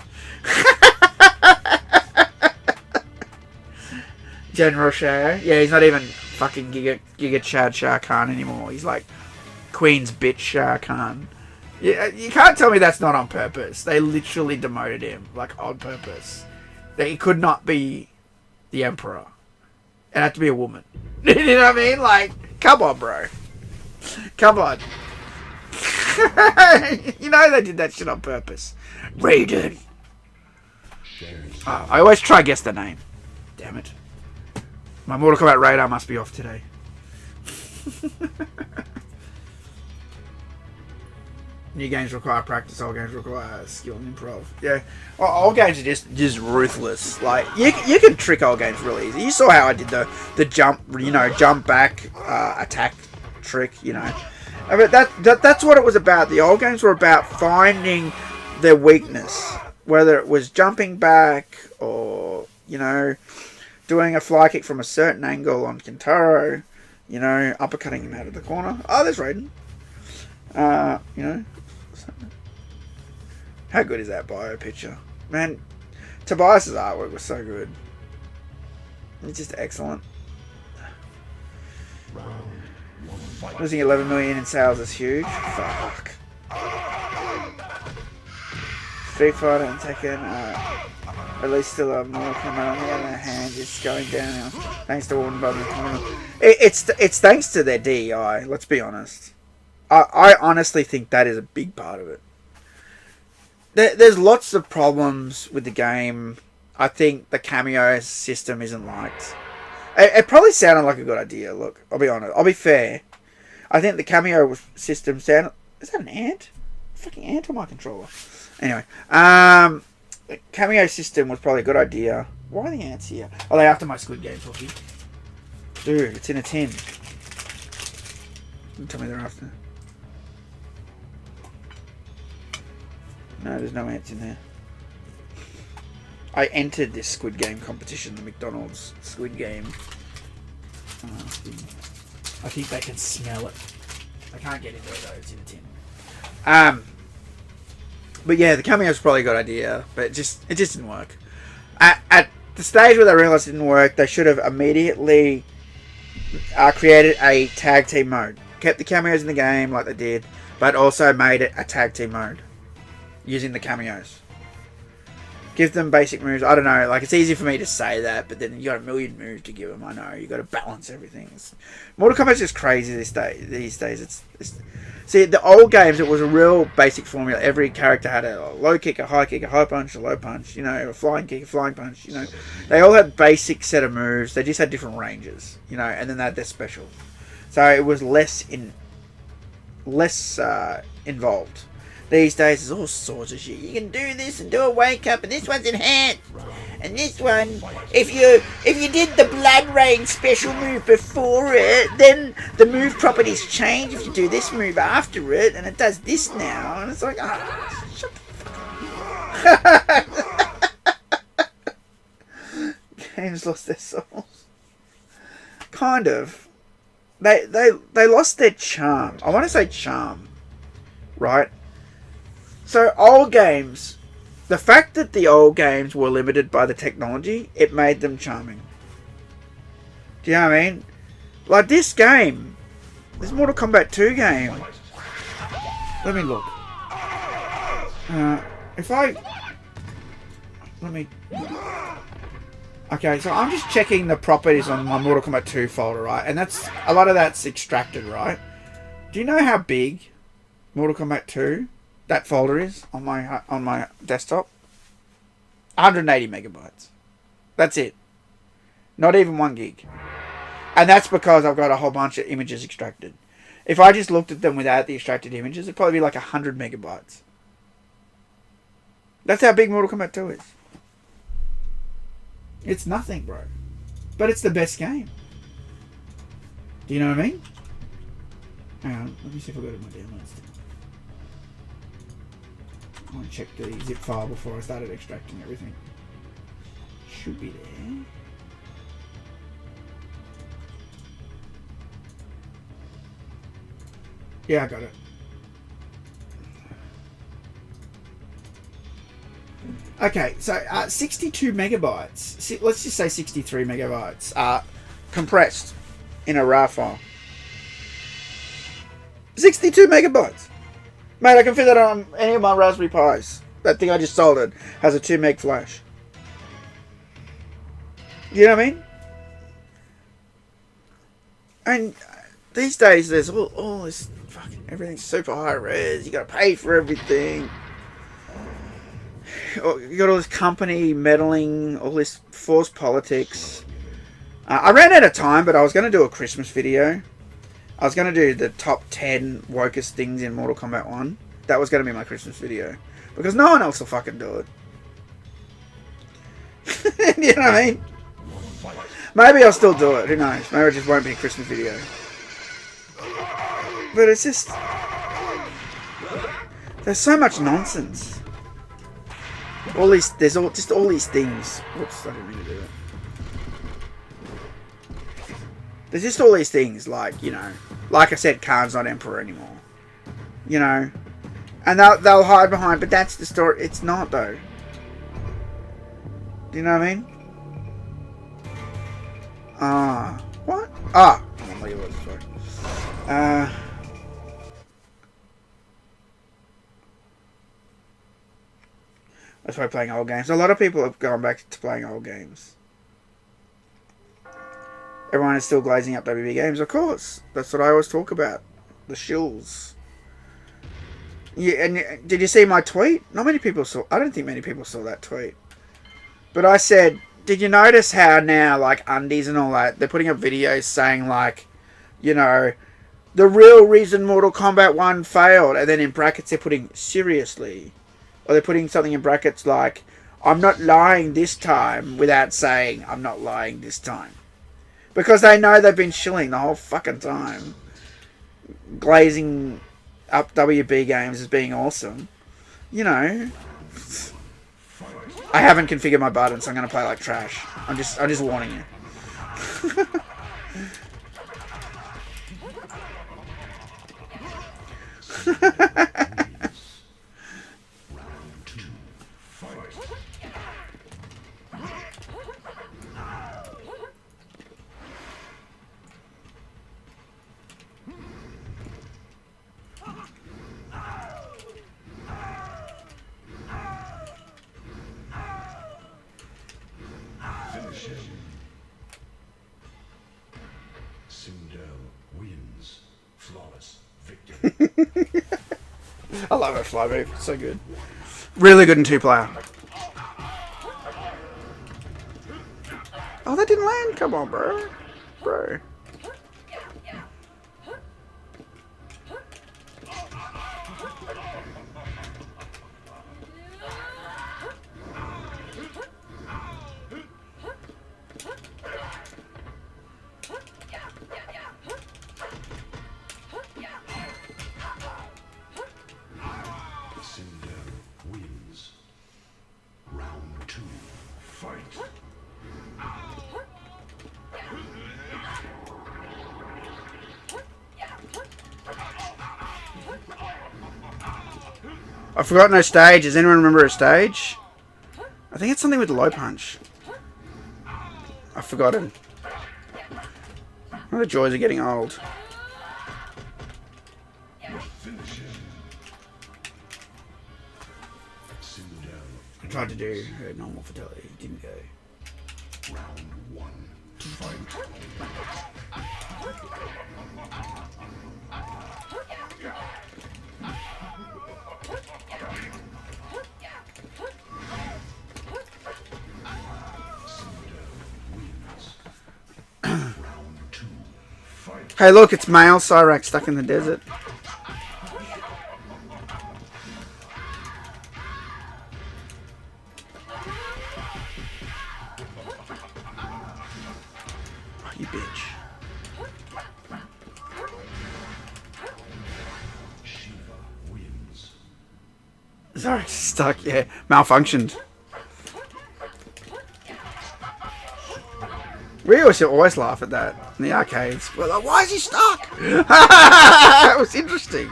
A: General Shao, yeah, he's not even fucking Giga Chad Shah Khan anymore. He's like Queen's bitch Shah Khan. Yeah, you can't tell me that's not on purpose. They literally demoted him like on purpose. That he could not be the emperor. It had to be a woman. You know what I mean? Like, come on, bro. Come on. You know they did that shit on purpose. Raiden. I always try to guess the name. Damn it. My Mortal Kombat radar must be off today. New games require practice. Old games require skill and improv. Yeah, old games are just ruthless. Like you can trick old games really easy. You saw how I did the jump, jump back, attack trick. But that's what it was about. The old games were about finding their weakness, whether it was jumping back or doing a fly kick from a certain angle on Kintaro, uppercutting him out of the corner. Oh, there's Raiden. How good is that bio picture? Man, Tobias's artwork was so good. It's just excellent. Losing 11 million in sales is huge. Fuck. Street Fighter and Tekken at least still have more coming. On the other hand, it's going down now. Thanks to Warden Button. It's thanks to their DEI, let's be honest. I honestly think that is a big part of it. There's lots of problems with the game. I think the cameo system isn't liked. It probably sounded like a good idea. Look, I'll be honest. I'll be fair. I think the cameo system sounded... Is that an ant? Fucking ant on my controller. Anyway. The cameo system was probably a good idea. Why are the ants here? Oh, they're after my Squid Game cookie. Dude, it's in a tin. Don't tell me they're after... No, there's no ants in there. I entered this Squid Game competition, the McDonald's Squid Game. I think they can smell it. I can't get into it though, it's in a tin. But yeah, the cameo's probably a good idea, but it just didn't work. At the stage where they realised it didn't work, they should have immediately created a tag team mode. Kept the cameos in the game like they did, but also made it a tag team mode. Using the cameos. Give them basic moves. I don't know. Like, it's easy for me to say that, but then you got a million moves to give them. I know. You got to balance everything. Mortal Kombat's just crazy these days. See, the old games, it was a real basic formula. Every character had a low kick, a high punch, a low punch. A flying kick, a flying punch. They all had basic set of moves. They just had different ranges. And then they had their special. So it was less involved. These days, there's all sorts of shit. You can do this and do a wake up, and this one's enhanced. And this one, if you did the Blood Rain special move before it, then the move properties change if you do this move after it, and it does this now. And it's like, shut the fuck up. Games lost their souls. Kind of. They lost their charm. I want to say charm, right? So old games, the fact that the old games were limited by the technology, it made them charming. Do you know what I mean? Like this game, This Mortal Kombat 2 game. Let me look. If I... Let me... Okay, so I'm just checking the properties on my Mortal Kombat 2 folder, right? And that's... A lot of that's extracted, right? Do you know how big Mortal Kombat 2, that folder is on my desktop? 180 megabytes. That's it. Not even 1 gig. And that's because I've got a whole bunch of images extracted. If I just looked at them without the extracted images, it'd probably be like 100 megabytes. That's how big Mortal Kombat 2 is. It's nothing, bro. But it's the best game. Do you know what I mean? Hang on, let me see if I got it in my downloads. I want to check the zip file before I started extracting everything. Should be there. Yeah, I got it. Okay, so 62 megabytes. Let's just say 63 megabytes are compressed in a RAR file. 62 megabytes. Mate, I can fit that on any of my Raspberry Pis. That thing I just soldered has a 2 meg flash. You know what I mean? And these days there's all this fucking... Everything's super high res. You gotta pay for everything. You got all this company meddling, all this forced politics. I ran out of time, but I was going to do a Christmas video. I was going to do the top 10 wokest things in Mortal Kombat 1. That was going to be my Christmas video. Because no one else will fucking do it. You know what I mean? Maybe I'll still do it. Who knows? Maybe it just won't be a Christmas video. But it's just... There's so much nonsense. There's just all these things. Whoops, I didn't mean to do that. There's just all these things, like, you know, like I said, Khan's not Emperor anymore. You know, and they'll hide behind, but that's the story. It's not, though. Do you know what I mean? What? Ah, oh, look at what sorry. That's why playing old games. A lot of people have gone back to playing old games. Everyone is still glazing up WB games, of course. That's what I always talk about. The shills. Yeah, and did you see my tweet? Not many people saw... I don't think many people saw that tweet. But I said, did you notice how now, like, undies and all that, they're putting up videos saying, like, you know, the real reason Mortal Kombat 1 failed, and then in brackets they're putting seriously. Or they're putting something in brackets like, I'm not lying this time, without saying, I'm not lying this time. Because they know they've been shilling the whole fucking time. Glazing up WB games as being awesome. You know. I haven't configured my buttons, so I'm going to play like trash. I'm just warning you. I love that fly move. It's so good. Really good in 2-player. Oh, that didn't land. Come on, bro. Bro. I've forgotten no stage. Does anyone remember a stage? I think it's something with low punch. I've forgotten. Oh, the joys of getting old. tried to do her normal fatality. It didn't go.
B: Round 1. Fight. Round 2. Fight.
A: Hey, look, it's male Cyrax stuck in the desert. Oh, you bitch.
B: Shiva wins.
A: Cyrax is stuck, yeah. Malfunctioned. We used to always laugh at that in the arcades. We're like, why is he stuck? It was interesting.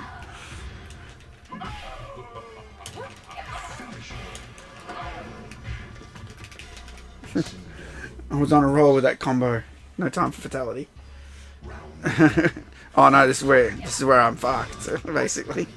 A: I was on a roll with that combo. No time for fatality. Oh no, this is where I'm fucked, basically.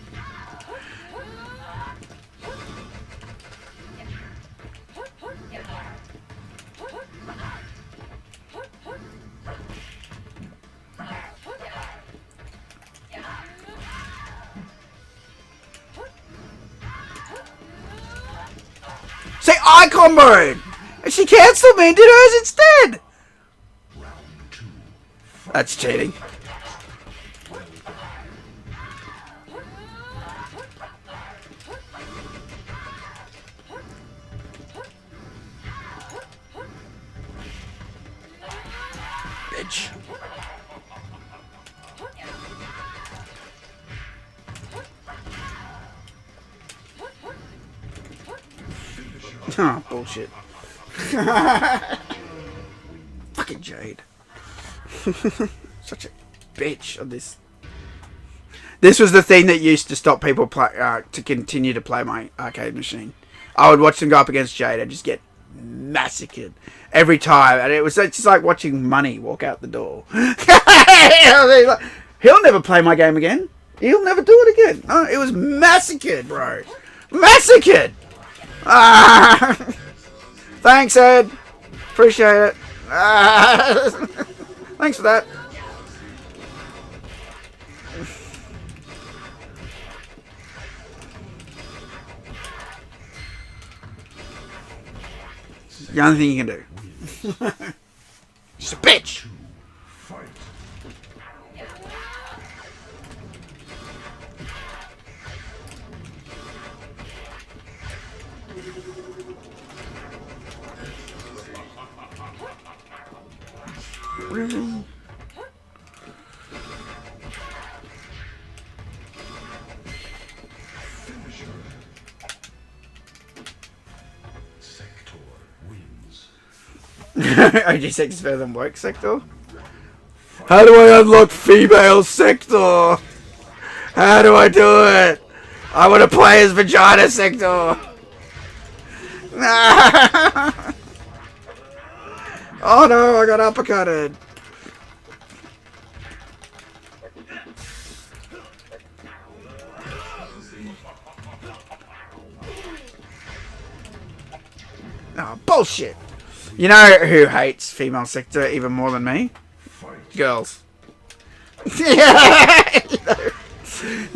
A: Say I comboed! And she cancelled me and did hers instead! That's cheating. Bitch. Oh, bullshit. Fucking Jade. Such a bitch on this. This was the thing that used to stop people to continue to play my arcade machine. I would watch them go up against Jade and just get massacred every time, and it was just like watching money walk out the door. He'll never play my game again. He'll never do it again. No, it was massacred, bro. Massacred. Thanks, Ed. Appreciate it. Thanks for that. The only thing you can do. She's a bitch.
B: Fight.
A: Really?
B: Sector wins.
A: OG6 is better than work sector. How do I unlock female sector? How do I do it? I want to play as vagina sector. Oh no, I got uppercutted. Oh, bullshit. You know who hates female sector even more than me? Girls. They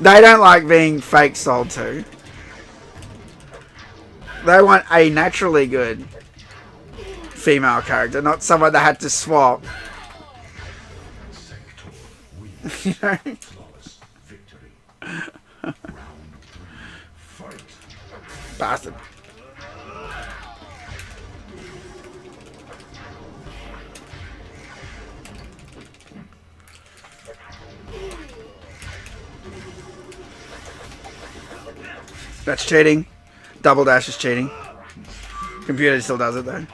A: don't like being fake sold to. They want a naturally good female character, not someone that had to swap. You know? Bastard. That's cheating. Double dash is cheating. Computer still does it though.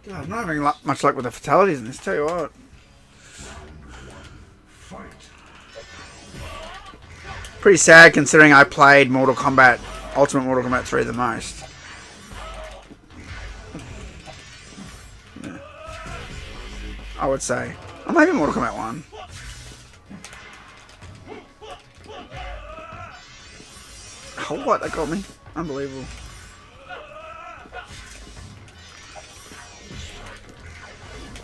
A: God, I'm not having much luck with the fatalities in this, tell you what. Pretty sad considering I played Ultimate Mortal Kombat 3 the most. Yeah. I would say. Or maybe Mortal Kombat 1. Oh, what? That got me. Unbelievable.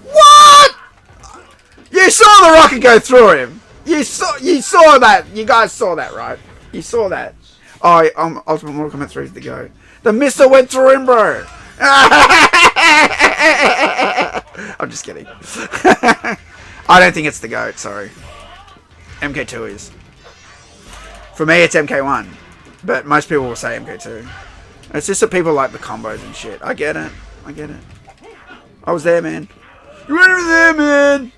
A: What? You saw the rocket go through him. You saw that. You guys saw that, right? You saw that. Oh, Ultimate Mortal Kombat 3 is the go. The missile went through him, bro. I'm just kidding. I don't think it's the GOAT, sorry. MK2 is. For me, it's MK1. But most people will say MK2. It's just that people like the combos and shit. I get it. I get it. I was there, man. You were there, man!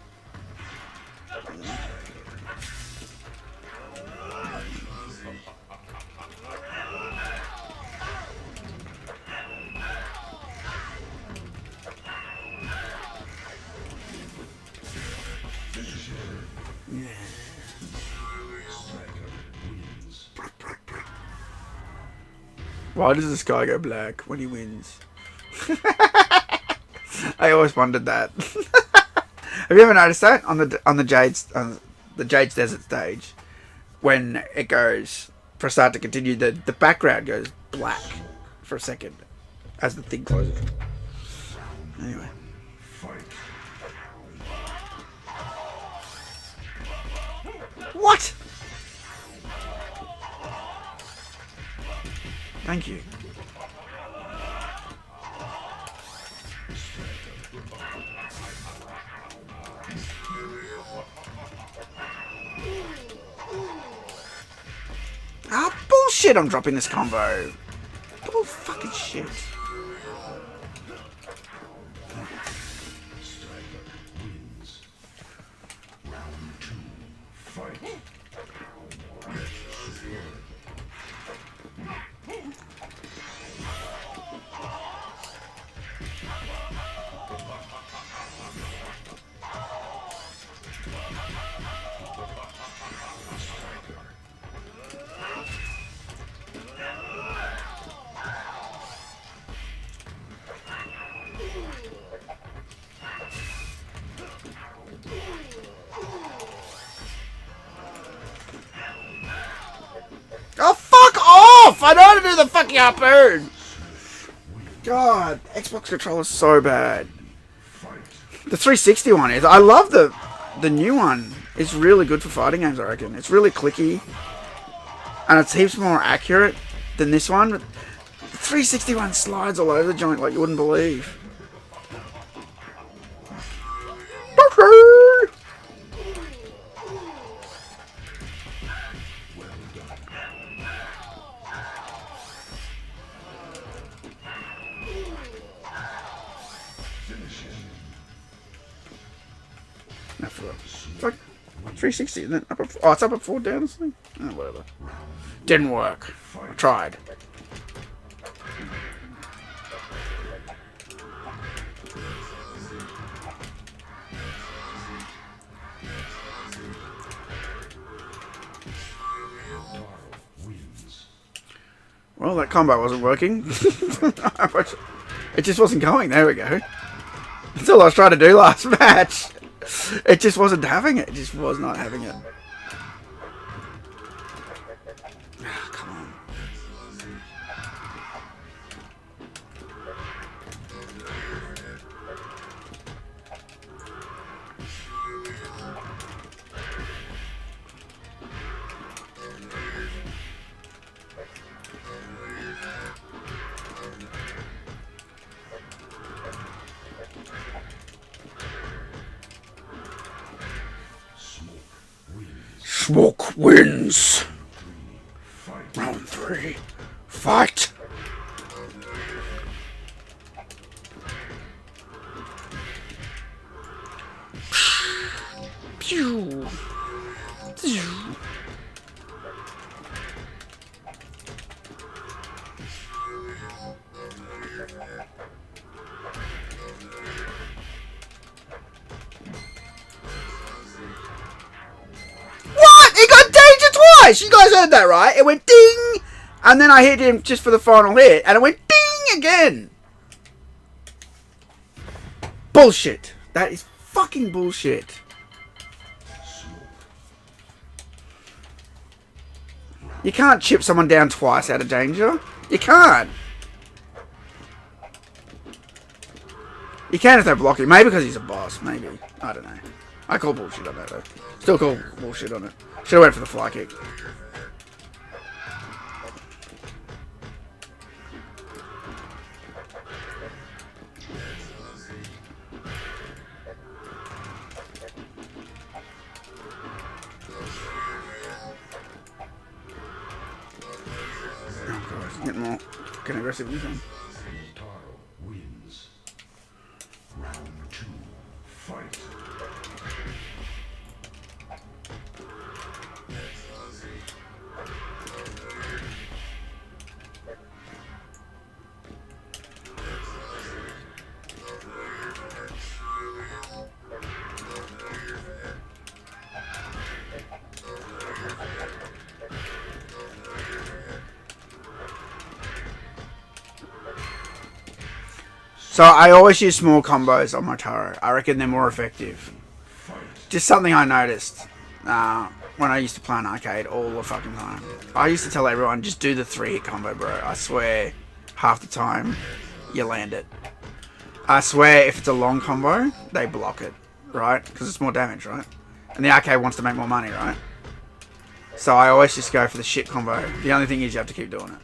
A: Why does this guy go black when he wins? I always wondered that. Have you ever noticed that on the Jade's Desert stage, when it goes for start to continue, the background goes black for a second as the thing closes. Anyway. What? Thank you. Ah, bullshit, I'm dropping this combo. Bull fucking shit. Oh, fuck off! I know how to do the fucking harpoon! God, Xbox controller's so bad. The 360 one is. I love the new one. It's really good for fighting games, I reckon. It's really clicky. And it's heaps more accurate than this one. But the 360 one slides all over the joint like you wouldn't believe. It's like 360, isn't it? Oh, it's up at 4 down or something? Oh, whatever. Didn't work. I tried. Well, that combo wasn't working. It just wasn't going. There we go. That's all I was trying to do last match. It just wasn't having it. It just was not having it. Oh, come on. Smoke wins. Round 3. Fight. Pew. Pew. You guys heard that, right? It went ding, and then I hit him just for the final hit, and it went ding again. Bullshit. That is fucking bullshit. You can't chip someone down twice out of danger. You can't. You can if they're blocking. Maybe because he's a boss. Maybe. I don't know. I call bullshit on that though. Still call bullshit on it. Should've went for the fly kick. Oh god, getting more fucking aggressive this time.
B: Taro wins. Round 2. Fight.
A: So I always use small combos on my Taro. I reckon they're more effective. Just something I noticed when I used to play an arcade all the fucking time. I used to tell everyone, just do the 3-hit combo, bro. I swear, half the time, you land it. I swear, if it's a long combo, they block it, right? Because it's more damage, right? And the arcade wants to make more money, right? So I always just go for the shit combo. The only thing is you have to keep doing it.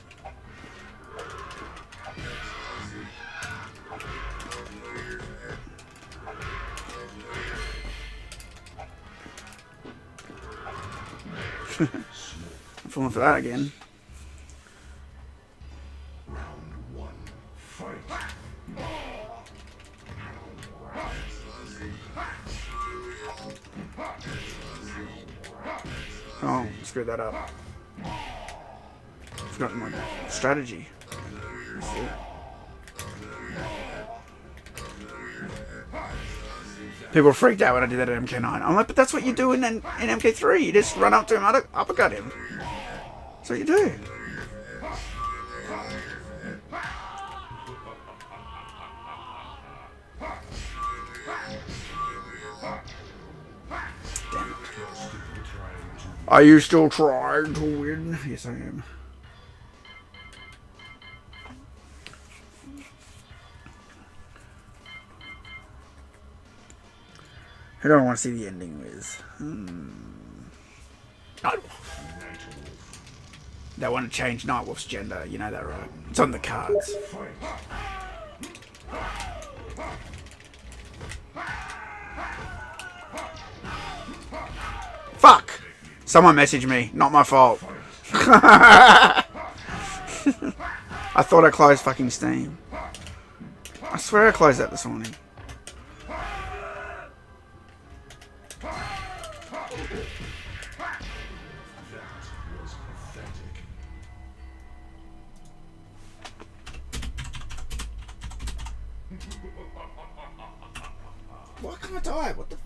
A: I'm falling for that again.
B: Round 1. Fight.
A: Oh, screwed that up. Forgotten my strategy. People freaked out when I did that at MK9. I'm like, but that's what you do in MK3. You just run up to him, uppercut him. That's what you do. Damn it. Are you still trying to win? Yes, I am. Who do I want to see the ending with? They want to change Nightwolf's gender, you know that, right? It's on the cards. Fuck! Someone messaged me. Not my fault. I thought I closed fucking Steam. I swear I closed that this morning. Why can't I die? What the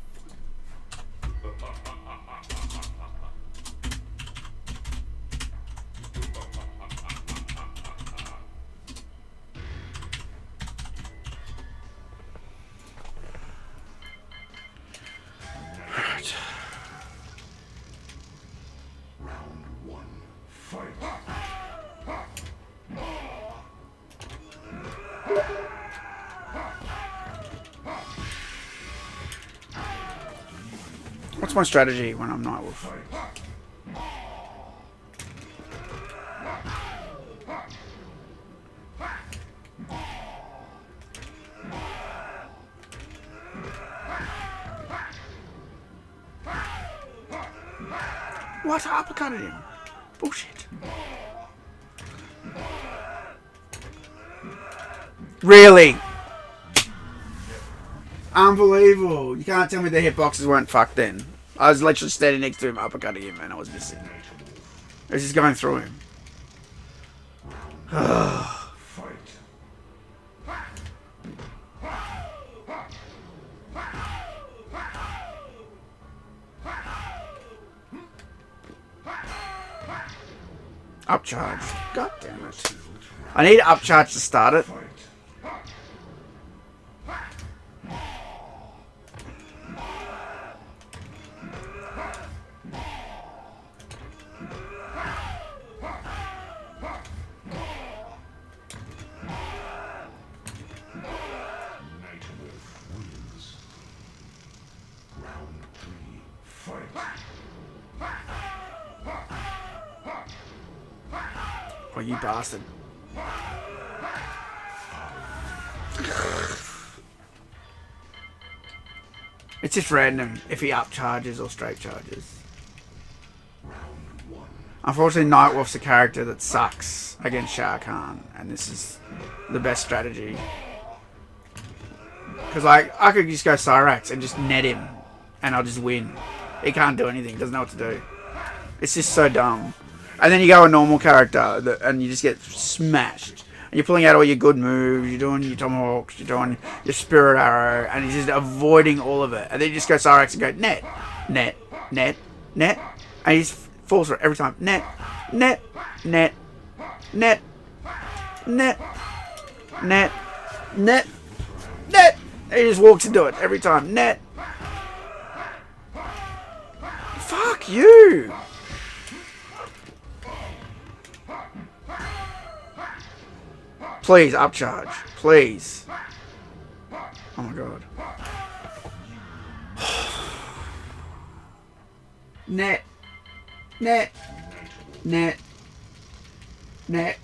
B: Round 1. Fight.
A: What's my strategy when I'm Nightwolf? What? I uppercutted him. Bullshit. Really? Unbelievable. You can't tell me the hitboxes weren't fucked then. I was literally standing next to him, uppercutting him, and I was missing. I was just going through him. Upcharge. God damn it. I need upcharge to start it. Oh, you bastard. It's just random if he up charges or straight charges. Unfortunately, Nightwolf's a character that sucks against Shah Khan, and this is the best strategy. Because like, I could just go Cyrax and just net him, and I'll just win. He can't do anything, doesn't know what to do. It's just so dumb. And then you go a normal character, and you just get smashed. And you're pulling out all your good moves, you're doing your Tomahawks, you're doing your Spirit Arrow, and you're just avoiding all of it. And then you just go Cyrax and go, net, net, net, net, and he just falls for it every time. Net, net, net, net, net, net, net, net. And he just walks into it every time. Net. Fuck you. Please, upcharge. Please. Oh my god. Net. Net. Net. Net.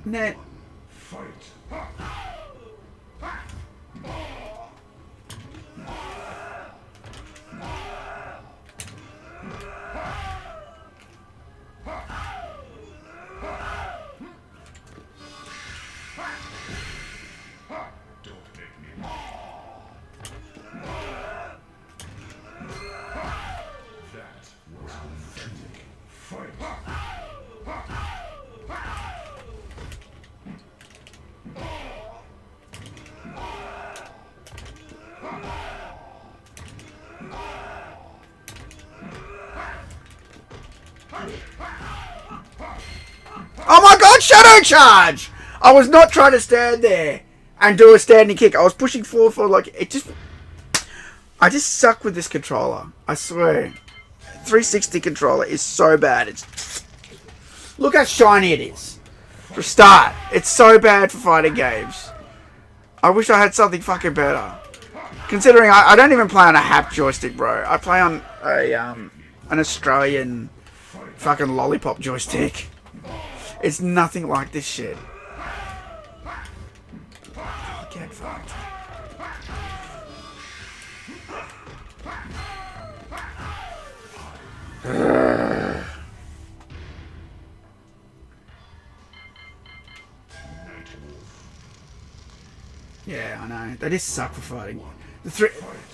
A: Net. Oh my god, Shadow Charge! I was not trying to stand there and do a standing kick. I was pushing forward for like, I just suck with this controller. I swear. 360 controller is so bad. Look how shiny it is. For a start, it's so bad for fighting games. I wish I had something fucking better. Considering I don't even play on a hap joystick, bro. I play on an Australian fucking lollipop joystick. It's nothing like this shit. Oh, get fucked. Yeah, I know. They just suck for fighting.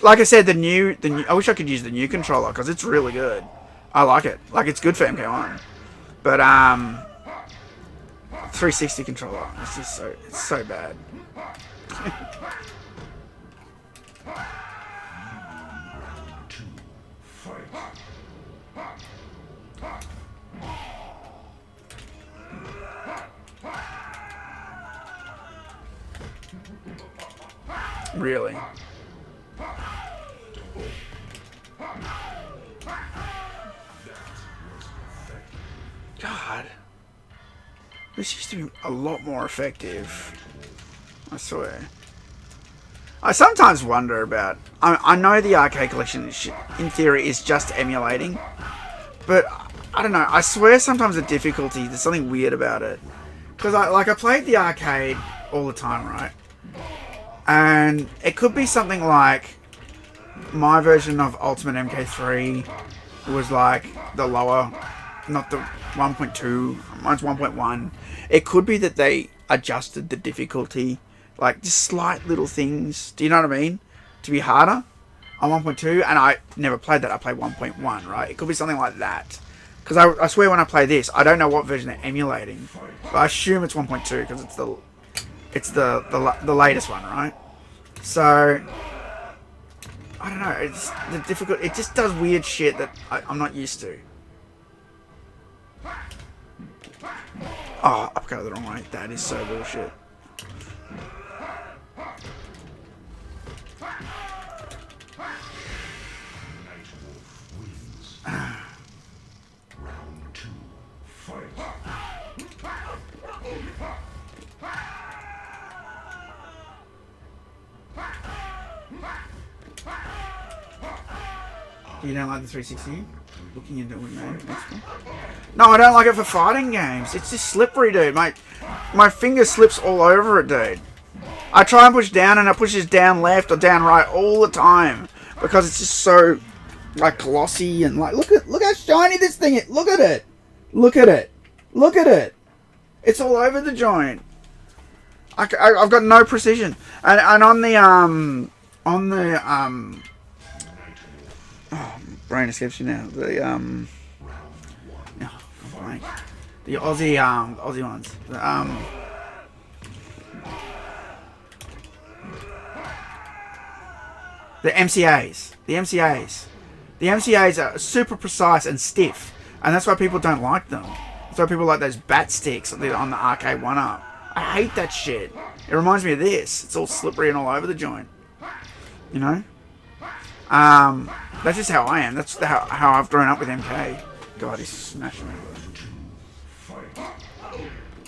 A: Like I said, the new. I wish I could use the new controller because it's really good. I like it. Like it's good for MK1. But 360 controller. It's just it's so bad. Really? God. This used to be a lot more effective. I swear. I sometimes wonder about... I know the arcade collection, in theory, is just emulating. But, I don't know. I swear sometimes the difficulty, there's something weird about it. Because, I played the arcade all the time, right? And it could be something like... My version of Ultimate MK3 was like the lower... Not the 1.2, mine's 1.1. It could be that they adjusted the difficulty, like just slight little things, do you know what I mean? To be harder on 1.2, and I never played that, I played 1.1, right? It could be something like that. Because I swear when I play this, I don't know what version they're emulating, but I assume it's 1.2 because it's the latest one, right? So, I don't know, it's the difficult, it just does weird shit that I'm not used to. Oh, I've got it the wrong way. That is so bullshit.
B: Round 2, fight.
A: You don't like the 360? looking into it, man. No, I don't like it for fighting games. It's just slippery, dude. My finger slips all over it, dude. I try and push down and it pushes down left or down right all the time because it's just so like glossy and like look how shiny this thing is. Look at it. Look at it. Look at it. It's all over the joint. I've got no precision. And on the oh, brain escapes you now. The the Aussie ones. The MCAs. The MCAs are super precise and stiff, and that's why people don't like them. That's why people like those bat sticks on the arcade 1-up. I hate that shit. It reminds me of this. It's all slippery and all over the joint. You know? That's just how I am. That's how I've grown up with MK. God, he's smashing it.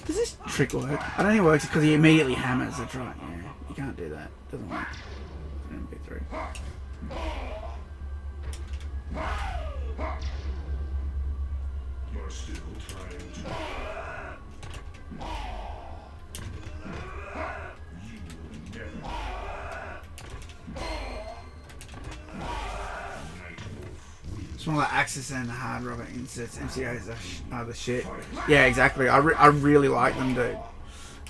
A: Does this trick work? I don't think it works because he immediately hammers. That's right. Yeah, you can't do that. Doesn't work. Victory.
B: You're still trying to. You will never.
A: It's one of the Axis and the hard rubber insets. MCAs are the shit. Yeah, exactly. I really like them, dude.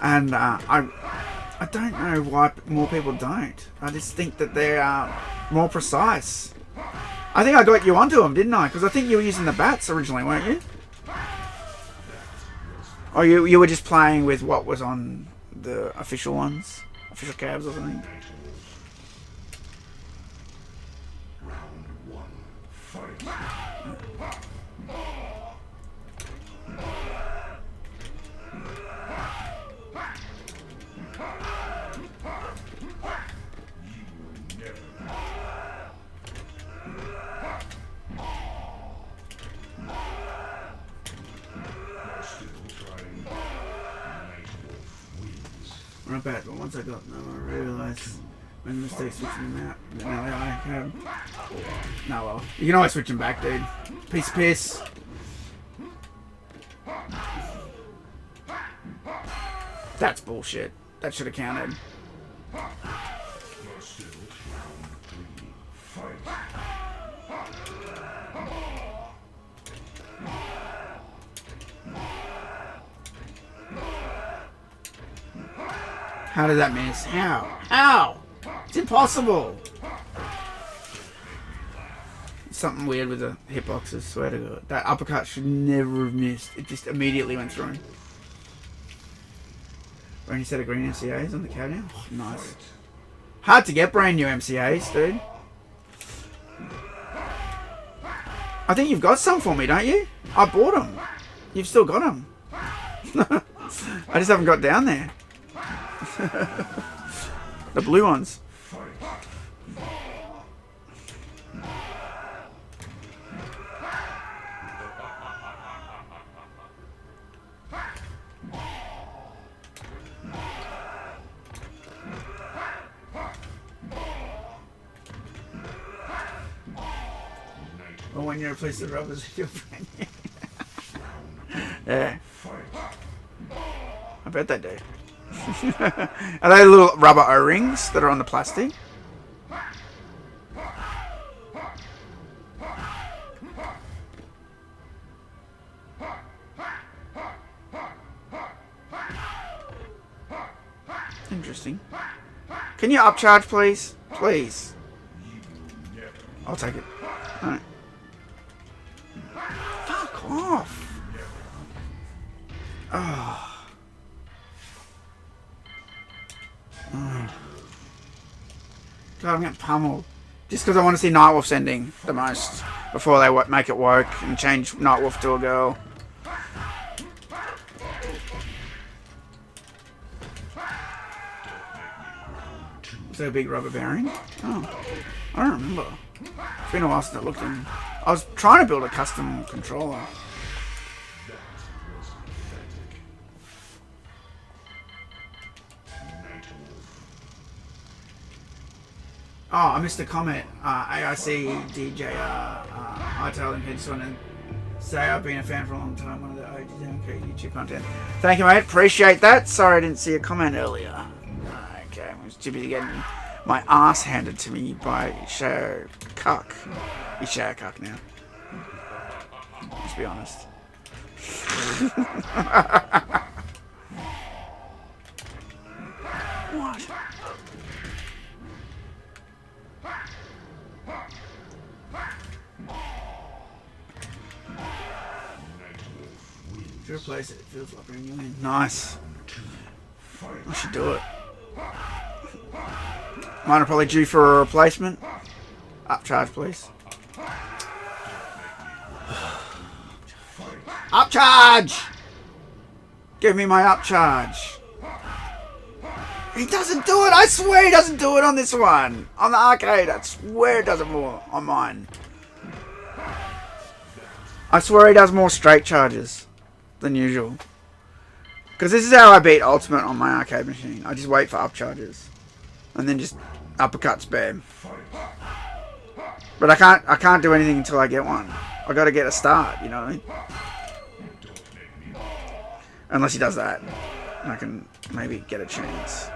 A: And I don't know why more people don't. I just think that they are more precise. I think I got you onto them, didn't I? Because I think you were using the bats originally, weren't you? Or you were just playing with what was on the official ones? Official cabs or something?
B: Round one, fight.
A: Not bad, but once I got them, I realised when the mistake switching them out. Now I have. No, well, you can always switch them back, dude. Piece of piss. That's bullshit. That should have counted. How did that miss? How? It's impossible. Something weird with the hitboxes, swear to God. That uppercut should never have missed. It just immediately went through. Brand new set of green MCAs on the cab now? Oh, nice. Hard to get brand new MCAs, dude. I think you've got some for me, don't you? I bought them. You've still got them. I just haven't got down there. The blue ones. Or when you replace the rubbers with your brand new. Yeah. I bet they do. Are they little rubber O-rings that are on the plastic? Interesting. Can you upcharge, please? Please. I'll take it. Alright. Fuck off. Oh. God, I'm getting pummeled. Just because I want to see Nightwolf's ending the most before they make it woke and change Nightwolf to a girl. Is that a big rubber bearing? Oh, I don't remember. It's been a while since I looked in. I was trying to build a custom controller. Oh, I missed a comment. AIC DJR I tell him, he just want to say I've been a fan for a long time, one of the OG YouTube content. Thank you, mate. Appreciate that. Sorry I didn't see a comment earlier. Okay, I was too busy getting my ass handed to me by Ejb Cuck. He's Ejb Cuck now. Let's be honest. What? If you replace it, it feels like bringing you in. Nice. I should do it. Mine are probably due for a replacement. Upcharge, please. Upcharge! Give me my upcharge. He doesn't do it. I swear he doesn't do it on this one. On the arcade, I swear it does it more on mine. I swear he does more straight charges than usual. Because this is how I beat Ultimate on my arcade machine. I just wait for upcharges. And then just uppercut spam. But I can't do anything until I get one. I gotta get a start, you know. Unless he does that. I can maybe get a chance.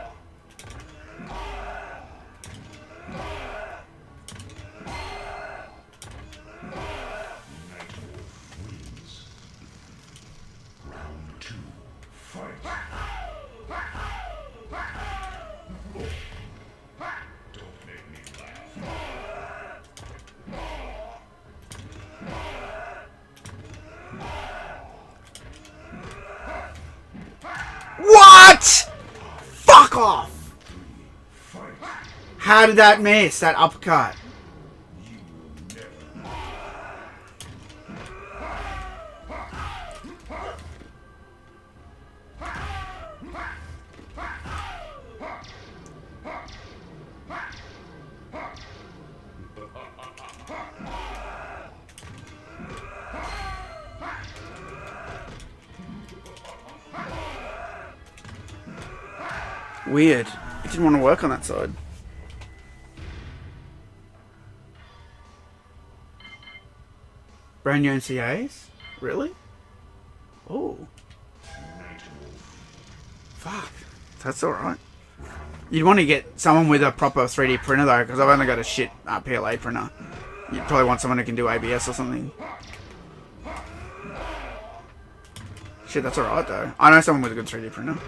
A: What? Fuck off! How did that miss? That uppercut? Weird. It didn't want to work on that side. Brand new NCAs? Really? Oh. Fuck. That's alright. You'd want to get someone with a proper 3D printer though, because I've only got a shit PLA printer. You'd probably want someone who can do ABS or something. Shit, that's alright though. I know someone with a good 3D printer.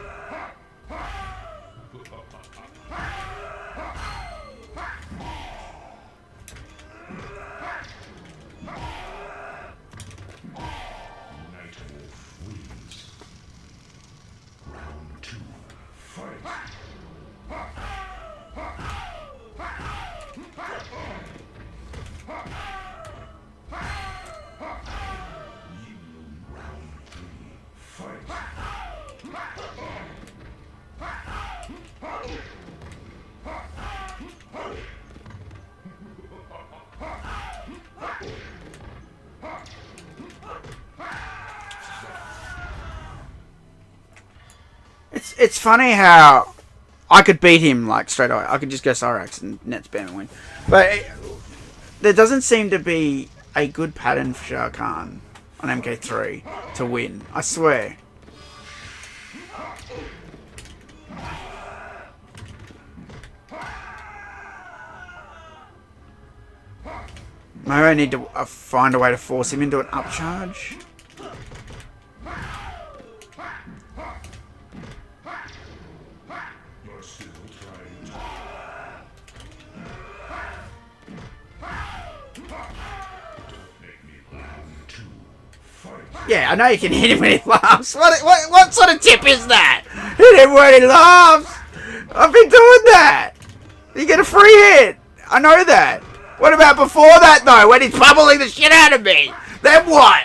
A: It's funny how I could beat him like straight away. I could just go Cyrax and net spam and win. But there doesn't seem to be a good pattern for Shah Khan on MK3 to win. I swear. Maybe I need to find a way to force him into an upcharge. Yeah, I know you can hit him when he laughs. What sort of tip is that? Hit him when he laughs. I've been doing that. You get a free hit. I know that. What about before that though, when he's bubbling the shit out of me? Then what?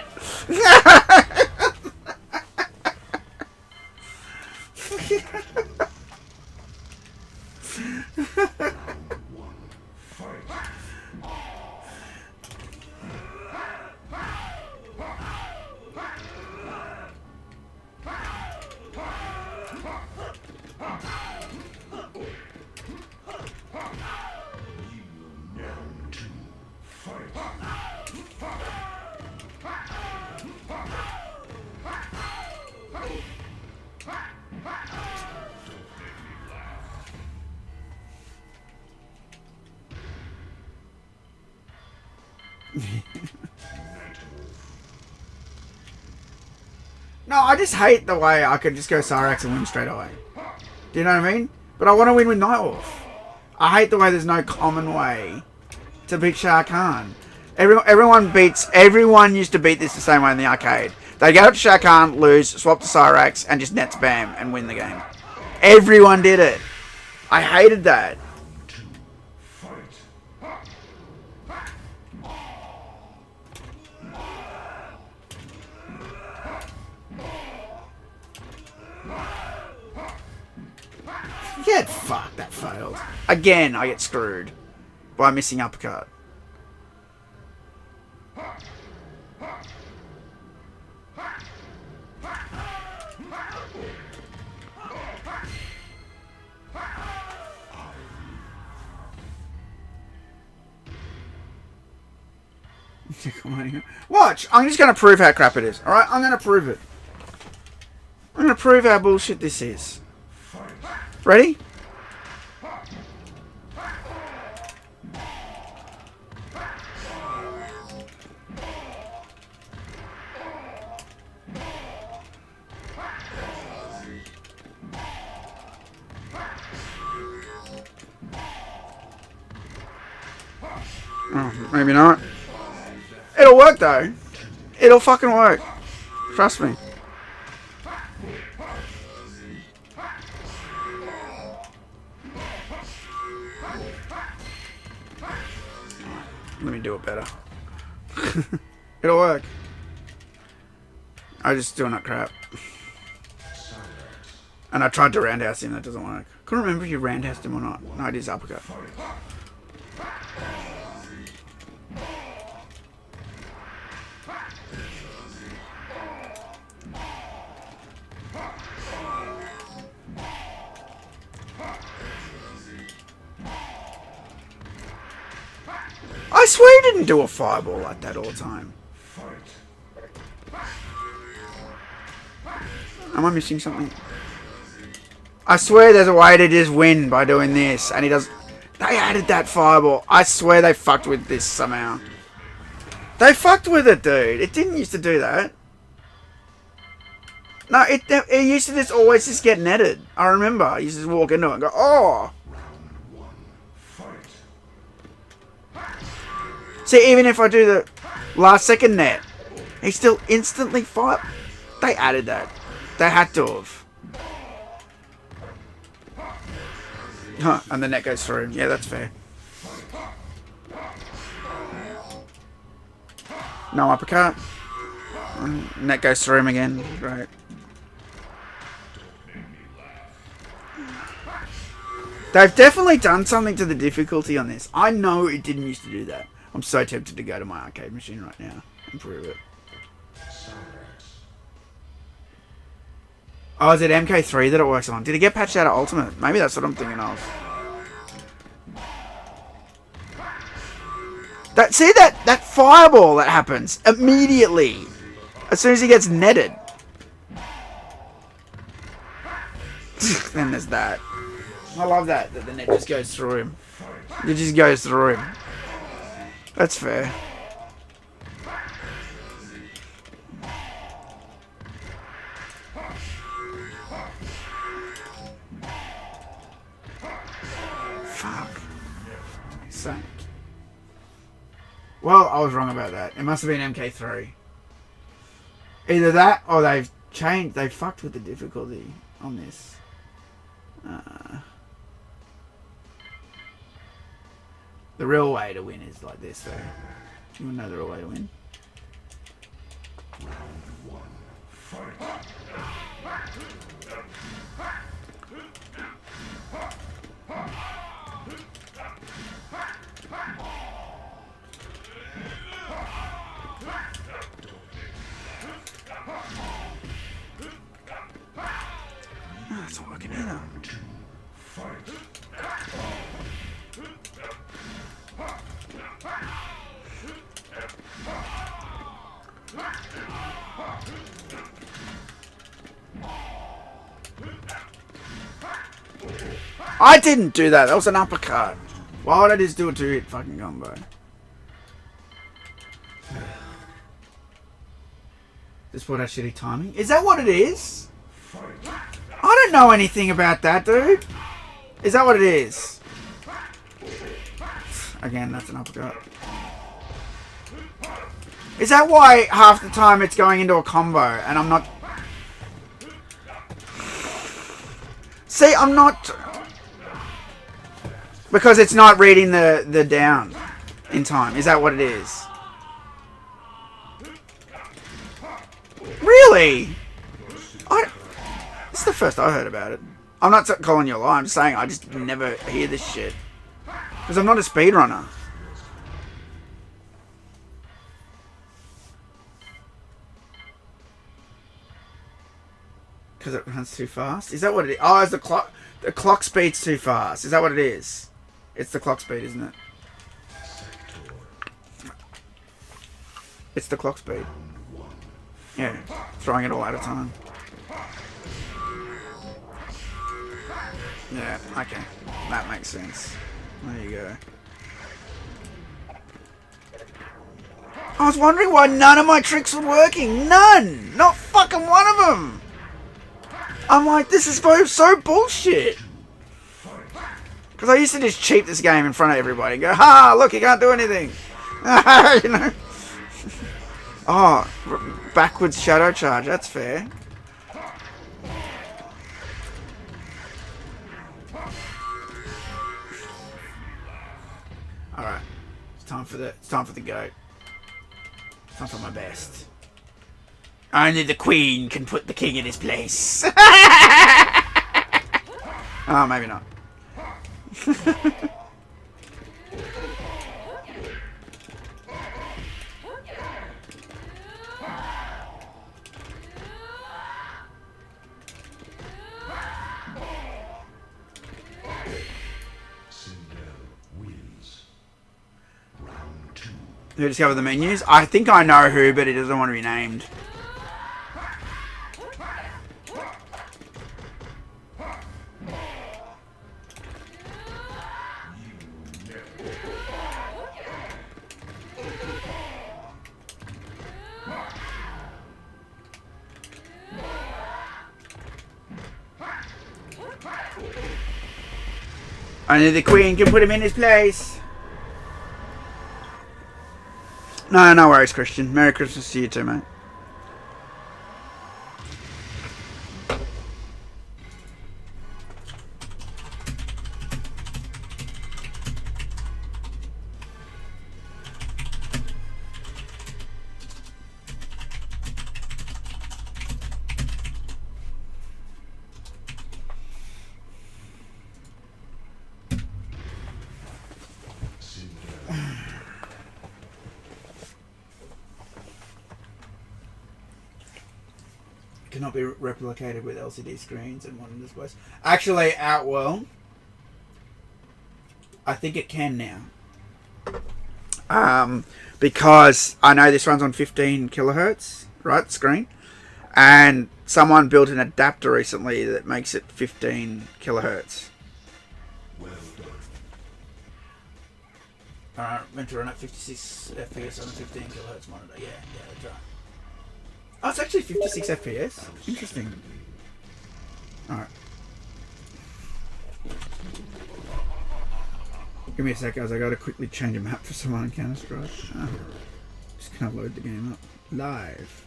A: No, I just hate the way I could just go Cyrax and win straight away. Do you know what I mean? But I want to win with Nightwolf. I hate the way there's no common way to beat Shah Khan. Everyone used to beat this the same way in the arcade. They go up to Shah Khan, lose, swap to Cyrax, and just net spam and win the game. Everyone did it. I hated that. Get fucked, that failed. Again, I get screwed by missing uppercut. Watch, I'm just going to prove how crap it is. Alright, I'm going to prove it. I'm going to prove how bullshit this is. Ready? Oh, maybe not. It'll work though. It'll fucking work. Trust me. Let me do it better. It'll work. I just doing that crap. And I tried to roundhouse him, that doesn't work. Couldn't remember if you roundhoused him or not. No, it is uppercut. I swear he didn't do a fireball like that all the time. Am I missing something? I swear there's a way to just win by doing this, and he does. They added that fireball. I swear they fucked with this somehow. They fucked with it, dude. It didn't used to do that. No, it used to just always just get netted. I remember. I used to just walk into it and go, oh. See, even if I do the last second net, he still instantly fight. They added that. They had to have. Huh, and the net goes through him. Yeah, that's fair. No uppercut. Net goes through him again. Right. They've definitely done something to the difficulty on this. I know it didn't used to do that. I'm so tempted to go to my arcade machine right now and prove it. Oh, is it MK3 that it works on? Did it get patched out of Ultimate? Maybe that's what I'm thinking of. See that fireball that happens immediately as soon as he gets netted. Then there's that. I love that the net just goes through him. It just goes through him. That's fair. Fuck. Sank. Well, I was wrong about that. It must have been MK3. Either that or they've changed. They fucked with the difficulty on this. The real way to win is like this, though. You wanna know the real way to win?
B: Round one, fight.
A: Oh, it's not working either. I didn't do that. That was an uppercut. Why would I just do a two-hit fucking combo? This sport has shitty timing. Is that what it is? I don't know anything about that, dude. Is that what it is? Again, that's an uppercut. Is that why half the time it's going into a combo and I'm not... See, I'm not... Because it's not reading the down in time. Is that what it is? Really? This is the first I heard about it. I'm not calling you a lie. I'm just saying I just never hear this shit. Because I'm not a speedrunner. Because it runs too fast? Is that what it is? Oh, it's the clock. The clock speed's too fast. Is that what it is? It's the clock speed, isn't it? It's the clock speed. Yeah, throwing it all out of time. Yeah, okay. That makes sense. There you go. I was wondering why none of my tricks were working. None! Not fucking one of them! I'm like, this is so bullshit. Because I used to just cheat this game in front of everybody and go, ha, look, you can't do anything. You know? Oh, backwards shadow charge, that's fair. Alright. It's time for the goat. It's time for my best. Only the queen can put the king in his place. Oh, maybe not. Who discovered the menus? I think I know who, but he doesn't want to be named. Only the queen can put him in his place. No worries, Christian. Merry Christmas to you too, mate. Cannot be replicated with LCD screens and modern displays. Actually, Outwell, I think it can now. Because I know this runs on 15 kilohertz, right, the screen, and someone built an adapter recently that makes it 15 kilohertz.
B: Well done.
A: Alright, meant to run at 56 FPS on a 15 kilohertz monitor. Yeah, that's right. Oh, it's actually 56 FPS. Interesting. Alright. Give me a sec, guys. I gotta quickly change a map for someone on Counter-Strike. Just gonna load the game up. Live.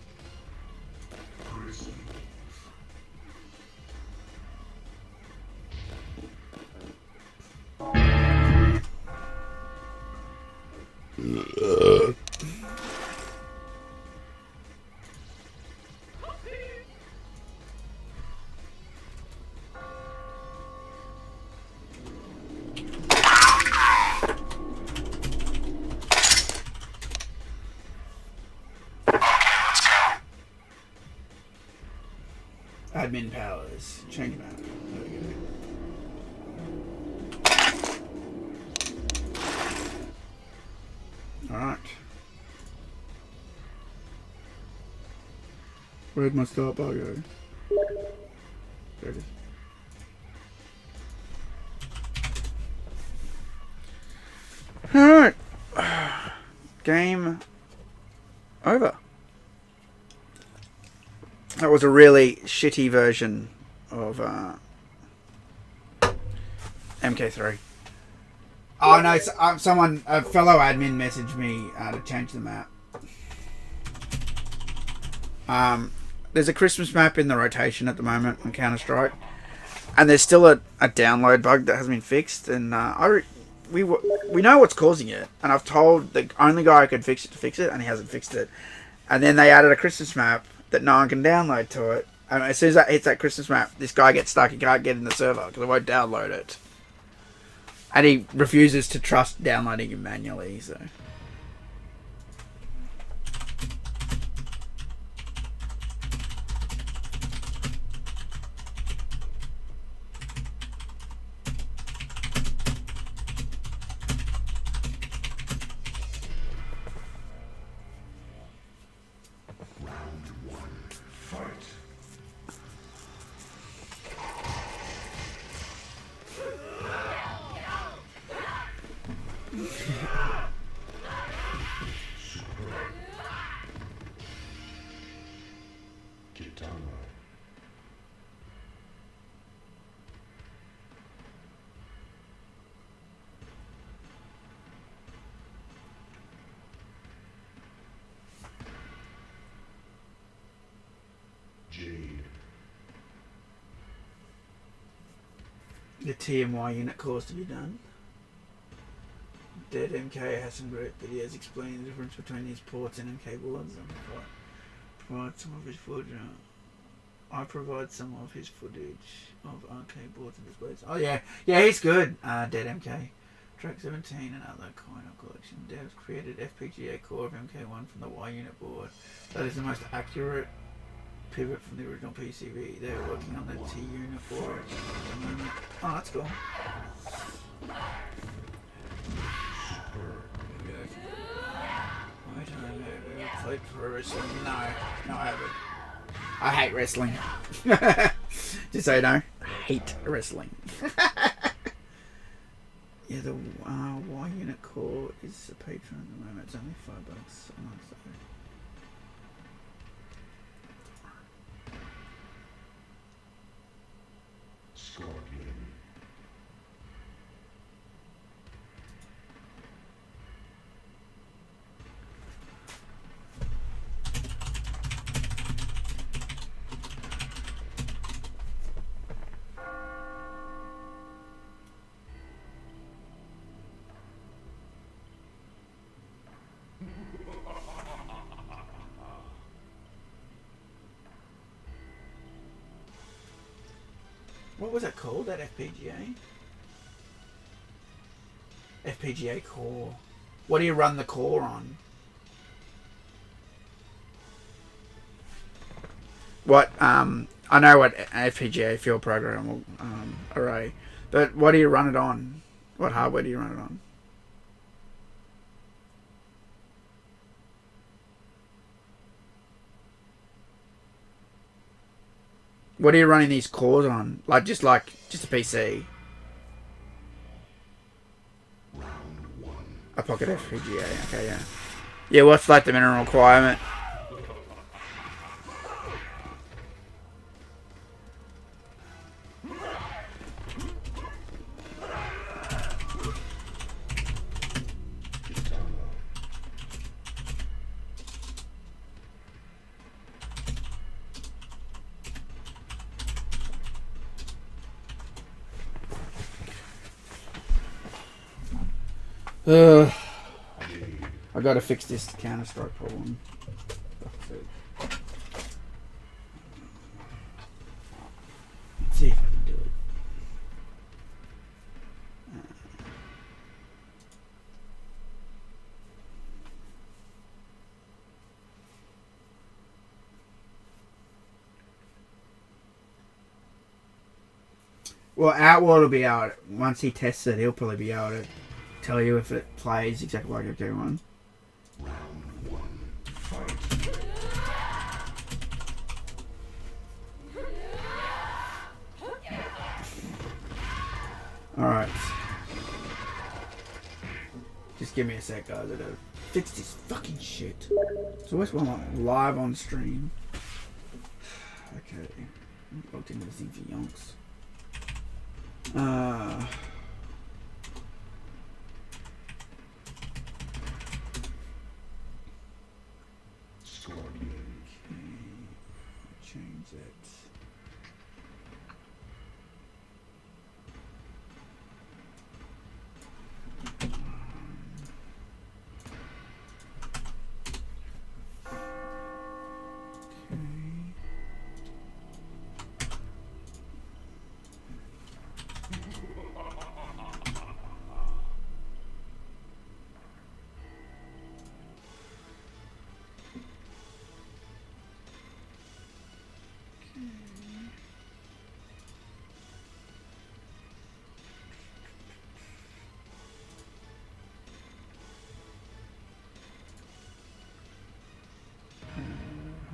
A: Admin powers. Change map. There we go. Alright. Where'd my start bar go? There it is. Alright. Game over. That was a really shitty version of MK3. Oh no, someone, a fellow admin messaged me to change the map. There's a Christmas map in the rotation at the moment on Counter-Strike, and there's still a download bug that hasn't been fixed, and we know what's causing it, and I've told the only guy who could fix it to fix it, and he hasn't fixed it. And then they added a Christmas map that no one can download to it. And as soon as that hits that Christmas map, this guy gets stuck. He can't get in the server because it won't download it. And he refuses to trust downloading it manually, so... The TMY unit course to be done. Dead MK has some great videos explaining the difference between his ports and MK boards. Provide some of his footage. I provide some of his footage of arcade boards and displays. Oh yeah, he's good. Dead MK. Track 17 and other kind of collection. Devs created FPGA core of MK1 from the Y unit board. That is the most accurate pivot from the original PCB. They're working on the T unit board at the moment. Oh, that's cool. Wait, I played pro wrestling. No, I haven't. I hate wrestling. Just so you know, I hate wrestling. Yeah, the Y unit core is a Patreon at the moment. It's only $5 a month. So.
B: Scorpion.
A: What was it called, that FPGA? FPGA core. What do you run the core on? What, I know what FPGA field programmable array, but what do you run it on? What hardware do you run it on? What are you running these cores on? Just a PC. A pocket FPGA. Okay, yeah. Yeah, what's like the minimum requirement? I gotta fix this Counter-Strike problem. Let's see if I can do it. Well, Outward will be out. Once he tests it, he'll probably be able to tell you if it plays exactly like MK1.
B: Round one, fight.
A: Alright. Just give me a sec, guys. I gotta fix this fucking shit. So where's one live on stream? Okay. Logged into this thing for yonks.
B: Scorpion.
A: Okay. Change that.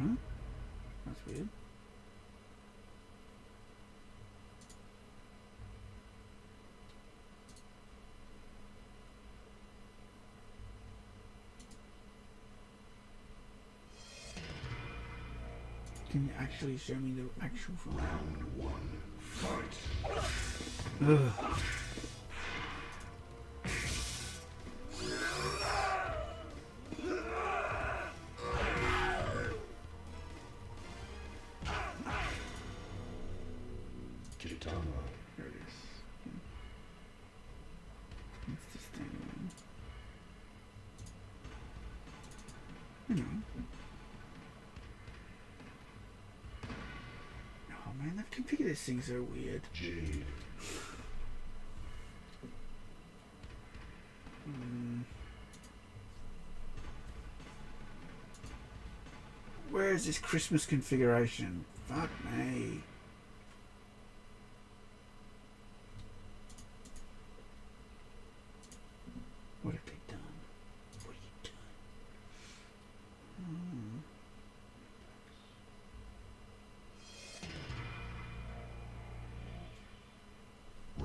A: Huh? That's weird. Can you actually show me the actual file?
B: Round one. Fight.
A: Ugh.
B: Kitama.
A: Here it is. What's this thing? Hang on. Oh man, they've configured this thing so weird.
B: Jade.
A: Where is this Christmas configuration? Fuck me. What have they done? What have you done?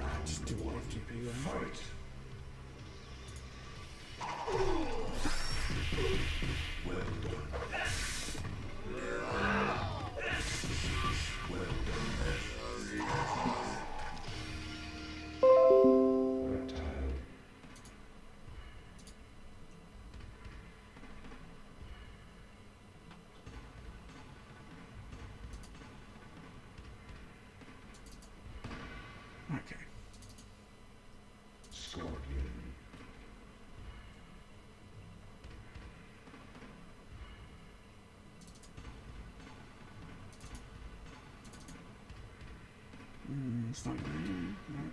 B: Round
A: Just do
B: one.
A: FTP one.
B: Fight. Well done. Well done. Reptile.
A: Okay.
B: Scorpion.
A: It's not going. Nope.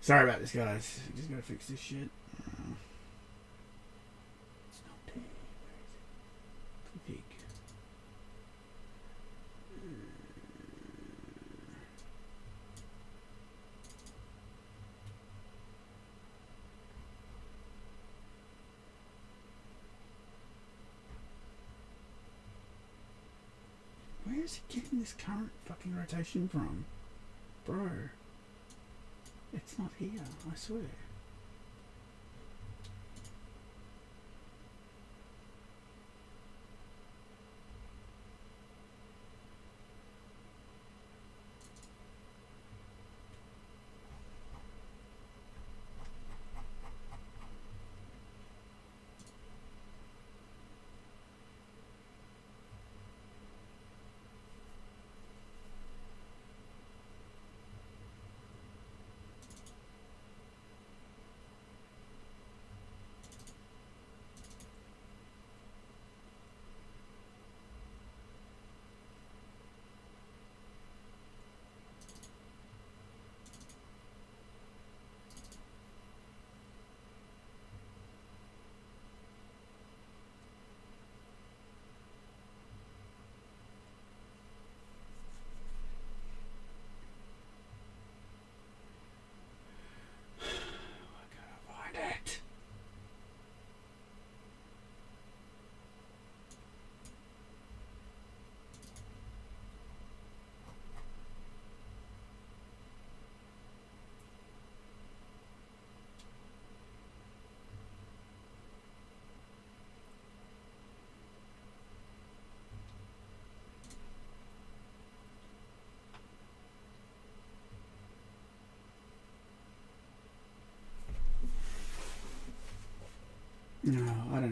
A: Sorry about this, guys. Just gotta fix this shit. It's not there. Where is it? Config. Where is he getting this current fucking rotation from? Bro. It's not here, I swear.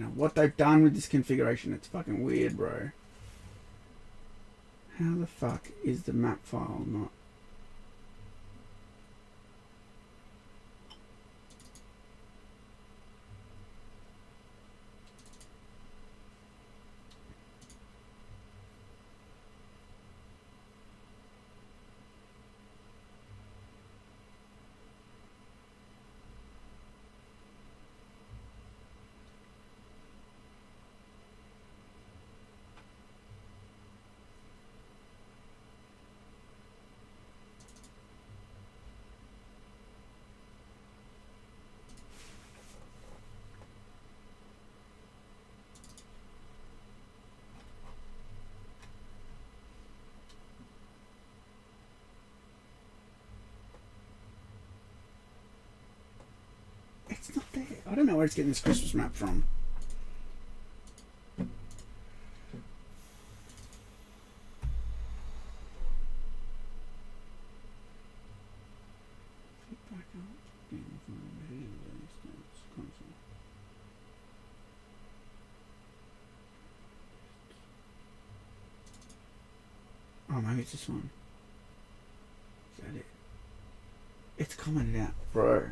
A: know what they've done with this configuration. It's fucking weird, bro. How the fuck is the map file not... It's not there. I don't know where it's getting this Christmas map from. Oh, maybe it's this one. Is that it? It's commented out, bro.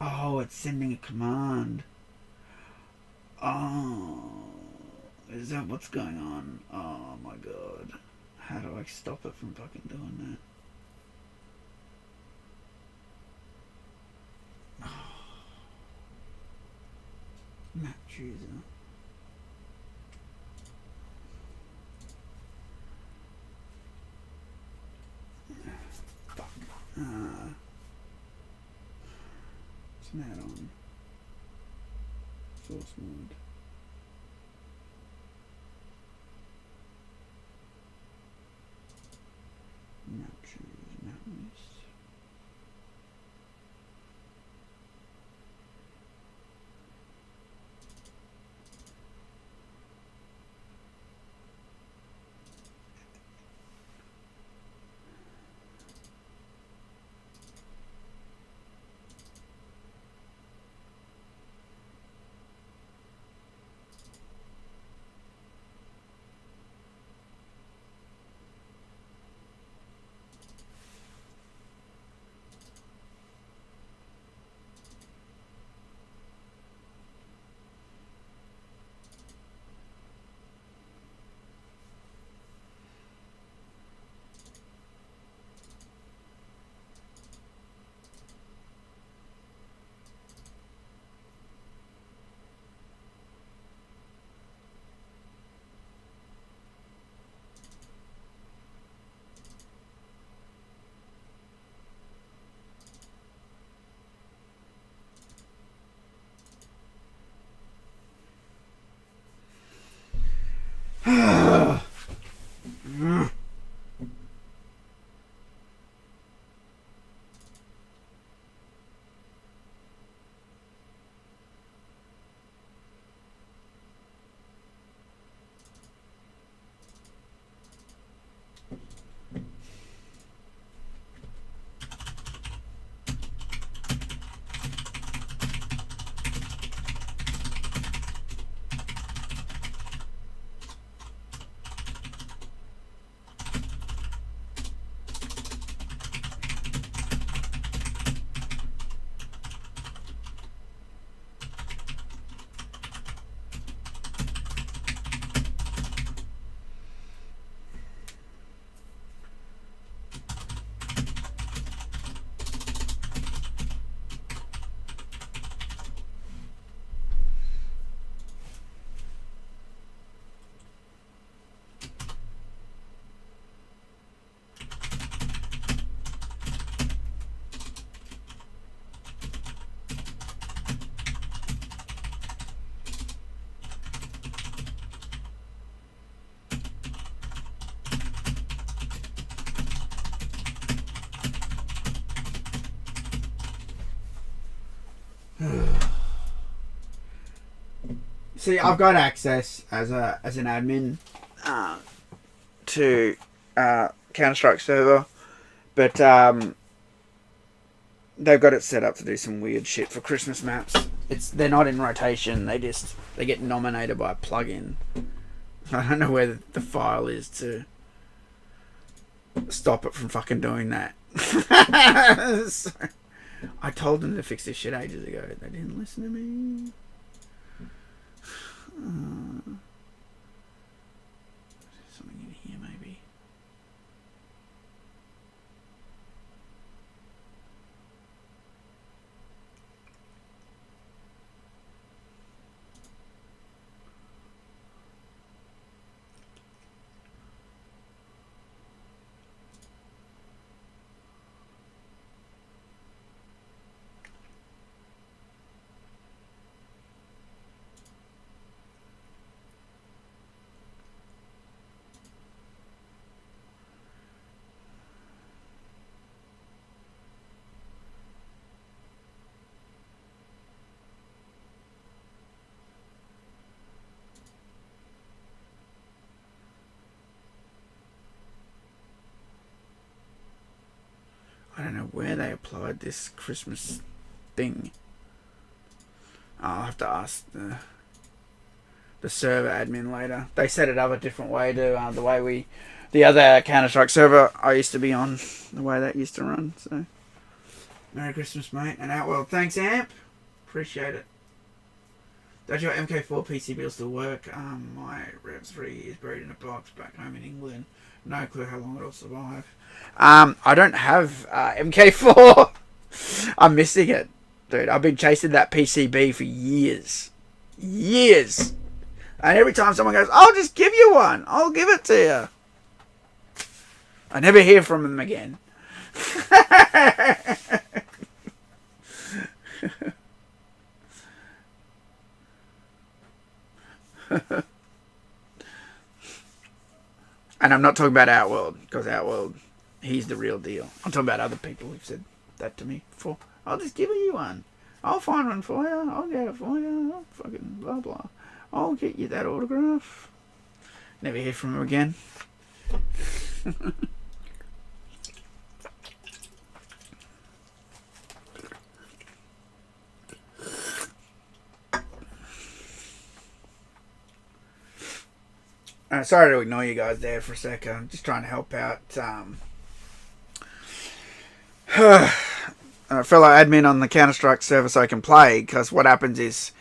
A: Oh, it's sending a command. Oh, is that what's going on? Oh my god. How do I stop it from fucking doing that? Map chooser. Fuck. It's not on. Source mode. Map choose, map list. See, I've got access as an admin to Counter-Strike server, but they've got it set up to do some weird shit for Christmas maps. They're not in rotation. They get nominated by a plugin. I don't know where the file is to stop it from fucking doing that. So, I told them to fix this shit ages ago. They didn't listen to me. Something in here, maybe. I don't know where they applied this Christmas thing. I'll have to ask the server admin later. They set it up a different way to the other Counter-Strike server I used to be on, the way that used to run. So, Merry Christmas, mate, and Outworld. Thanks, Amp. Appreciate it. Does your MK4 PCB still work? My Rev 3 is buried in a box back home in England. No clue how long it'll survive. I don't have MK4. I'm missing it, dude. I've been chasing that PCB for years. Years. And every time someone goes, I'll just give you one. I'll give it to you. I never hear from them again. And I'm not talking about Outworld, because Outworld, he's the real deal. I'm talking about other people who've said that to me before. I'll just give you one. I'll find one for you. I'll get it for you. I'll fucking blah blah. I'll get you that autograph. Never hear from him again. Sorry to ignore you guys there for a second. I'm just trying to help out a fellow admin on the Counter-Strike server so I can play, because what happens is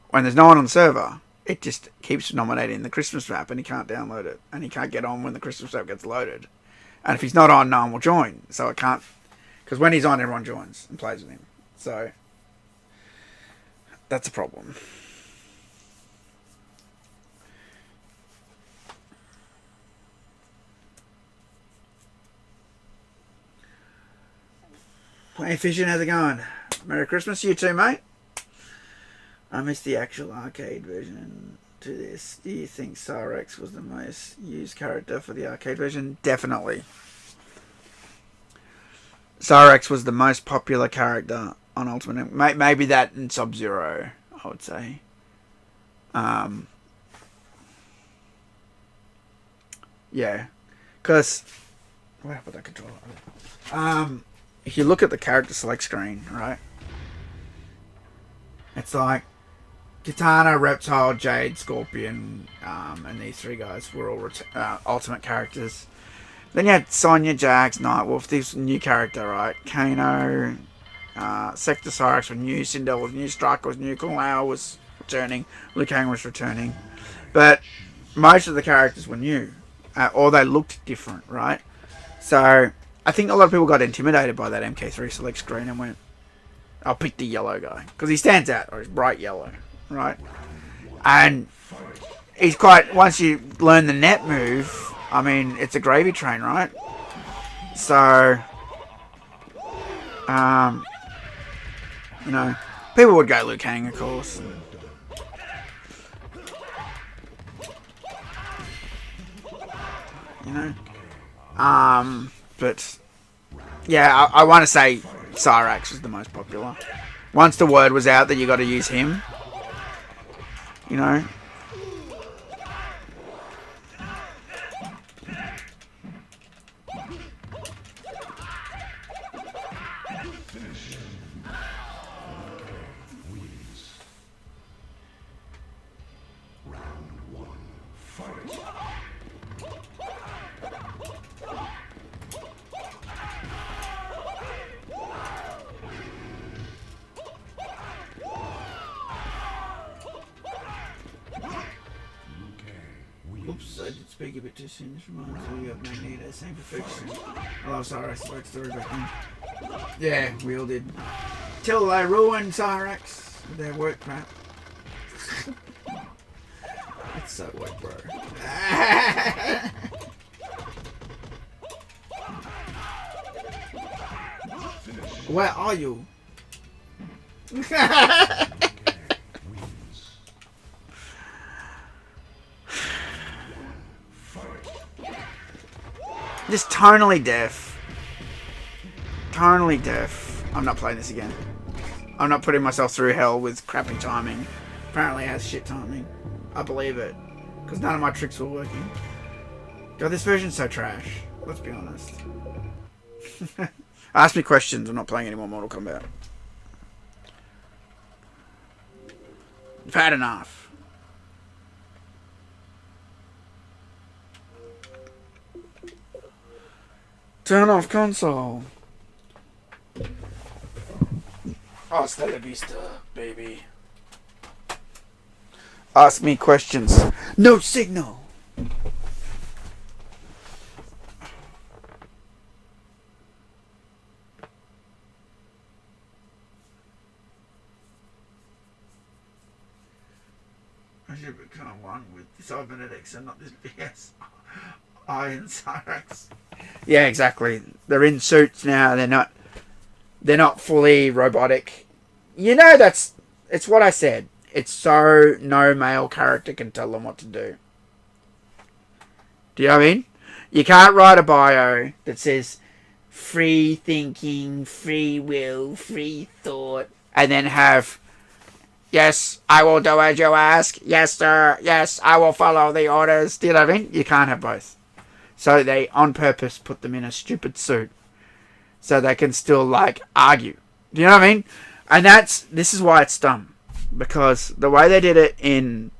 A: when there's no one on the server, it just keeps nominating the Christmas map and he can't download it, and he can't get on when the Christmas map gets loaded. And if he's not on, no one will join. So I can't, because when he's on, everyone joins and plays with him. So that's a problem. Hey Fission, how's it going? Merry Christmas, you too, mate. I missed the actual arcade version to this. Do you think Cyrex was the most used character for the arcade version? Definitely. Cyrex was the most popular character on Ultimate. Maybe that and Sub-Zero, I would say. Yeah. Because... where did I put that controller? If you look at the character select screen, right? It's like Kitana, Reptile, Jade, Scorpion, and these three guys were all ultimate characters. Then you had Sonya, Jax, Nightwolf, this new character, right? Kano, Sector Cyrex was new, Sindel was new, Striker was new, Kung Lao was returning, Liu Kang was returning. But most of the characters were new, or they looked different, right? So I think a lot of people got intimidated by that MK3 select screen and went, I'll pick the yellow guy. Because he stands out, or he's bright yellow, right? And he's quite, once you learn the net move, I mean, it's a gravy train, right? So, you know, people would go Liu Kang, of course. You know? But yeah, I want to say Cyrax was the most popular. Once the word was out that you got to use him, you know. Oops, I did speak a bit too soon. This reminds me of Magneto, same perfection. I love Cyrax, like story back then. Yeah, we all did. Till they ruined Cyrax with their work crap. It's so woke, bro. Where are you? Just tonally deaf. Tonally deaf. I'm not playing this again. I'm not putting myself through hell with crappy timing. Apparently it has shit timing. I believe it. Because none of my tricks were working. God, this version's so trash. Let's be honest. Ask me questions. I'm not playing any more Mortal Kombat. I've had enough. Turn off console. Hasta la vista, baby. Ask me questions. No signal. I should become one with cybernetics and not this BS. Iron Cyrax. Yeah, exactly. They're in suits now. They're not fully robotic. You know, it's what I said. It's so no male character can tell them what to do. Do you know what I mean? You can't write a bio that says free thinking, free will, free thought, and then have, yes, I will do as you ask. Yes, sir. Yes, I will follow the orders. Do you know what I mean? You can't have both. So they, on purpose, put them in a stupid suit. So they can still, like, argue. Do you know what I mean? And this is why it's dumb. Because the way they did it in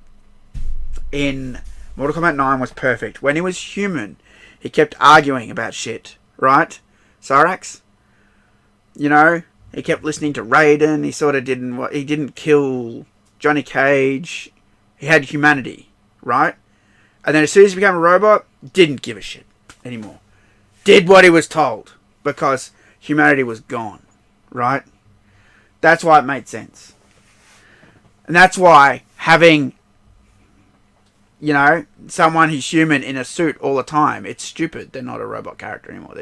A: Mortal Kombat 9 was perfect. When he was human, he kept arguing about shit. Right? Cyrax? You know? He kept listening to Raiden. He sort of he didn't kill Johnny Cage. He had humanity. Right? And then as soon as he became a robot, didn't give a shit anymore. Did what he was told. Because humanity was gone. Right? That's why it made sense. And that's why having, you know, someone who's human in a suit all the time, it's stupid. They're not a robot character anymore.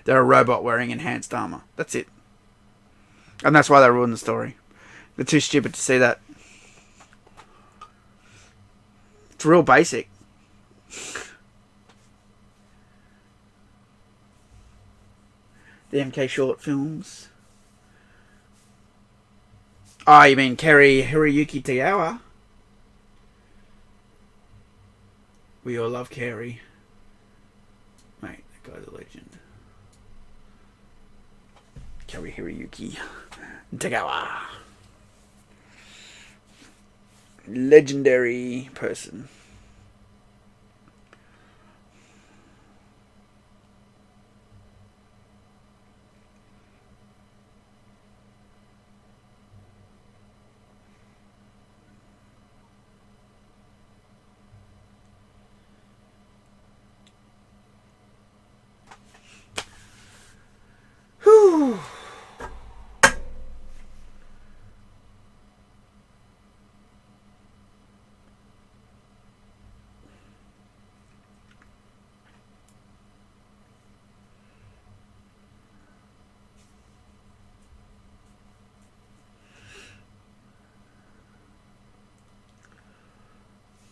A: They're a robot wearing enhanced armor. That's it. And that's why they ruined the story. They're too stupid to see that. It's real basic. The MK short films. Oh, you mean Kerry Hiroyuki Tagawa? We all love Kerry. Mate, that guy's a legend. Kerry Hiroyuki Tagawa. Legendary person. Whew.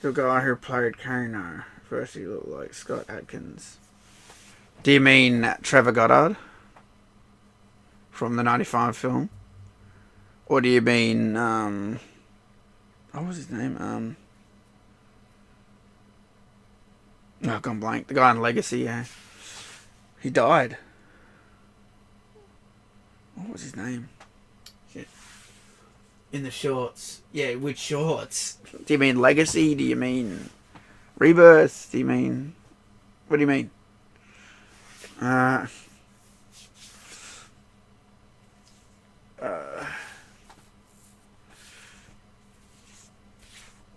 A: The guy who played Kano. First he looked like Scott Adkins. Do you mean Trevor Goddard? From the 95 film? Or do you mean, what was his name? Oh, I've gone blank. The guy in Legacy, yeah. He died. What was his name? Shit. In the shorts. Yeah, which shorts? Do you mean Legacy? Do you mean Rebirth? Do you mean... What do you mean?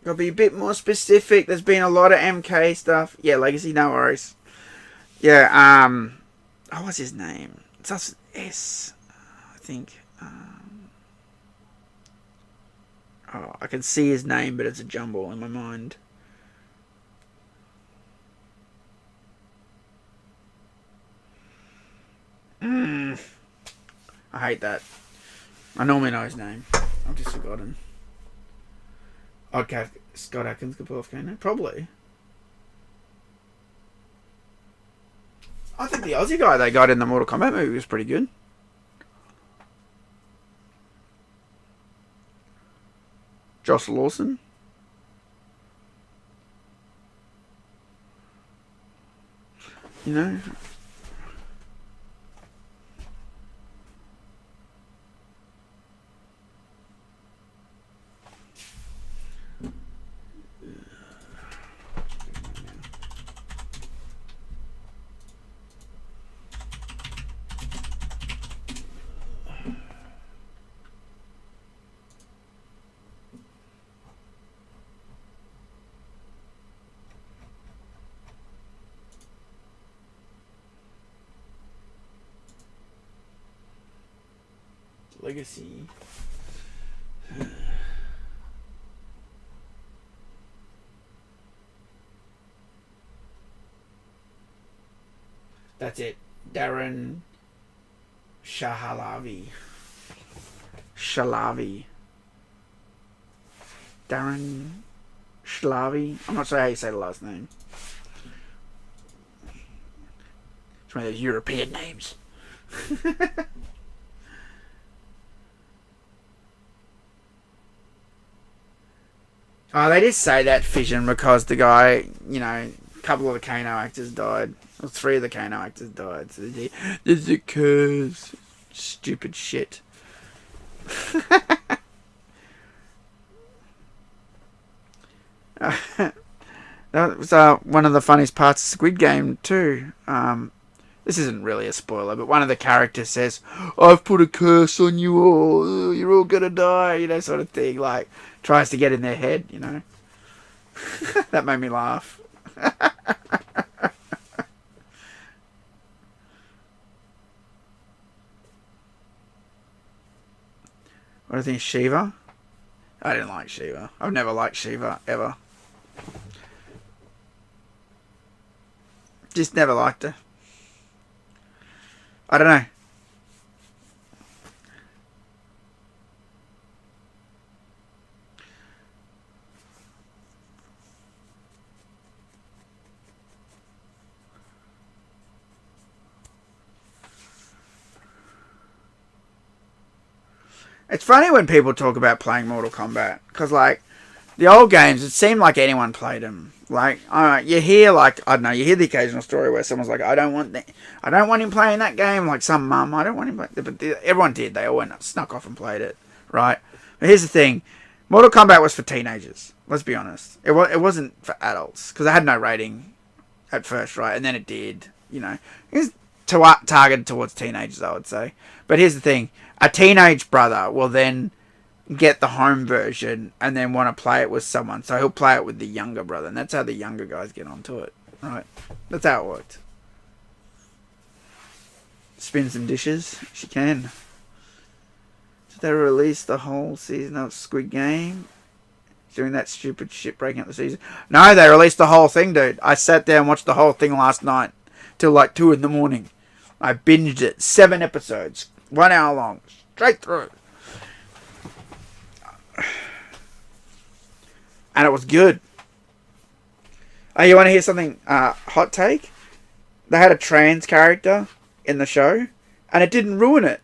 A: Gotta be a bit more specific. There's been a lot of MK stuff. Yeah, Legacy, no worries. Yeah, oh, what's his name? It's us S, I think. Oh, I can see his name, but it's a jumble in my mind. I hate that. I normally know his name. I've just forgotten. Okay, Scott Atkins could pull off Kano? Probably. I think the Aussie guy they got in the Mortal Kombat movie was pretty good. Josh Lawson. You know? Legacy. That's it. Darren Shalavi. Darren Shlavi. I'm not sure how you say the last name. It's one of those European names. Oh, they did say that Fission because the guy, you know, a couple of the Kano actors died. Or 3 of the Kano actors died. So there's a curse. Stupid shit. That was one of the funniest parts of Squid Game too. This isn't really a spoiler, but one of the characters says, "I've put a curse on you all. You're all gonna die," you know, sort of thing. Like, tries to get in their head, you know. That made me laugh. What do you think of Shiva? I didn't like Shiva. I've never liked Shiva, ever. Just never liked her. I don't know. It's funny when people talk about playing Mortal Kombat, because, like, the old games, it seemed like anyone played them. Like, you hear, like, I don't know, you hear the occasional story where someone's like, I don't want him playing that game, like some mum, I don't want him playing, but everyone did, they all went, snuck off and played it, right? But here's the thing, Mortal Kombat was for teenagers, let's be honest. It wasn't for adults, because it had no rating at first, right? And then it did, you know. It was targeted towards teenagers, I would say. But here's the thing, a teenage brother will then get the home version and then want to play it with someone, so he'll play it with the younger brother, and that's how the younger guys get onto it, right? That's how it worked. Spin some dishes, she can. Did they release the whole season of Squid Game doing that stupid shit, breaking up the season? No, they released the whole thing, dude. I sat there and watched the whole thing last night till like 2 in the morning. I binged it, 7 episodes, 1 hour long, straight through. And it was good. Oh, you want to hear something hot take? They had a trans character in the show, and it didn't ruin it.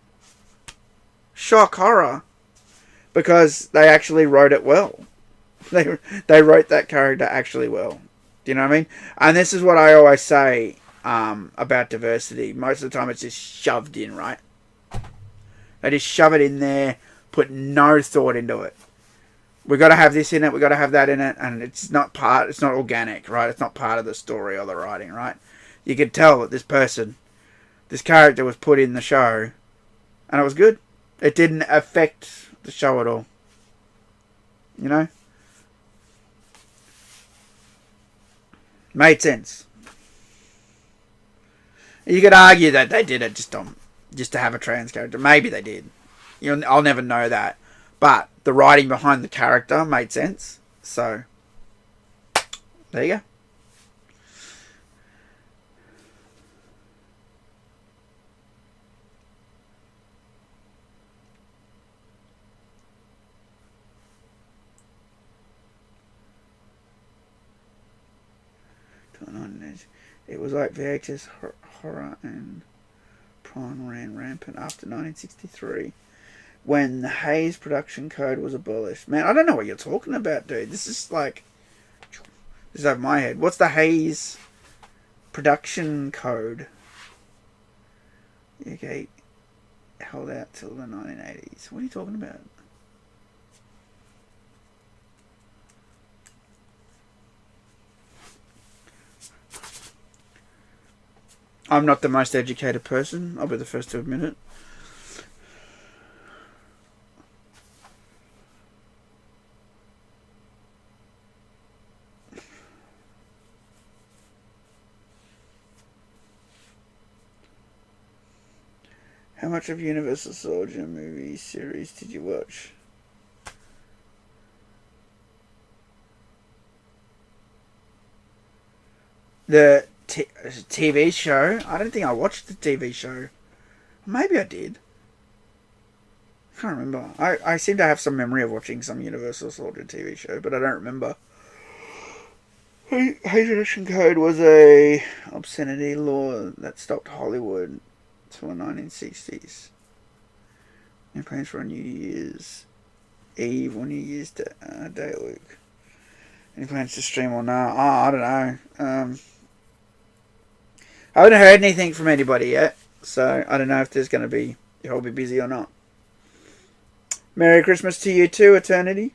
A: Shock horror. because they actually wrote it well. They wrote that character actually well. Do you know what I mean? And this is what I always say about diversity. Most of the time it's just shoved in, right? They just shove it in there, put no thought into it. We got to have this in it, we got to have that in it, and it's not organic, right? It's not part of the story or the writing, right? You could tell that this character was put in the show, and it was good. It didn't affect the show at all. You know? Made sense. You could argue that they did it just to have a trans character. Maybe they did. I'll never know that. But the writing behind the character made sense. So, there you go. It was like VHS horror and porn ran rampant after 1963 when the Hays production code was abolished. Man, I don't know what you're talking about, dude. This is over my head. What's the Hays production code? Okay, held out till the 1980s. What are you talking about? I'm not the most educated person. I'll be the first to admit it. How much of Universal Soldier movie series did you watch? The TV show? I don't think I watched the TV show. Maybe I did. I can't remember. I seem to have some memory of watching some Universal Soldier TV show, but I don't remember. Hays Production Code was a obscenity law that stopped Hollywood until the 1960s. Any plans for a New Year's Eve or New Year's Day, Luke? Any plans to stream or not? Oh, I don't know. I haven't heard anything from anybody yet, so I don't know if I'll be busy or not. Merry Christmas to you too, Eternity.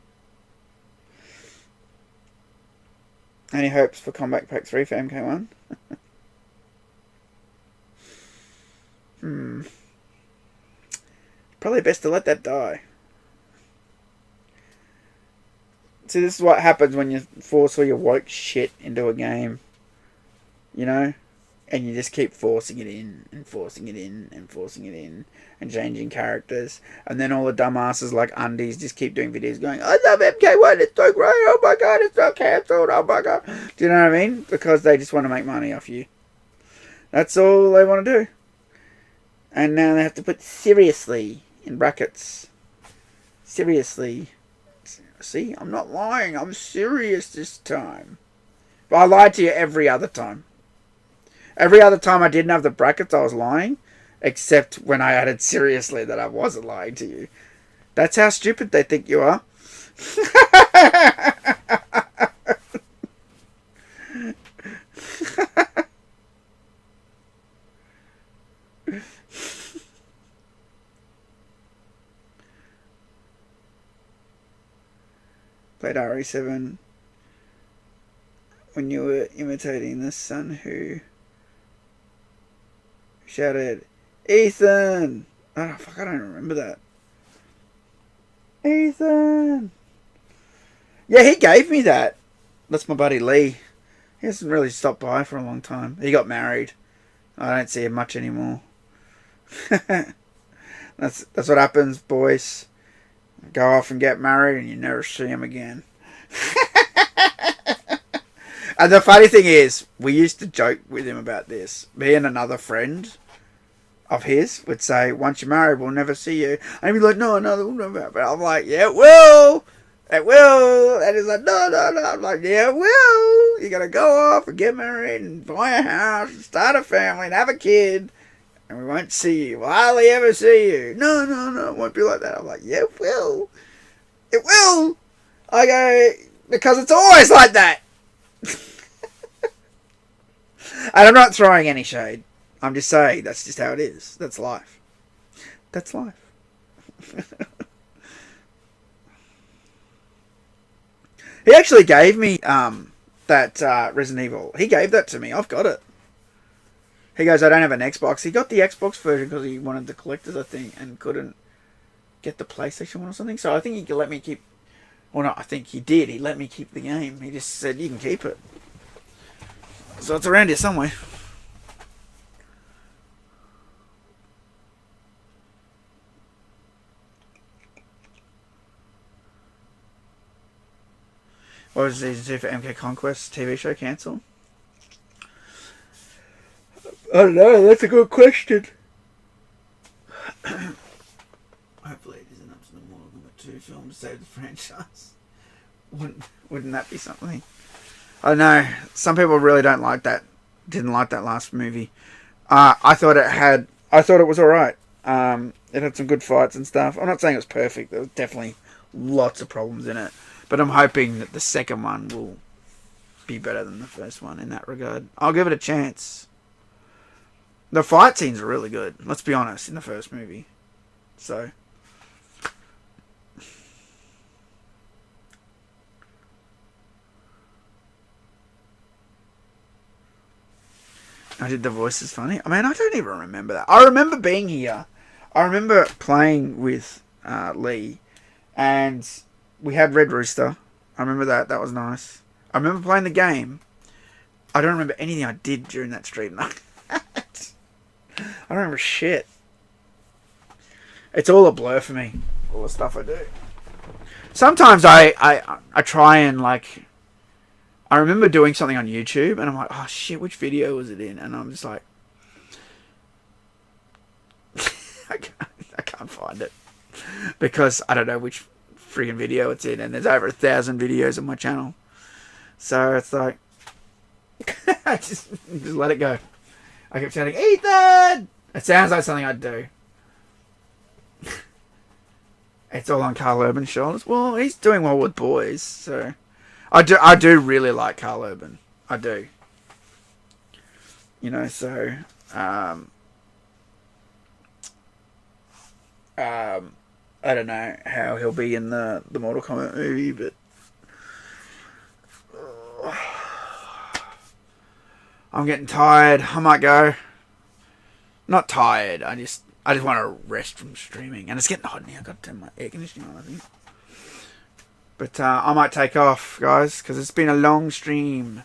A: Any hopes for Combat Pack 3 for MK1? Probably best to let that die. See, this is what happens when you force all your woke shit into a game. You know? And you just keep forcing it in, and forcing it in, and forcing it in, and changing characters. And then all the dumbasses like Undies just keep doing videos going, I love MK1, it's so great, oh my god, it's so cancelled, oh my god. Do you know what I mean? Because they just want to make money off you. That's all they want to do. And now they have to put seriously in brackets. Seriously. See, I'm not lying, I'm serious this time. But I lied to you every other time. Every other time I didn't have the brackets, I was lying. Except when I added seriously that I wasn't lying to you. That's how stupid they think you are. Played RE7 when you were imitating the son who shouted, Ethan! Oh, fuck, I don't remember that. Ethan! Yeah, he gave me that. That's my buddy Lee. He hasn't really stopped by for a long time. He got married. I don't see him much anymore. That's what happens, boys. Go off and get married and you never see him again. And the funny thing is, we used to joke with him about this. Me and another friend of his would say, once you're married, we'll never see you. And he'd be like, no, we'll never. But I'm like, yeah, it will. It will. And he's like, no. I'm like, yeah, it will. You're going to go off and get married and buy a house and start a family and have a kid. And we won't see you. We'll hardly ever see you. No, it won't be like that. I'm like, yeah, it will. It will. I go, because it's always like that. And I'm not throwing any shade. I'm just saying that's just how it is. That's life. That's life. He actually gave me that Resident Evil. He gave that to me. I've got it. He goes, I don't have an Xbox. He got the Xbox version because he wanted the collector's, I think, and couldn't get the PlayStation one or something. So I think he could let me keep... Well, no, I think he did. He let me keep the game. He just said, you can keep it. So it's around here somewhere. What was season 2 for MK Conquest TV show cancelled? I don't know. That's a good question. Hopefully it isn't up to the Mortal Kombat 2 film to save the franchise. Wouldn't that be something? I don't know. Some people really don't like that. Didn't like that last movie. I thought it was alright. It had some good fights and stuff. I'm not saying it was perfect. There was definitely lots of problems in it. But I'm hoping that the second one will be better than the first one in that regard. I'll give it a chance. The fight scenes are really good, let's be honest, in the first movie. So. I did the voices funny. I mean, I don't even remember that. I remember being here. I remember playing with Lee. And we had Red Rooster. I remember that. That was nice. I remember playing the game. I don't remember anything I did during that stream. I don't remember shit. It's all a blur for me. All the stuff I do. Sometimes I try and like... I remember doing something on YouTube and I'm like, oh shit, which video was it in? And I'm just like... I can't find it. Because I don't know which freaking video it's in. And there's over 1,000 videos on my channel. So it's like... just let it go. I kept shouting, Ethan! It sounds like something I'd do. It's all on Carl Urban's shoulders. Well, he's doing well with boys, so... I do really like Carl Urban. I do. You know, so... I don't know how he'll be in the Mortal Kombat movie, but... I'm getting tired. I might go. Not tired. I just want to rest from streaming. And it's getting hot in here. I've got to turn my air conditioning on, I think. But I might take off, guys, because it's been a long stream.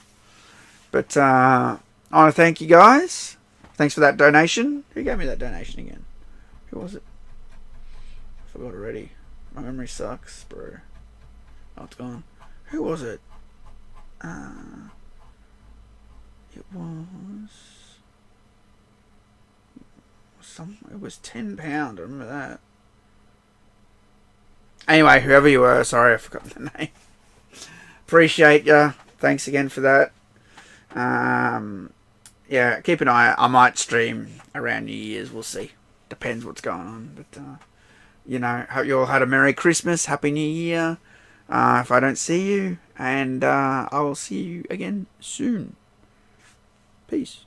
A: But I want to thank you guys. Thanks for that donation. Who gave me that donation again? Who was it? I forgot already. My memory sucks, bro. Oh, it's gone. Who was it? It was £10. I remember that. Anyway, whoever you were, sorry I forgot the name. Appreciate ya. Thanks again for that. Yeah, keep an eye out. I might stream around New Year's. We'll see. Depends what's going on. But you know, hope you all had a Merry Christmas, Happy New Year. If I don't see you, and I will see you again soon. Peace.